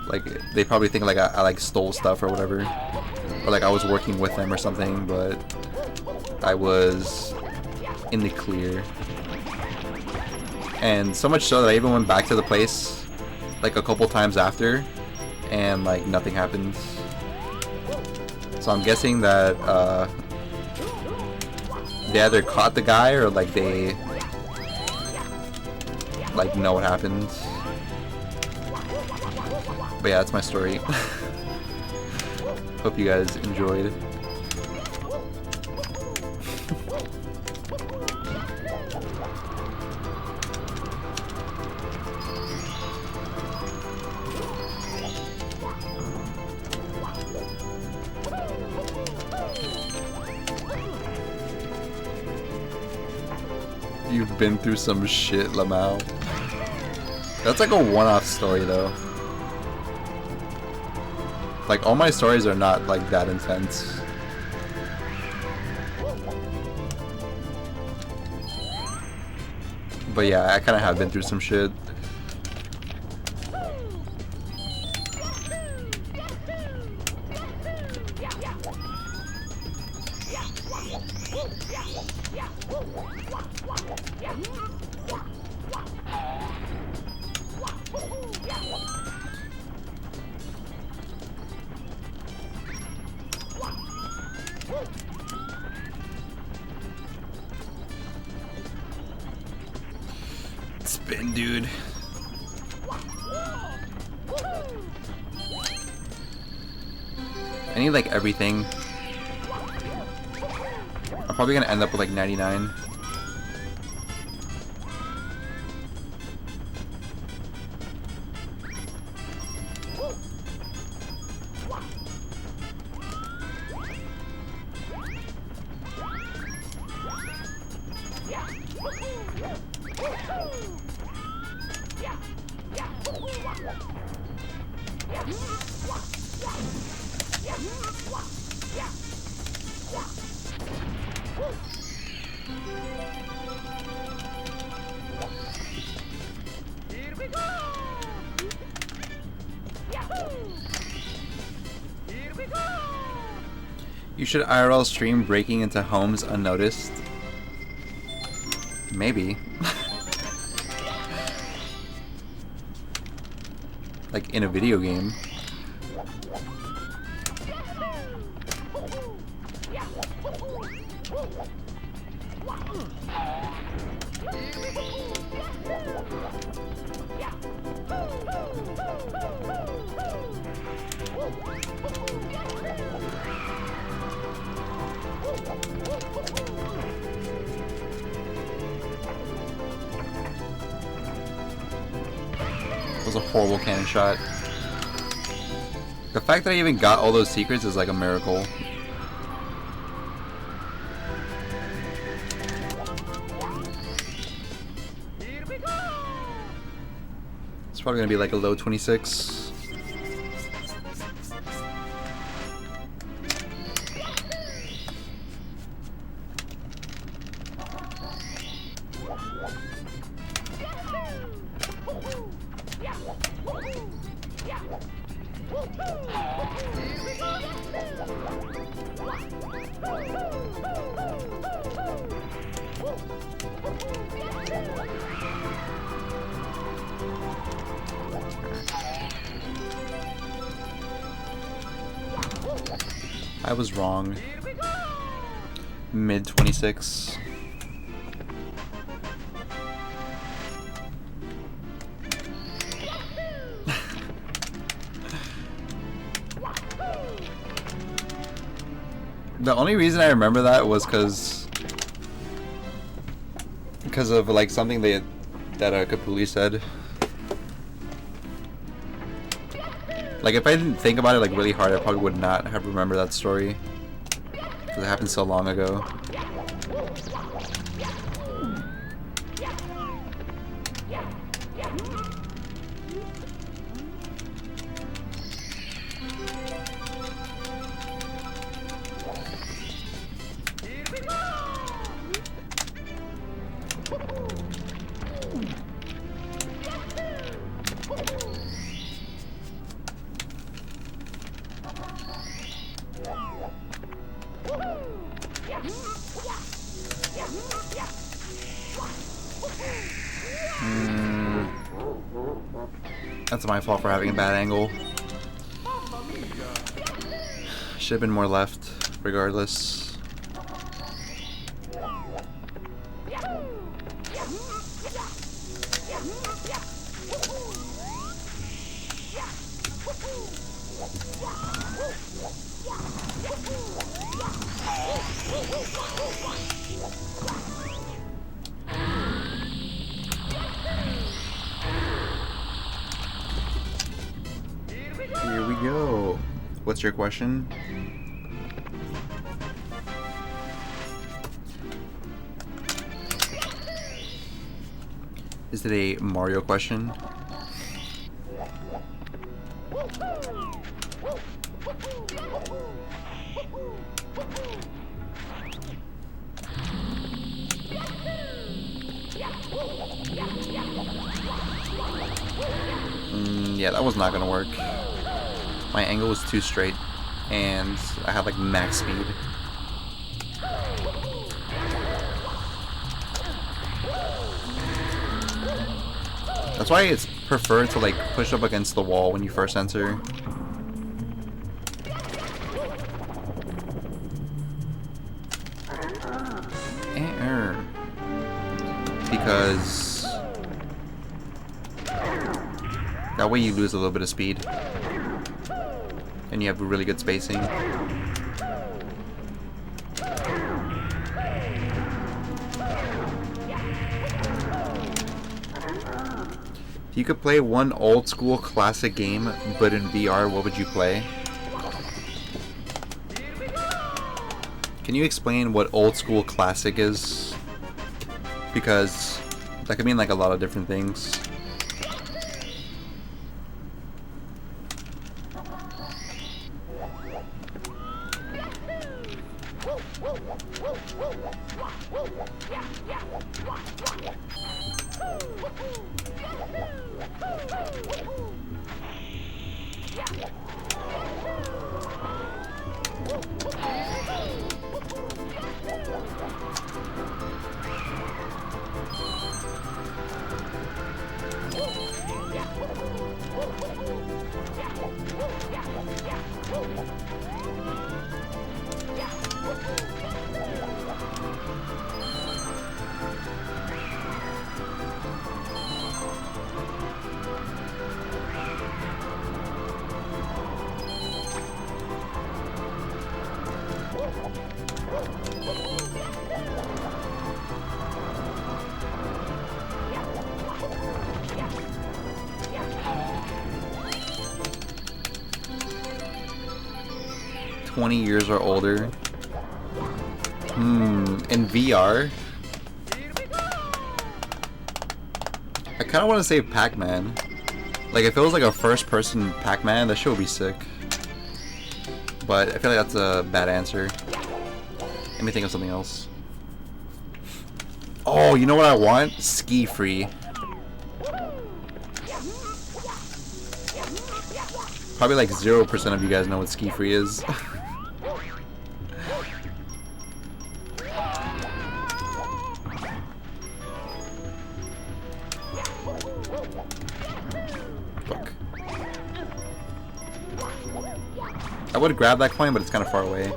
[SPEAKER 1] Like they probably think like I like stole stuff or whatever, or like I was working with them or something, but I was in the clear. And so much so that I even went back to the place like a couple times after, and like nothing happened. So I'm guessing that they either caught the guy, or like they like know what happened. But yeah, that's my story. Hope you guys enjoyed. You've been through some shit, Lamau. That's like a one-off story though. Like all my stories are not like that intense. But yeah, I kind of have been through some shit. Spin, dude. I need like everything. I'm probably gonna end up with like 99.
[SPEAKER 2] Here we go! Here we go!
[SPEAKER 1] You should IRL stream breaking into homes unnoticed. Maybe. Like in a video game. That was a horrible cannon shot. The fact that I even got all those secrets is like a miracle.
[SPEAKER 2] Here we go!
[SPEAKER 1] It's probably gonna be like a low 26. I was wrong. Mid 26. The only reason I remember that was because of like something that Kapuli said. Like if I didn't think about it like really hard, I probably would not have remembered that story because it happened so long ago. That's my fault for having a bad angle. Should have been more left, regardless. Here we go. What's your question? Is it a Mario question? Yeah, that was not gonna work. My angle was too straight, and I had like max speed. That's why it's preferred to like push up against the wall when you first enter. Because that way you lose a little bit of speed and you have really good spacing. If you could play one old school classic game but in VR, what would you play? Can you explain what old school classic is? Because that could mean like a lot of different things. Years or older. In VR, I kind of want to say Pac-Man. Like if it was like a first-person Pac-Man, that shit would be sick. But I feel like that's a bad answer. Let me think of something else. Oh, you know what I want? Ski Free. Probably like 0% of you guys know what Ski Free is. Fuck. I would grab that coin, but it's kind of far away.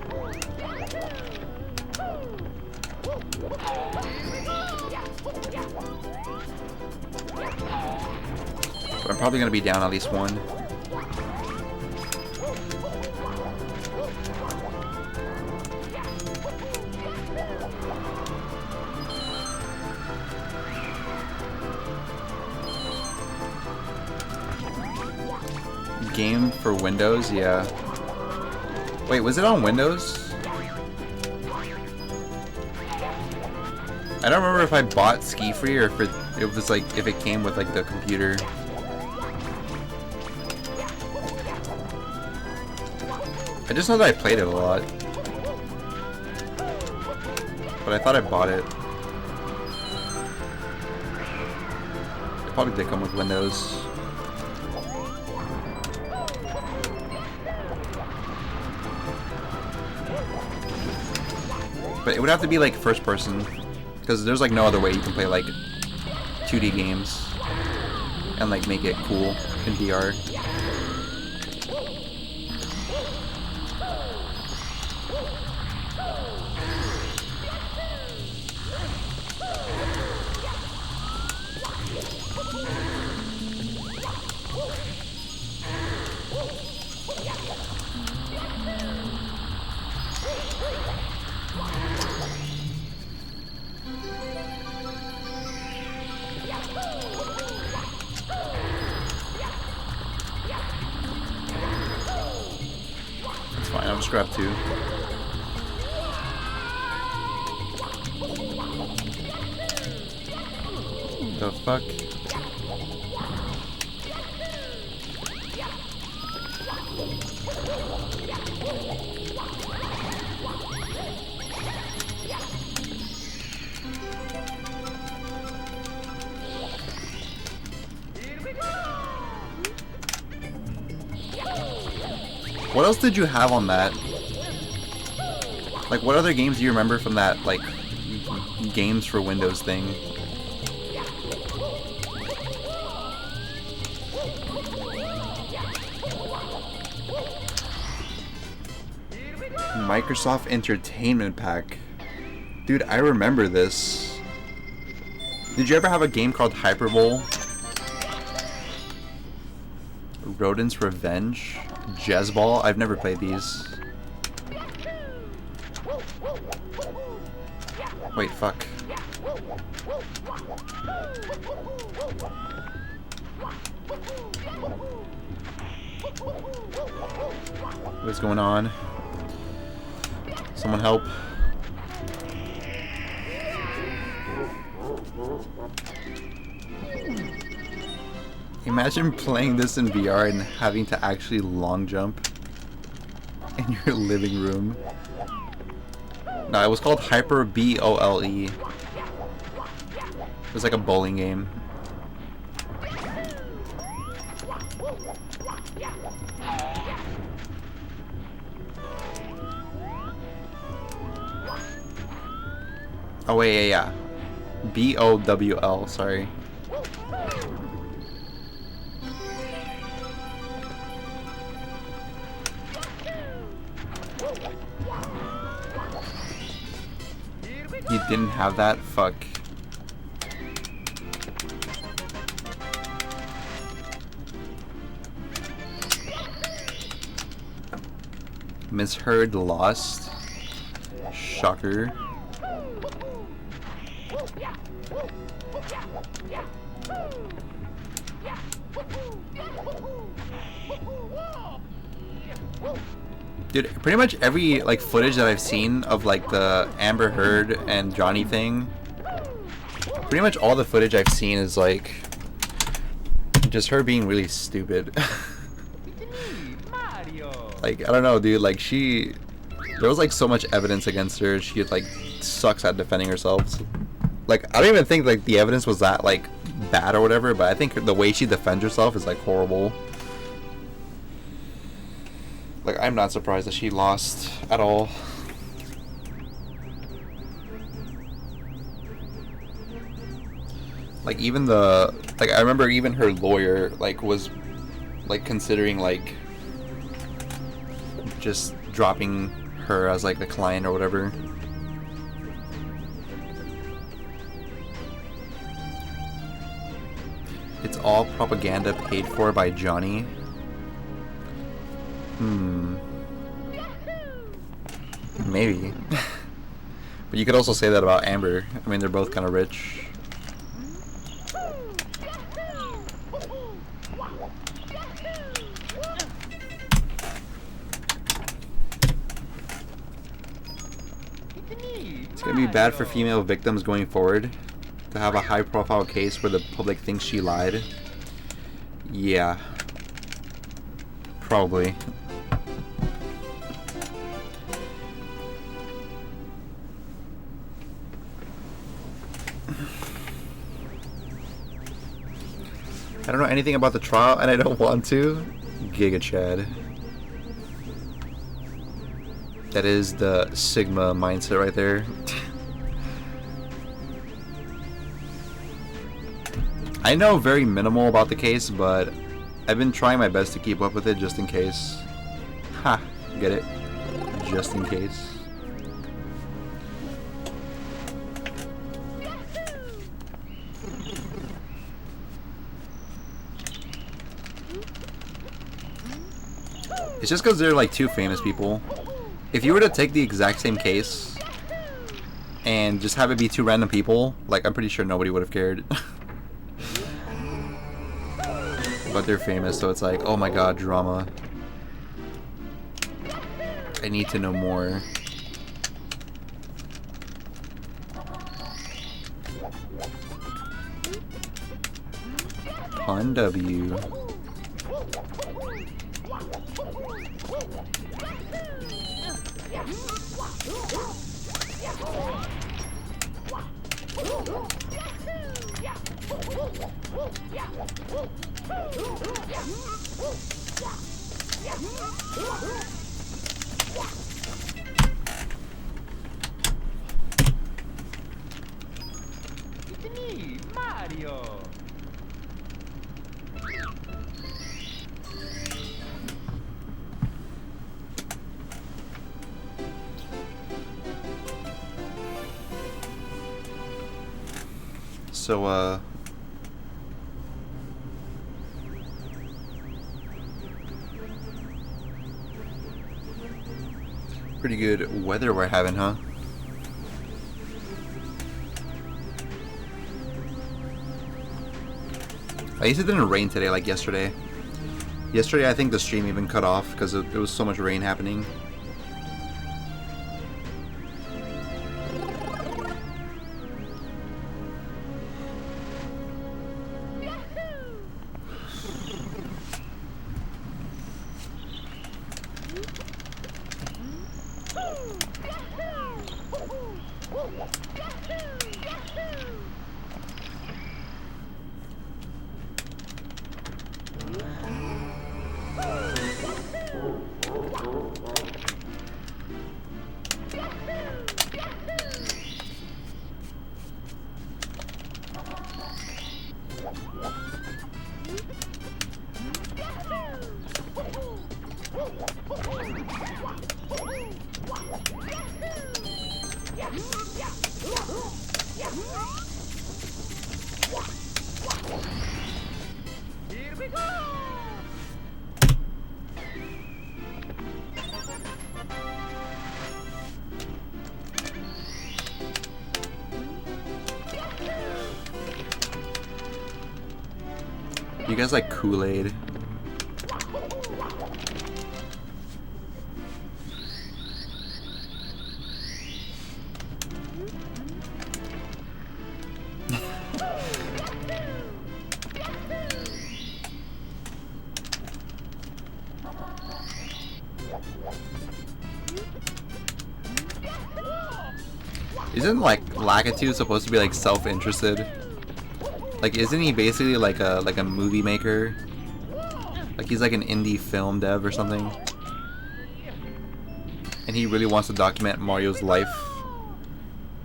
[SPEAKER 1] But I'm probably gonna be down at least one. Game for Windows, yeah. Wait, was it on Windows? I don't remember if I bought Ski Free or if it was like if it came with like the computer. I just know that I played it a lot, but I thought I bought it. It probably did come with Windows. But it would have to be like first person, because there's like no other way you can play like 2D games and like make it cool in VR. Fine, I'll just grab two. The fuck? What else did you have on that? Like, what other games do you remember from that, like, games for Windows thing? Microsoft Entertainment Pack. Dude, I remember this. Did you ever have a game called Hyperbole? Rodent's Revenge? Jezball? I've never played these. Wait, fuck. What's going on? Someone help. Imagine playing this in VR and having to actually long jump in your living room. No, it was called Hyper B-O-L-E. It was like a bowling game. Oh wait, yeah. B-O-W-L, sorry. You didn't have that? Fuck. Misheard lost. Shocker. Dude, pretty much every like footage that I've seen of like the Amber Heard and Johnny thing, pretty much all the footage I've seen is like just her being really stupid. Like, I don't know, dude, like there was like so much evidence against her. She like sucks at defending herself. Like, I don't even think like the evidence was that like bad or whatever, but I think the way she defends herself is like horrible. Like, I'm not surprised that she lost at all. Like, even I remember even her lawyer, like, was, like, considering, like, just dropping her as, like, a client or whatever. It's all propaganda paid for by Johnny. Maybe. But you could also say that about Amber. I mean, they're both kind of rich. It's gonna be bad for female victims going forward to have a high-profile case where the public thinks she lied. Yeah. Probably. I don't know anything about the trial, and I don't want to. Giga Chad. That is the Sigma mindset right there. I know very minimal about the case, but I've been trying my best to keep up with it just in case. Ha! Get it? Just in case. It's just because they're like two famous people. If you were to take the exact same case and just have it be two random people, like, I'm pretty sure nobody would have cared. But they're famous, so it's like, oh my god, drama. I need to know more. Pun W.
[SPEAKER 2] It's me, Mario.
[SPEAKER 1] So, pretty good weather we're having, huh? At least it didn't rain today like yesterday. Yesterday I think the stream even cut off because there was so much rain happening.
[SPEAKER 2] Here we go!
[SPEAKER 1] You guys like Kool-Aid? Isn't like Lakitu supposed to be like self-interested? Like, isn't he basically like a movie maker? Like he's like an indie film dev or something? And he really wants to document Mario's life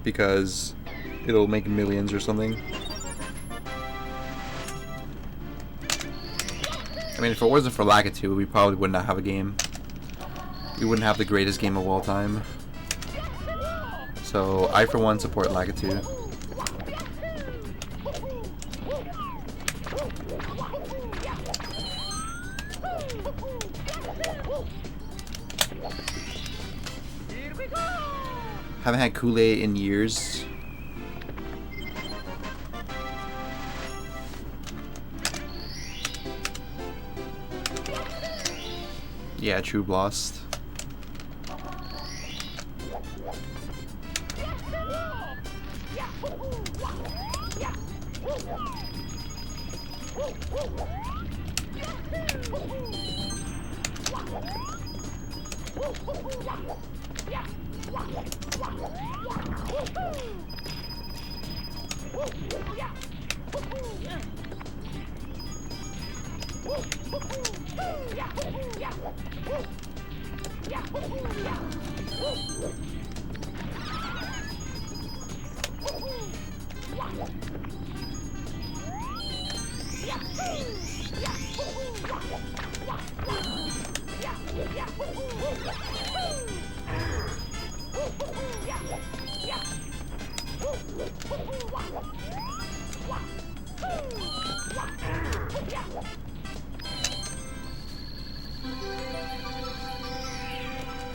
[SPEAKER 1] because it'll make millions or something. I mean, if it wasn't for Lakitu, we probably would not have a game. We wouldn't have the greatest game of all time. So, I for one support Lakitu. Haven't had Kool-Aid in years. Yeah, True Lost.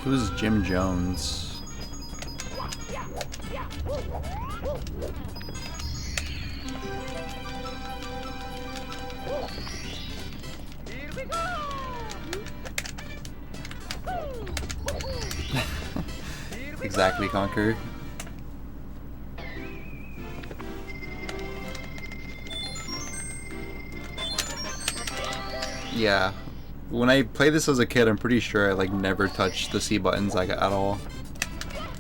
[SPEAKER 1] Who's Jim Jones?
[SPEAKER 2] Here we go!
[SPEAKER 1] Exactly, Conquer. Yeah. When I played this as a kid, I'm pretty sure I like never touched the C buttons like at all.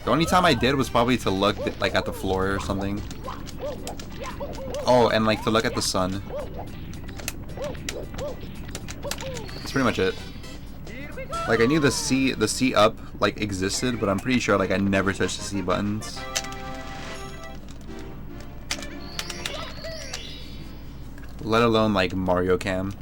[SPEAKER 1] The only time I did was probably to look like at the floor or something. Oh, and like to look at the sun. That's pretty much it. Like I knew the C up like existed, but I'm pretty sure like I never touched the C buttons. Let alone like Mario Cam.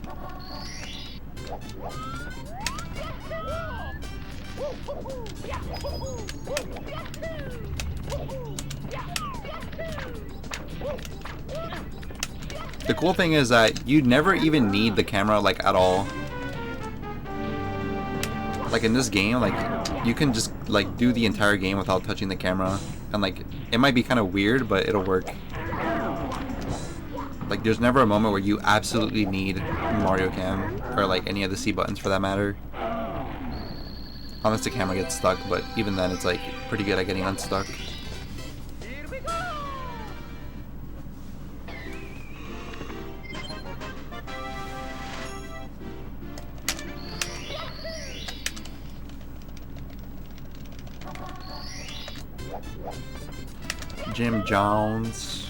[SPEAKER 1] The cool thing is that you never even need the camera like at all. Like in this game, like you can just like do the entire game without touching the camera, and like it might be kind of weird, but it'll work. Like there's never a moment where you absolutely need Mario Cam or like any of the C buttons for that matter. Unless the camera gets stuck, but even then it's like pretty good at getting unstuck.
[SPEAKER 2] Here we go.
[SPEAKER 1] Jim Jones.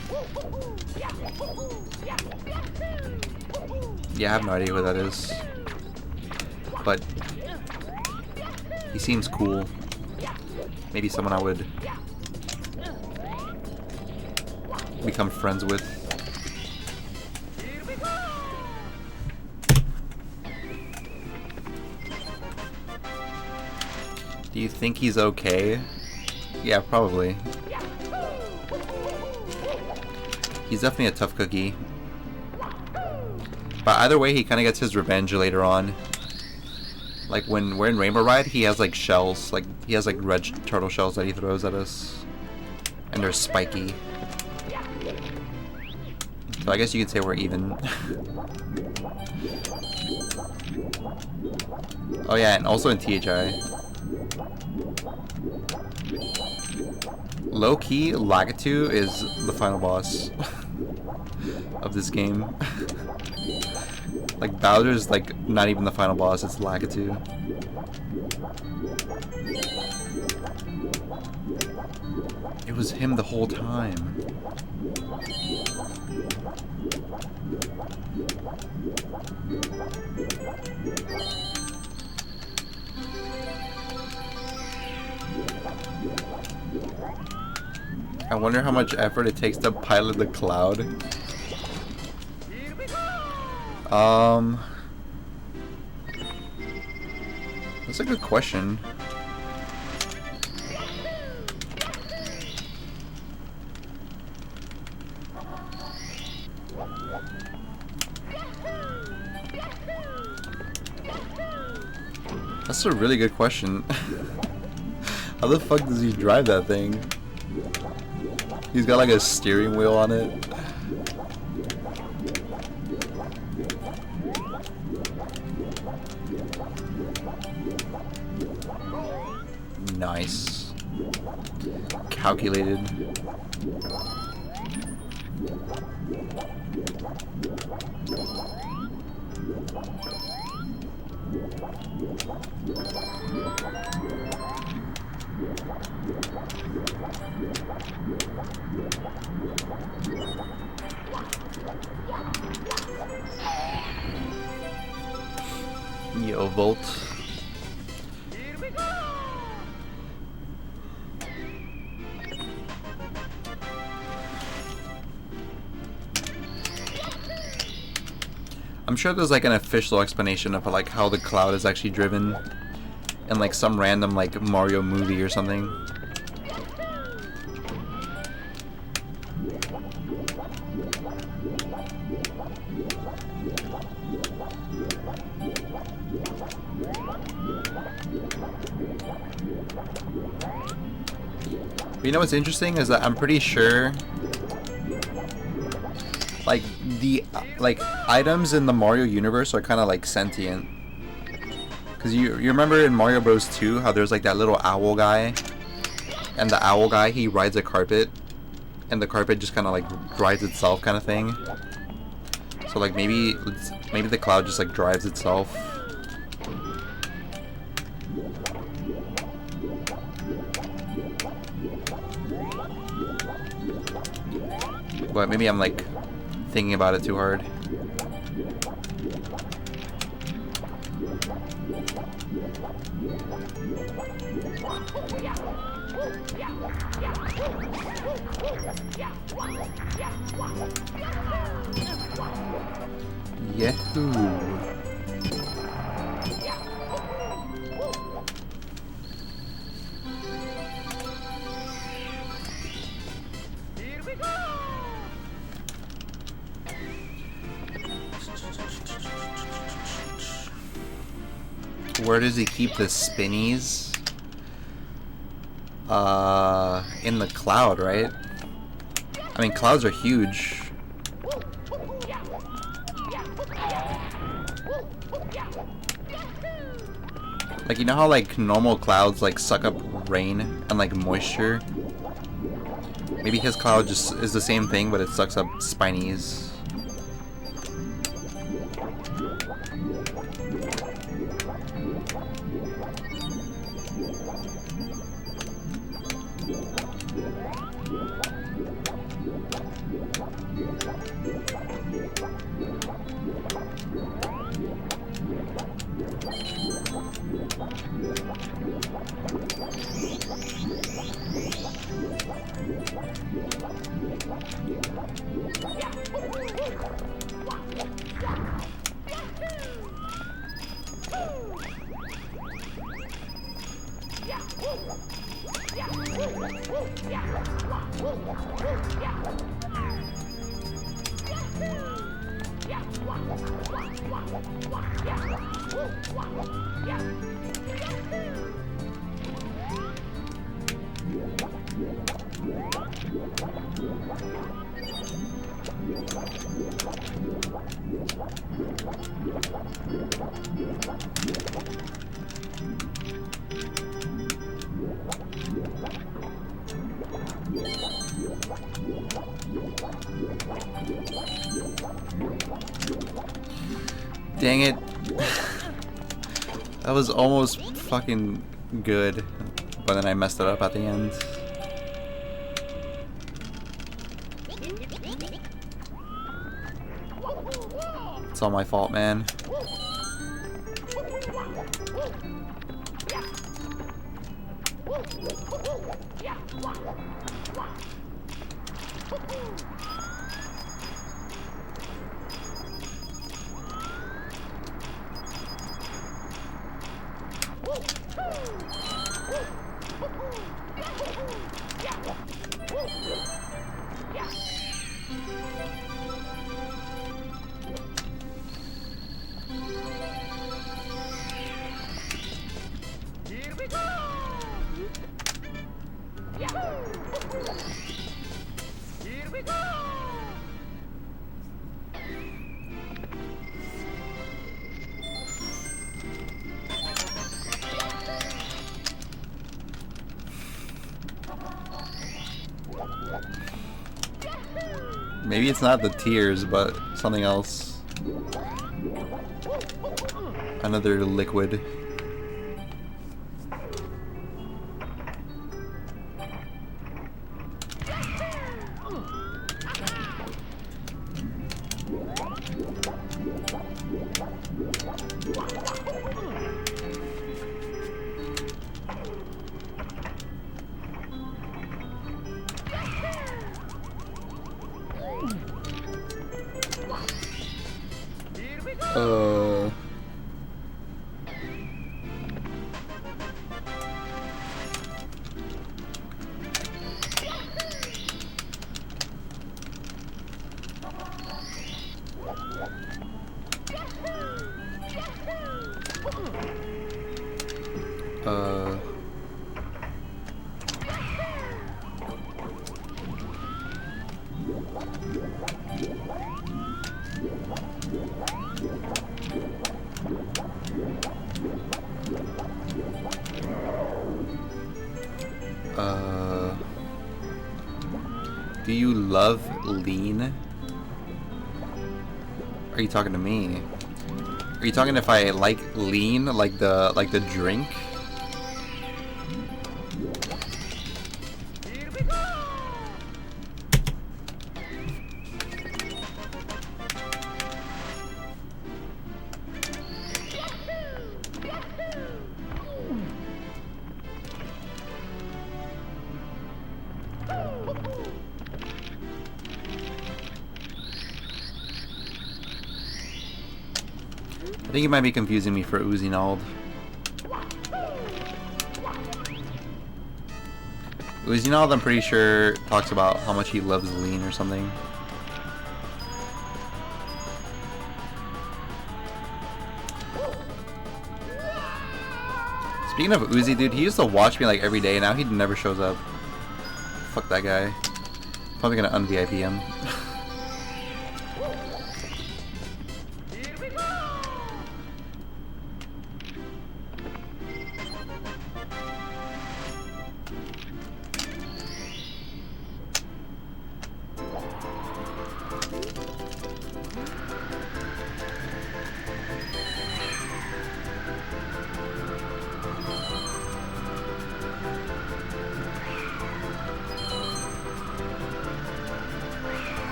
[SPEAKER 1] Yeah, I have no idea who that is. But he seems cool. Maybe someone I would become friends with.
[SPEAKER 2] Here we go.
[SPEAKER 1] Do you think he's okay? Yeah, probably. He's definitely a tough cookie. But either way, he kind of gets his revenge later on. Like when we're in Rainbow Ride, he has like shells. Like he has like red turtle shells that he throws at us. And they're spiky. So I guess you could say we're even. Oh yeah, and also in THI. Low-key, Lakitu is the final boss of this game. Like Bowser's like not even the final boss, it's Lakitu. It was him the whole time. I wonder how much effort it takes to pilot the cloud.
[SPEAKER 2] Here we go.
[SPEAKER 1] That's a good question. That's a really good question. How the fuck does he drive that thing? He's got like a steering wheel on it. Nice. Calculated. Yo, Volt.
[SPEAKER 2] Here we go.
[SPEAKER 1] I'm sure there's like an official explanation of like how the cloud is actually driven in like some random like Mario movie or something. But you know what's interesting is that I'm pretty sure like the items in the Mario universe are kind of like sentient. Cause you remember in Mario Bros 2 how there's like that little owl guy, and the owl guy he rides a carpet, and the carpet just kind of like drives itself kind of thing. So like maybe the cloud just like drives itself. But maybe I'm like thinking about it too hard. Yahoo!
[SPEAKER 2] Here we go.
[SPEAKER 1] Where does he keep the spinnies? In the cloud, right? I mean, clouds are huge. Like, you know how like normal clouds like suck up rain and like moisture? Maybe his cloud just is the same thing, but it sucks up spinies. Dang it. That was almost fucking good, but then I messed it up at the end. It's all my fault, man.
[SPEAKER 2] Here we go! Here we go!
[SPEAKER 1] Maybe it's not the tears, but something else. Another liquid. Do you love lean? Are you talking to me? Are you talking if I like lean, like the drink?
[SPEAKER 2] Here we go!
[SPEAKER 1] I think you might be confusing me for Uzinald. Uzinald, I'm pretty sure, talks about how much he loves lean or something. Speaking of Uzi, dude, he used to watch me like every day. Now he never shows up. Fuck that guy. Probably gonna un-VIP him.
[SPEAKER 2] Here we go!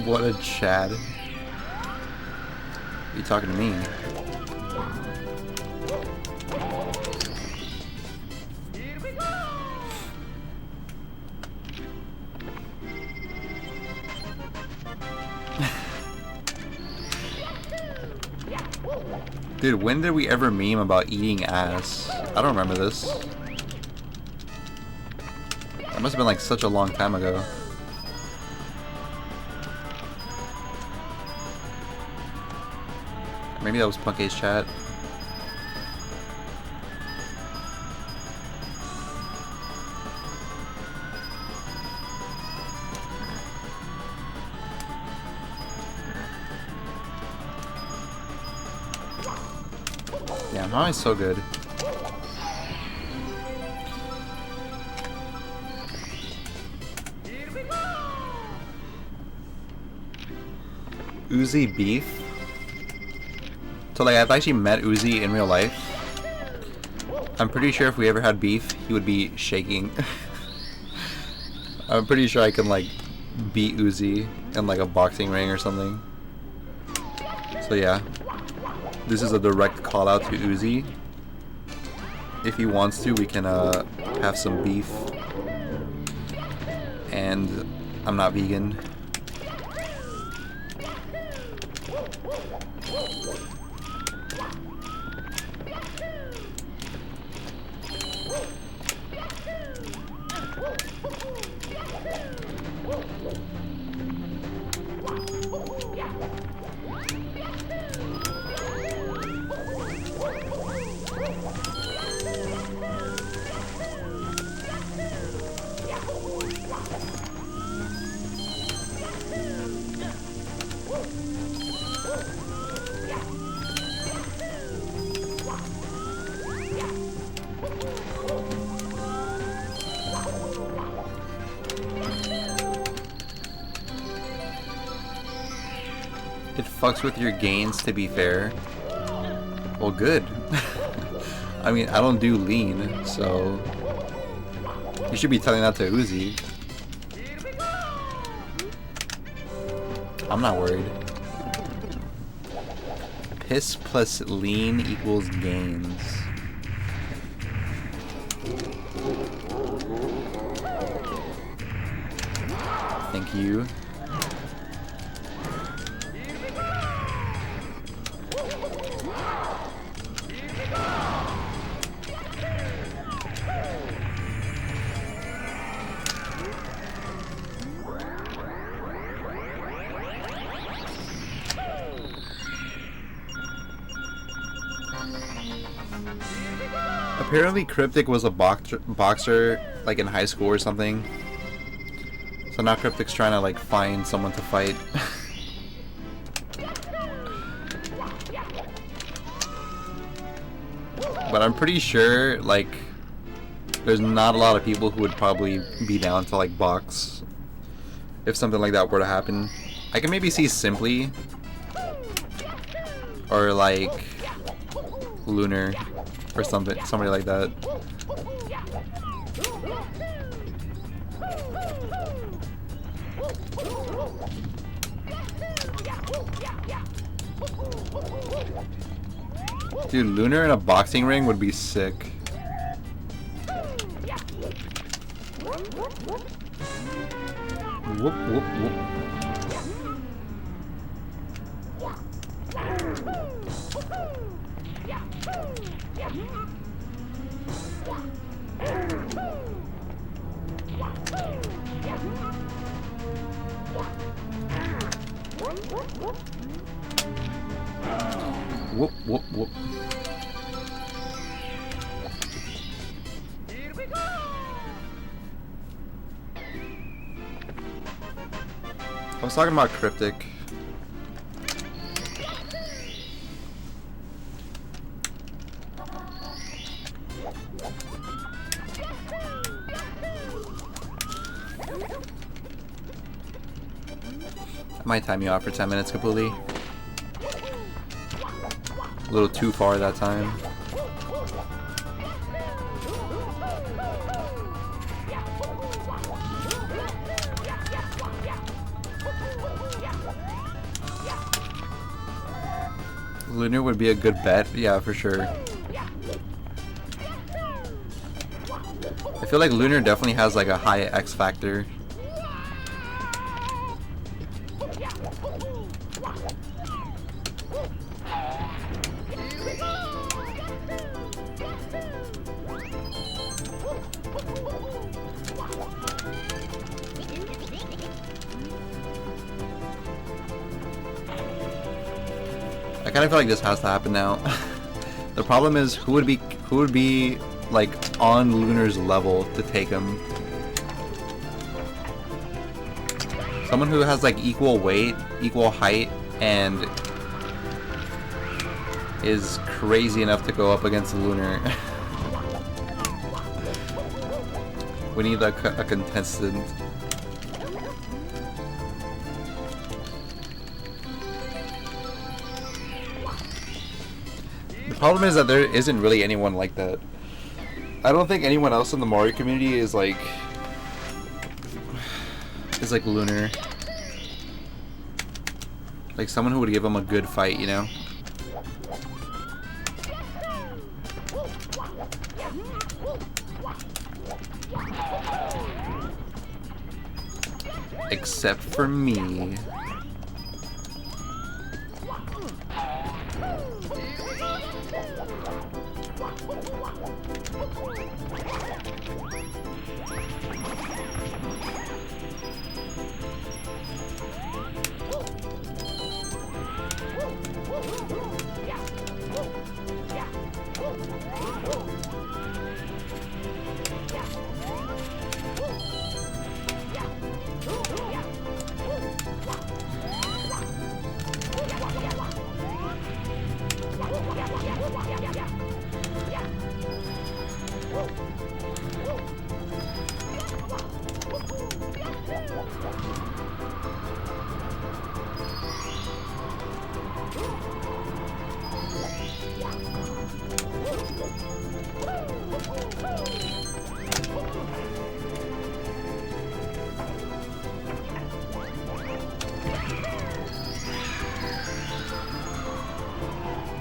[SPEAKER 1] What a Chad. You talking to me?
[SPEAKER 2] Here we go!
[SPEAKER 1] Dude, when did we ever meme about eating ass? I don't remember this. That must have been like such a long time ago. Maybe that was Punk Ace chat. Yeah, how am I so good?
[SPEAKER 2] Here we go!
[SPEAKER 1] Uzi beef? So like, I've actually met Uzi in real life. I'm pretty sure if we ever had beef, he would be shaking. I'm pretty sure I can like beat Uzi in like a boxing ring or something. So yeah, this is a direct call out to Uzi. If he wants to, we can have some beef. And I'm not vegan. It fucks with your gains, to be fair. Well, good. I mean, I don't do lean, so you should be telling that to Uzi. I'm not worried. Piss plus lean equals gains. Thank you. Apparently Cryptic was a boxer like in high school or something. So now Cryptic's trying to like find someone to fight. But I'm pretty sure like there's not a lot of people who would probably be down to like box if something like that were to happen. I can maybe see Simply or like Lunar or somebody like that. Dude, Lunar in a boxing ring would be sick. Whoop, whoop, whoop. Whoop, whoop, whoop.
[SPEAKER 2] Here we go!
[SPEAKER 1] I was talking about Cryptic. I might time you out for 10 minutes completely. A little too far that time. Lunar would be a good bet, yeah, for sure. I feel like Lunar definitely has like a high X factor. I kind of feel like this has to happen now. The problem is who would be like on Lunar's level to take him. Someone who has like equal weight, equal height, and is crazy enough to go up against Lunar. We need a contestant. The problem is that there isn't really anyone like that. I don't think anyone else in the Mario community is like Lunar. Like someone who would give him a good fight, you know? Except for me.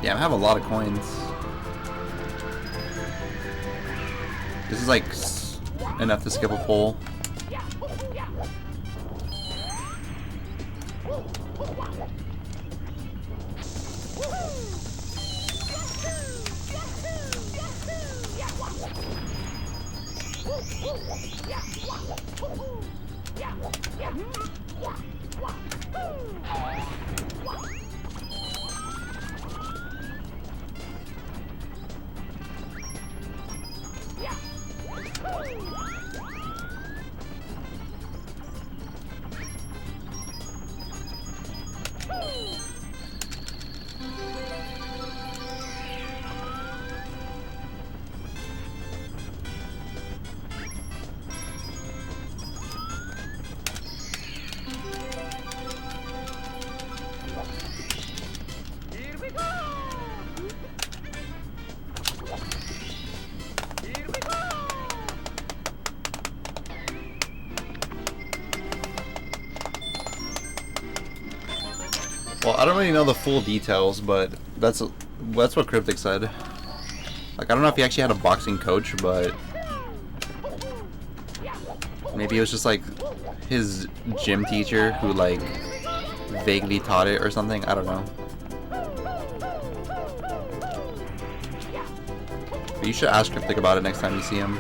[SPEAKER 1] Yeah, I have a lot of coins. This is like enough to skip a poll.
[SPEAKER 2] Here we go! Here we go!
[SPEAKER 1] Well, I don't really know the full details, but that's what Cryptic said. Like, I don't know if he actually had a boxing coach, but maybe it was just like his gym teacher who like vaguely taught it or something. I don't know. But you should ask Cryptic about it next time you see him.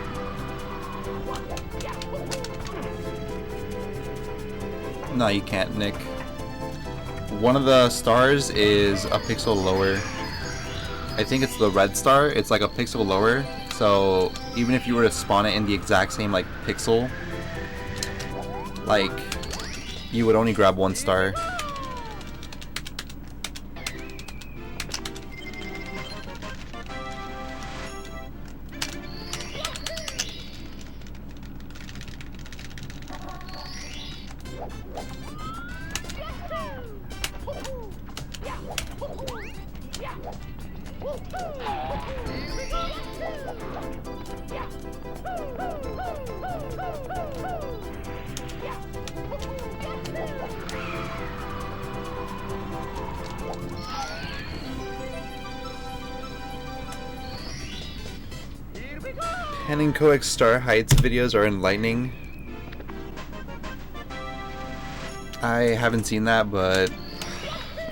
[SPEAKER 1] No, you can't, Nick. One of the stars is a pixel lower. I think it's the red star. It's like a pixel lower. So even if you were to spawn it in the exact same like pixel, like you would only grab 1 star. Pen and Coex Star Heights videos are enlightening. I haven't seen that, but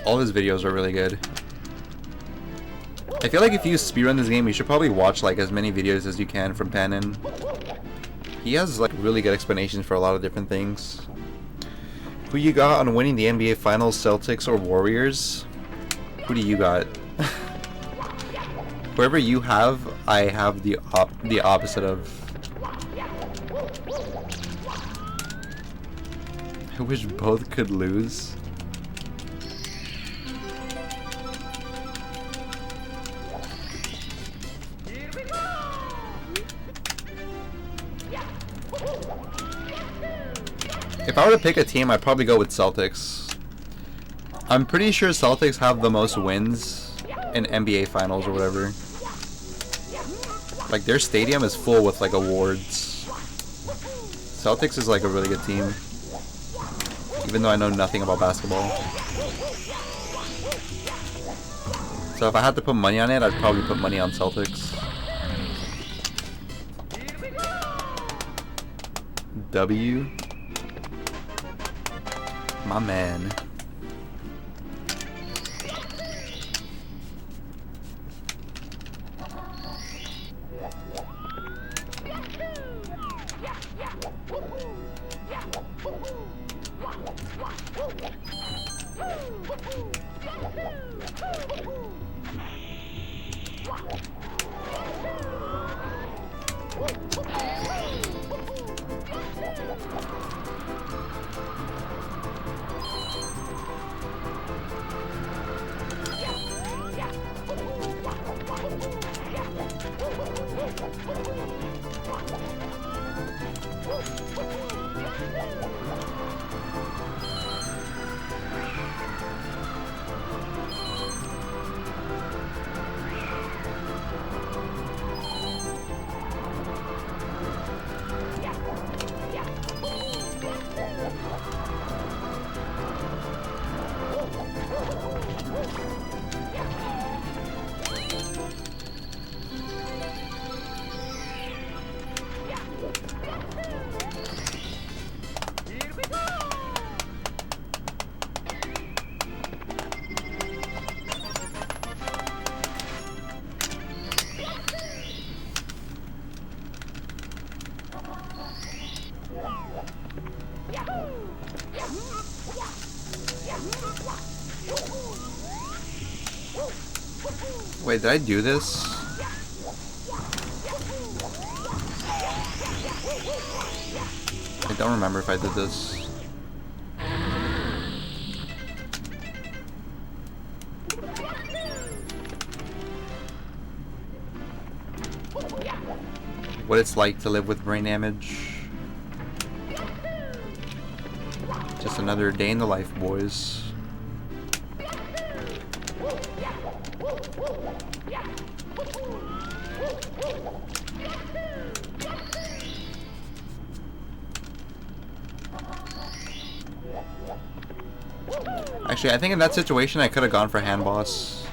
[SPEAKER 1] all his videos are really good. I feel like if you speedrun this game, you should probably watch like as many videos as you can from Panin. He has like really good explanations for a lot of different things. Who you got on winning the NBA Finals, Celtics or Warriors? Who do you got? Whoever you have, I have the opposite of. I wish both could lose. If I were to pick a team, I'd probably go with Celtics. I'm pretty sure Celtics have the most wins in NBA Finals or whatever. Like, their stadium is full with, like, awards. Celtics is, like, a really good team. Even though I know nothing about basketball. So if I had to put money on it, I'd probably put money on Celtics. W. My man. Wait, did I do this? I don't remember if I did this. What it's like to live with brain damage. Just another day in the life, boys. Actually, I think in that situation I could have gone for hand boss.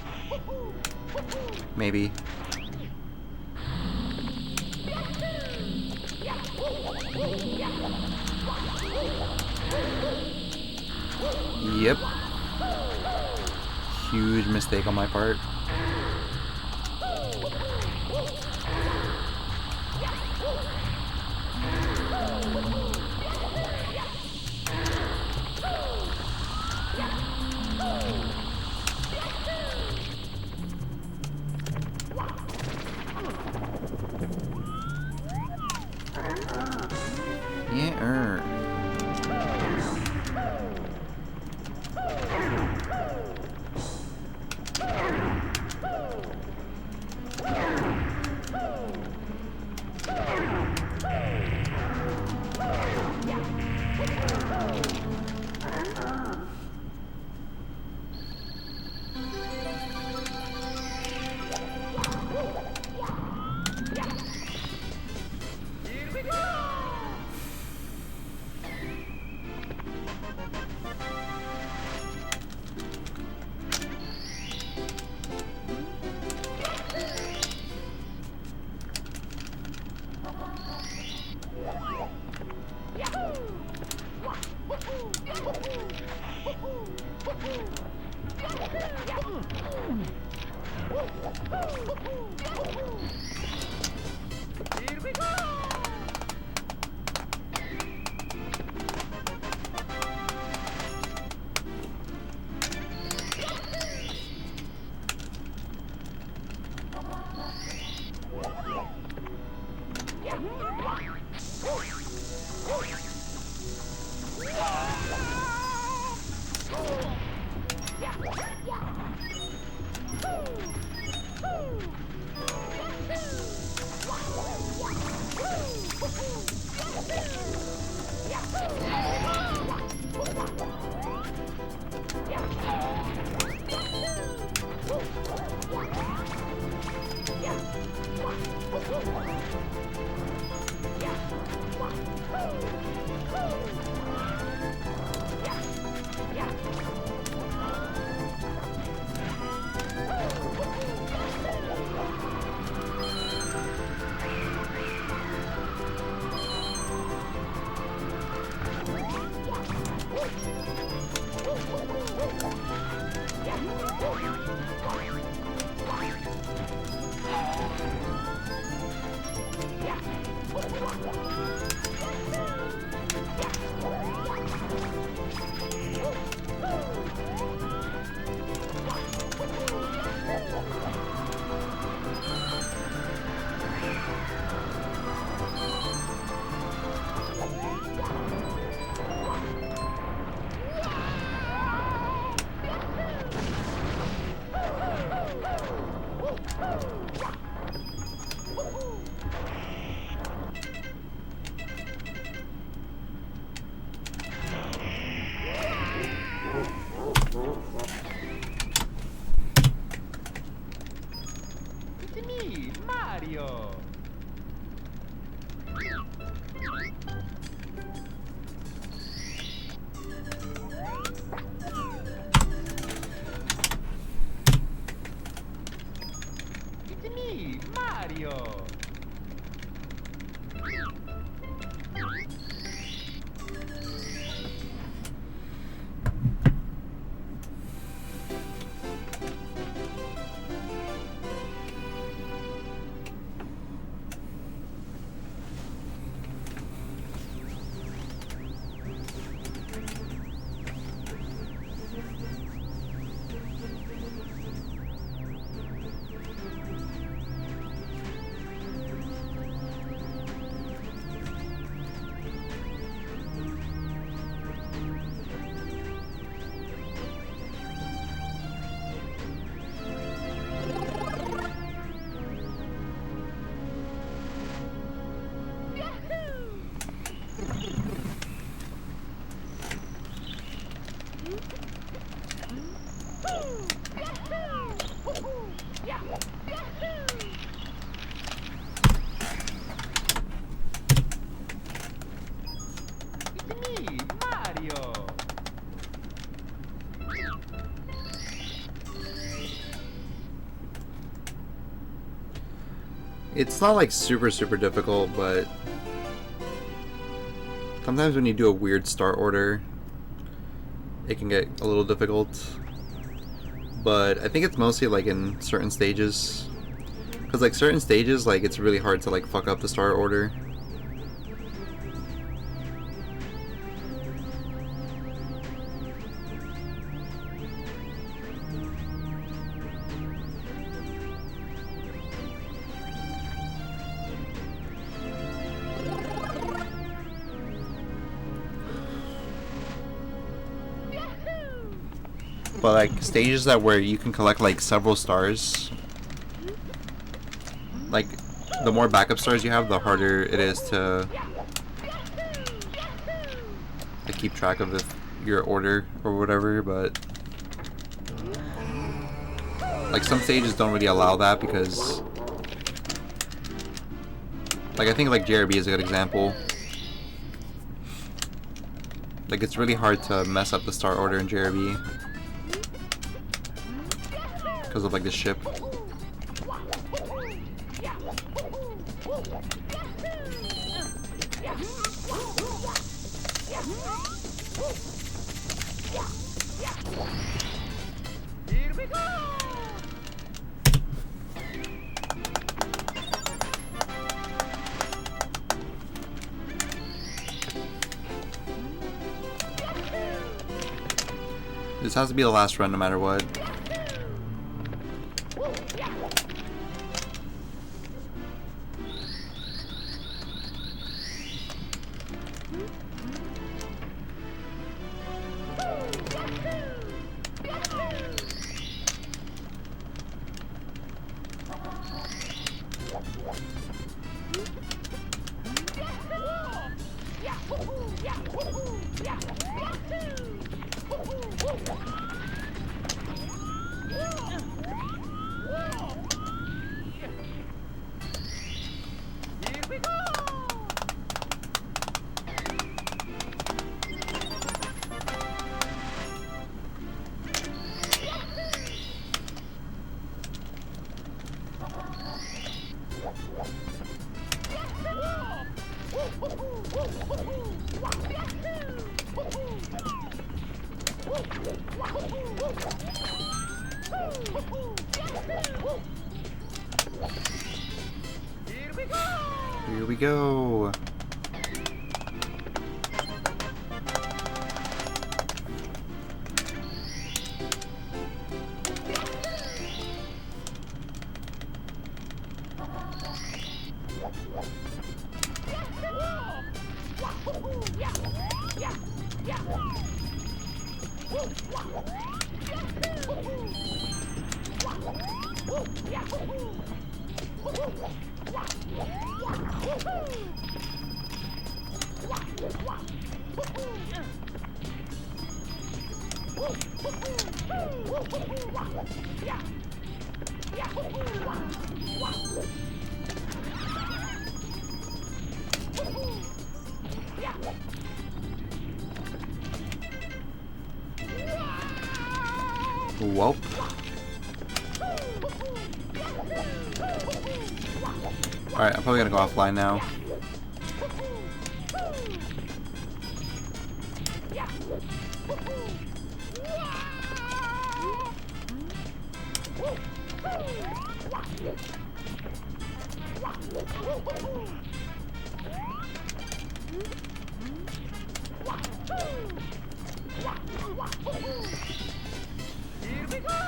[SPEAKER 1] Maybe. Yep. Huge mistake on my part.
[SPEAKER 2] Here we go! Here we go! It's me, Mario. It's me, Mario. It's me, Mario.
[SPEAKER 1] It's not like super difficult, but sometimes when you do a weird start order, it can get a little difficult. But I think it's mostly like in certain stages, because like certain stages, like it's really hard to like fuck up the start order. but like stages that where you can collect like several stars. Like the more backup stars you have, the harder it is to keep track of your order or whatever. But like some stages don't really allow that because, like I think like JRB is a good example. Like it's really hard to mess up the star order in JRB because of like the ship.
[SPEAKER 2] Here we go.
[SPEAKER 1] This has to be the last run no matter what.
[SPEAKER 2] Here we go. Here we go.
[SPEAKER 1] Here we go. Welp. Alright, I'm probably gonna go offline now.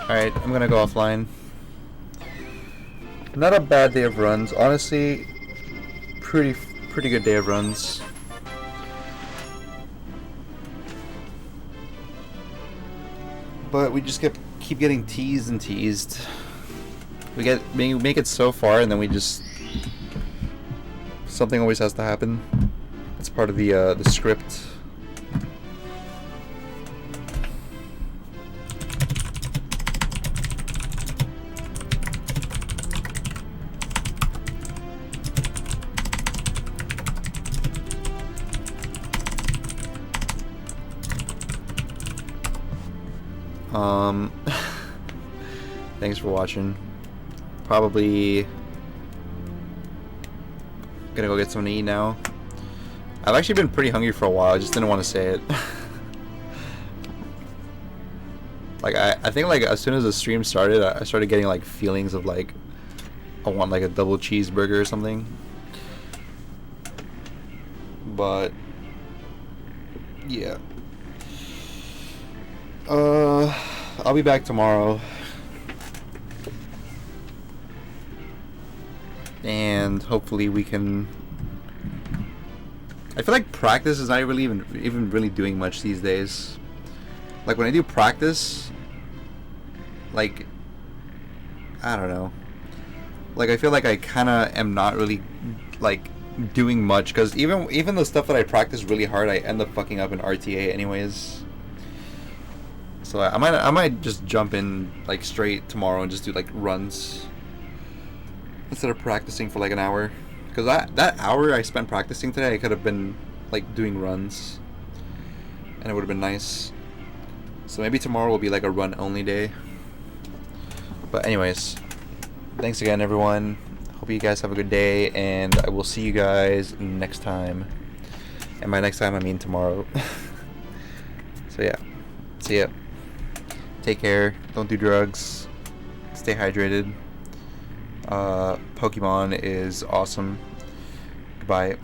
[SPEAKER 1] Alright, I'm gonna go offline. Not a bad day of runs, honestly. Pretty good day of runs. But we just keep getting teased and teased. We make it so far, and then we just something always has to happen. It's part of the script. Thanks for watching. Probably gonna go get something to eat now. I've actually been pretty hungry for a while. I just didn't want to say it. Like I think like as soon as the stream started, I started getting like feelings of like I want like a double cheeseburger or something. But yeah. I'll be back tomorrow. And hopefully we can. I feel like practice is not really even really doing much these days. Like when I do practice, like, I don't know. Like, I feel like I kind of am not really, like, doing much, because even the stuff that I practice really hard, I end up fucking up in RTA anyways. So I might just jump in, like, straight tomorrow and just do, like, runs instead of practicing for, like, an hour. Because that hour I spent practicing today, I could have been, like, doing runs, and it would have been nice. So maybe tomorrow will be, like, a run-only day. But anyways, thanks again, everyone. Hope you guys have a good day, and I will see you guys next time. And by next time, I mean tomorrow. So yeah, see ya. Take care. Don't do drugs. Stay hydrated. Pokemon is awesome. Goodbye.